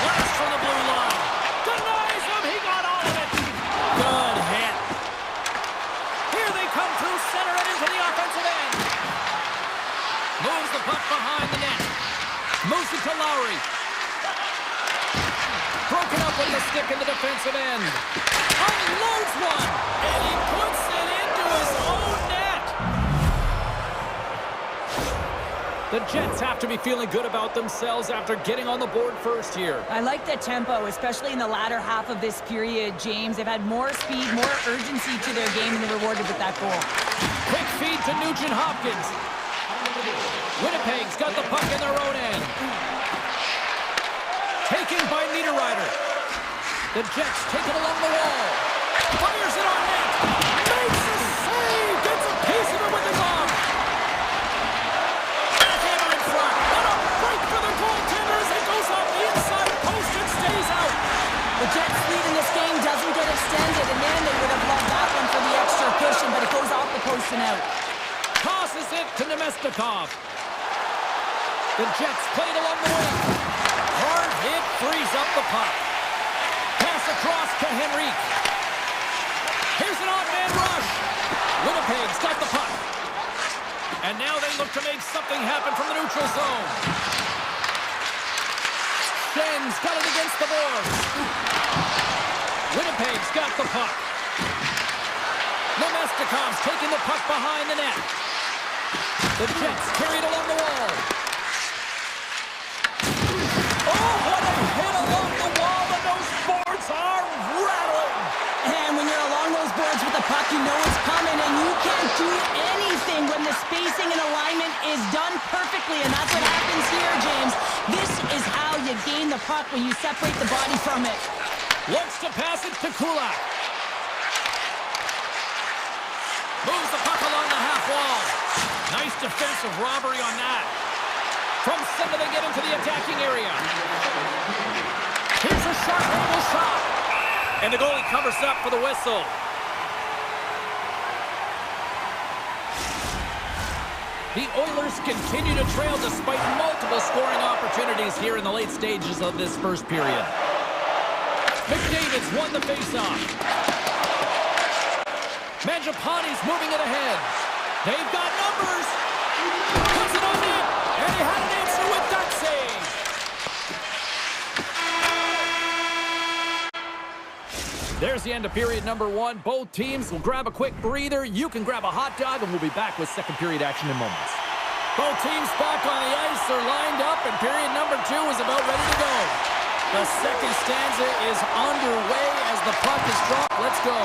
Blast from the blue line. Denies him. He got all of it. Good hit. Here they come through center and into the offensive end. Moves the puck behind the net. Moves it to Lowry. Broken up with the stick in the defensive end. Unloads one. And he puts it into his own net. The Jets have to be feeling good about themselves after getting on the board first here. I like the tempo, especially in the latter half of this period, James. They've had more speed, more urgency to their game, and they're rewarded with that goal. Quick feed to Nugent Hopkins. Winnipeg's got the puck in their own end. Taken by Niederreiter. The Jets take it along the wall. Fires it on net. Makes a save. Gets a piece of it with his arm. Backhander in front. What a break for the goaltender as it goes off the inside post and stays out. The Jets' lead in this game doesn't get extended, and man, they would have loved that one for the extra cushion, but it goes off the post and out. Tosses it to Nemestikov. The Jets played along the wing. Hard hit frees up the puck. Pass across to Henrique. Here's an odd-man rush. Winnipeg's got the puck. And now they look to make something happen from the neutral zone. Schen's got it against the boards. Winnipeg's got the puck. Nemestikov's taking the puck behind the net. The Jets carry it along the wall. Oh, what a hit along the wall, and those boards are rattling. And when you're along those boards with the puck, you know it's coming, and you can't do anything when the spacing and alignment is done perfectly, and that's what happens here, James. This is how you gain the puck, when you separate the body from it. Looks to pass it to Kulak. Moves the puck along the half wall. Nice defensive robbery on that. From center, they get into the attacking area. Here's a sharp angle shot. And the goalie covers up for the whistle. The Oilers continue to trail despite multiple scoring opportunities here in the late stages of this first period. McDavid's won the faceoff. Mangiapane's moving it ahead. They've got numbers. Puts it on net. And he had an answer with that save. There's the end of period number one. Both teams will grab a quick breather. You can grab a hot dog, and we'll be back with second period action in moments. Both teams back on the ice. They're lined up, and period number two is about ready to go. The second stanza is underway as the puck is dropped. Let's go.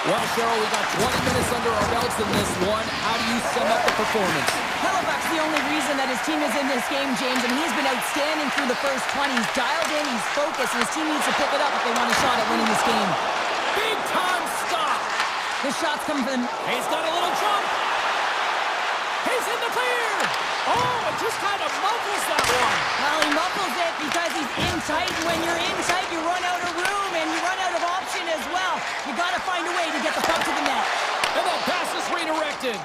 Well, Cheryl, we got 20 minutes under our belts in this one. How do you sum up the performance? Hellebuyck's the only reason that his team is in this game, James, and he's been outstanding through the first 20. He's dialed in, he's focused, and his team needs to pick it up if they want a shot at winning this game. Big time stop. The shot's coming from... He's got a little jump. He's in the clear. Oh, it just kind of muffles that one. Well, he muffles it because he's in tight, and when you're in tight, you run out of room, and you run out of option as well. You got to find a way to get the puck to the net. And the pass is redirected.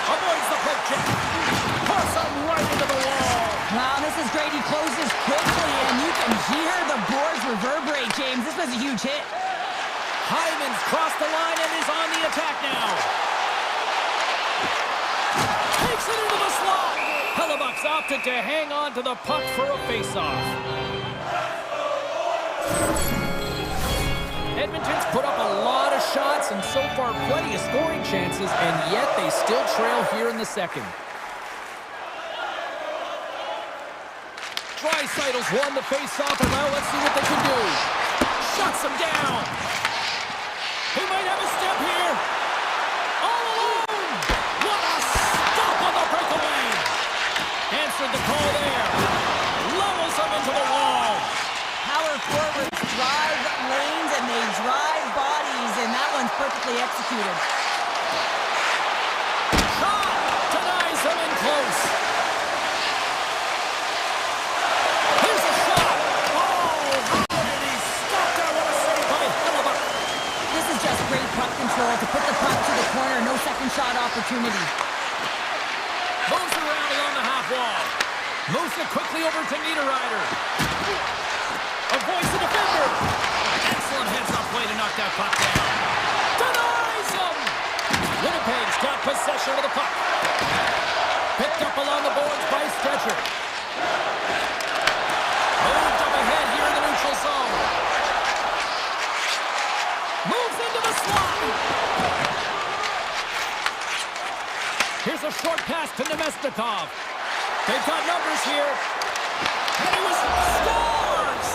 Avoids the poke check. Toss him right into the wall. Wow, this is great. He closes quickly, and you can hear the boards reverberate, James. This was a huge hit. Hyman's crossed the line and is on the attack now. Takes it into the slot. Hellebuck's opted to hang on to the puck for a face-off. Edmonton's put up a lot of shots and so far plenty of scoring chances, and yet they still trail here in the second. Dreisaitl's won the face-off, and now let's see what they can do. Shuts him down. He might have a step here. All alone. What a stop on the breakaway. Answered the call there. Levels him into the wall. Power forwards drive lanes and they drive bodies, and that one's perfectly executed. Shot denies him in close. Here's a shot. Oh, how did he stop that? What a save by Hellebuck. This is just great puck control to put the puck to the corner. No second shot opportunity. Moves around along the half wall. Moves it quickly over to Niederreiter. Avoids the defender. Excellent heads-up play to knock that puck down. Denies him. Winnipeg's got possession of the puck. Picked up along the boards by Stetcher. Moved up ahead here in the neutral zone. Moves into the slot. Here's a short pass to Nemestikov. They've got numbers here. And he was scores!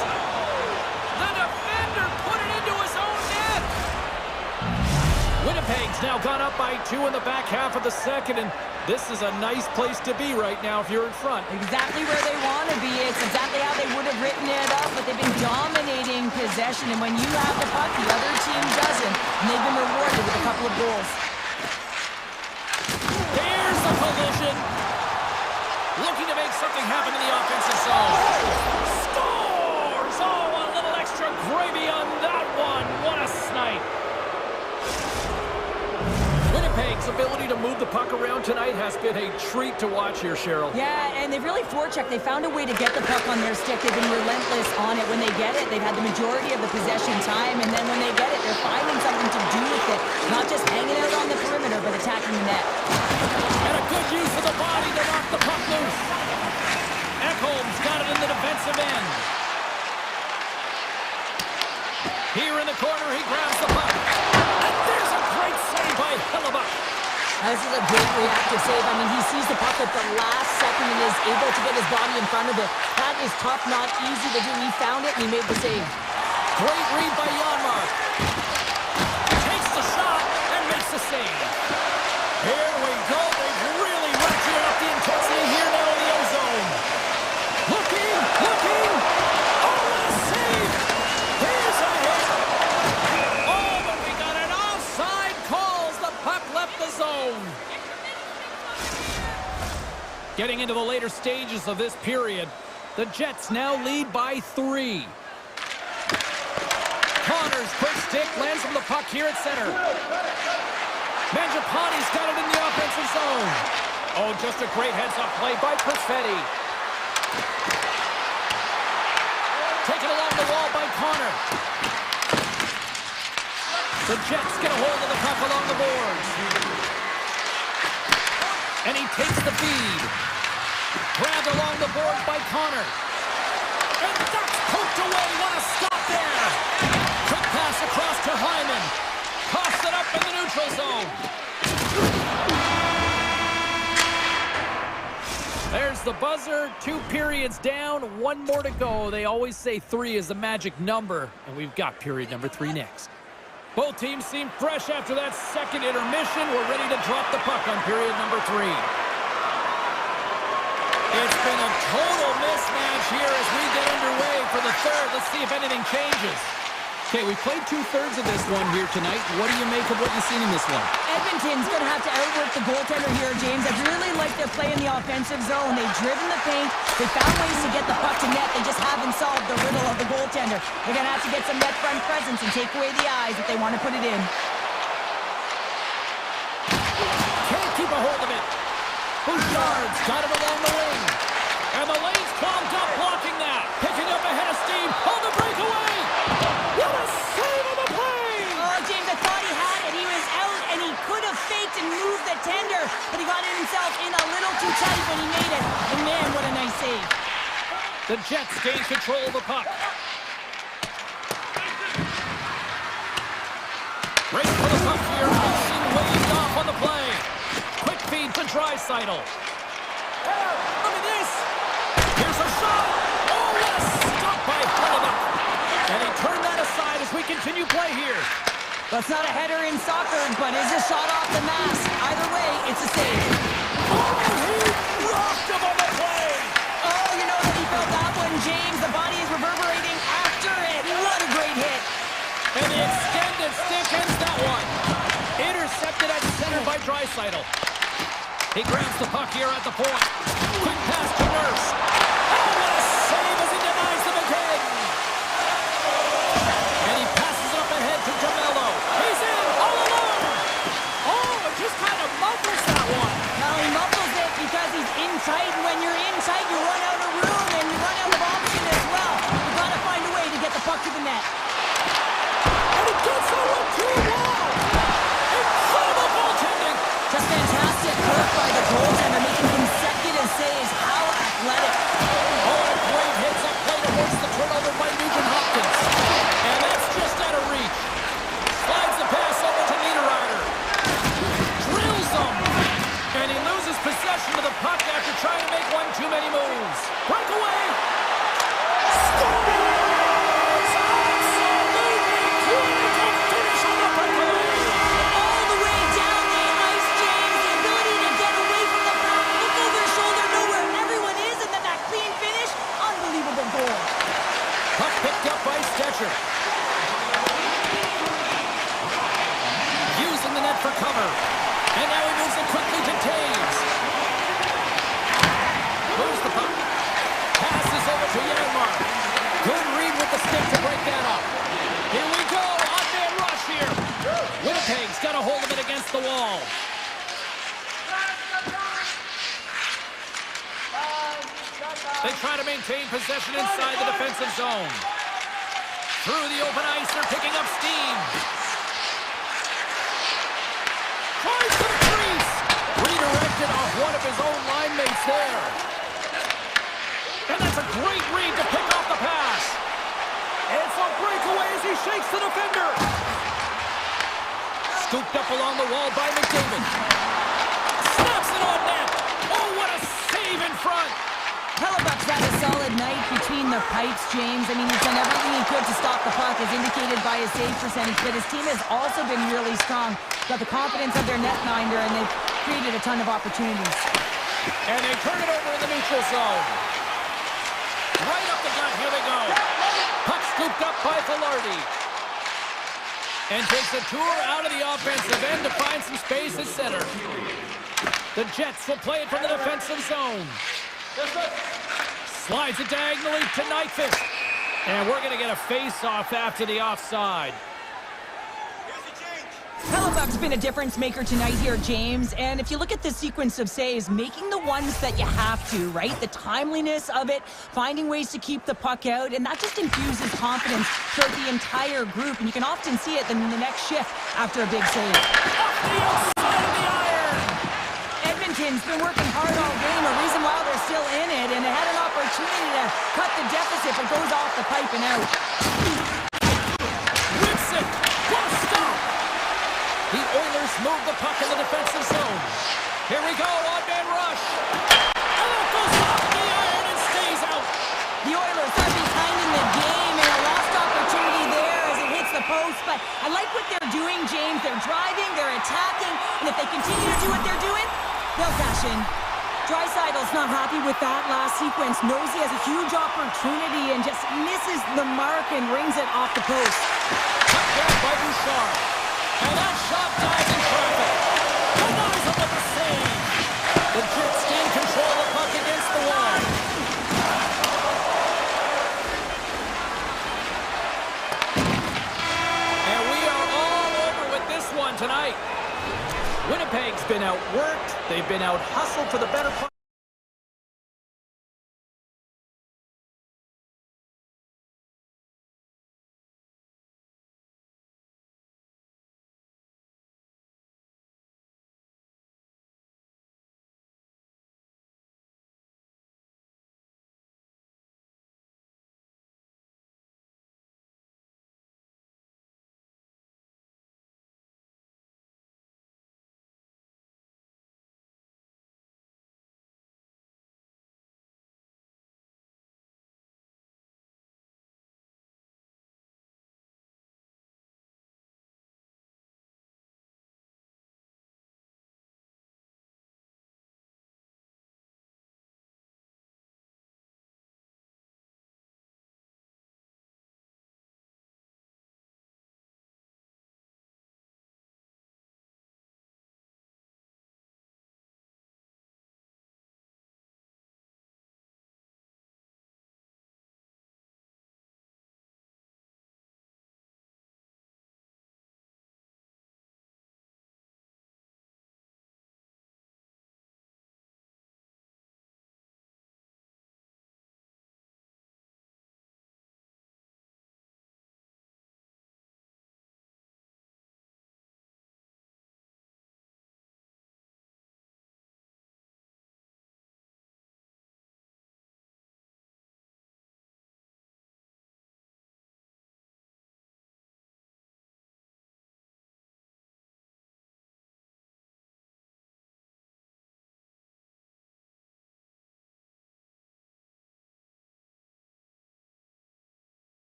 The defender put it into his own net. Winnipeg's now gone up by 2 in the back half of the second, and this is a nice place to be right now if you're in front. Exactly where they want to be. It's exactly how they would have written it up, but they've been dominating possession, and when you have the puck, the other team doesn't, and they've been rewarded with a couple of goals. Here's the collision. Looking to make something happen in the offensive zone. Scores! Oh, a little extra gravy on that one. What a snipe. Winnipeg's ability to move the puck around tonight has been a treat to watch here, Cheryl. Yeah, and they've really forechecked. They found a way to get the puck on their stick. They've been relentless on it. When they get it, they've had the majority of the possession time, and then when they get it, they're finding something to do with it. Not just hanging out on the perimeter, but attacking the net. And a good use of the body to knock the puck loose. Ekholm's got it in the defensive end. Here in the corner, he grabs the puck. And there's a great save by Hellebuck. This is a great reactive save. I mean, he sees the puck at the last second and is able to get his body in front of it. That is tough, not easy to do. He found it and he made the save. Great read by Janmark. Takes the shot and makes the save. Here we go. They've really ratcheted up the intensity here now in the O-zone. Looking. Oh, what a save. Here's a hit. Oh, but we got an offside call as the puck left the zone. Getting into the later stages of this period, the Jets now lead by 3. Connor's quick stick lands from the puck here at center. Mangiapane's got it in the offensive zone. Oh, just a great heads-up play by Perfetti. Taken along the wall by Connor. The Jets get a hold of the puck along the boards. And he takes the feed. Grabbed along the boards by Connor. And that's poked away. What a stop there. Quick pass across to Hyman. Toss it up in the neutral zone. There's the buzzer. 2 periods down, 1 more to go. They always say 3 is the magic number, and we've got period number 3 next. Both teams seem fresh after that second intermission. We're ready to drop the puck on period number 3. It's been a total mismatch here as we get underway for the third. Let's see if anything changes. Okay, we played two-thirds of this one here tonight. What do you make of what you've seen in this one? Edmonton's going to have to outwork the goaltender here, James. I really like their play in the offensive zone. They've driven the paint. They found ways to get the puck to net. They just haven't solved the riddle of the goaltender. They're going to have to get some net front presence and take away the eyes if they want to put it in. Can't keep a hold of it. Bouchard's got it along the wing. And the lane's clogged up, blocking that. Picking up ahead of steam on the breakaway. What a save on the play! Oh, James, I thought he had it. He was out, and he could have faked and moved the tender, but he got it himself in a little too tight when he made it. And man, what a nice save. The Jets gain control of the puck. Race for the puck here. Being waved off on the play. Quick feed to Draisaitl. Look at this. Here's a shot. Oh, what a stop by Hellebuyck. And he turned that aside as we continue play here. That's not a header in soccer, but is a shot off the mask. Either way, it's a save. Oh, he rocked him on the play. Oh, you know how he felt that one, James. The body is reverberating after it. What a great hit. And the extended stick ends that one. Intercepted at center by Draisaitl. He grabs the puck here at the point. Quick pass to Nurse. Oh, what a save as he denies them again. And he passes it up ahead to Jamello. He's in, all alone. Oh, it just kind of muffles that one. Well, he muffles it because he's in tight, and when you're in tight, you run out of room, and you run out of option as well. You've got to find a way to get the puck to the net. And it gets over to a wall. Incredible goaltending. Just fantastic work by the goaltender, making consecutive saves. How athletic. Oh, and Blade hits up play to force the turnover by Nugent Hopkins. And that's just out of reach. Slides the pass over to Niederreiter. Drills him. And he loses possession of the puck after trying to make one too many moves. Breakaway. Scores! Absolutely critical finish on the breakaway. All the way down the ice, James. The ability to get away from the puck, look over his shoulder, know where everyone is, and then that clean finish. Unbelievable goal. Puck picked up by Stetcher. Using the net for cover. And now he moves it quickly to Taves. Moves the puck. Passes over to Janmark. Good read with the stick to break that up. Here we go. On-man rush here. Winnipeg's got a hold of it against the wall. They try to maintain possession inside the defensive zone. Through the open ice, they're picking up steam. Tries to the crease. Redirected off one of his own line mates there. And that's a great read to pick off the pass. It's a breakaway as he shakes the defender. Scooped up along the wall by McDavid. Snaps it on net. Oh, what a save in front. Hellebuyck's had a solid night between the pipes, James. I mean, he's done everything he could to stop the puck, as indicated by his save percentage, but his team has also been really strong. Got the confidence of their netminder, and they've created a ton of opportunities. And they turn it over in the neutral zone. Right up the gut, here they go. Puck scooped up by Velarde. And takes a tour out of the offensive end to find some space at center. The Jets will play it from the defensive zone. Slides it diagonally to Nyquist. And we're going to get a face-off after the offside. Hellebuyck's been a difference maker tonight here, James. And if you look at the sequence of saves, making the ones that you have to, right? The timeliness of it, finding ways to keep the puck out, and that just infuses confidence throughout the entire group. And you can often see it in the next shift after a big save. Off the outside of the iron! Edmonton's been working hard all game, a reason why they're still in it, and they had an opportunity to cut the deficit, but goes off the pipe and out. Whips it! What a stop! The Oilers move the puck in the defensive zone. Here we go, on-man rush. And it goes off the iron and stays out. The Oilers are behind in the game, and a lost opportunity there as it hits the post, but I like what they're doing, James. They're driving, they're attacking, and if they continue to do what they're doing, they'll cash in. Draisaitl ESportsBattle's not happy with that last sequence. Knows he has a huge opportunity and just misses the mark and rings it off the post. Cut back by Bouchard. And that shot dives in traffic. Denies him with the save. The Jets gain control of the puck against the wall. And we are all over with this one tonight. Winnipeg's been outworked. They've been out-hustled for the better part.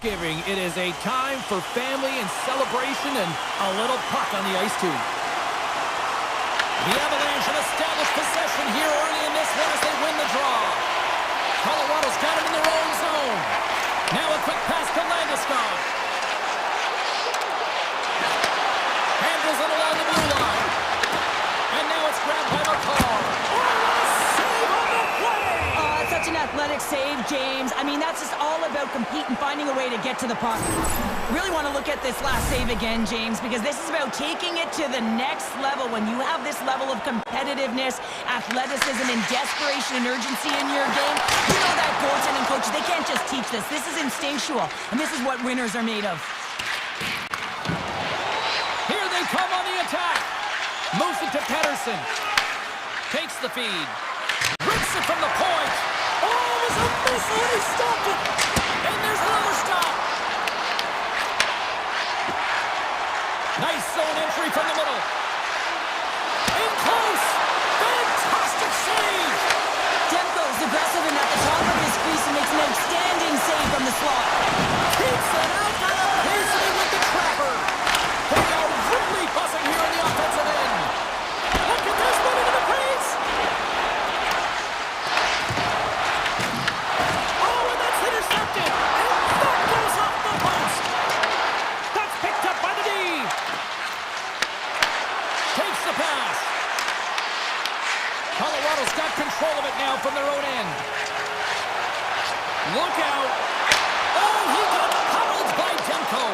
Thanksgiving, it is a time for family and celebration and a little puck on the ice, too. The Avalanche an established possession here early in this one as they win the draw. Colorado's got him in their own zone. Now a quick pass to Landeskog. Handles it along the blue line. And now it's grabbed by McCall. Save on the play! Oh, it's such an athletic save, James. I mean, that's just all about competing, finding a way to get to the puck. Really want to look at this last save again, James, because this is about taking it to the next level. When you have this level of competitiveness, athleticism, and desperation and urgency in your game, you know that goaltending coaches, they can't just teach this. This is instinctual, and this is what winners are made of. Here they come on the attack. Moves it to Pettersson. Takes the feed. Rips it from the point. Oh, it was a missile, and he stopped it. And there's another stop. Nice zone entry from the middle. In close. Fantastic save. Demko's aggressive and at the top of his crease and makes an outstanding save from the slot. Keeps it out. Hastening with the trapper. They are really buzzing here on the offensive end. Look at this one into the crease. Oh, and that's intercepted. And that goes off the post. That's picked up by the D. Takes the pass. Colorado's got control of it now from their own end. Look out. Oh, he got pummeled by Demko.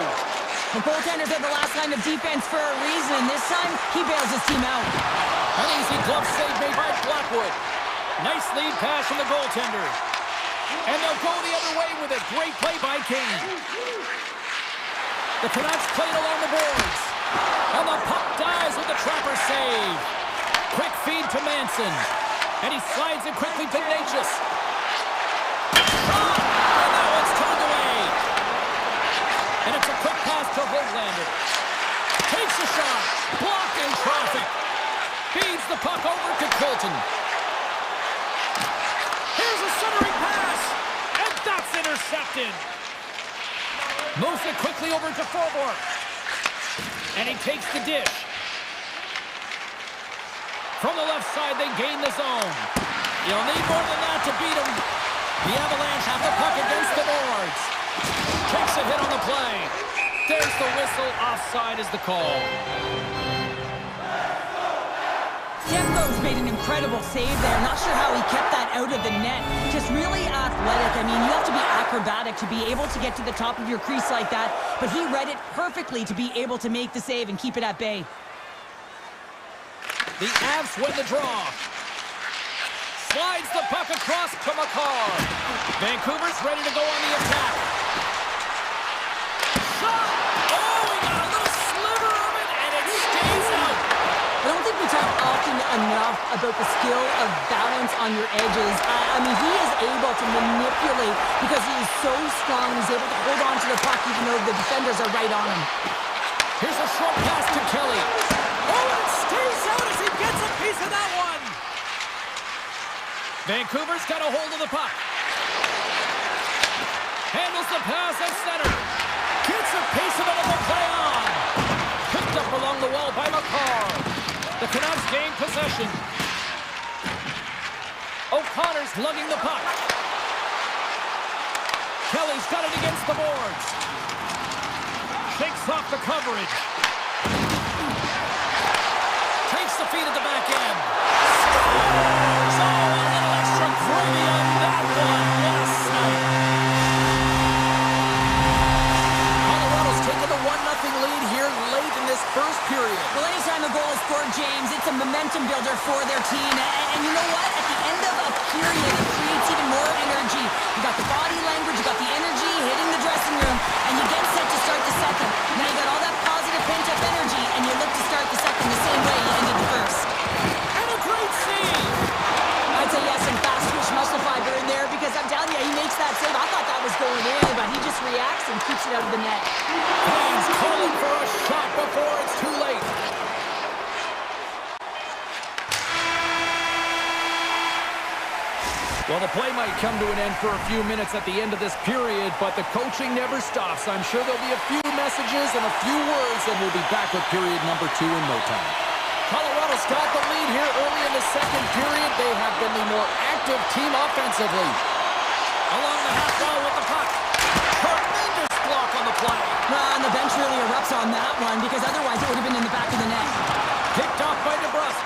The goaltenders are the last line of defense for a reason, and this time, he bails his team out. An easy glove save made by Blackwood. Nice lead pass from the goaltender. And they'll go the other way with it. Great play by Kane. The Canucks played along the boards. And the puck dies with the trapper save. Quick feed to Manson. And he slides it quickly to Natchez. Shot! And now it's turned away. And it's a quick pass to Hoglander. Takes a shot. Blocked in traffic. Feeds the puck over to Colton. Here's a centering pass. And that's intercepted. Moves it quickly over to Forborg. And he takes the dish. From the left side, they gain the zone. You'll need more than that to beat them. The Avalanche have the puck against the boards. Takes a hit on the play. There's the whistle. Offside is the call. Demko's made an incredible save there. Not sure how he kept that out of the net. Just really athletic. I mean, you have to be acrobatic to be able to get to the top of your crease like that. But he read it perfectly to be able to make the save and keep it at bay. The Avs win the draw. Slides the puck across to McCall. Vancouver's ready to go on the attack. Shot! Oh, we got a little sliver of it, and it stays out. I don't think we talk often enough about the skill of balance on your edges. I mean, he is able to manipulate because he is so strong. He's able to hold on to the puck even though the defenders are right on him. Here's a short pass to Kelly. Oh, and it stays out as he gets a piece of that one. Vancouver's got a hold of the puck. Handles the pass at center. Gets a piece of it and will play on. Picked up along the wall by McCall. The Canucks gain possession. O'Connor's lugging the puck. Kelly's got it against the boards. Shakes off the coverage. Takes the feed at the back end. Scores! Oh, a little extra gravy on that one. What a sight. Colorado's taken the 1-0 lead here late in this first period. Well, anytime a goal is scored, James, it's a momentum builder for their team. And you know what? At the end of a period, it creates even more energy. You got the body language, you got the energy hitting the dressing room, and you get set to start the second. Now you got all that positive pent-up energy, and you look to start the second the same way you ended the first. And a great save. I'd say yes, and fast twitch muscle fiber in there, because I'm telling you, he makes that save. I thought that was going in, but he just reacts and keeps it out of the net. Fans calling for a shot before it's too late. Well, the play might come to an end for a few minutes at the end of this period, but the coaching never stops. I'm sure there'll be a few messages and a few words, and we'll be back with period number 2 in no time. Colorado's got the lead here early in the second period. They have been the more active team offensively. Along the half wall with the puck. Tremendous block on the play. And the bench really erupts on that one, because otherwise it would have been in the back of the net. Picked off by DeBrusque.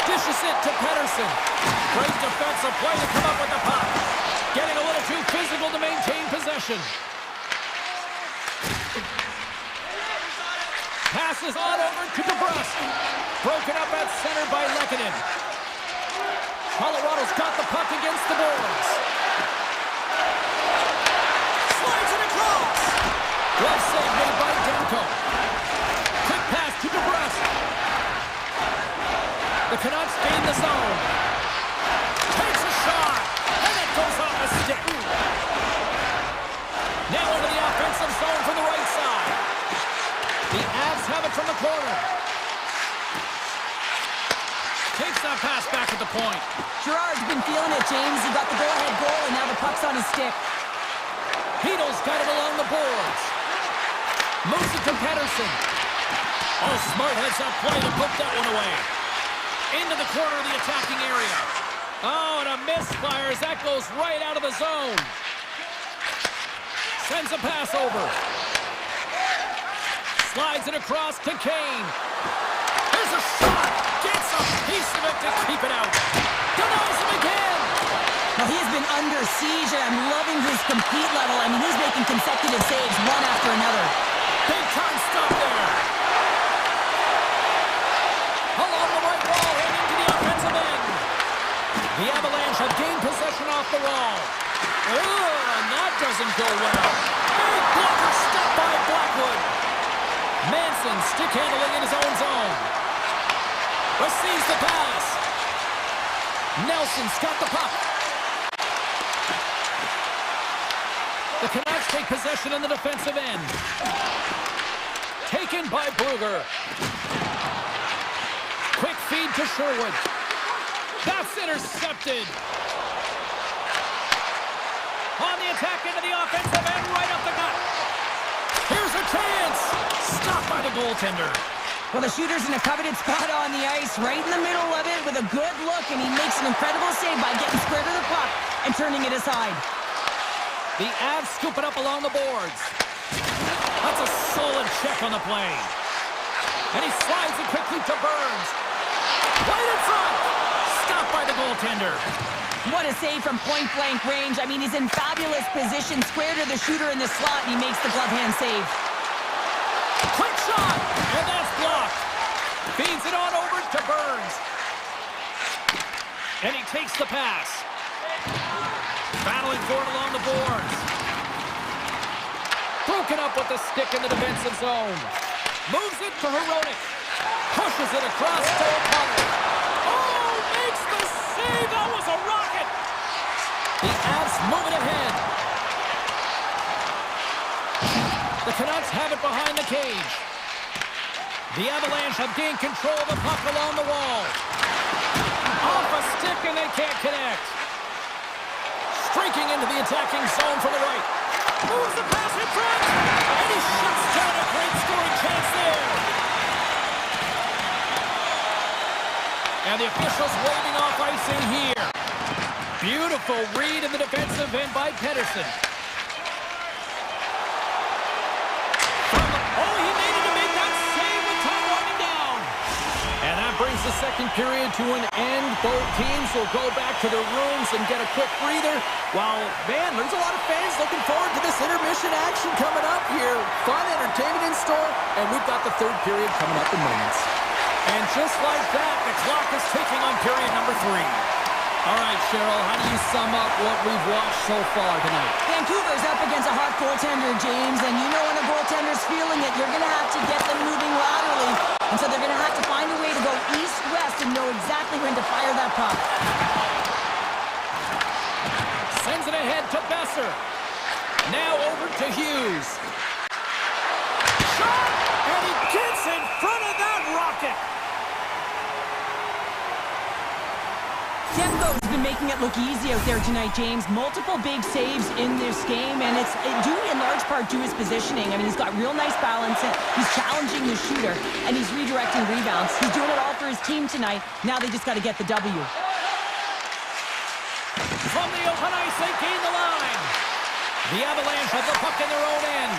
Dishes it to Pedersen. Great defensive play to come up with the puck. Getting a little too physical to maintain possession. Passes on over to DeBrusque. Broken up at center by Lehkonen. Colorado's got the puck against the boards. Slides it across. Glove save made by Demko. Quick pass to DeBrusque. The Canucks gain the zone. Takes a shot. And it goes off a stick. Now into the offensive zone from the right side. The Avs have it from the corner. Takes that pass back at the point. Girard's been feeling it, James. He got the go-ahead goal, and now the puck's on his stick. Hedo's got it along the boards. Moves it to Pedersen. Oh, smart heads-up play to put that one away. Into the corner of the attacking area. Oh, and a misfire as that goes right out of the zone. Sends a pass over. Slides it across to Kane. There's a shot. Gets a piece of it to keep it out. Denies him again. Well, he has been under siege, and I'm loving his compete level. I mean, he's making consecutive saves, one after another. Big time stop there. Along the right wall, heading to the offensive end. The Avalanche have gained possession off the wall. Oh, and that doesn't go well. Big blocker step by Blackwood. Manson stick handling in his own zone. Receives the pass. Nelson's got the puck. The Canucks take possession in the defensive end. Taken by Brugger. Quick feed to Sherwood. That's intercepted. On the attack into the offensive end, right up the gut. Here's a chance. Stopped by the goaltender. Well, the shooter's in a coveted spot on the ice, right in the middle of it with a good look, and he makes an incredible save by getting square to the puck and turning it aside. The Avs scoop it up along the boards. That's a solid check on the play. And he slides it quickly to Burns. Right in front. Stopped by the goaltender. What a save from point-blank range. I mean, he's in fabulous position, square to the shooter in the slot, and he makes the glove hand save. Quick shot, and that's blocked. Feeds it on over to Burns. And he takes the pass. Battling for it along the boards. Broken up with the stick in the defensive zone. Moves it to Hronek. Pushes it across to O'Connor. Oh, makes the save. That was a rocket. The Avs moving ahead. The Canucks have it behind the cage. The Avalanche have gained control of the puck along the wall. Off a stick and they can't connect. Streaking into the attacking zone from the right. Moves the pass in front. And he shuts down a great scoring chance there. And the officials waving off icing here. Beautiful read in the defensive end by Pedersen. He made it to make that save with time running down. And that brings the second period to an end. Both teams will go back to their rooms and get a quick breather. While, man, there's a lot of fans looking forward to this intermission action coming up here. Fun entertainment in store, and we've got the third period coming up in moments. And just like that, the clock is ticking on period number 3. All right, Cheryl, how do you sum up what we've watched so far tonight? Vancouver's up against a hot goaltender, James, and you know when a goaltender's feeling it, you're going to have to get them moving laterally. And so they're going to have to find a way to go east-west and know exactly when to fire that puck. Sends it ahead to Besser. Now over to Hughes. Shot! And he gets in front of that rocket! Demko's been making it look easy out there tonight, James. Multiple big saves in this game, and it's due in large part to his positioning. I mean, he's got real nice balance, and he's challenging the shooter, and he's redirecting rebounds. He's doing it all for his team tonight. Now they just got to get the W. From the open ice, they gain the line. The Avalanche have the puck in their own end.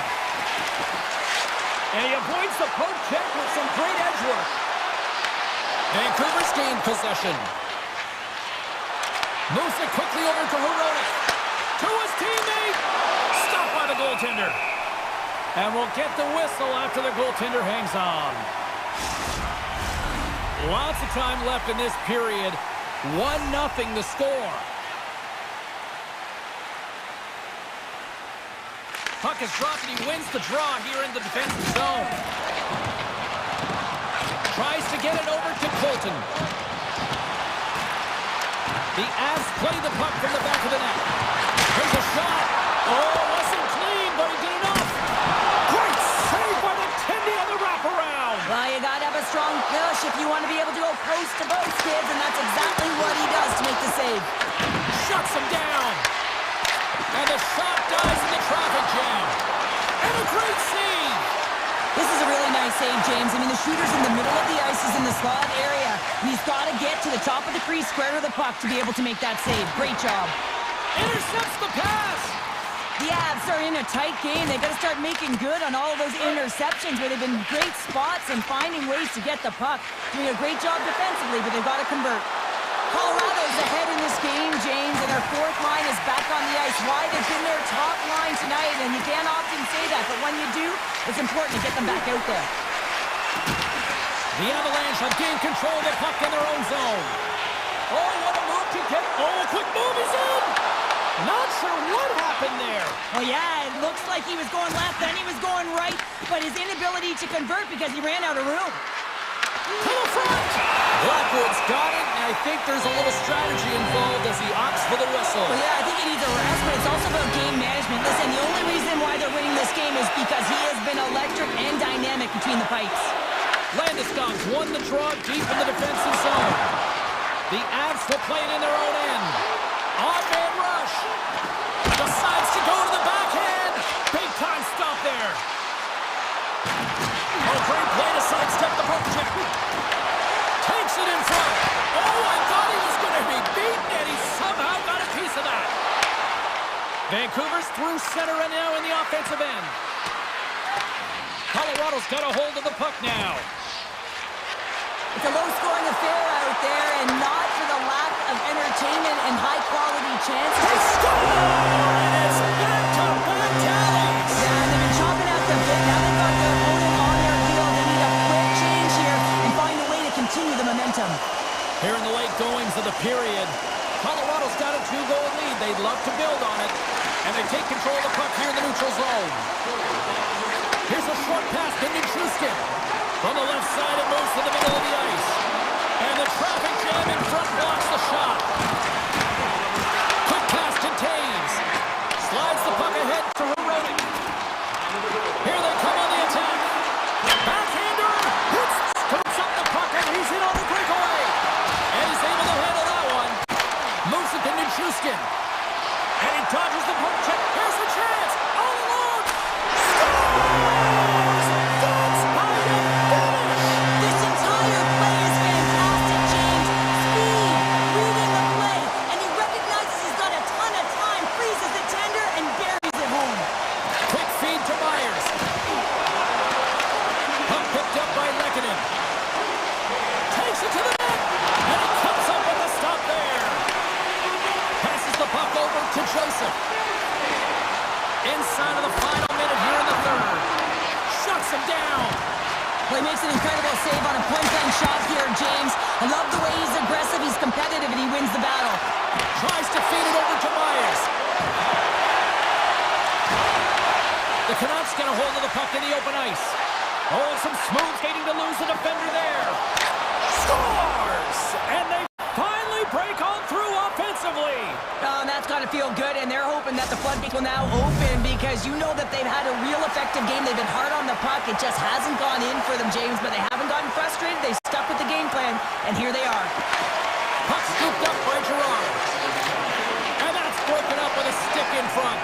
And he avoids the poke check with some great edge work. Vancouver's gained possession. Moves it quickly over to Hronek. To his teammate. Stopped by the goaltender. And we'll get the whistle after the goaltender hangs on. Lots of time left in this period. 1-0 the score. Puck is dropped and he wins the draw here in the defensive zone. Tries to get it over to Colton. The Avs play the puck from the back of the net. Here's a shot. Oh, wasn't clean, but he did enough. Great save by the Tendy on the wraparound. Well, you got to have a strong push if you want to be able to go post to post, kids, and that's exactly what he does to make the save. Shuts him down. And the shot dies in the traffic jam. And a great save. This is a really nice save, James. I mean, the shooter's in the middle of the ice, is in the slot area. And he's got to get to the top of the crease, square to the puck to be able to make that save. Great job. Intercepts the pass. The Avs are in a tight game. They've got to start making good on all of those interceptions where they've been great spots and finding ways to get the puck. Doing a great job defensively, but they've got to convert. Colorado's ahead in this game, James, and their fourth line is back on the ice. Why? They've been their top line tonight, and you can't often say that, but when you do, it's important to get them back out there. The Avalanche have gained control of the puck in their own zone. Oh, what a move to get. Oh, quick move, he's in! Not sure what happened there. Oh, yeah, it looks like he was going left, then he was going right, but his inability to convert because he ran out of room. To the front! Blackwood's got it, and I think there's a little strategy involved as he opts for the whistle. Well, yeah, I think he needs a rest, but it's also about game management. Listen, the only reason why they're winning this game is because he has been electric and dynamic between the pipes. Landeskog's won the draw deep in the defensive zone. The Avs will play it in their own end. On-man rush. Decides to go to the backhand. Big time stop there. Oh, great play to sidestep the poke check. Takes it in front. Oh, I thought he was going to be beaten, and he somehow got a piece of that. Vancouver's through center and now in the offensive end. Colorado's got a hold of the puck now. It's a low-scoring affair out there, and not for the lack of entertainment and high-quality chances. They score! And it's back-to-back tallies! Yeah, and they've been chopping out the bit. Now they've got their opponent on their heel. They need a quick change here and find a way to continue the momentum. Here in the late goings of the period, Colorado's got a 2-goal lead. They'd love to build on it, and they take control of the puck here in the neutral zone. Here's a short pass to Nichushkin. From the left side, it moves to the middle of the ice. And the traffic jam in front blocks the shot. Quick pass to Taves. Slides the puck ahead to Hronek. Here they come on the attack. Backhander. Scoops up the puck, and he's in on the breakaway. And he's able to handle that one. Moves it to Nichushkin. And he dodges the poke check. Here's the chance. All alone. Scores! That's how you finish. This entire play is fantastic, James. Speed, reading the play, and he recognizes he's got a ton of time, freezes the tender, and buries it home. Quick feed to Myers. Puck picked up by Lehkonen. Takes it to the net. And he comes up with a stop there. Passes the puck over to Joseph. Inside of the final minute here in the third. Shuts him down. Well, he makes an incredible save on a point-blank shot here, James. I love the way he's aggressive, he's competitive, and he wins the battle. Tries to feed it over to Myers. The Canucks get a hold of the puck in the open ice. Oh, and some smooth skating to lose the defender there. Scores! And they finally break on through offensively. Oh, and that's got to feel good, and they're hoping that the floodgates will now open because you know that they've had a real effective game. They've been hard on the puck. It just hasn't gone in for them, James, but they haven't gotten frustrated. They stuck with the game plan, and here they are. Puck scooped up by Gerard. And that's broken up with a stick in front.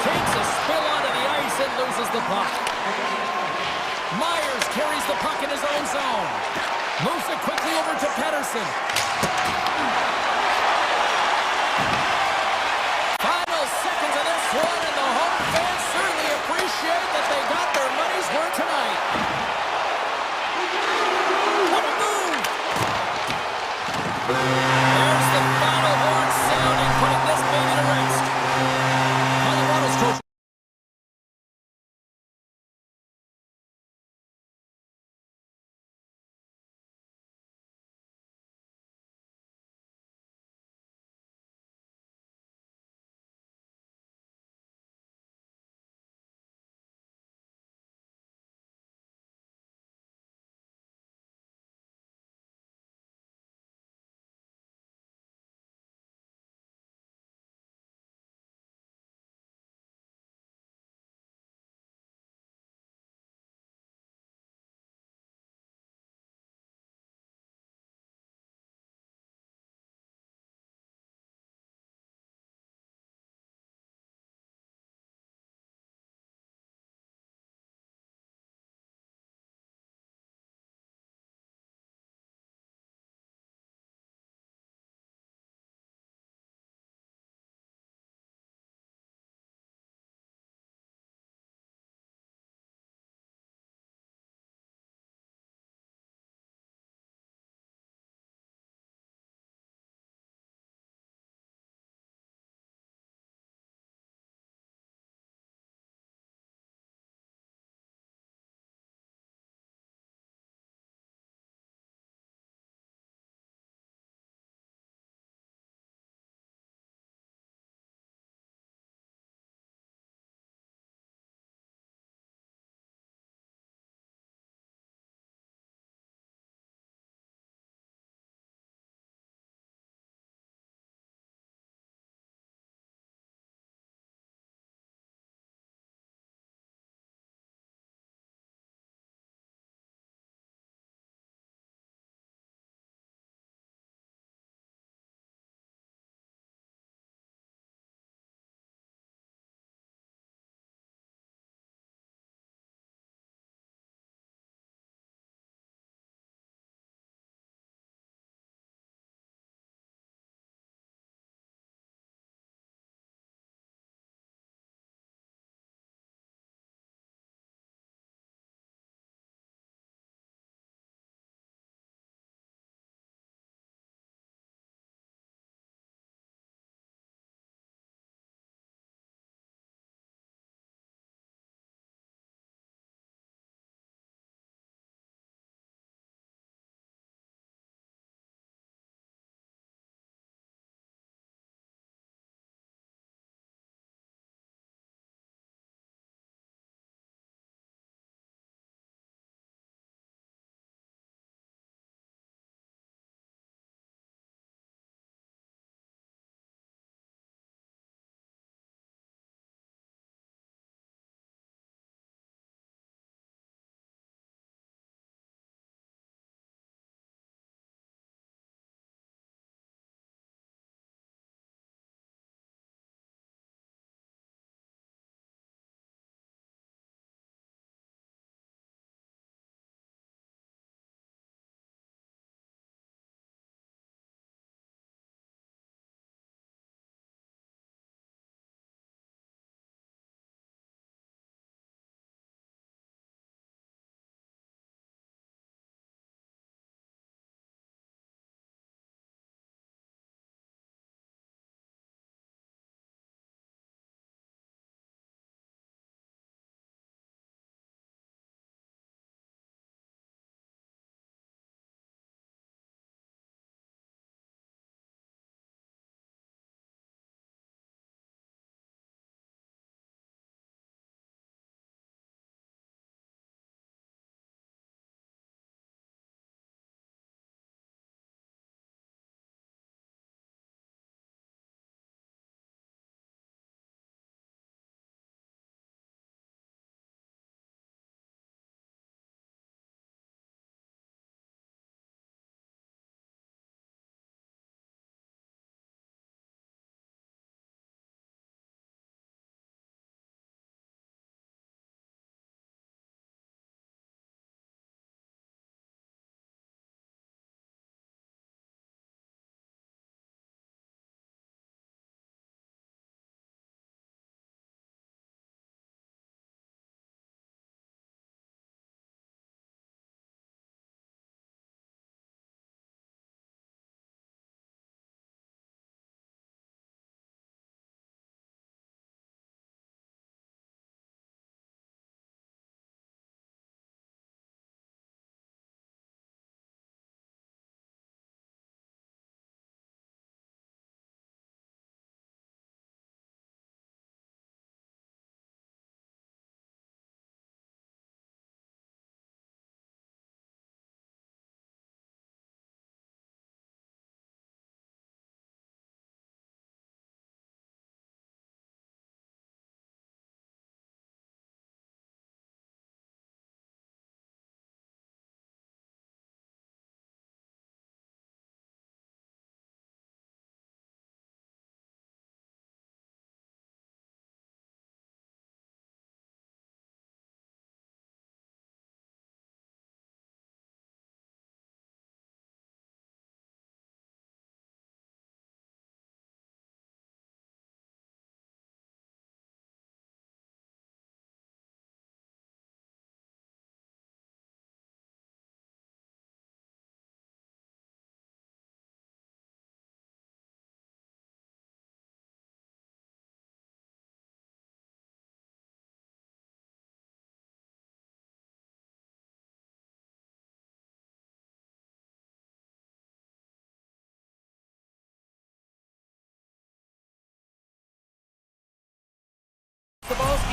Takes a spill onto the ice and loses the puck. Myers carries the puck in his own zone. Moves it quickly over to Pedersen. Final seconds of this one, and the home fans certainly appreciate that they got their money's worth tonight. What a move! There's the final horn sounding, putting this baby to rest. Colorado's coach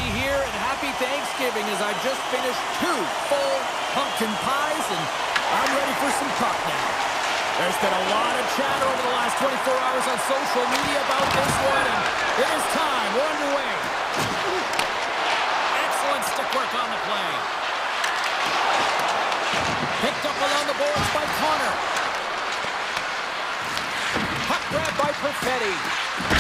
you here, and happy Thanksgiving as I've just finished 2 full pumpkin pies, and I'm ready for some puck now. There's been a lot of chatter over the last 24 hours on social media about this one, and it is time. We're underway. Excellent stick work on the play. Picked up along the boards by Connor. Puck grab by Perfetti.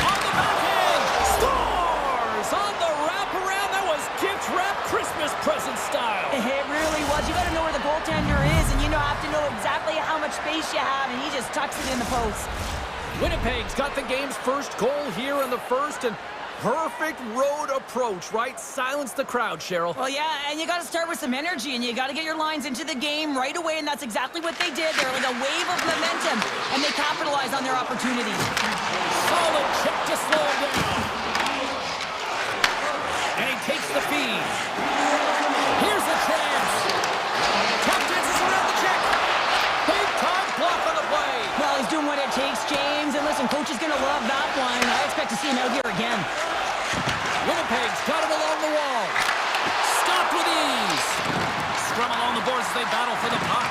On the backhand. Scores! On the wraparound. That was gift wrap Christmas present style. It really was. You got to know where the goaltender is, and you have to know exactly how much space you have, and he just tucks it in the post. Winnipeg's got the game's first goal here in the first, and perfect road approach, right? Silence the crowd, Cheryl. Well, yeah, and you got to start with some energy, and you got to get your lines into the game right away, and that's exactly what they did. They're like a wave of momentum, and they capitalized on their opportunity. Solid chip to slow him down. And he takes the feed. Here's a chance. Tap dances around the check. Big time block on the play. Well, he's doing what it takes, James, and listen, coach is going to love that one. I expect to see him out here again. Winnipeg's got it along the wall. Stopped with ease. Scrum along the boards as they battle for the puck.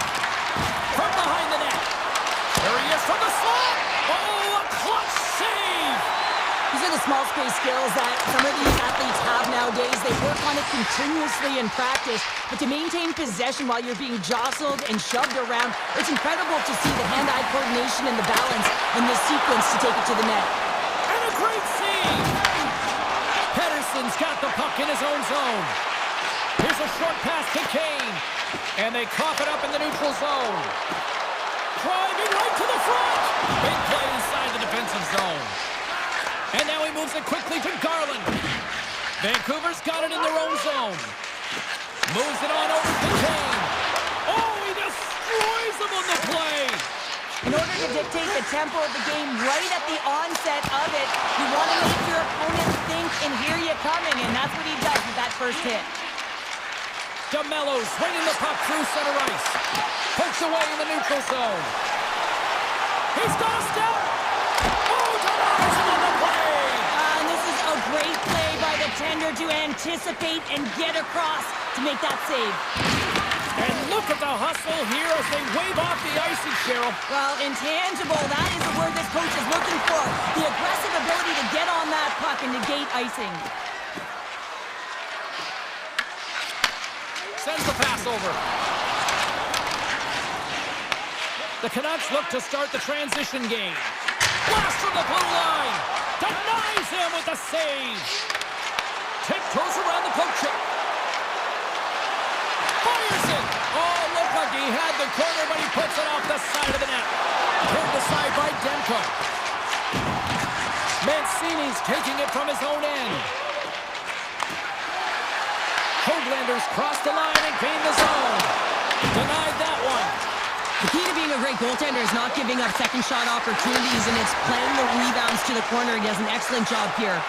From behind the net. There he is from the slot. Oh, a clutch save. These are the small space skills that some of these athletes have nowadays. They work on it continuously in practice, but to maintain possession while you're being jostled and shoved around, it's incredible to see the hand-eye coordination and the balance in this sequence to take it to the net. And a great save. Pedersen's got the puck in his own zone. Here's a short pass to Kane, and they cough it up in the neutral zone. Driving right to the front. Big play inside the defensive zone. And now he moves it quickly to Garland. Vancouver's got it in their own zone. Moves it on over to Kane. Oh, he destroys them on the play. In order to dictate the tempo of the game right at the onset of it, you want to make your opponent think and hear you coming, and that's what he does with that first hit. DeMello swinging the puck through center ice. Pokes away in the neutral zone. He's got a step. Oh, denies him on the play. And this is a great play by the tender to anticipate and get across to make that save. And look at the hustle here as they wave off the icing, Cheryl. Well, intangible, that is the word this coach is looking for. The aggressive ability to get on that puck and negate icing. Sends the pass over. The Canucks look to start the transition game. Blast from the blue line. Denies him with the save. Tiptoes around the poke check. Fires it. Oh, looked like he had the corner, but he puts it off the side of the net. Turned aside by Demko. Mancini's taking it from his own end. Hoaglanders crossed the line and gained the zone. Denied that one. The key to being a great goaltender is not giving up second shot opportunities, and it's playing the rebounds to the corner. He does an excellent job here.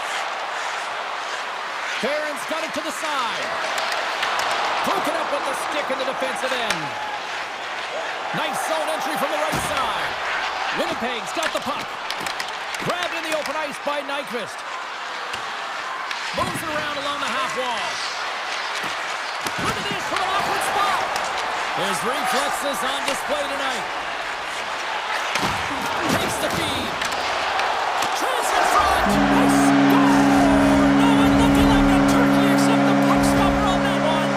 Barron's got it to the side. Broken up with the stick in the defensive end. Nice zone entry from the right side. Winnipeg's got the puck. Grabbed in the open ice by Nyquist. Moves it around along the half wall. Look at this from an awkward spot. His reflexes on display tonight. Takes the feed. Tries in front. They score! No one looking like a turkey except the puck stopper on that one.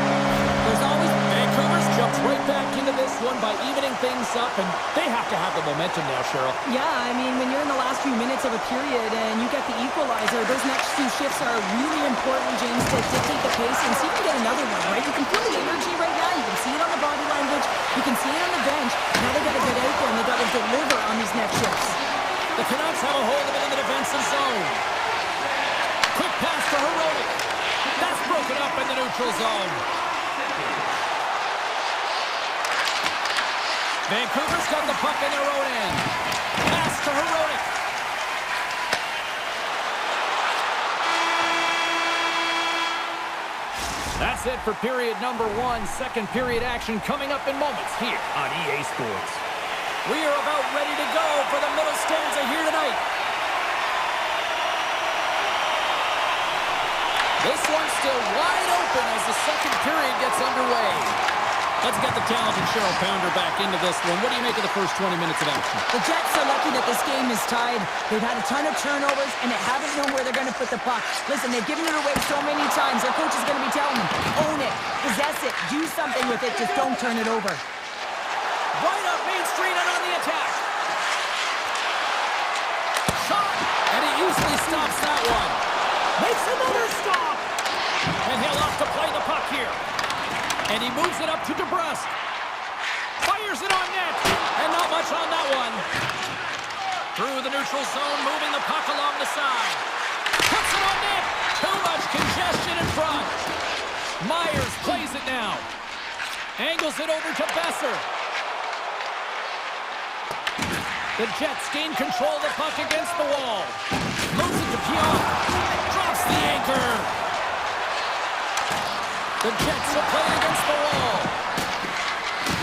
There's always... Vancouver's jumped right back into this one by evening things up, and they have to have the momentum now, Cheryl. Yeah, I mean, when you're in the last few minutes of a period and you get the equalizer, those next few shifts are really important, James, to dictate the pace and see if you get another one, right? You can feel the energy right now. You can see it on the body language. You can see it on the bench. Now they got to get out there and they got to deliver on these next shifts. The Canucks have a hold of it in the defensive zone. Quick pass to Heroic. That's broken up in the neutral zone. Vancouver's got the puck in their own end. Pass to Heroic. That's it for period number 1. Second period action coming up in moments here on EA Sports. We are about ready to go for the middle stanza here tonight. This one's still wide open as the second period gets underway. Let's get the talented Cheryl Pounder back into this one. What do you make of the first 20 minutes of action? The Jets are lucky that this game is tied. They've had a ton of turnovers, and they haven't known where they're going to put the puck. Listen, they've given it away so many times. Their coach is going to be telling them, own it, possess it, do something with it, just don't turn it over. Right up Main Street and on the attack. Shot! And he usually stops that one. Makes another stop! And he'll off to play the puck here. And he moves it up to DeBrusque. Fires it on net. And not much on that one. Through the neutral zone, moving the puck along the side. Puts it on net. Too much congestion in front. Myers plays it now. Angles it over to Besser. The Jets gain control of the puck against the wall. Moves it to Pionk. Drops the anchor. The Jets are playing against the wall.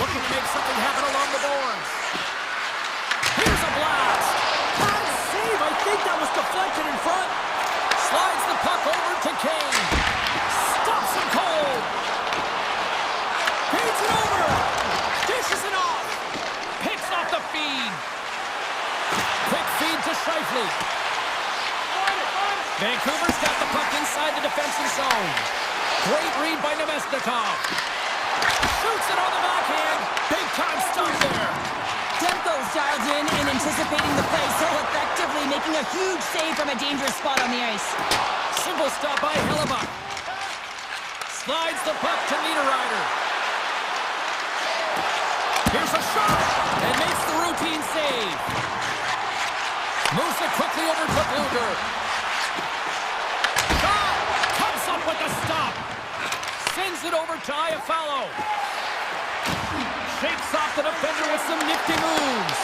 Looking to make something happen along the boards. Here's a blast. High save. I think that was deflected in front. Slides the puck over to Kane. Stops him cold. Feeds it over. Dishes it off. Picks off the feed. Quick feed to Scheifele. Vancouver's got the puck inside the defensive zone. Great read by Nemesnikov. Shoots it on the backhand. Big time stop there. Demko's dialed in and anticipating the play so effectively, making a huge save from a dangerous spot on the ice. Simple stop by Hellebuck. Slides the puck to Niederreiter. Here's a shot. And makes the routine save. Moves it quickly over to Bluger. Shot. Comes up with the stop. Sends it over to Iafallo. Shakes off the defender with some nifty moves.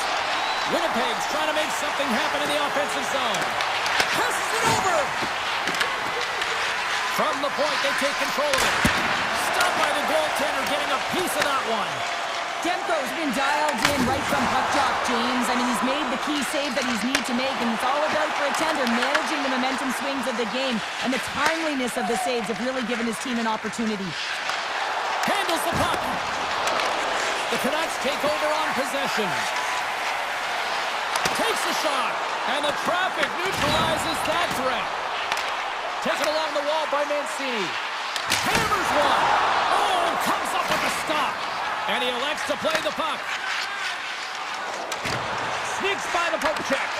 Winnipeg's trying to make something happen in the offensive zone. Passes it over. From the point, they take control of it. Stopped by the goaltender, getting a piece of that one. Demko's been dialed in right from puck drop, James. I mean, he's made the key save that he's need to make, and it's all about for a tender managing the momentum swings of the game, and the timeliness of the saves have really given his team an opportunity. Handles the puck. The Canucks take over on possession. Takes a shot, and the traffic neutralizes that threat. Taken along the wall by Mancini. Hammers one. Oh, comes up with a stop. And he elects to play the puck. Sneaks by the poke check.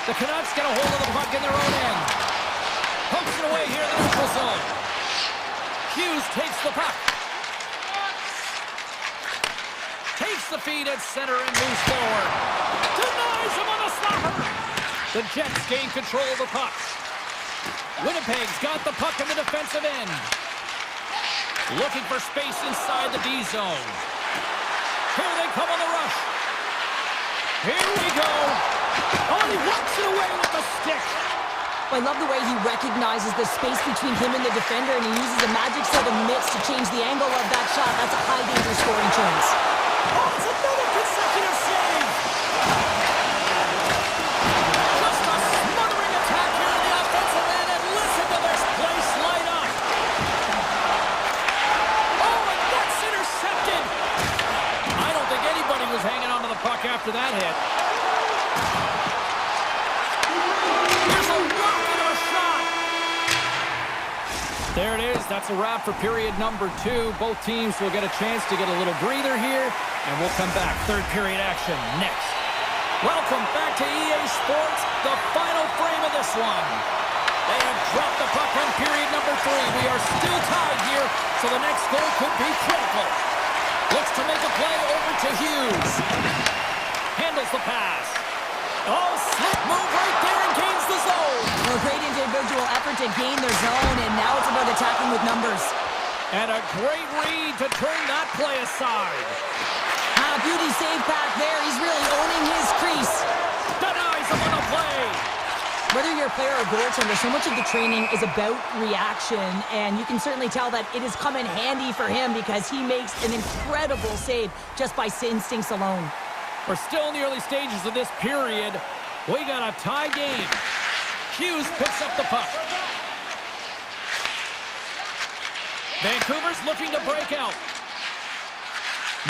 The Canucks get a hold of the puck in their own end. Pokes it away here in the neutral zone. Hughes takes the puck. Takes the feed at center and moves forward. Denies him on the slapper. The Jets gain control of the puck. Winnipeg's got the puck in the defensive end. Looking for space inside the D zone. Here they come on the rush. Here we go. Oh, he walks it away with the stick. I love the way he recognizes the space between him and the defender, and he uses a magic set of mitts to change the angle of that shot. That's a high-danger scoring chance. Oh, it's another consecutive save. Just a smothering attack here in the offensive end, and listen to this place light up. Oh, and that's intercepted. I don't think anybody was hanging onto the puck after that hit. There's a rocket of a shot. There it is. That's a wrap for period number 2. Both teams will get a chance to get a little breather here, and we'll come back. Third period action next. Welcome back to EA Sports, the final frame of this one. They have dropped the puck on period number 3. We are still tied here, so the next goal could be critical. Looks to make a play over to Hughes. Handles the pass. Oh, slip move right there and gains the zone. A great individual effort to gain their zone, and now it's about attacking with numbers. And a great read to turn that play aside. Beauty save back there. He's really owning his crease. Denies him on a play. Whether you're a player or goaltender, so much of the training is about reaction, and you can certainly tell that it has come in handy for him because he makes an incredible save just by instincts alone. We're still in the early stages of this period. We got a tie game. Hughes picks up the puck. Vancouver's looking to break out.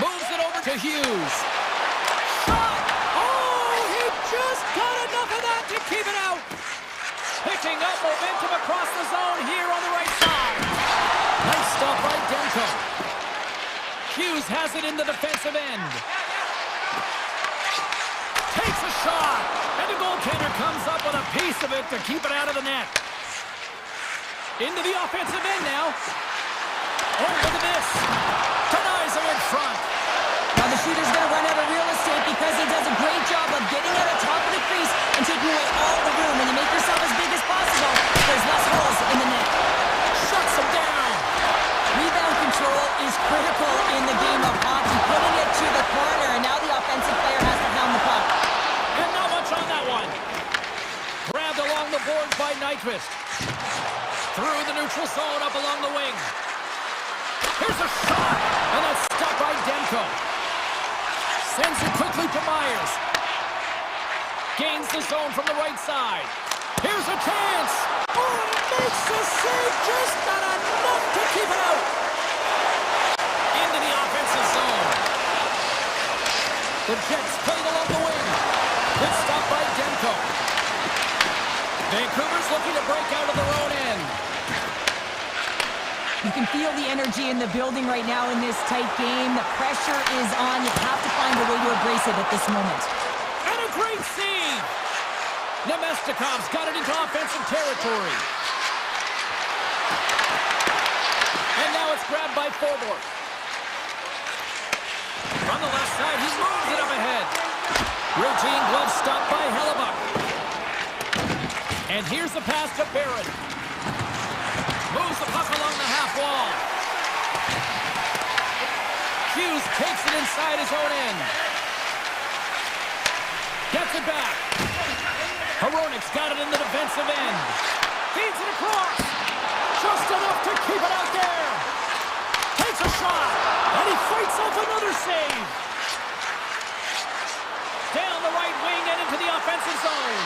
Moves it over to Hughes. Shot! Oh, he just got enough of that to keep it out. Picking up momentum across the zone here on the right side. Nice stop by Demko. Hughes has it in the defensive end. Takes a shot. And the goaltender comes up with a piece of it to keep it out of the net. Into the offensive end now. Oh, look at this. Denies him in front. Now the shooter's going to run out of real estate because he does a great job of getting out of top of the crease and taking away all the room. When you make yourself as big as possible, there's less holes in the net. Shuts him down. Rebound control is critical in the game of hockey. Putting it to the corner, and now the offensive player has to hound the puck. And not much on that one. Grabbed along the boards by Nyquist. Through the neutral zone, up along the wing. Here's a shot, and that's stopped by Demko. Sends it quickly to Myers. Gains the zone from the right side. Here's a chance. Oh, makes the save, just not enough to keep it out. Into the offensive zone. The Jets played along the wing. Good stop by Demko. Vancouver's looking to break out of their own end. You can feel the energy in the building right now in this tight game. The pressure is on. You have to find a way to embrace it at this moment. And a great save! Nemestikov's got it into offensive territory. And now it's grabbed by Forborg. From the left side, he moves it up ahead. Routine glove stop by Hellebuck. And here's the pass to Barrett. Moves the puck along the half wall. Hughes takes it inside his own end. Gets it back. Hronik's got it in the defensive end. Feeds it across. Just enough to keep it out there. Takes a shot. And he fights off another save. Down the right wing and into the offensive zone.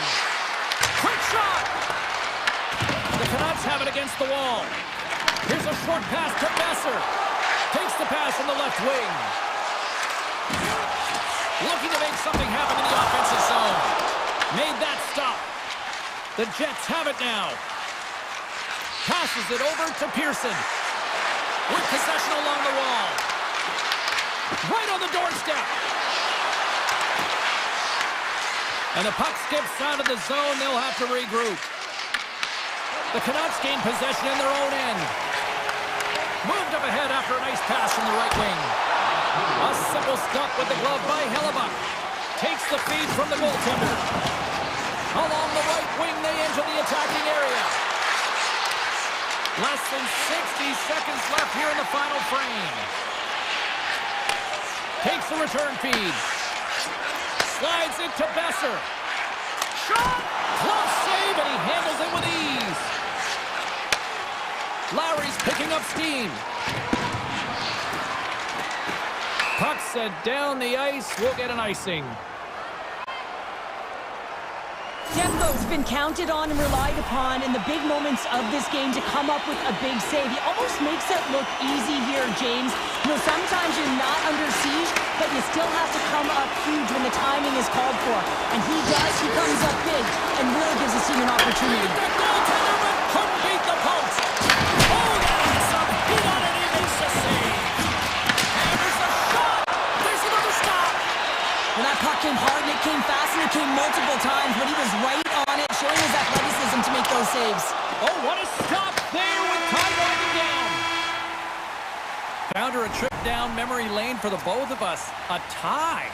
Quick shot. The Canucks have it against the wall. Here's a short pass to Besser. Takes the pass from the left wing. Looking to make something happen in the offensive zone. Made that stop. The Jets have it now. Passes it over to Pearson. With possession along the wall. Right on the doorstep. And the puck skips out of the zone. They'll have to regroup. The Canucks gain possession in their own end. Moved up ahead after a nice pass from the right wing. A simple stop with the glove by Hellebuck. Takes the feed from the goaltender. Along the right wing, they enter the attacking area. Less than 60 seconds left here in the final frame. Takes the return feed. Slides it to Besser. Shot! Close save, and he handles it with ease. Lowry's picking up steam. Puck set down the ice. We'll get an icing. Demko's been counted on and relied upon in the big moments of this game to come up with a big save. He almost makes it look easy here, James. You know, sometimes you're not under siege, but you still have to come up huge when the timing is called for. And he does. He comes up big and really gives his team an opportunity. The goaltender but couldn't beat the post. Oh, that's some heat on it. He makes the save. And there's a shot. There's another stop. Well, that puck came hard and it came fast and it came multiple times, but he was right on it, showing his athleticism to make those saves. Oh, what a stop there with time winding down. Found her a trip down memory lane for the both of us. A tie.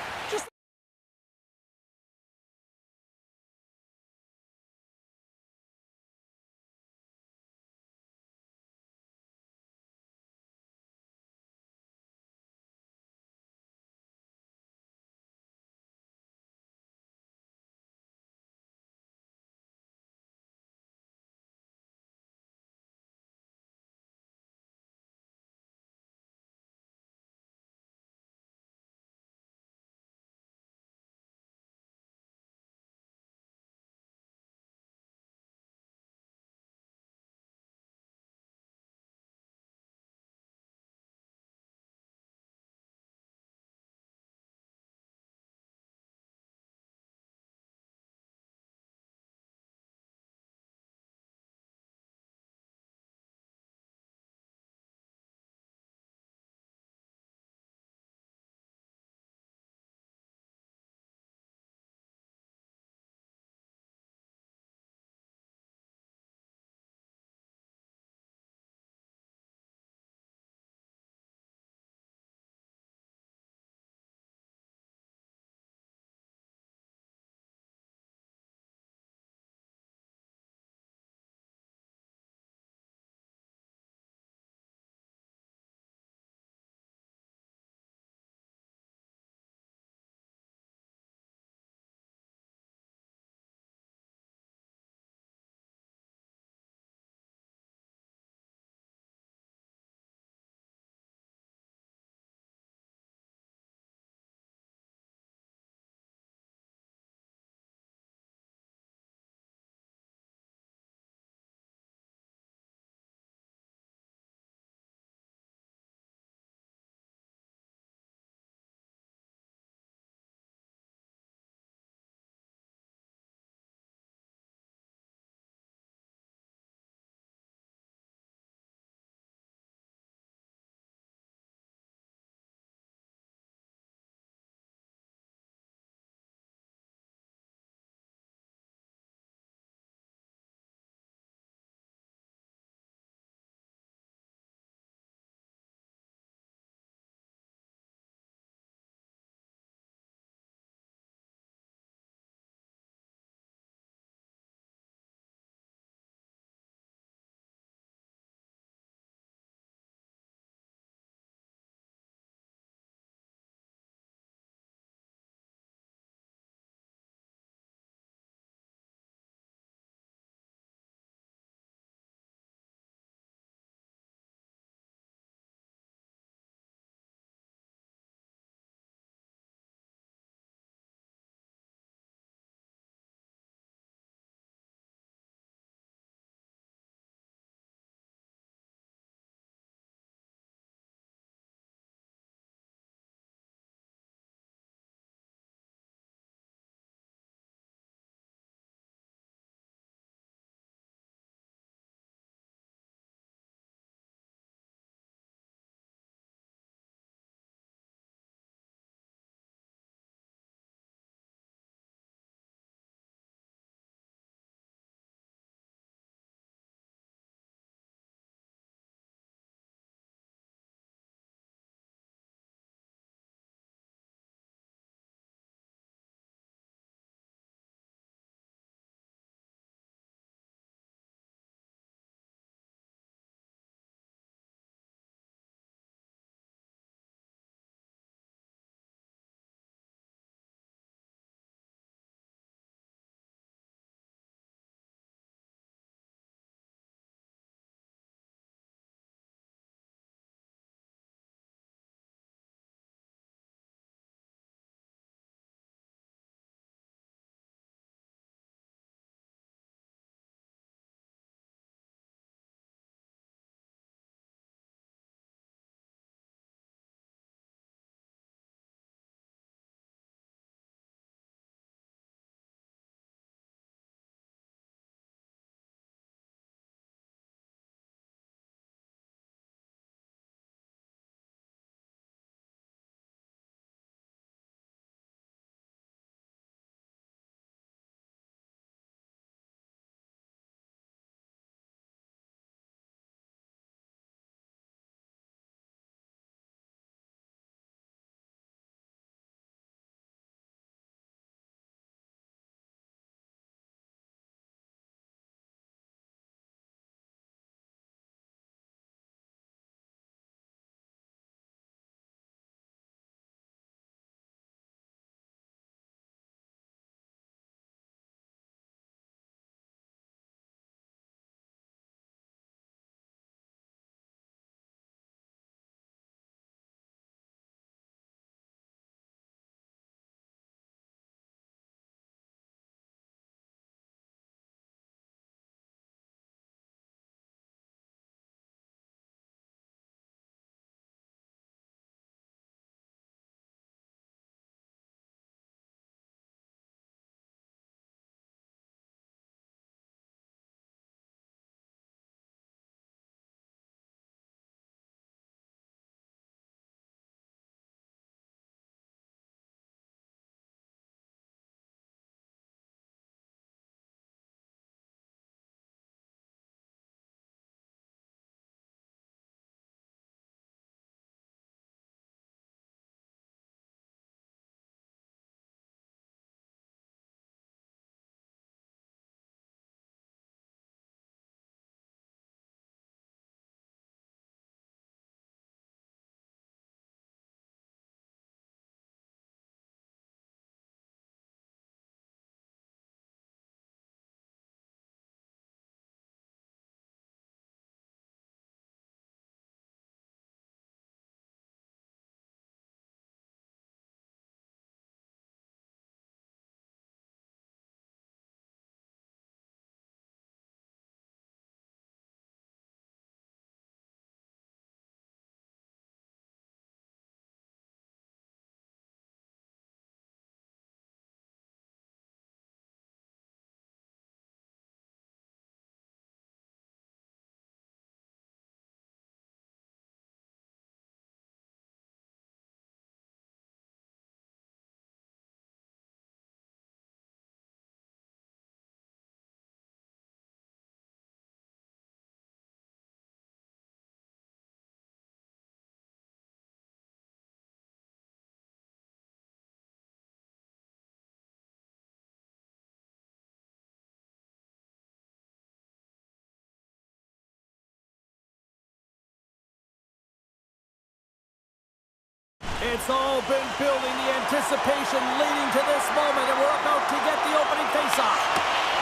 It's all been building, the anticipation leading to this moment, and we're about to get the opening faceoff.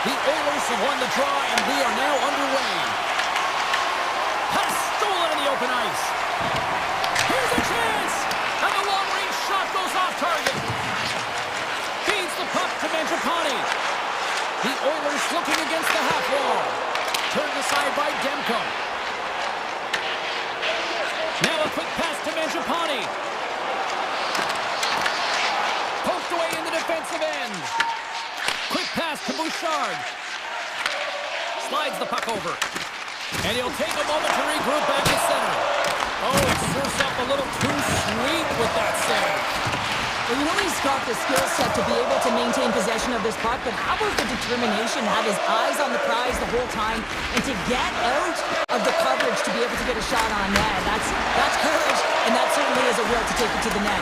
The Oilers have won the draw, and we are now underway. Pass stolen in the open ice. Here's a chance! And the long-range shot goes off target. Feeds the puck to Mangiapane. The Oilers looking against the half wall. Turned aside by Demko. Now a quick pass to Mangiapane. Poked away in the defensive end. Quick pass to Bouchard. Slides the puck over. And he'll take a moment to regroup back at center. Oh, it surfs up a little too sweet with that save. Well, you know he's got the skill set to be able to maintain possession of this puck, but how about the determination to have his eyes on the prize the whole time and to get out of the coverage to be able to get a shot on net? That's courage, and that certainly is a will to take it to the net.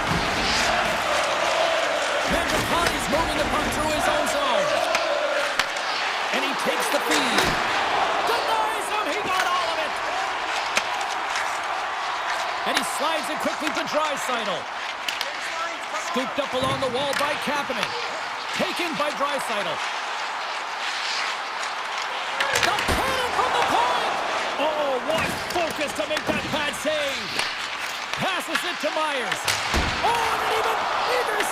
Mangiapane's moving the puck through his own zone. And he takes the feed. Denies him! He got all of it! And he slides it quickly to Draisaitl. Scooped up along the wall by Kapanen. Taken by Draisaitl. The cannon from the point! Oh, what focus to make that pad save! Passes it to Myers. Oh, and even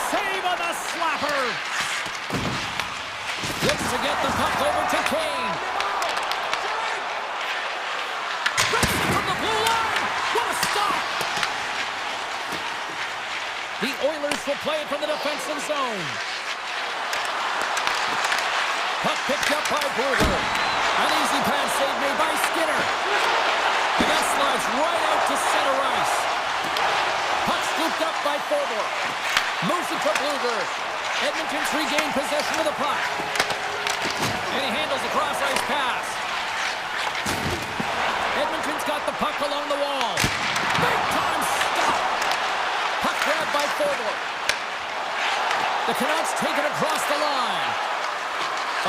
save on the slapper! Looks to get the puck over to Kane. Rips it from the blue line! What a stop! The Oilers will play it from the defensive zone. Puck picked up by Burger. An easy pass save made by Skinner. And that slides right out to center ice. Puck scooped up by Forbort. Moves it to Bluger. Edmonton's regained possession of the puck. And he handles the cross-ice pass. Edmonton's got the puck along the wall. Big time stop. Puck grabbed by Forbort. The Canucks take it across the line.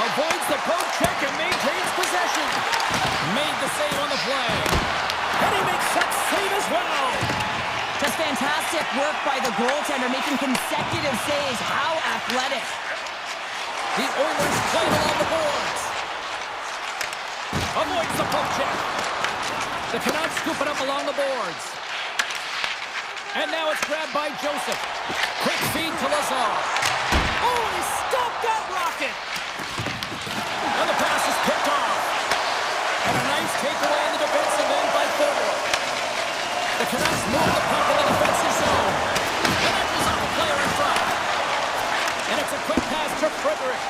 Avoids the poke check and maintains possession. Made the save on the play. And he makes that save as well. Just fantastic work by the goaltender, making consecutive saves. How athletic. The Oilers play it along the boards. Avoids the poke check. The Canucks scoop it up along the boards. And now it's grabbed by Joseph. Quick feed to Lazar. Oh, he stopped that rocket. And the pass is picked off. And a nice takeaway in the defensive end by Forbort. The Canucks move the puck in the defensive zone. And edges off the player in front. And it's a quick pass to Frederick.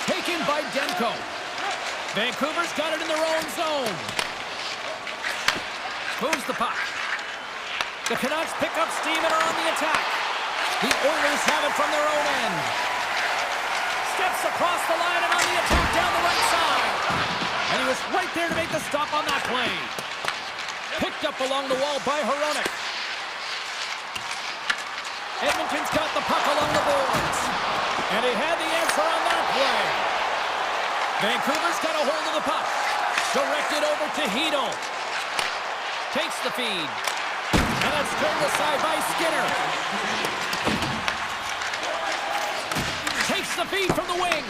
Taken by Demko. Vancouver's got it in their own zone. Moves the puck. The Canucks pick up steam and are on the attack. The Oilers have it from their own end. Steps across the line and on the attack down the right side. And he was right there to make the stop on that play. Picked up along the wall by Hronek. Edmonton's got the puck along the boards. And he had the answer on that play. Vancouver's got a hold of the puck. Directed over to Hedl. Takes the feed. And that's turned aside by Skinner. Takes the feed from the wing.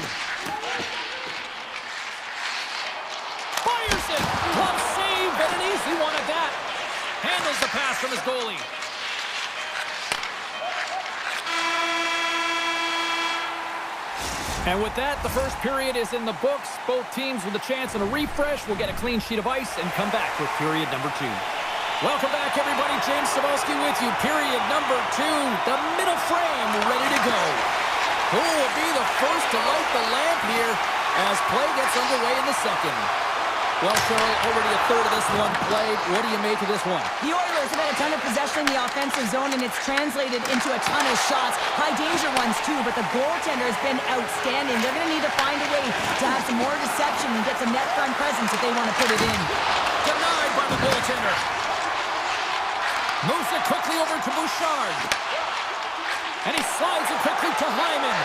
Fires it. Glove save and an easy one at that. Handles the pass from his goalie. And with that, the first period is in the books. Both teams with a chance and a refresh will get a clean sheet of ice and come back with period number 2. Welcome back, everybody. James Cybulski with you. Period number 2. The middle frame ready to go. Who will be the first to light the lamp here as play gets underway in the second? Well, Cheryl, already a third of this one played. What do you make of this one? The Oilers have had a ton of possession in the offensive zone, and it's translated into a ton of shots. High-danger ones, too, but the goaltender has been outstanding. They're going to need to find a way to have some more deception and get some net front presence if they want to put it in. Denied by the goaltender. Moves it quickly over to Bouchard. And he slides it quickly to Hyman.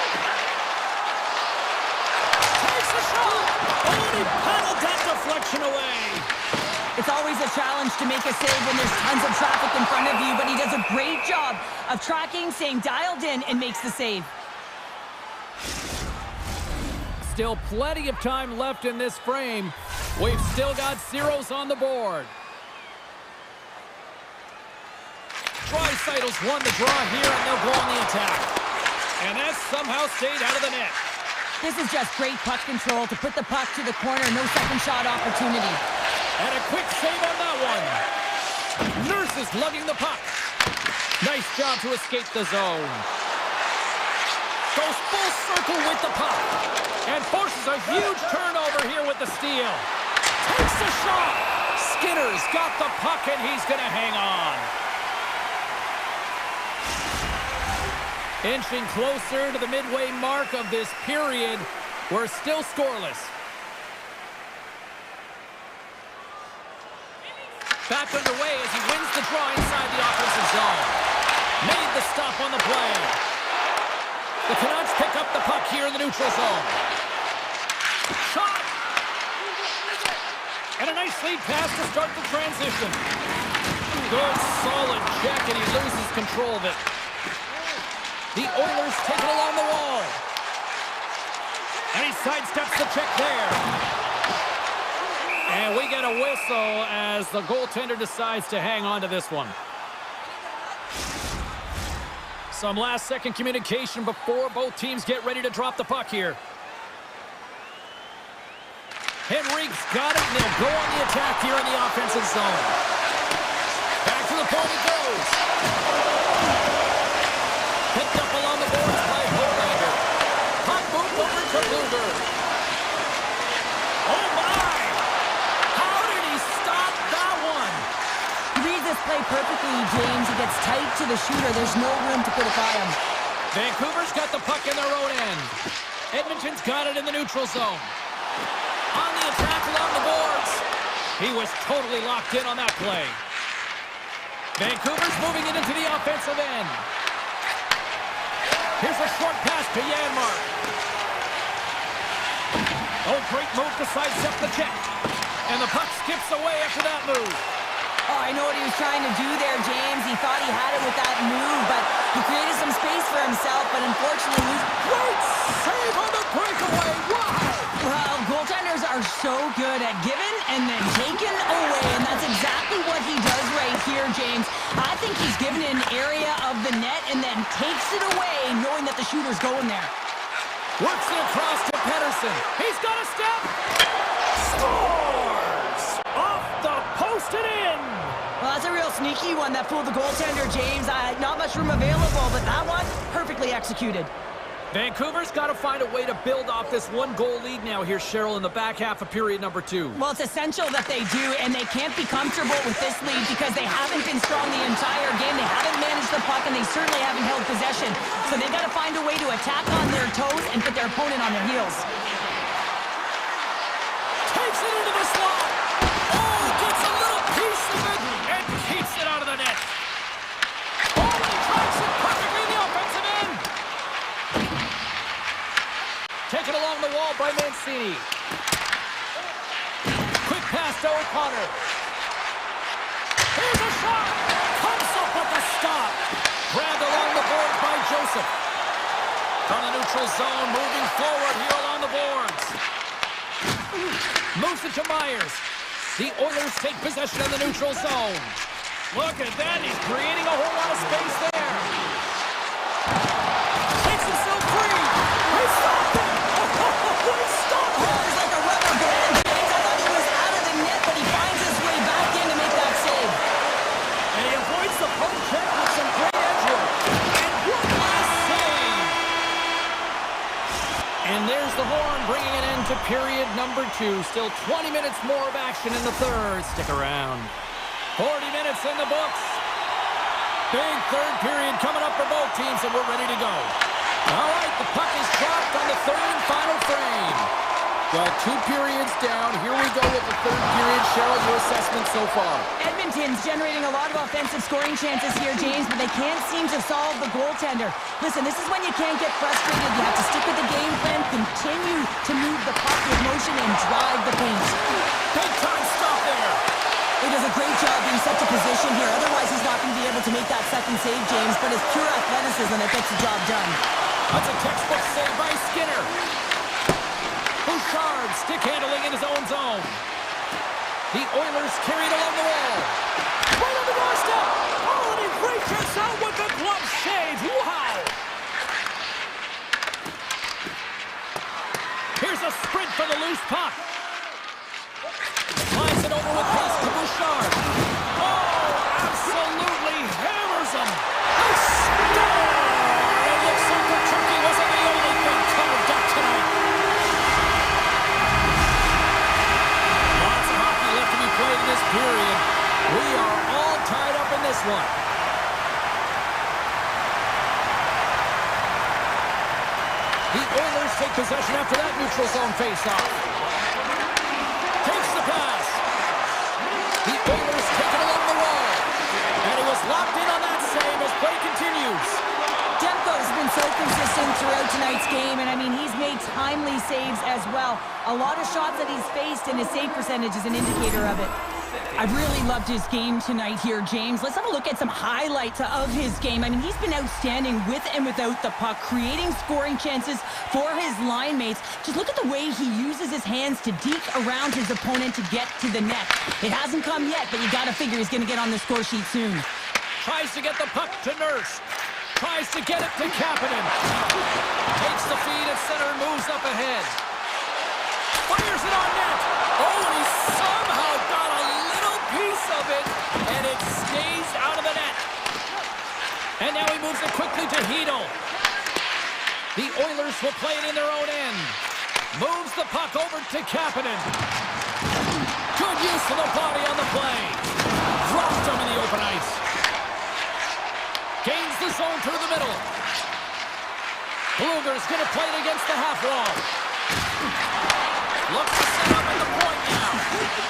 Takes the shot. Oh, and he paddled that deflection away. It's always a challenge to make a save when there's tons of traffic in front of you, but he does a great job of tracking, staying dialed in, and makes the save. Still plenty of time left in this frame. We've still got zeros on the board. Drysdale's won the draw here, and they'll go on the attack. And that somehow stayed out of the net. This is just great puck control to put the puck to the corner. No second shot opportunity. And a quick save on that one. Nurse is lugging the puck. Nice job to escape the zone. Goes full circle with the puck. And forces a huge turnover here with the steal. Takes the shot. Skinner's got the puck, and he's going to hang on. Inching closer to the midway mark of this period. We're still scoreless. Back underway as he wins the draw inside the offensive zone. Made the stop on the play. The Canucks pick up the puck here in the neutral zone. Shot! And a nice lead pass to start the transition. Good, solid check, and he loses control of it. The Oilers take it along the wall. And he sidesteps the check there. And we get a whistle as the goaltender decides to hang on to this one. Some last-second communication before both teams get ready to drop the puck here. Henrique's got it, and they'll go on the attack here in the offensive zone. Back to the point it goes. Picked up along the boards by Holander. Puck moved over to Luger. Oh, my! How did he stop that one? He reads this play perfectly, James. He gets tight to the shooter. There's no room to put it by him. Vancouver's got the puck in their own end. Edmonton's got it in the neutral zone. On the attack along the boards. He was totally locked in on that play. Vancouver's moving it into the offensive end. Here's a short pass to Janmark. Oh, great move to sidestep the check. And the puck skips away after that move. Oh, I know what he was trying to do there, James. He thought he had it with that move, but he created some space for himself, but unfortunately, Great save on the breakaway. Wow! well, goaltenders are so good at giving and then taking away, and that's exactly what he does right here, James. I think he's given an area of the net and then takes it away, knowing that the shooter's going there. Works it across to Pedersen. He's got a step. Scores! Off the post and in. Well, that's a real sneaky one that fooled the goaltender, James. Not much room available, but that one, perfectly executed. Vancouver's got to find a way to build off this one-goal lead now here, Cheryl, in the back half of period number 2. Well, it's essential that they do, and they can't be comfortable with this lead because they haven't been strong the entire game. They haven't managed the puck, and they certainly haven't held possession. So they've got to find a way to attack on their toes and put their opponent on their heels. Takes it into the slot. Oh, gets a little piece of it and keeps it out of the net. Oh, he tracks it perfectly in the offensive end. Taken along the wall by Mancini. Quick pass to O'Connor. Here's a shot. Comes up with the stop. Grabbed along the board by Joseph. From the neutral zone, moving forward here along the boards. Moves it to Myers. The Oilers take possession of the neutral zone. Look at that. He's creating a whole lot of space there. Takes himself free. He stopped it. He stopped it. It's like a rubber band, James. I thought he was out of the net, but he finds his way back in to make that save. And he avoids the poke check with some great edge work. And what a save. And there's the horn bringing an end to period number 2. Still 20 minutes more of action in the third. Stick around. 40 minutes in the books. Big third period coming up for both teams, and we're ready to go. All right, the puck is dropped on the third and final frame. Well, 2 periods down. Here we go with the third period. Cheryl, your assessment so far? Edmonton's generating a lot of offensive scoring chances here, James, but they can't seem to solve the goaltender. Listen, this is when you can't get frustrated. You have to stick with the game plan, continue to move the puck with motion, and drive the paint. Big time stop there. in such a position here. Otherwise, he's not going to be able to make that second save, James. But his pure athleticism that gets the job done. That's a textbook save by Skinner. Bouchard stick handling in his own zone. The Oilers carried along the wall. Right on the doorstep. Oh, and he reaches out with the glove save. Wow. Here's a sprint for the loose puck. Flies it over with pace to Bouchard. Oh, absolutely hammers him. A score! It looks like the turkey wasn't the only thing carved up tonight. Lots of hockey left to be played in this period. We are all tied up in this one. The Oilers take possession after that neutral zone faceoff. Takes the pass. The Oilers take it along the wall. And he was locked in on that save as play continues. Demko's been so consistent throughout tonight's game, and I mean, he's made timely saves as well. A lot of shots that he's faced, and his save percentage is an indicator of it. I really loved his game tonight here, James. Let's have a look at some highlights of his game. I mean, he's been outstanding with and without the puck, creating scoring chances for his line mates. Just look at the way he uses his hands to deke around his opponent to get to the net. It hasn't come yet, but you got to figure he's going to get on the score sheet soon. Tries to get the puck to Nurse. Tries to get it to Kapanen. Takes the feed at center and moves up ahead. Fires it on net. Oh, and he somehow got a little piece of it, and it stays out of the net. And now he moves it quickly to Hedel. The Oilers will play it in their own end. Moves the puck over to Kapanen. Good use of the body on the play. Dropped him in the open ice. Gains the zone through the middle. Bluger's going to play it against the half wall. Looks to set up at the point now.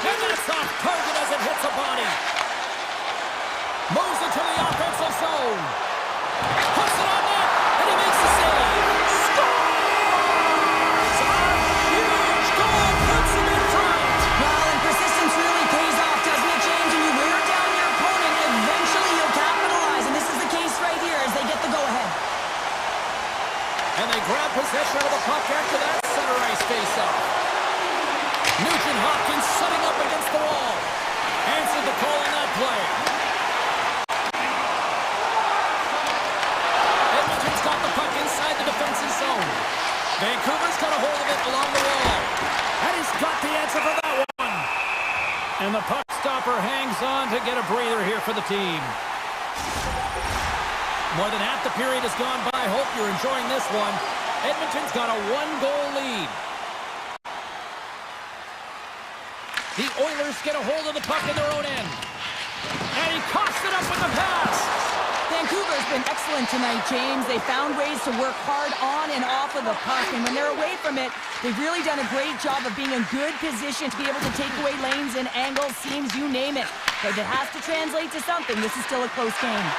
And that's off target as it hits a body. Moves it to the offensive zone. Puts it on net, and he makes the save. Scores! A huge goal puts him in front. Well, and persistence really pays off, doesn't it, James? When you wear down your opponent, eventually you'll capitalize. And this is the case right here as they get the go-ahead. And they grab possession of the puck after that center ice face-off. Nugent Hopkins setting up against the wall. Answered the call on that play. Edmonton's got the puck inside the defensive zone. Vancouver's got a hold of it along the wall. And he's got the answer for that one. And the puck stopper hangs on to get a breather here for the team. More than half the period has gone by. Hope you're enjoying this one. Edmonton's got a one-goal lead. The Oilers get a hold of the puck in their own end. And he coughs it up with the pass. Vancouver's been excellent tonight, James. They found ways to work hard on and off of the puck. And when they're away from it, they've really done a great job of being in good position to be able to take away lanes and angles, seams, you name it. But if it has to translate to something, this is still a close game.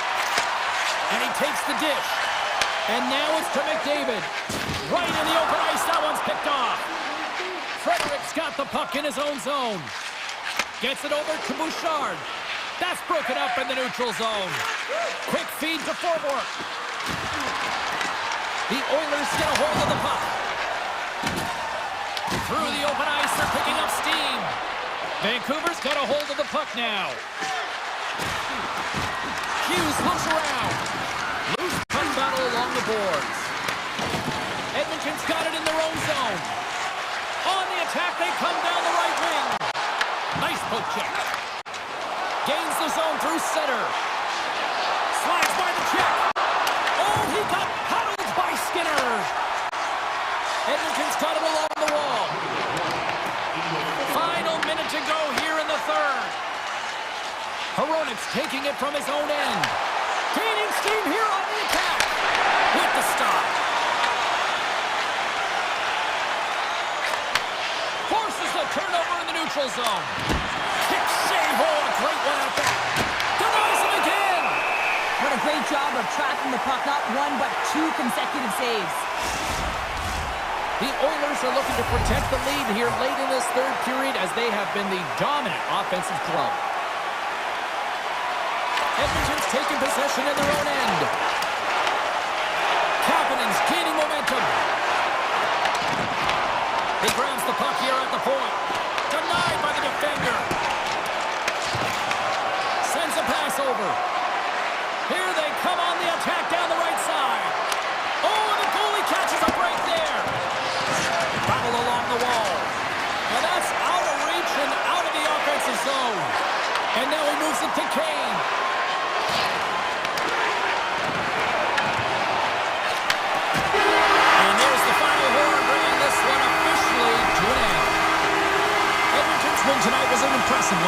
And he takes the dish. And now it's to McDavid. Right in the open ice. That one's picked off. Frederick's got the puck in his own zone. Gets it over to Bouchard. That's broken up in the neutral zone. Quick feed to Forborg. The Oilers get a hold of the puck. Through the open ice, they're picking up steam. Vancouver's got a hold of the puck now. Hughes looks around. Loose puck battle along the boards. Edmonton's got it in their own zone. On the attack, they come down the right wing. Nice poke check. Gains the zone through center. Slides by the check. Oh, he got paddled by Skinner. Edmonton's got it along the wall. Final minute to go here in the third. Hronik's taking it from his own end. Gaining steam here on the attack. With the stop. Forces the turnover in the neutral zone. Kick save. Oh, a great one out there. Denies him again. What a great job of tracking the puck. Not one, but two consecutive saves. The Oilers are looking to protect the lead here late in this third period as they have been the dominant offensive club. Edmonton's taking possession in their own end. Kapanen's gaining momentum. He grabs the puck here at the point. Denied by the defender. Sends a pass over. Here they come on the attack down the right side. Oh, and the goalie catches a break there. Battle along the wall. Now that's out of reach and out of the offensive zone. And now he moves it to Kane. And there's the final horn, bringing this one officially to an end. Edmonton's win tonight was an impressive one.